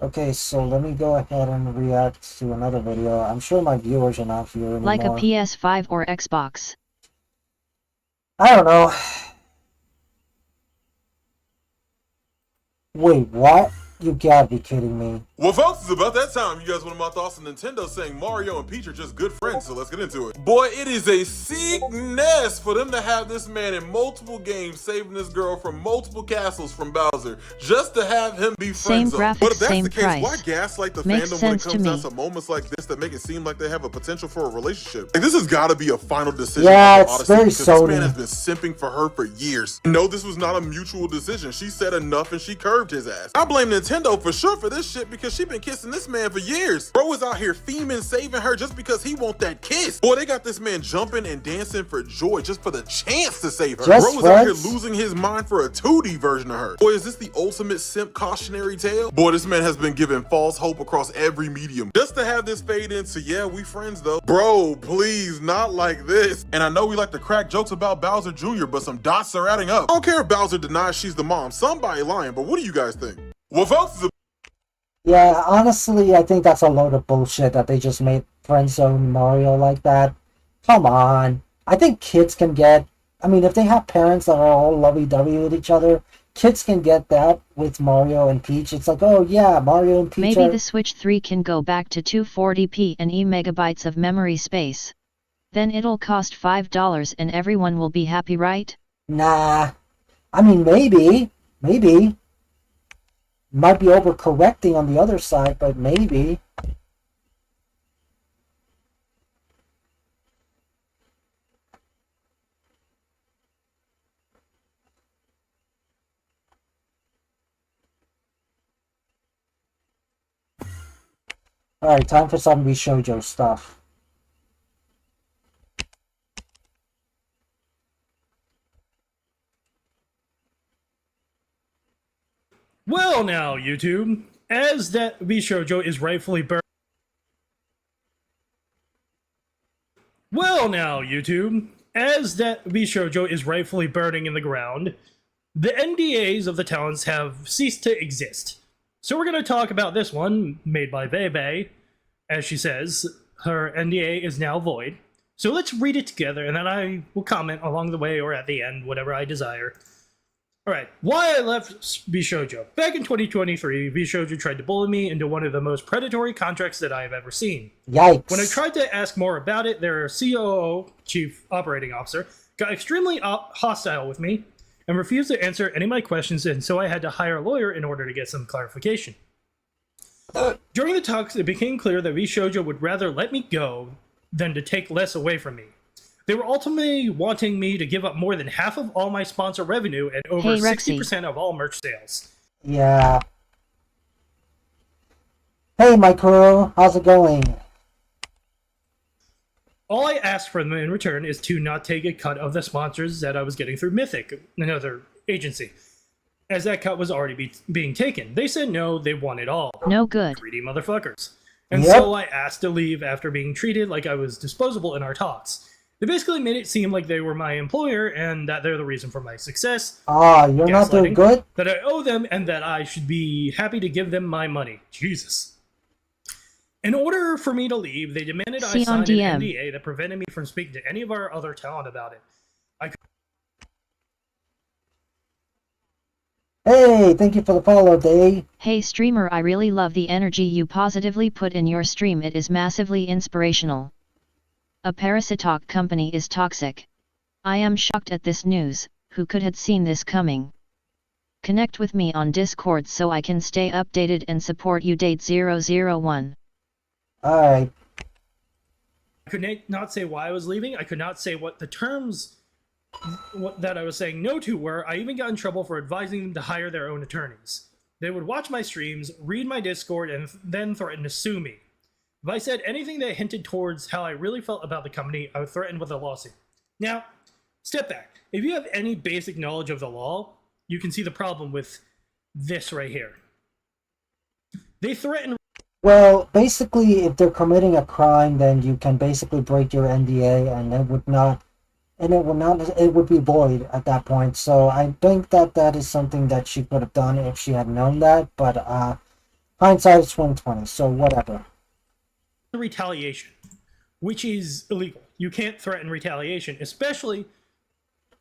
Okay, so let me go ahead and react to another video. I'm sure my viewers are not here anymore. Like a PS5 or Xbox. I don't know. Wait, what? You gotta be kidding me. Well, folks, it's about that time. You guys want my thoughts on Nintendo saying Mario and Peach are just good friends, so let's get into it. Boy, it is a sickness for them to have this man in multiple games saving this girl from multiple castles from Bowser, just to have him be Same friends of. graphics, But if that's same the case, price. why gaslight the Makes fandom when it sense to comes down me. to moments like this that make it seem like they have a potential for a relationship? Like, this has got to be a final decision. Yeah, of it's Odyssey, very because this man Sony. has been simping for her for years. No, this was not a mutual decision. She said enough and she curved his ass. I blame Nintendo for sure for this shit because she been kissing this man for years. Bro was out here fiending saving her just because he want that kiss. Boy, they got this man jumping and dancing for joy just for the chance to save her. Just Bro was out here friends? losing his mind for a 2D version of her. Boy, is this the ultimate simp cautionary tale? Boy, this man has been given false hope across every medium. Just to have this fade into, yeah, we friends though. Bro, please, not like this. And I know we like to crack jokes about Bowser Jr., but some dots are adding up. I don't care if Bowser denies she's the mom. Somebody lying, but what do you guys think? Well, folks, it's a Yeah, honestly, I think that's a load of bullshit that they just made friend zone Mario like that. Come on. I think kids can get, I mean, if they have parents that are all lovey-dovey with each other, kids can get that with Mario and Peach. It's like, oh yeah, Mario and Peach Maybe are... the Switch 3 can go back to 240p and E megabytes of memory space. Then it'll cost $5 and everyone will be happy, right? Nah. I mean, maybe. Maybe. Might be overcorrecting on the other side, but maybe. Alright, time for some Shoujo stuff. Well now, YouTube, as that Bishoujo is rightfully burned. Well now, YouTube, as that Bishoujo is rightfully burning in the ground, the NDAs of the talents have ceased to exist. So we're going to talk about this one, made by Bebe. As she says, her NDA is now void. So let's read it together, and then I will comment along the way or at the end, whatever I desire. Alright, why I left Bishoujo. Back in 2023, Bishoujo tried to bully me into one of the most predatory contracts that I have ever seen. Yikes. When I tried to ask more about it, their COO, Chief Operating Officer, got extremely hostile with me and refused to answer any of my questions, and so I had to hire a lawyer in order to get some clarification. During the talks, it became clear that Bishoujo would rather let me go than to take less away from me. They were ultimately wanting me to give up more than half of all my sponsor revenue and over Hey, Rexy. 60% of all merch sales. Yeah. Hey, my crew, how's it going? All I asked from them in return is to not take a cut of the sponsors that I was getting through Mythic, another agency, as that cut was already being taken. They said no, they want it all. No good. Greedy motherfuckers. And Yep. so I asked to leave after being treated like I was disposable in our talks. They basically made it seem like they were my employer and that they're the reason for my success. Ah, you're not doing gaslighting, good? That I owe them and that I should be happy to give them my money. Jesus. In order for me to leave, they demanded I See sign on an DM. NDA that prevented me from speaking to any of our other talent about it. Hey, thank you for the follow, Dave. Hey streamer, I really love the energy you positively put in your stream. It is massively inspirational. A parasitic company is toxic. I am shocked at this news. Who could have seen this coming? Connect with me on Discord so I can stay updated and support you. Date 001. Alright. I could not say why I was leaving. I could not say what the terms that I was saying no to were. I even got in trouble for advising them to hire their own attorneys. They would watch my streams, read my Discord, and then threaten to sue me. If I said anything that hinted towards how I really felt about the company, I would threaten with a lawsuit. Now, step back. If you have any basic knowledge of the law, you can see the problem with this right here. They threaten. Well, basically, if they're committing a crime, then you can basically break your NDA, and it would be void at that point. So I think that is something that she could have done if she had known that. But hindsight is 2020, so whatever. Retaliation, which is illegal. You can't threaten retaliation, especially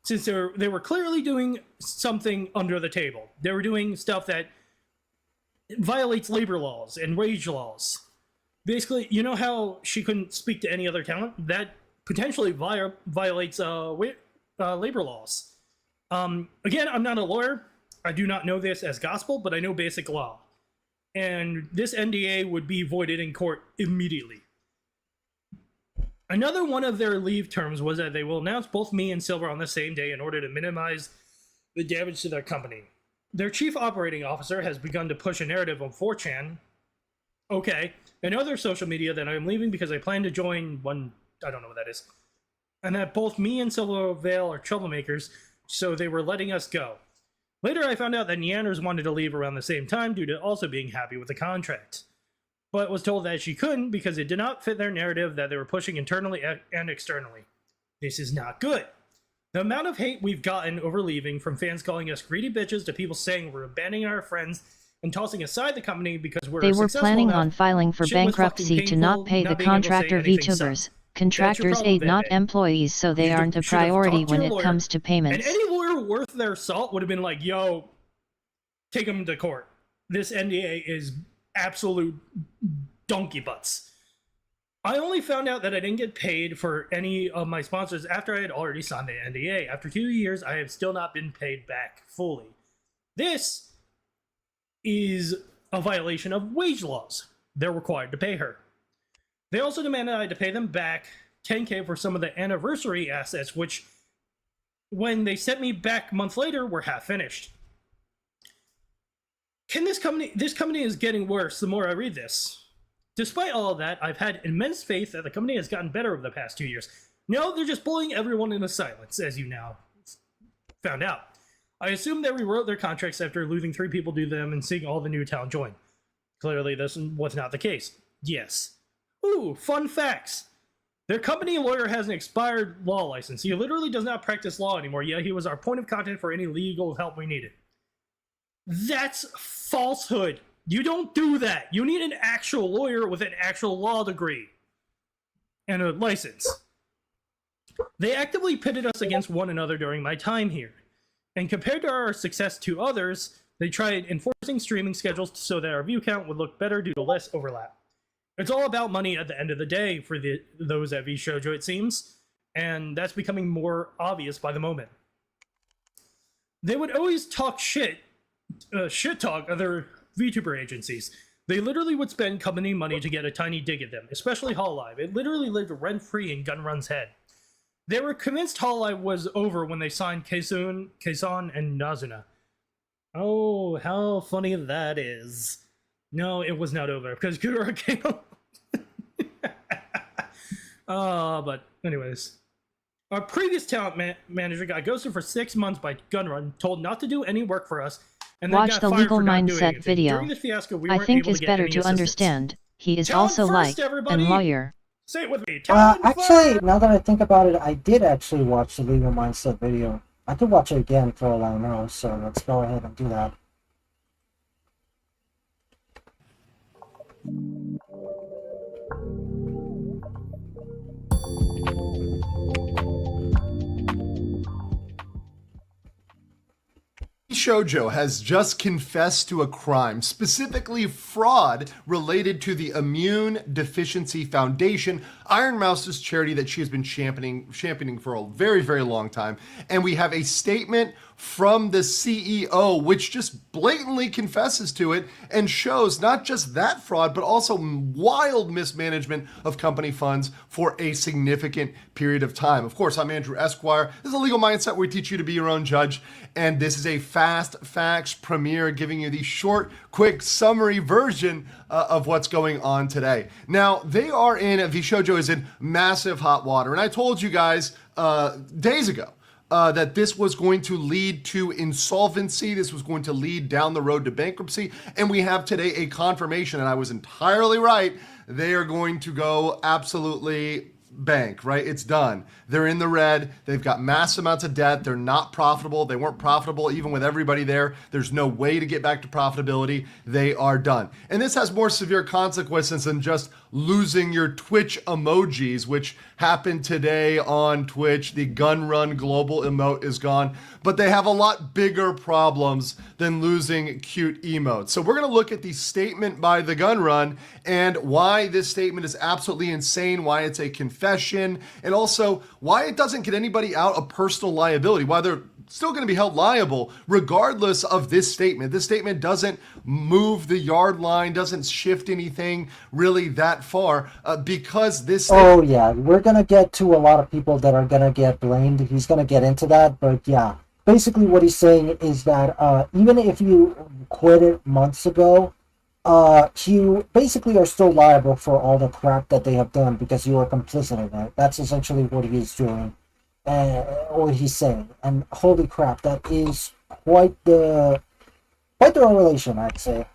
since they were clearly doing something under the table. They were doing stuff that violates labor laws and wage laws. Basically, you know how she couldn't speak to any other talent? That potentially violates labor laws. Again, I'm not a lawyer. I do not know this as gospel, but I know basic law. And this NDA would be voided in court immediately. Another one of their leave terms was that they will announce both me and Silver on the same day in order to minimize the damage to their company. Their chief operating officer has begun to push a narrative on 4chan, and other social media that I'm leaving because I plan to join one, I don't know what that is, and that both me and Silver Vale are troublemakers, so they were letting us go. Later I found out that Neanders wanted to leave around the same time due to also being happy with the contract, but was told that she couldn't because it did not fit their narrative that they were pushing internally and externally. This is not good. The amount of hate we've gotten over leaving, from fans calling us greedy bitches to people saying we're abandoning our friends and tossing aside the company because we're They were successful planning enough, on filing for shit was bankruptcy fucking to not painful, pay the not being able to say contractor anything VTubers. sucked. Contractors problem, aid not Bebe. employees, so they You aren't a should have priority talked to when your it lawyer, comes to payments. And any lawyer worth their salt would have been like, yo, take them to court. This NDA is absolute donkey butts. I only found out that I didn't get paid for any of my sponsors after I had already signed the NDA. After 2 years, I have still not been paid back fully. This is a violation of wage laws. They're required to pay her. They also demanded I had to pay them back $10K for some of the anniversary assets, which, when they sent me back a month later, were half finished. This company is getting worse the more I read this. Despite all of that, I've had immense faith that the company has gotten better over the past 2 years. No, they're just bullying everyone into silence, as you now found out. I assume they rewrote their contracts after losing 3 people to them and seeing all the new talent join. Clearly, this was not the case. Yes. Ooh, fun facts. Their company lawyer has an expired law license. He literally does not practice law anymore, yet he was our point of contact for any legal help we needed. That's falsehood. You don't do that. You need an actual lawyer with an actual law degree and a license. They actively pitted us against one another during my time here. And compared to our success to others, they tried enforcing streaming schedules so that our view count would look better due to less overlap. It's all about money at the end of the day for those at VShojo, it seems, and that's becoming more obvious by the moment. They would always talk shit talk other VTuber agencies. They literally would spend company money to get a tiny dig at them, especially Hololive. It literally lived rent-free in Gunrun's head. They were convinced Hololive was over when they signed Kaison and Nazuna. Oh, how funny that is. No, it was not over, because Kura came up. But anyways. Our previous talent manager got ghosted for 6 months by Gunrun, told not to do any work for us, and then Watch got the fired legal for not doing mindset anything. video. During this fiasco, we I weren't think able it's to get better any to assistance. understand. He is Talent also first, like everybody! a lawyer. Say it with me. Talent Actually, now that I think about it, I did actually watch the legal mindset video. I could watch it again for all I know, so let's go ahead and do that. Shoujo has just confessed to a crime, specifically fraud related to the Immune Deficiency Foundation, Iron Mouse's charity that she has been championing for a very, very long time. And we have a statement from the CEO, which just blatantly confesses to it and shows not just that fraud, but also wild mismanagement of company funds for a significant period of time. Of course, I'm Andrew Esquire. This is a Legal Mindset where we teach you to be your own judge. And this is a Fast Facts premiere, giving you the short, quick summary version of what's going on today. Now, VShojo is in massive hot water. And I told you guys days ago that this was going to lead to insolvency. This was going to lead down the road to bankruptcy. And we have today a confirmation, and I was entirely right. They are going to go absolutely bank, right? It's done. They're in the red. They've got mass amounts of debt. They're not profitable. They weren't profitable even with everybody there. There's no way to get back to profitability. They are done. And this has more severe consequences than just losing your Twitch emojis, which happened today on Twitch. The Gun Run global emote is gone, but they have a lot bigger problems than losing cute emotes. So we're going to look at the statement by the Gun Run and why this statement is absolutely insane, why it's a confession, and also why it doesn't get anybody out of personal liability, why they're still going to be held liable regardless of this statement. This statement doesn't move the yard line, doesn't shift anything really that far because this Oh yeah, we're gonna get to a lot of people that are gonna get blamed. He's gonna get into that, but yeah, basically what he's saying is that even if you quit it months ago, you basically are still liable for all the crap that they have done because you were complicit in it. That's essentially what he's doing, or he's saying. And holy crap, that is quite the revelation, I'd say.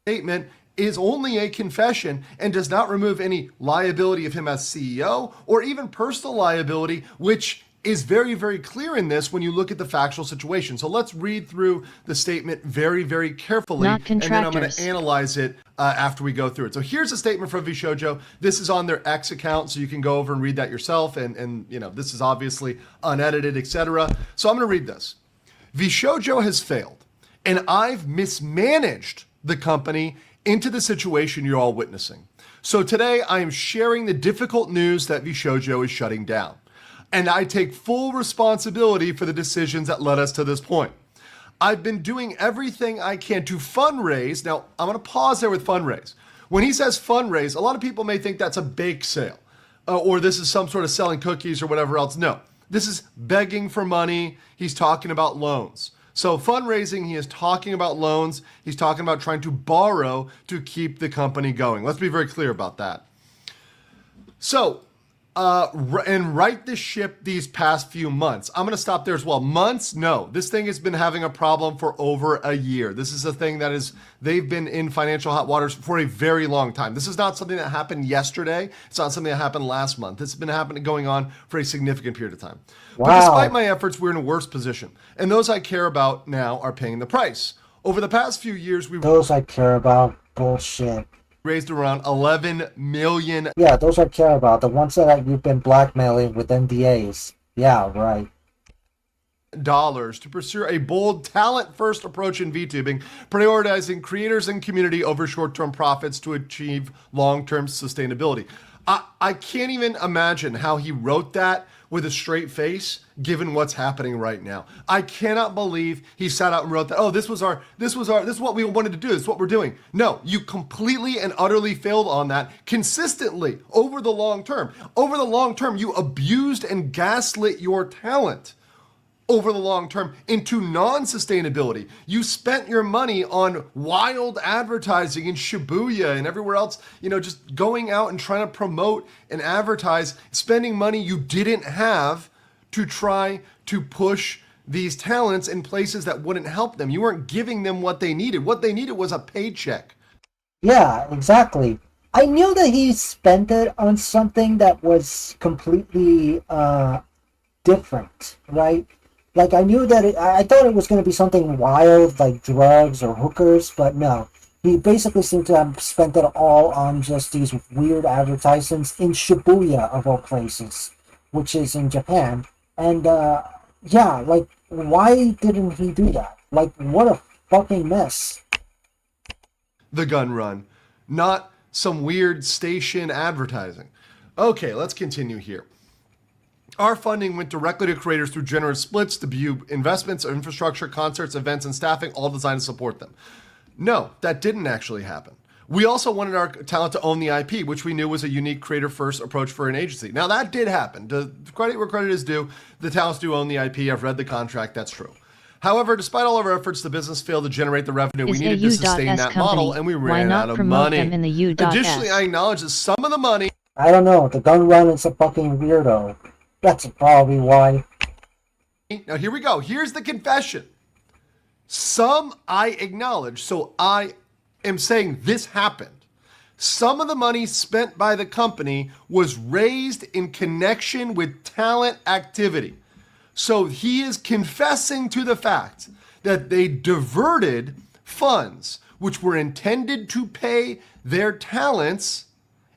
Statement is only a confession and does not remove any liability of him as CEO or even personal liability, which is very, very clear in this when you look at the factual situation. So let's read through the statement very, very carefully, Not and then I'm going contractors. to analyze it after we go through it. So here's a statement from VShojo. This is on their X account, so you can go over and read that yourself. And you know, this is obviously unedited, etc. So I'm going to read this. VShojo has failed, and I've mismanaged the company into the situation you're all witnessing. So today I am sharing the difficult news that VShojo is shutting down. And I take full responsibility for the decisions that led us to this point. I've been doing everything I can to fundraise. Now, I'm going to pause there with fundraise. When he says fundraise, a lot of people may think that's a bake sale or this is some sort of selling cookies or whatever else. No, this is begging for money. He's talking about loans. So fundraising, he is talking about loans. He's talking about trying to borrow to keep the company going. Let's be very clear about that. So, and right the ship these past few months. I'm going to stop there as well. Months? No. This thing has been having a problem for over a year. This is a thing that is, they've been in financial hot waters for a very long time. This is not something that happened yesterday. It's not something that happened last month. This has been going on for a significant period of time. Wow. But despite my efforts, we're in a worse position. And those I care about now are paying the price. Over the past few years, Those I care about, bullshit. raised around 11 million. Yeah, those I care about. The ones that you've been blackmailing with NDAs. Yeah, right. Dollars to pursue a bold talent-first approach in VTubing, prioritizing creators and community over short-term profits to achieve long-term sustainability. I can't even imagine how he wrote that with a straight face, given what's happening right now. I cannot believe he sat out and wrote that. Oh, this is what we wanted to do. This is what we're doing. No, you completely and utterly failed on that consistently over the long term. Over the long term, you abused and gaslit your talent. Over the long term into non-sustainability. You spent your money on wild advertising in Shibuya and everywhere else, you know, just going out and trying to promote and advertise, spending money you didn't have to try to push these talents in places that wouldn't help them. You weren't giving them what they needed. What they needed was a paycheck. Yeah, exactly. I knew that he spent it on something that was completely different, right? Like, I knew that I thought it was going to be something wild, like drugs or hookers, but no. He basically seemed to have spent it all on just these weird advertisements in Shibuya, of all places, which is in Japan. And, yeah, like, why didn't he do that? Like, what a fucking mess. The Gun Run, not some weird station advertising. Okay, let's continue here. Our funding went directly to creators through generous splits, debut investments, infrastructure, concerts, events, and staffing, all designed to support them. No, that didn't actually happen. We also wanted our talent to own the IP, which we knew was a unique creator-first approach for an agency. Now, that did happen. To credit where credit is due, the talents do own the IP. I've read the contract. That's true. However, despite all of our efforts, the business failed to generate the revenue we needed to sustain that model, and we ran out of money. Additionally, I acknowledge that some of the money... I don't know. The Gun Run is a fucking weirdo. That's probably why. Now, here we go. Here's the confession. Some I acknowledge, so I am saying this happened. some of the money spent by the company was raised in connection with talent activity. So he is confessing to the fact that they diverted funds which were intended to pay their talents,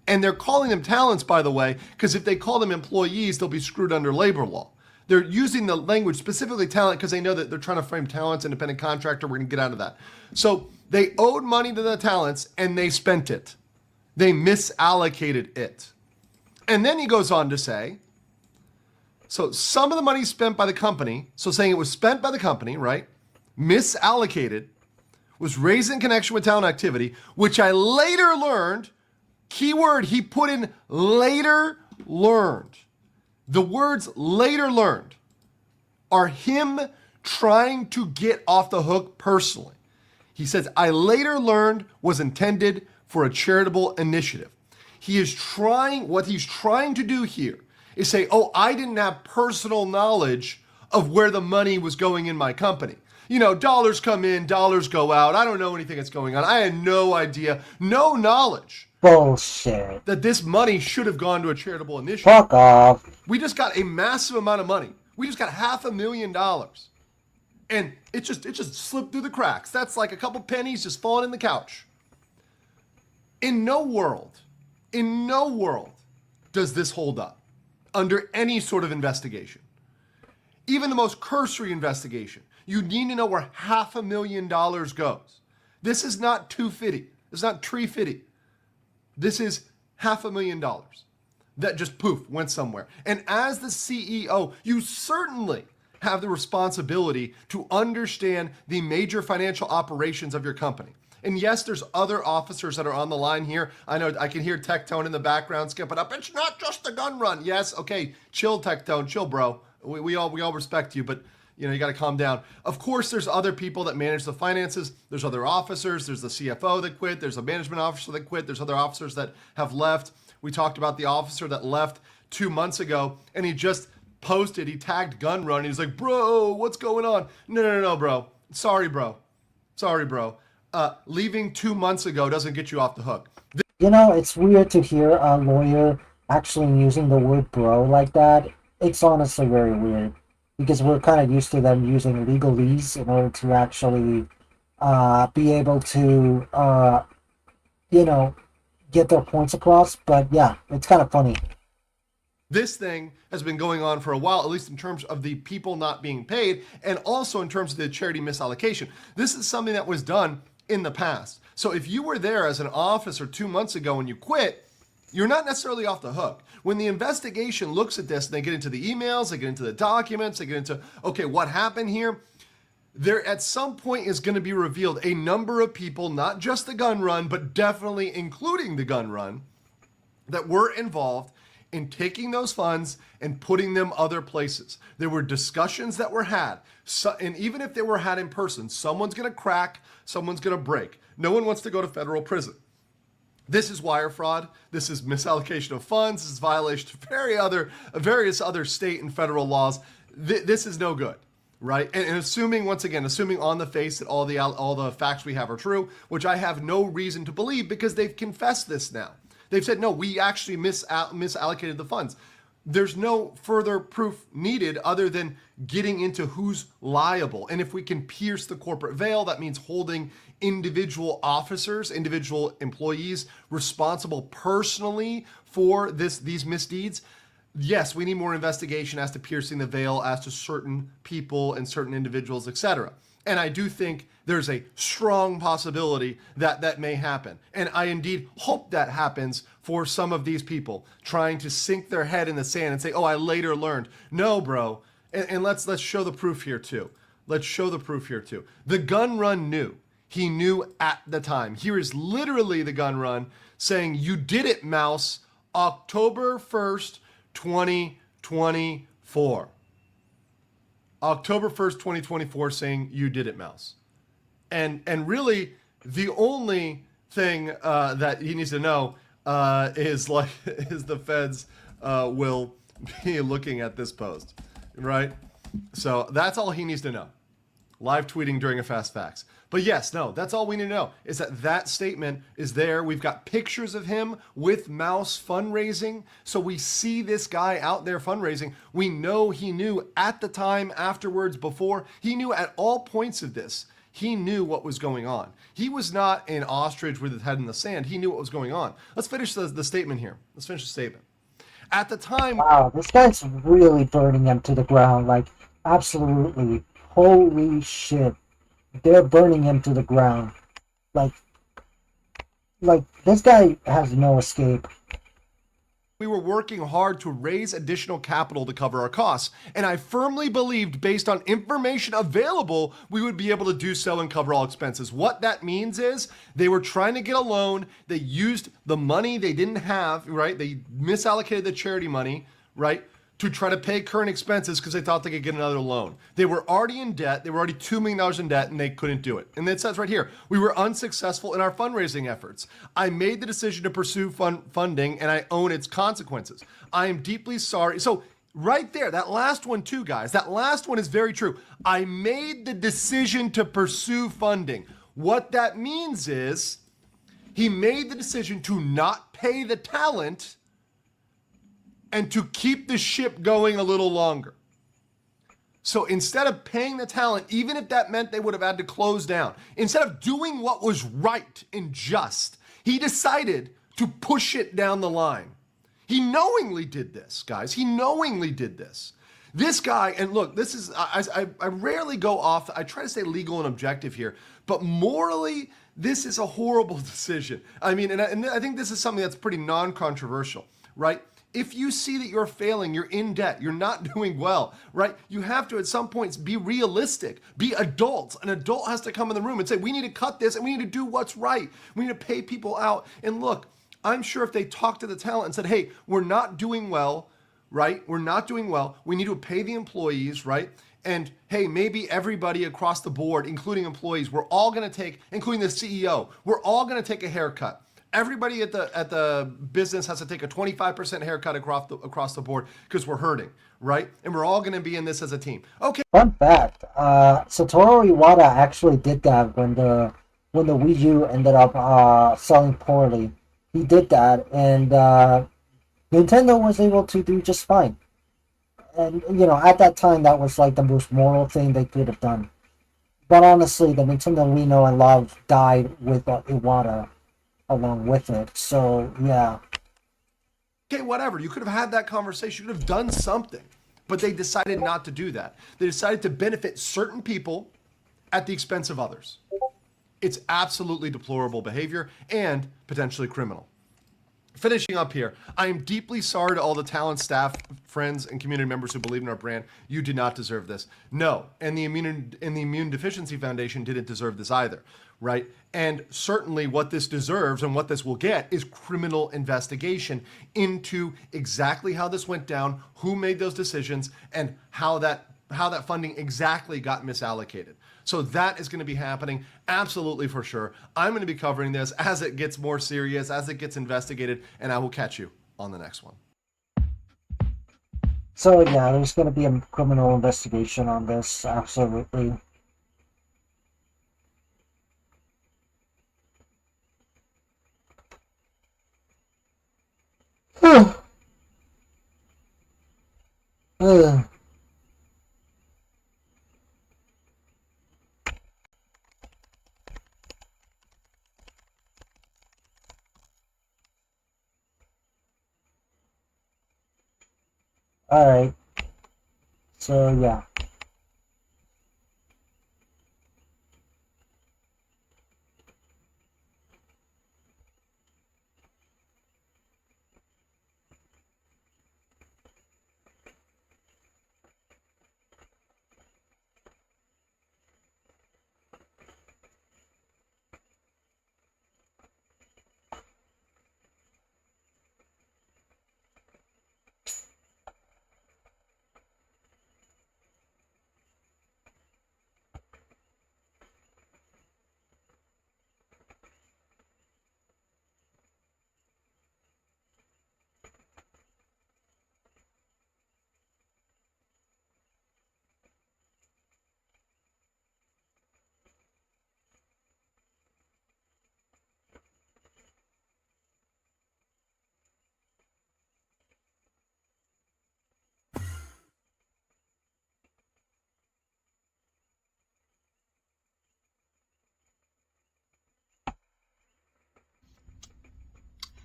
and they're calling them talents, by the way, because if they call them employees, they'll be screwed under labor law. They're using the language specifically talent because they know that they're trying to frame talents, independent contractor. We're going to get out of that. So they owed money to the talents and they spent it. They misallocated it. And then he goes on to say, so some of the money spent by the company, so saying it was spent by the company, right? Misallocated, was raised in connection with talent activity, which I later learned, keyword he put in later learned. The words later learned are him trying to get off the hook personally. He says, I later learned was intended for a charitable initiative. He is trying, what he's trying to do here is say, oh, I didn't have personal knowledge of where the money was going in my company. You know, dollars come in, dollars go out. I don't know anything that's going on. I had no idea, no knowledge. Bullshit. That this money should have gone to a charitable initiative. Fuck off. We just got a massive amount of money. We just got $500,000. And it just slipped through the cracks. That's like a couple pennies just falling in the couch. In no world does this hold up under any sort of investigation. Even the most cursory investigation. You need to know where $500,000 goes. This is not $250. It's not $350. This is $500,000 that just poof went somewhere. And as the CEO, you certainly have the responsibility to understand the major financial operations of your company. And yes, there's other officers that are on the line here. I know I can hear Tectone in the background skipping up. It's not just a gun run. Yes, okay, chill, Tectone, chill, bro. We all respect you, but you know, you got to calm down. Of course, there's other people that manage the finances. There's other officers. There's the CFO that quit. There's a management officer that quit. There's other officers that have left. We talked about the officer that left 2 months ago, and he just posted, he tagged Gun Run. He's like, bro, what's going on? No, bro. Sorry, bro. Leaving 2 months ago doesn't get you off the hook. You know, it's weird to hear a lawyer actually using the word bro like that. It's honestly very weird. Because we're kind of used to them using legalese in order to actually be able to, get their points across. But yeah, it's kind of funny. This thing has been going on for a while, at least in terms of the people not being paid, and also in terms of the charity misallocation. This is something that was done in the past. So if you were there as an officer 2 months ago and you quit, you're not necessarily off the hook. When the investigation looks at this and they get into the emails, they get into the documents, they get into, okay, what happened here? There at some point is going to be revealed a number of people, not just the gun run, but definitely including the gun run, that were involved in taking those funds and putting them other places. There were discussions that were had. And even if they were had in person, someone's going to crack, someone's going to break. No one wants to go to federal prison. This is wire fraud. This is misallocation of funds. This is violation of various other state and federal laws. This is no good, right? And assuming, once again, on the face that all the facts we have are true, which I have no reason to believe because they've confessed this now. They've said, no, we actually misallocated the funds. There's no further proof needed other than getting into who's liable. And if we can pierce the corporate veil, that means holding individual officers, individual employees responsible personally for these misdeeds. Yes, we need more investigation as to piercing the veil as to certain people and certain individuals, etc. And I do think there's a strong possibility that that may happen. And I indeed hope that happens for some of these people trying to sink their head in the sand and say, oh, I later learned. No, bro. And let's show the proof here too. The gun run knew. He knew at the time. Here is literally the gun run saying, you did it, Mouse, October 1st, 2024. October 1st, 2024, saying you did it, Mouse. And really, the only thing that he needs to know is the feds will be looking at this post, right? So that's all he needs to know. live tweeting during a Fast Facts. But yes, no, that's all we need to know is that statement is there. We've got pictures of him with Mouse fundraising. So we see this guy out there fundraising. We know he knew at the time, afterwards, before. He knew at all points of this. He knew what was going on. He was not an ostrich with his head in the sand. He knew what was going on. Let's finish the statement here. Let's finish the statement. At the time... Wow, this guy's really burning him to the ground. Like, absolutely. Holy shit. They're burning him to the ground. Like, this guy has no escape. We were working hard to raise additional capital to cover our costs, and I firmly believed, based on information available, we would be able to do so and cover all expenses. What that means is they were trying to get a loan. They used the money they didn't have, right? They misallocated the charity money, right, to try to pay current expenses because they thought they could get another loan. They were already in debt. They were already $2 million in debt, and they couldn't do it. And it says right here, we were unsuccessful in our fundraising efforts. I made the decision to pursue funding, and I own its consequences. I am deeply sorry. So right there, that last one too, guys, that last one is very true. I made the decision to pursue funding. What that means is he made the decision to not pay the talent and to keep the ship going a little longer. So instead of paying the talent, even if that meant they would have had to close down, instead of doing what was right and just, he decided to push it down the line. He knowingly did this, guys. He knowingly did this. This guy, and look, this is, I rarely go off, I try to stay legal and objective here, but morally, this is a horrible decision. I mean, and I think this is something that's pretty non-controversial, right? If you see that you're failing, you're in debt, you're not doing well, right? You have to, at some points, be realistic, be adults. An adult has to come in the room and say, we need to cut this and we need to do what's right. We need to pay people out. And look, I'm sure if they talked to the talent and said, hey, we're not doing well, right? We're not doing well. We need to pay the employees, right? And hey, maybe everybody across the board, including employees, we're all going to take, including the CEO, we're all going to take a haircut. Everybody at the business has to take a 25% haircut across the board because we're hurting, right? And we're all going to be in this as a team. Okay. Fun fact: Satoru Iwata actually did that when the Wii U ended up selling poorly. He did that, and Nintendo was able to do just fine. And you know, at that time, that was like the most moral thing they could have done. But honestly, the Nintendo we know and love died with Iwata along with it. So yeah. Okay, whatever. You could have had that conversation. You could have done something. But they decided not to do that. They decided to benefit certain people at the expense of others. It's absolutely deplorable behavior and potentially criminal. Finishing up here, I am deeply sorry to all the talent, staff, friends, and community members who believe in our brand. You did not deserve this. No, and the Immune Deficiency Foundation didn't deserve this either, right? And certainly what this deserves and what this will get is criminal investigation into exactly how this went down, who made those decisions, and how that funding exactly got misallocated. So that is going to be happening absolutely for sure. I'm going to be covering this as it gets more serious, as it gets investigated, and I will catch you on the next one. So yeah, there's going to be a criminal investigation on this, absolutely. Alright. So yeah.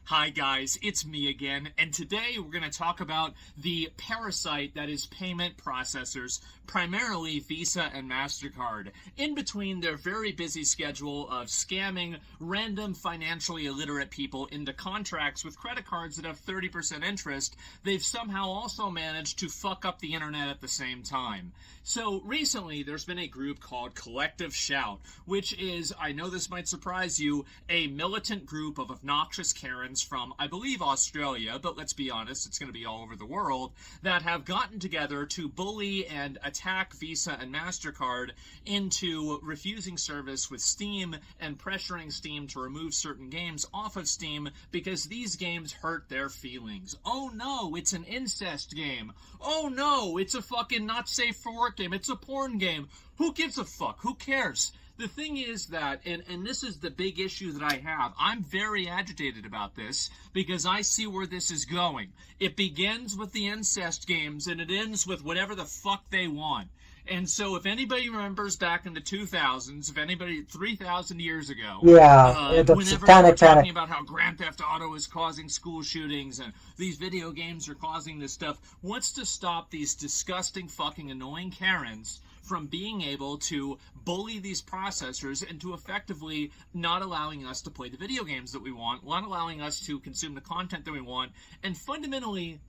Hi guys, it's me again, and today we're going to talk about the parasite that is payment processors, primarily Visa and MasterCard. In between their very busy schedule of scamming random financially illiterate people into contracts with credit cards that have 30% interest, they've somehow also managed to fuck up the internet at the same time. So recently there's been a group called Collective Shout, which is, I know this might surprise you, a militant group of obnoxious Karens from, I believe, Australia, but let's be honest, it's going to be all over the world, that have gotten together to bully and attack Visa and MasterCard into refusing service with Steam and pressuring Steam to remove certain games off of Steam because these games hurt their feelings. Oh no, it's an incest game. Oh no, it's a fucking not safe for work game. It's a porn game. Who gives a fuck? Who cares? The thing is that, and this is the big issue that I have, I'm very agitated about this because I see where this is going. It begins with the incest games and it ends with whatever the fuck they want. And so if anybody remembers back in the 2000s, if anybody 3,000 years ago, Yeah, the whenever Satanic we were talking Panic. about how Grand Theft Auto is causing school shootings and these video games are causing this stuff, what's to stop these disgusting fucking annoying Karens from being able to bully these processors into effectively not allowing us to play the video games that we want, not allowing us to consume the content that we want, and fundamentally,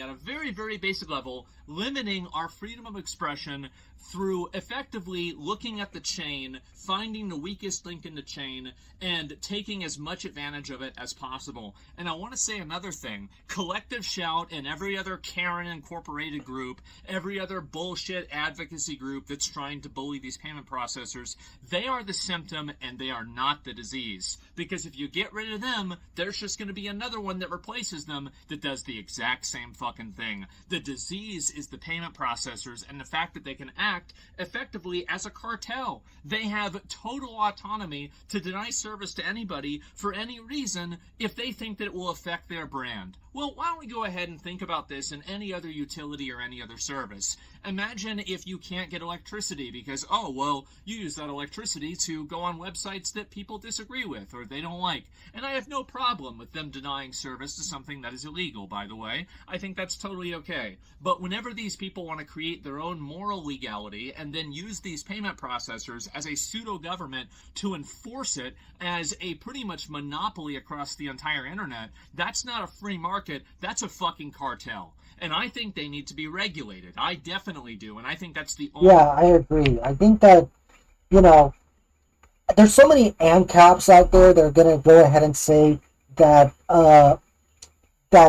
at a very, very basic level, limiting our freedom of expression through effectively looking at the chain, finding the weakest link in the chain, and taking as much advantage of it as possible. And I want to say another thing. Collective Shout and every other Karen Incorporated group, every other bullshit advocacy group that's trying to bully these payment processors, they are the symptom and they are not the disease. Because if you get rid of them, there's just going to be another one that replaces them that does the exact same fucking thing. The disease is the payment processors and the fact that they can act effectively as a cartel. They have total autonomy to deny service to anybody for any reason if they think that it will affect their brand. Well, why don't we go ahead and think about this in any other utility or any other service? Imagine if you can't get electricity because, oh, well, you use that electricity to go on websites that people disagree with or they don't like. And I have no problem with them denying service to something that is illegal, by the way. I think that's totally okay. But whenever these people want to create their own moral legality and then use these payment processors as a pseudo-government to enforce it as a pretty much monopoly across the entire internet, that's not a free market, that's a fucking cartel. And I think they need to be regulated. I definitely do, and I think that's the only... Yeah, I agree. I think that, you know, there's so many ANCAPs out there that are going to go ahead and say that,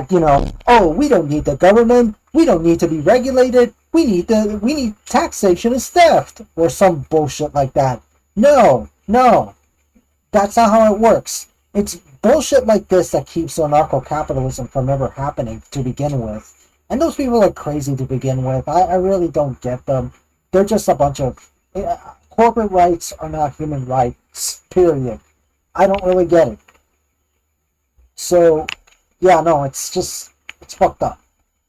you know, oh, we don't need the government, we don't need to be regulated, we need taxation is theft, or some bullshit like that. No, that's not how it works. It's bullshit like this that keeps anarcho-capitalism from ever happening to begin with. And those people are crazy to begin with. I really don't get them. They're just a bunch of... corporate rights are not human rights, period. I don't really get it. So, yeah, no, it's fucked up.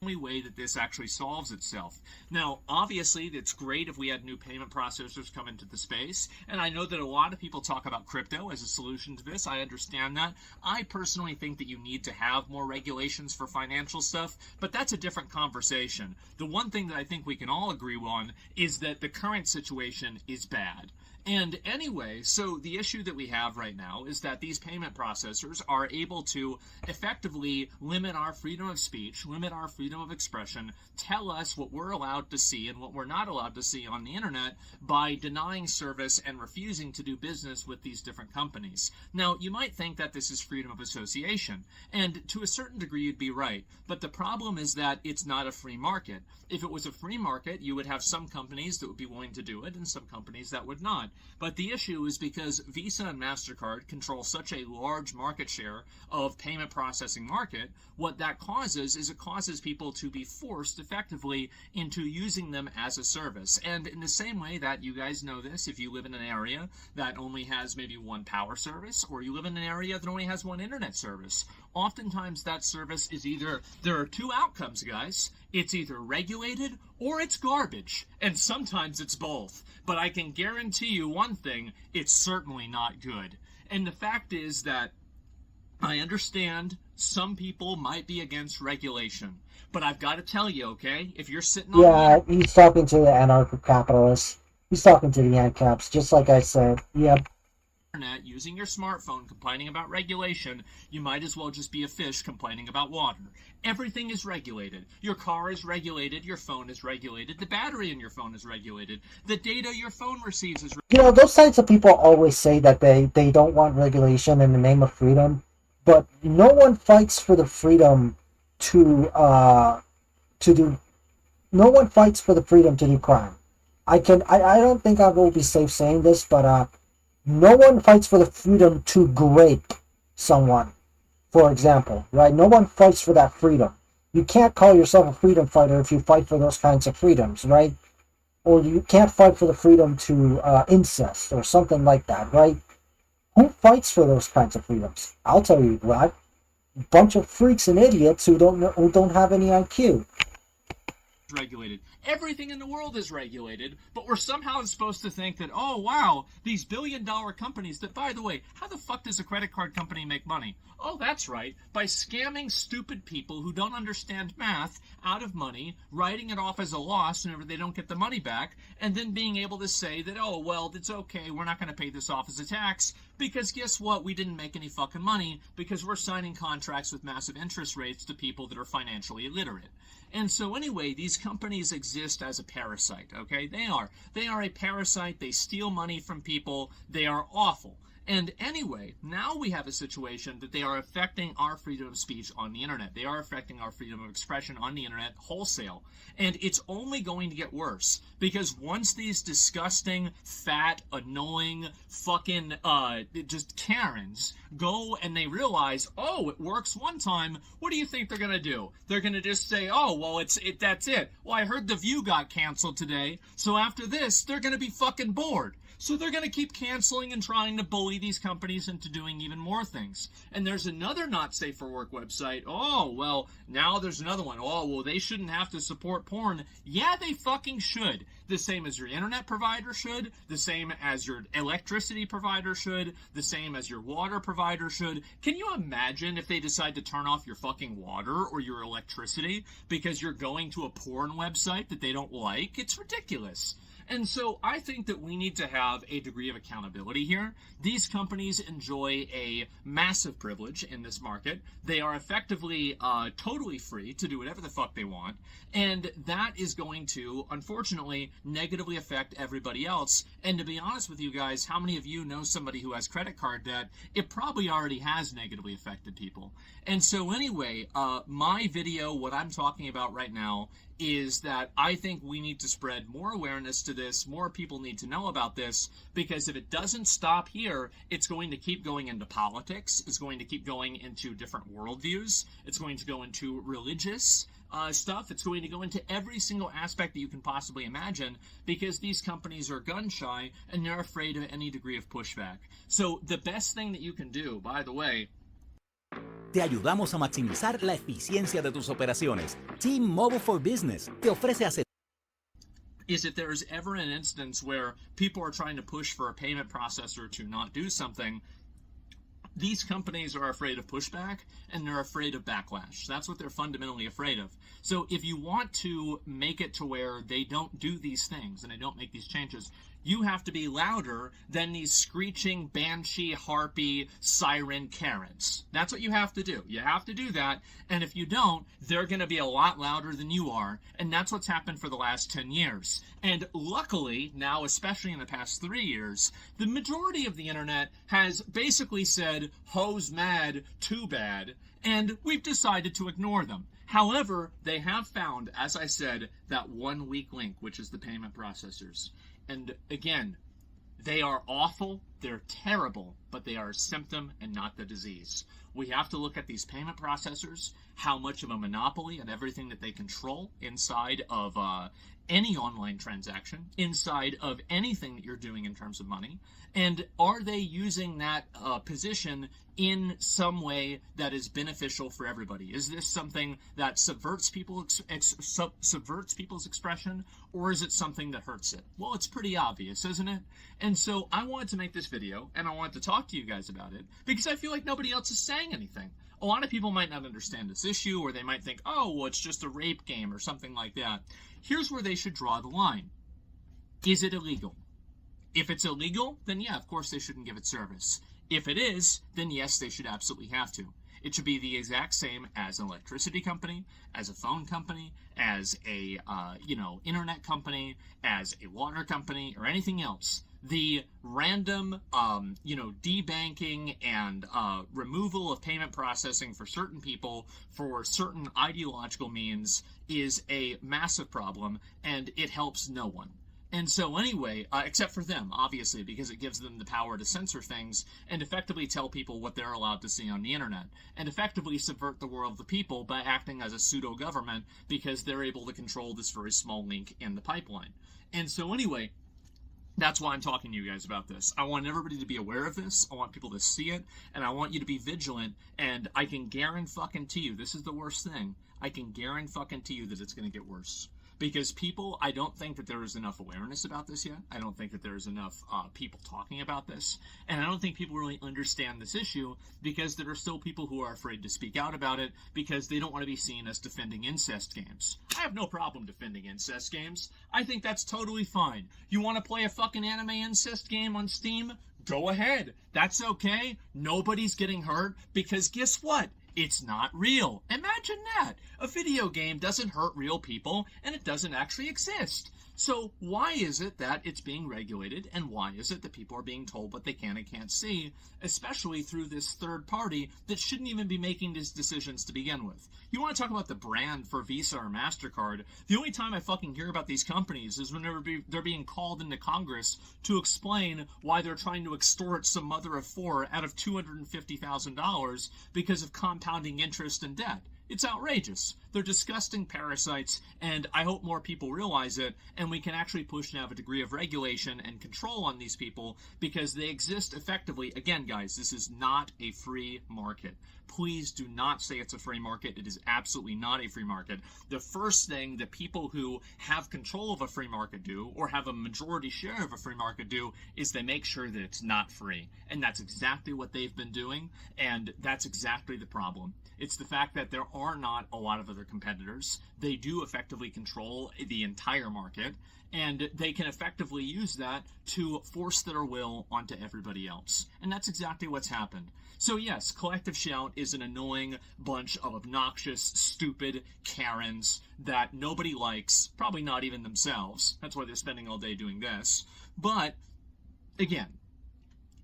Only way that this actually solves itself. Now, obviously, it's great if we had new payment processors come into the space, and I know that a lot of people talk about crypto as a solution to this. I understand that. I personally think that you need to have more regulations for financial stuff, but that's a different conversation. The one thing that I think we can all agree on is that the current situation is bad. And anyway, so the issue that we have right now is that these payment processors are able to effectively limit our freedom of speech, limit our freedom of expression, tell us what we're allowed to see and what we're not allowed to see on the internet by denying service and refusing to do business with these different companies. Now, you might think that this is freedom of association, and to a certain degree you'd be right, but the problem is that it's not a free market. If it was a free market, you would have some companies that would be willing to do it and some companies that would not. But the issue is because Visa and MasterCard control such a large market share of payment processing market, what that causes is it causes people to be forced effectively into using them as a service. And in the same way that you guys know this, if you live in an area that only has maybe one power service, or you live in an area that only has one internet service, oftentimes that service is either, there are two outcomes, guys. It's either regulated or it's garbage. And sometimes it's both. But I can guarantee you one thing, it's certainly not good. And the fact is that I understand some people might be against regulation, but I've got to tell you, okay, if you're sitting on Yeah, he's talking to the anarcho-capitalists. He's talking to the ANCAPs, just like I said. Yep. internet using your smartphone complaining about regulation, you might as well just be a fish complaining about water. Everything is regulated. Your car is regulated, your phone is regulated, the battery in your phone is regulated, the data your phone receives is You know, those types of people always say that they don't want regulation in the name of freedom, but no one fights for the freedom to do. No one fights for the freedom to do crime. I don't think I will be safe saying this, but no one fights for the freedom to grape someone, for example, right? No one fights for that freedom. You can't call yourself a freedom fighter if you fight for those kinds of freedoms, right? Or you can't fight for the freedom to incest or something like that, right? Who fights for those kinds of freedoms? I'll tell you what. A bunch of freaks and idiots who don't have any IQ. regulated. Everything in the world is regulated, but we're somehow supposed to think that, oh wow, these billion-dollar companies that, by the way, how the fuck does a credit card company make money? Oh, that's right, by scamming stupid people who don't understand math out of money, writing it off as a loss whenever they don't get the money back, and then being able to say that, oh, well, it's okay, we're not going to pay this off as a tax, because guess what, we didn't make any fucking money, because we're signing contracts with massive interest rates to people that are financially illiterate. And so anyway, these companies exist as a parasite, okay? They are a parasite. They steal money from people. They are awful. And anyway, now we have a situation that they are affecting our freedom of speech on the internet. They are affecting our freedom of expression on the internet wholesale. And it's only going to get worse, because once these disgusting, fat, annoying, fucking, just Karens go and they realize, oh, it works one time, what do you think they're going to do? They're going to just say, oh, well, that's it. Well, I heard The View got canceled today, so after this, they're going to be fucking bored. So they're going to keep canceling and trying to bully these companies into doing even more things. And there's another not safe for work website. Oh, well, now there's another one. Oh, well, they shouldn't have to support porn. Yeah, they fucking should. The same as your internet provider should. The same as your electricity provider should. The same as your water provider should. Can you imagine if they decide to turn off your fucking water or your electricity because you're going to a porn website that they don't like? It's ridiculous. And so I think that we need to have a degree of accountability here. These companies enjoy a massive privilege in this market. They are effectively totally free to do whatever the fuck they want. And that is going to, unfortunately, negatively affect everybody else. And to be honest with you guys, how many of you know somebody who has credit card debt? It probably already has negatively affected people. And so anyway, my video, what I'm talking about right now, is that I think we need to spread more awareness to this, more people need to know about this, because if it doesn't stop here, it's going to keep going into politics, it's going to keep going into different worldviews, it's going to go into religious stuff, it's going to go into every single aspect that you can possibly imagine, because these companies are gun shy and they're afraid of any degree of pushback. So the best thing that you can do, by the way, Te ayudamos a maximizar la eficiencia de tus operaciones. T-Mobile for Business te ofrece hacer. Is if there's ever an instance where people are trying to push for a payment processor to not do something, these companies are afraid of pushback and they're afraid of backlash. That's what they're fundamentally afraid of. So if you want to make it to where they don't do these things and they don't make these changes, you have to be louder than these screeching, banshee, harpy, siren Karens. That's what you have to do. You have to do that, and if you don't, they're going to be a lot louder than you are, and that's what's happened for the last 10 years. And luckily, now, especially in the past 3 years, the majority of the internet has basically said, hoes mad, too bad, and we've decided to ignore them. However, they have found, as I said, that one weak link, which is the payment processors. And again, they are awful, they're terrible, but they are a symptom and not the disease. We have to look at these payment processors, how much of a monopoly and everything that they control inside of any online transaction, inside of anything that you're doing in terms of money, and are they using that position in some way that is beneficial for everybody? Is this something that subverts people's expression, or is it something that hurts it? Well, it's pretty obvious, isn't it? And so I wanted to make this video, and I wanted to talk to you guys about it, because I feel like nobody else is saying anything. A lot of people might not understand this issue, or they might think, oh, well, it's just a rape game, or something like that. Here's where they should draw the line. Is it illegal? If it's illegal, then yeah, of course they shouldn't give it service. If it is, then yes, they should absolutely have to. It should be the exact same as an electricity company, as a phone company, as a, internet company, as a water company, or anything else. The random, debanking and removal of payment processing for certain people for certain ideological means is a massive problem, and it helps no one. And so anyway, except for them, obviously, because it gives them the power to censor things and effectively tell people what they're allowed to see on the internet, and effectively subvert the will of the people by acting as a pseudo-government because they're able to control this very small link in the pipeline. And so anyway, that's why I'm talking to you guys about this. I want everybody to be aware of this. I want people to see it, and I want you to be vigilant, and I can guarantee you, this is the worst thing, I can guarantee you that it's going to get worse. Because people, I don't think that there is enough awareness about this yet. I don't think that there's enough people talking about this. And I don't think people really understand this issue because there are still people who are afraid to speak out about it because they don't want to be seen as defending incest games. I have no problem defending incest games. I think that's totally fine. You want to play a fucking anime incest game on Steam? Go ahead. That's okay. Nobody's getting hurt because guess what? It's not real. Imagine that. A video game doesn't hurt real people, and it doesn't actually exist. So why is it that it's being regulated, and why is it that people are being told what they can and can't see, especially through this third party that shouldn't even be making these decisions to begin with? You want to talk about the brand for Visa or MasterCard, the only time I fucking hear about these companies is whenever they're being called into Congress to explain why they're trying to extort some mother of four out of $250,000 because of compounding interest and debt. It's outrageous. They're disgusting parasites, and I hope more people realize it, and we can actually push and have a degree of regulation and control on these people because they exist effectively. Again, guys, this is not a free market. Please do not say it's a free market. It is absolutely not a free market. The first thing that people who have control of a free market do, or have a majority share of a free market do, is they make sure that it's not free. And that's exactly what they've been doing, and that's exactly the problem. It's the fact that there are not a lot of other competitors. They do effectively control the entire market, and they can effectively use that to force their will onto everybody else. And that's exactly what's happened. So yes, Collective Shout is an annoying bunch of obnoxious, stupid Karens that nobody likes, probably not even themselves. That's why they're spending all day doing this. But, again,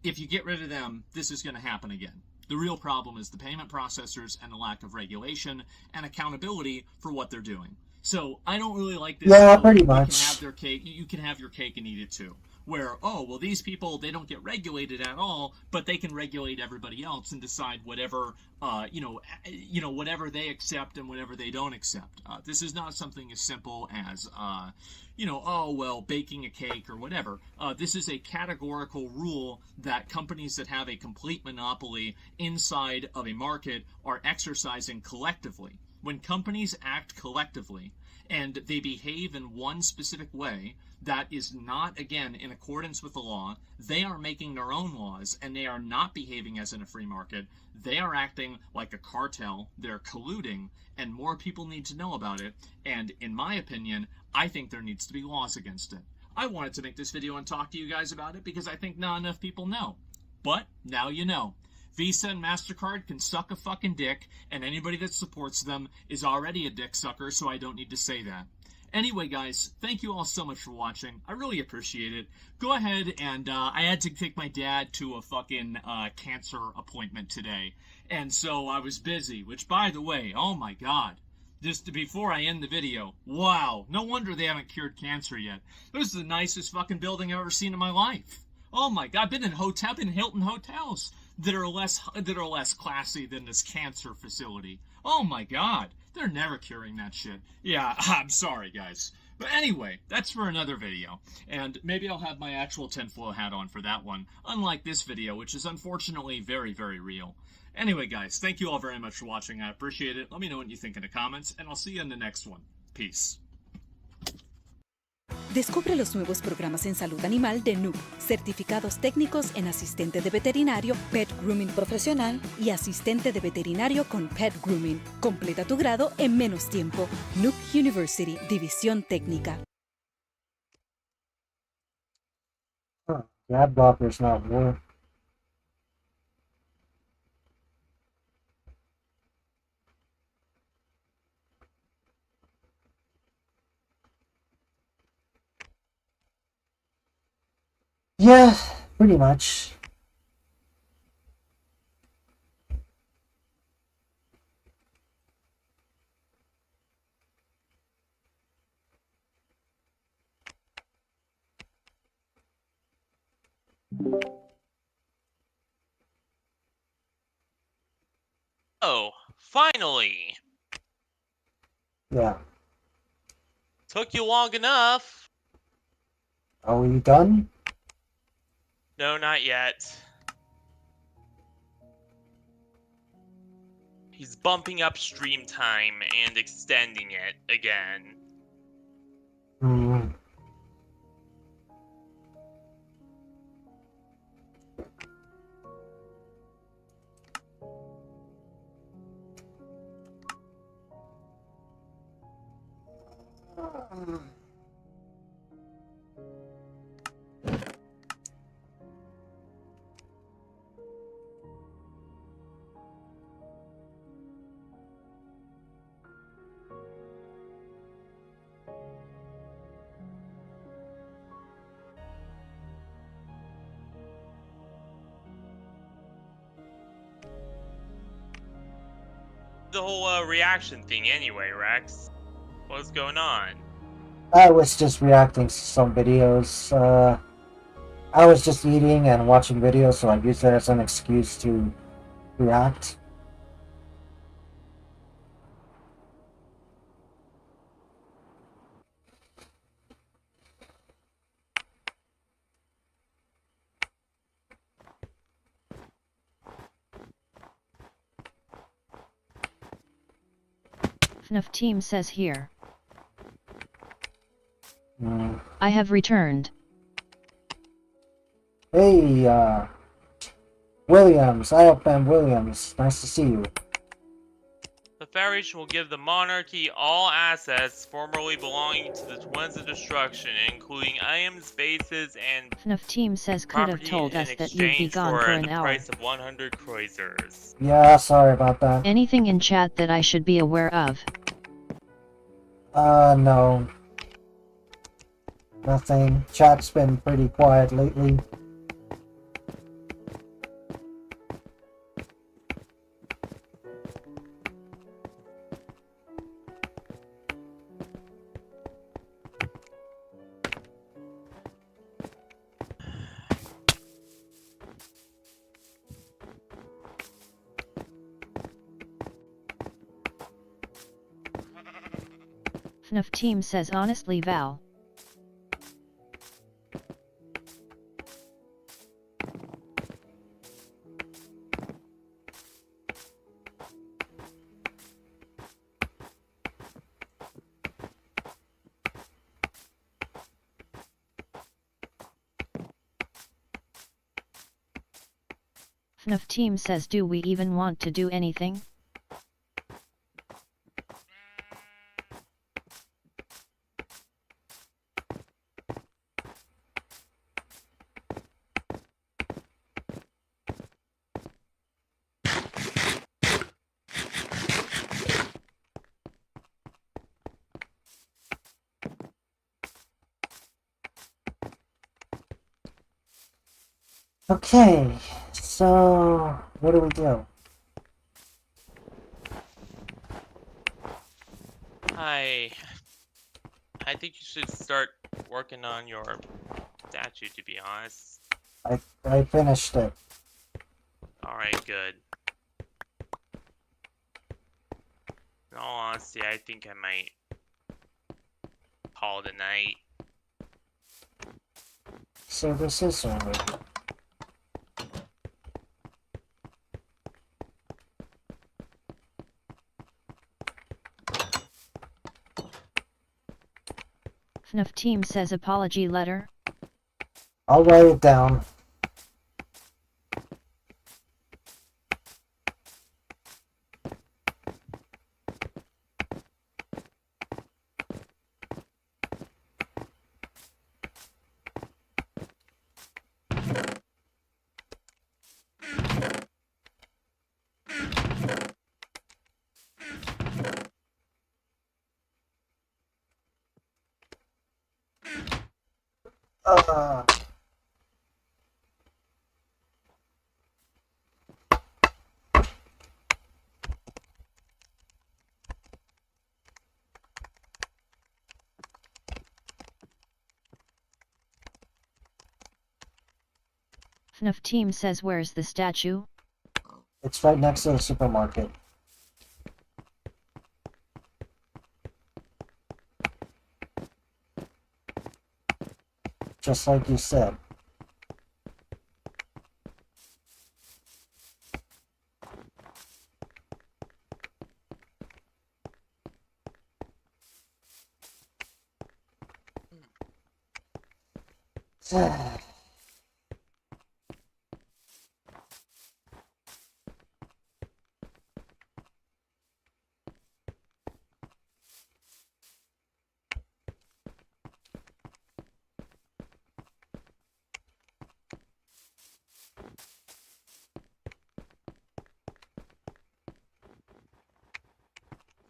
if you get rid of them, this is going to happen again. The real problem is the payment processors and the lack of regulation and accountability for what they're doing. So I don't really like this. Yeah, pretty much. You can have your cake and eat it too. Where, oh, well, these people, they don't get regulated at all, but they can regulate everybody else and decide whatever, whatever they accept and whatever they don't accept. This is not something as simple as, oh, well, baking a cake or whatever. This is a categorical rule that companies that have a complete monopoly inside of a market are exercising collectively. When companies act collectively and they behave in one specific way that is not, again, in accordance with the law, they are making their own laws, and they are not behaving as in a free market. They are acting like a cartel. They're colluding, and more people need to know about it. And in my opinion, I think there needs to be laws against it. I wanted to make this video and talk to you guys about it because I think not enough people know. But now you know. Visa and MasterCard can suck a fucking dick, and anybody that supports them is already a dick sucker, so I don't need to say that. Anyway, guys, thank you all so much for watching. I really appreciate it. Go ahead and, I had to take my dad to a fucking, cancer appointment today. And so I was busy, which, by the way, oh my god. Just before I end the video, wow, no wonder they haven't cured cancer yet. This is the nicest fucking building I've ever seen in my life. Oh my god, I've been in Hilton hotels that are less classy than this cancer facility. Oh my god, they're never curing that shit. Yeah, I'm sorry guys. But anyway, that's for another video, and maybe I'll have my actual tinfoil hat on for that one, unlike this video, which is unfortunately very, very real. Anyway guys, thank you all very much for watching, I appreciate it. Let me know what you think in the comments, and I'll see you in the next one. Peace. Descubre los nuevos programas en salud animal de Nuke, certificados técnicos en asistente de veterinario, pet grooming profesional y asistente de veterinario con pet grooming. Completa tu grado en menos tiempo. Nuke University, División Técnica. The ad blocker's not working. Yeah, pretty much. Oh, finally! Yeah. Took you long enough. Are we done? No, not yet. He's bumping up stream time and extending it again. Hmm. The whole reaction thing anyway, Rex. What's going on? I was just reacting to some videos. I was just eating and watching videos, so I used that as an excuse to react. FNAF team says here. Hmm. I have returned. Hey, Williams. I hope I'm Williams. Nice to see you. The Federation will give the monarchy all assets formerly belonging to the Twins of Destruction, including items, bases, and FNAF team says could have property told in us that you'd be exchange gone for for the an hour. price of 100 Kreuzers. Yeah, sorry about that. Anything in chat that I should be aware of? No. Nothing. Chat's been pretty quiet lately. FNAF team says honestly Val. FNAF team says do we even want to do anything? Okay, so what do we do? I think you should start working on your statue, to be honest. I finished it. Alright, good. In all honesty, I think I might call it a night. So this is over. FNAF team says apology letter. I'll write it down. FNAF team says where's the statue? It's right next to the supermarket. Just like you said.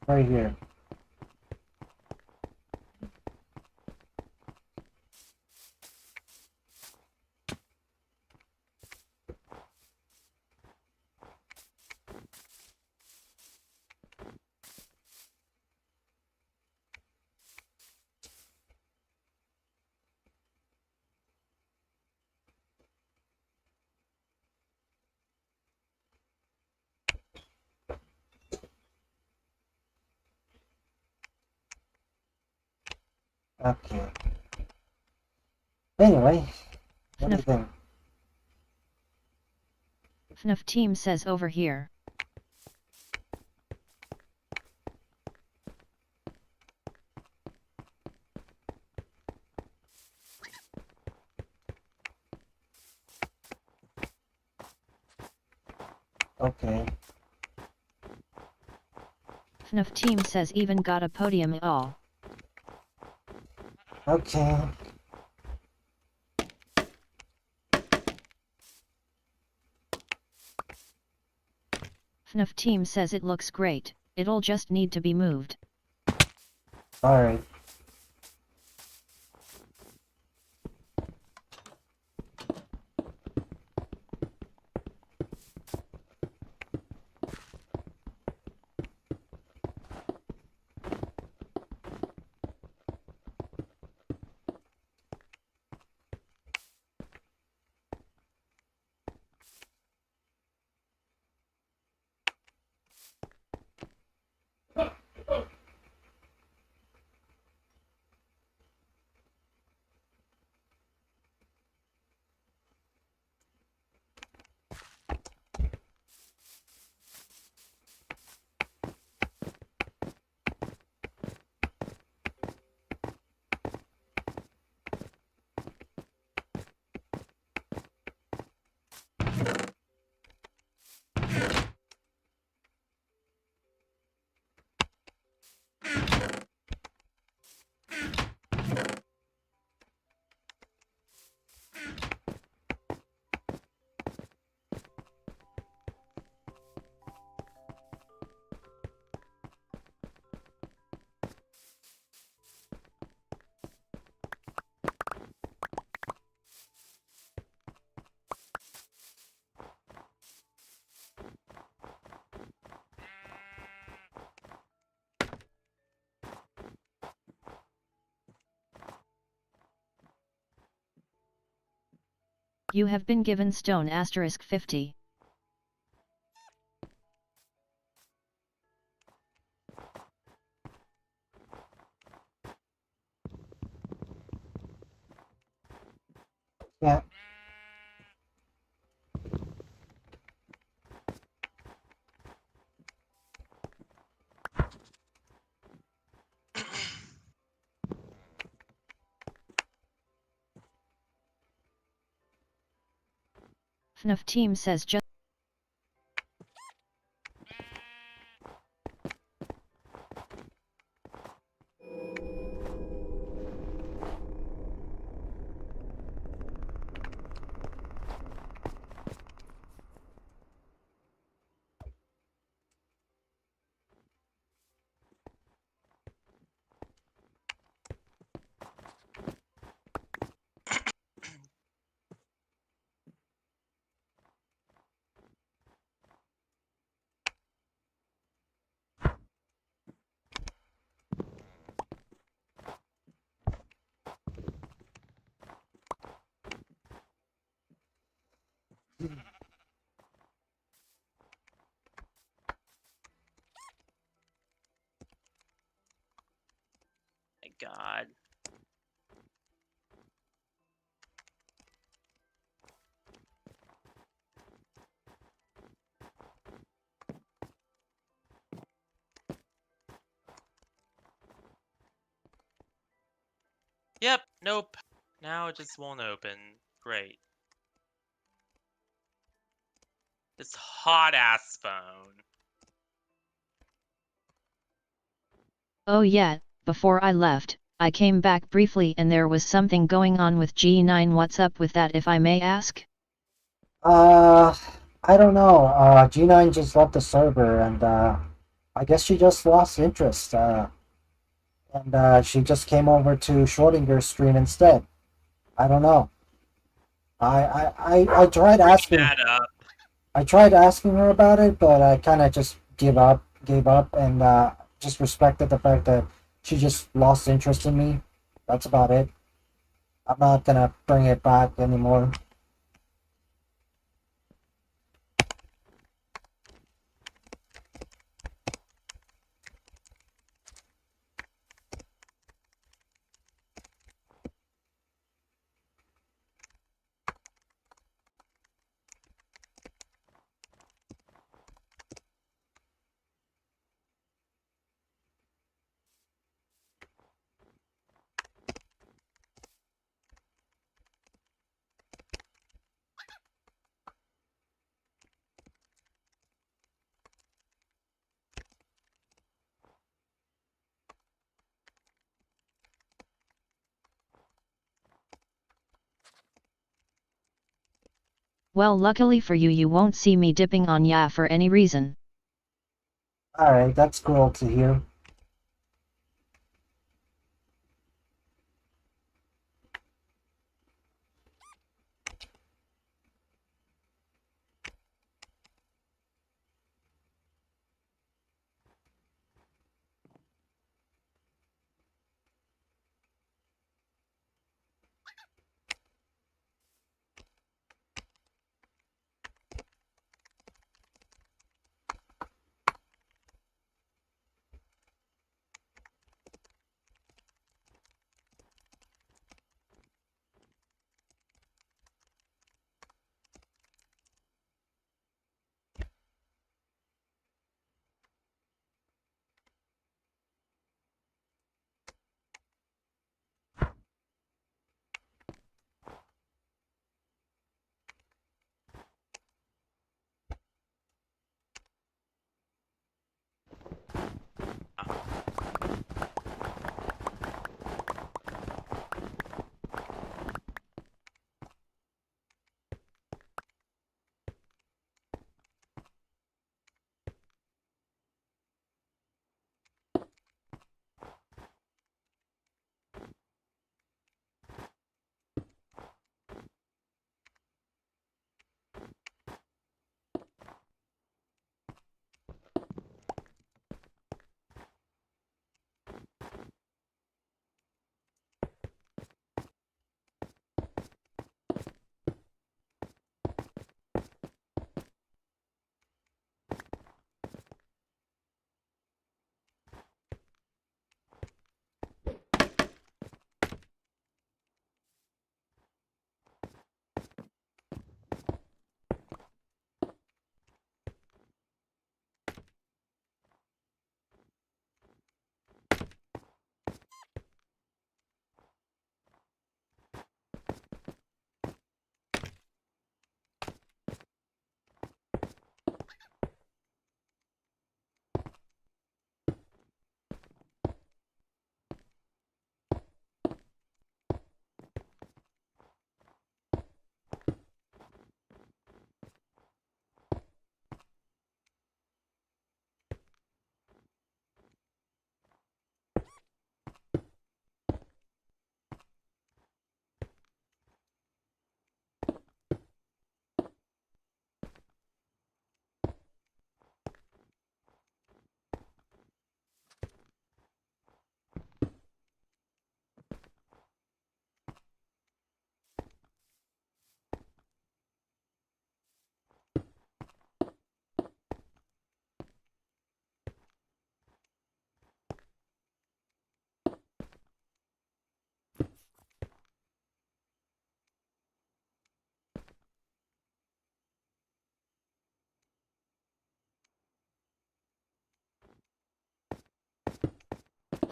Right here. Okay. Anyway, what do you think? FNAF team says over here. Okay. FNAF team says even got a podium at all. Okay. FNAF team says it looks great, it'll just need to be moved. Alright. You have been given stone asterisk 50. Yeah. FNAF team says just My God. Yep, nope. Now it just won't open. Great. This hot ass phone. Oh yeah, before I left, I came back briefly and there was something going on with G9. What's up with that, if I may ask? I don't know. G9 just left the server, and I guess she just lost interest. And she just came over to Schrodinger's stream instead. I don't know. I tried asking. That up. I tried asking her about it, but I kind of just gave up, and just respected the fact that she just lost interest in me. That's about it. I'm not gonna bring it back anymore. Well, luckily for you, you won't see me dipping on Ya for any reason. Alright, that's cool to hear.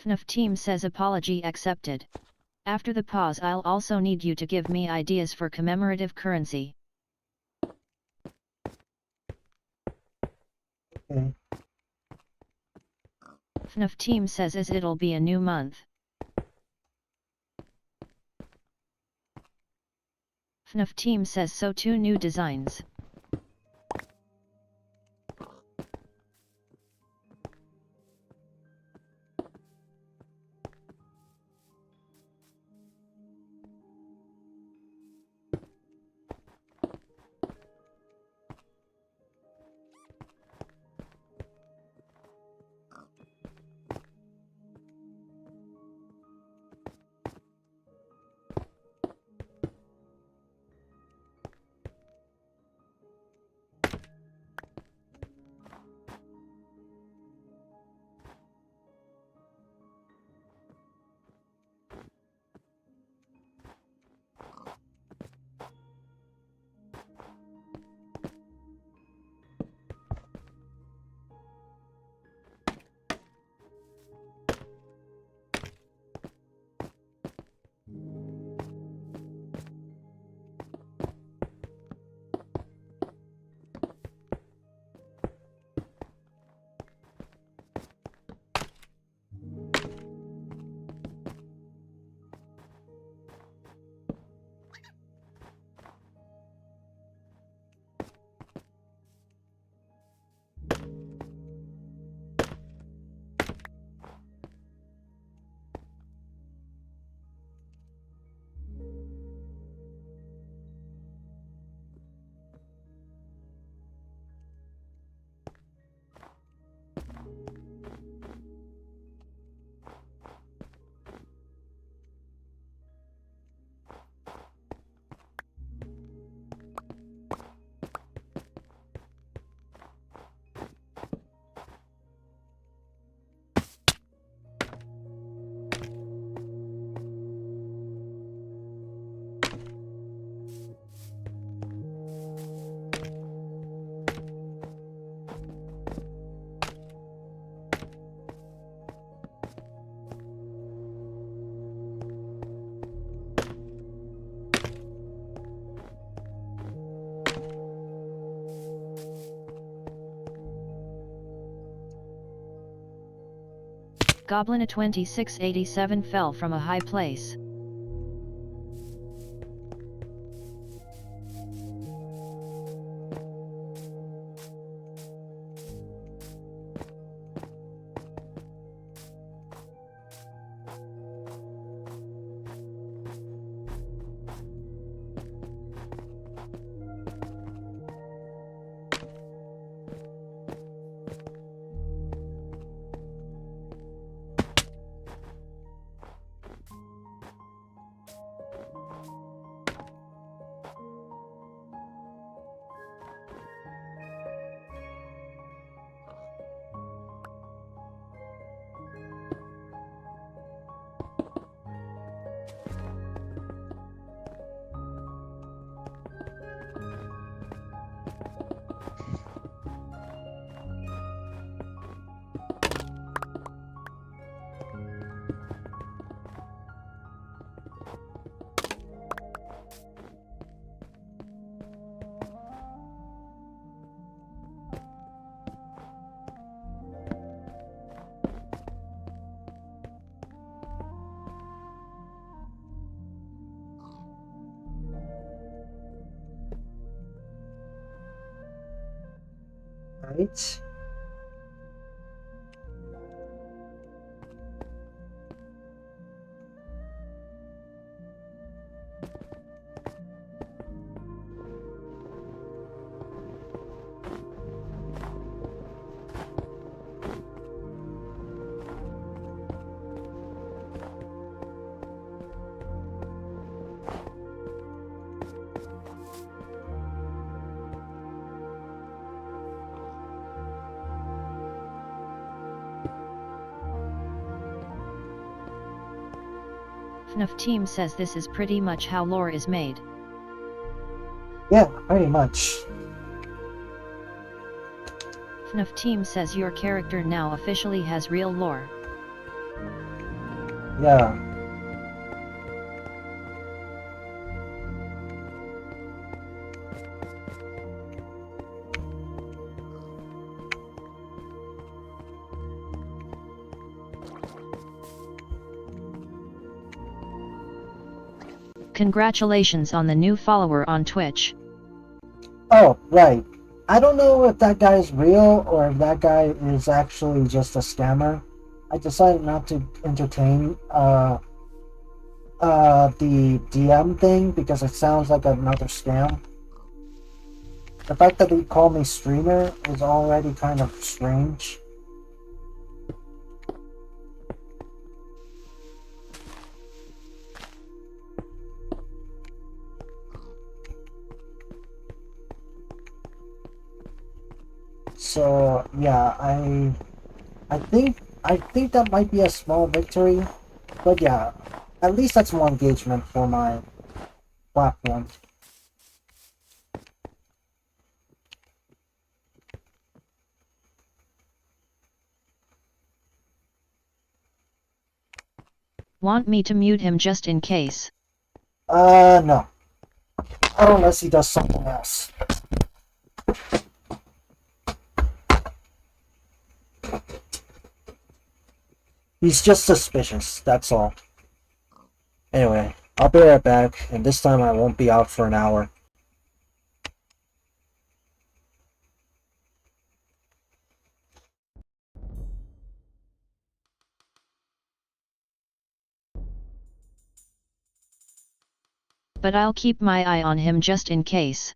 FNAF team says apology accepted. After the pause, I'll also need you to give me ideas for commemorative currency. Okay. FNAF team says as it'll be a new month. FNAF team says so 2 new designs. Goblin a 2687 fell from a high place. Right. FNAF team says this is pretty much how lore is made. Yeah, pretty much. FNAF team says your character now officially has real lore. Yeah. Congratulations on the new follower on Twitch. Oh, right. I don't know if that guy is real or if that guy is actually just a scammer. I decided not to entertain the DM thing because it sounds like another scam. The fact that he called me streamer is already kind of strange. So yeah, I think that might be a small victory, but yeah, at least that's more engagement for my platform. Want me to mute him just in case? No. Unless he does something else. He's just suspicious, that's all. Anyway, I'll be right back, and this time I won't be out for an hour. But I'll keep my eye on him just in case.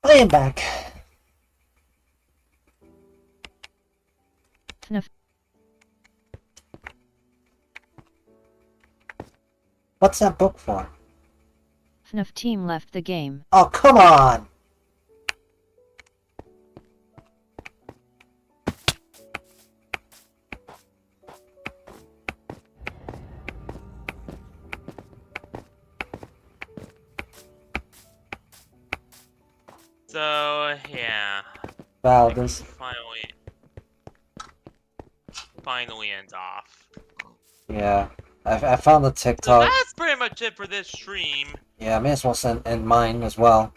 I am back. FNAF. What's that book for? FNAF team left the game. Oh, come on! So yeah. Wow, I this... finally ends off. Yeah. I found the So TikTok. that's pretty much it for this stream. Yeah, I may as well end mine as well.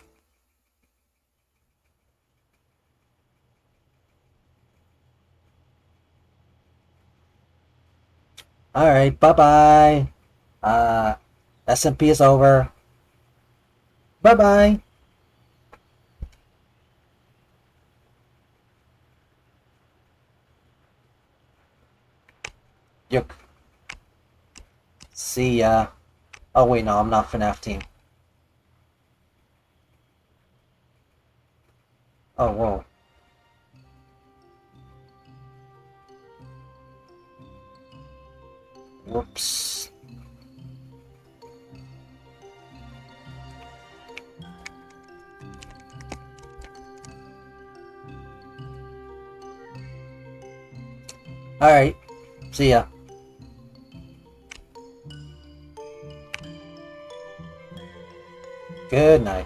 Alright, bye-bye. SMP is over. Bye-bye. Yuck. See ya. Oh wait, no, I'm not FNAF team. Oh, whoa. Whoops. Alright. See ya. Good night.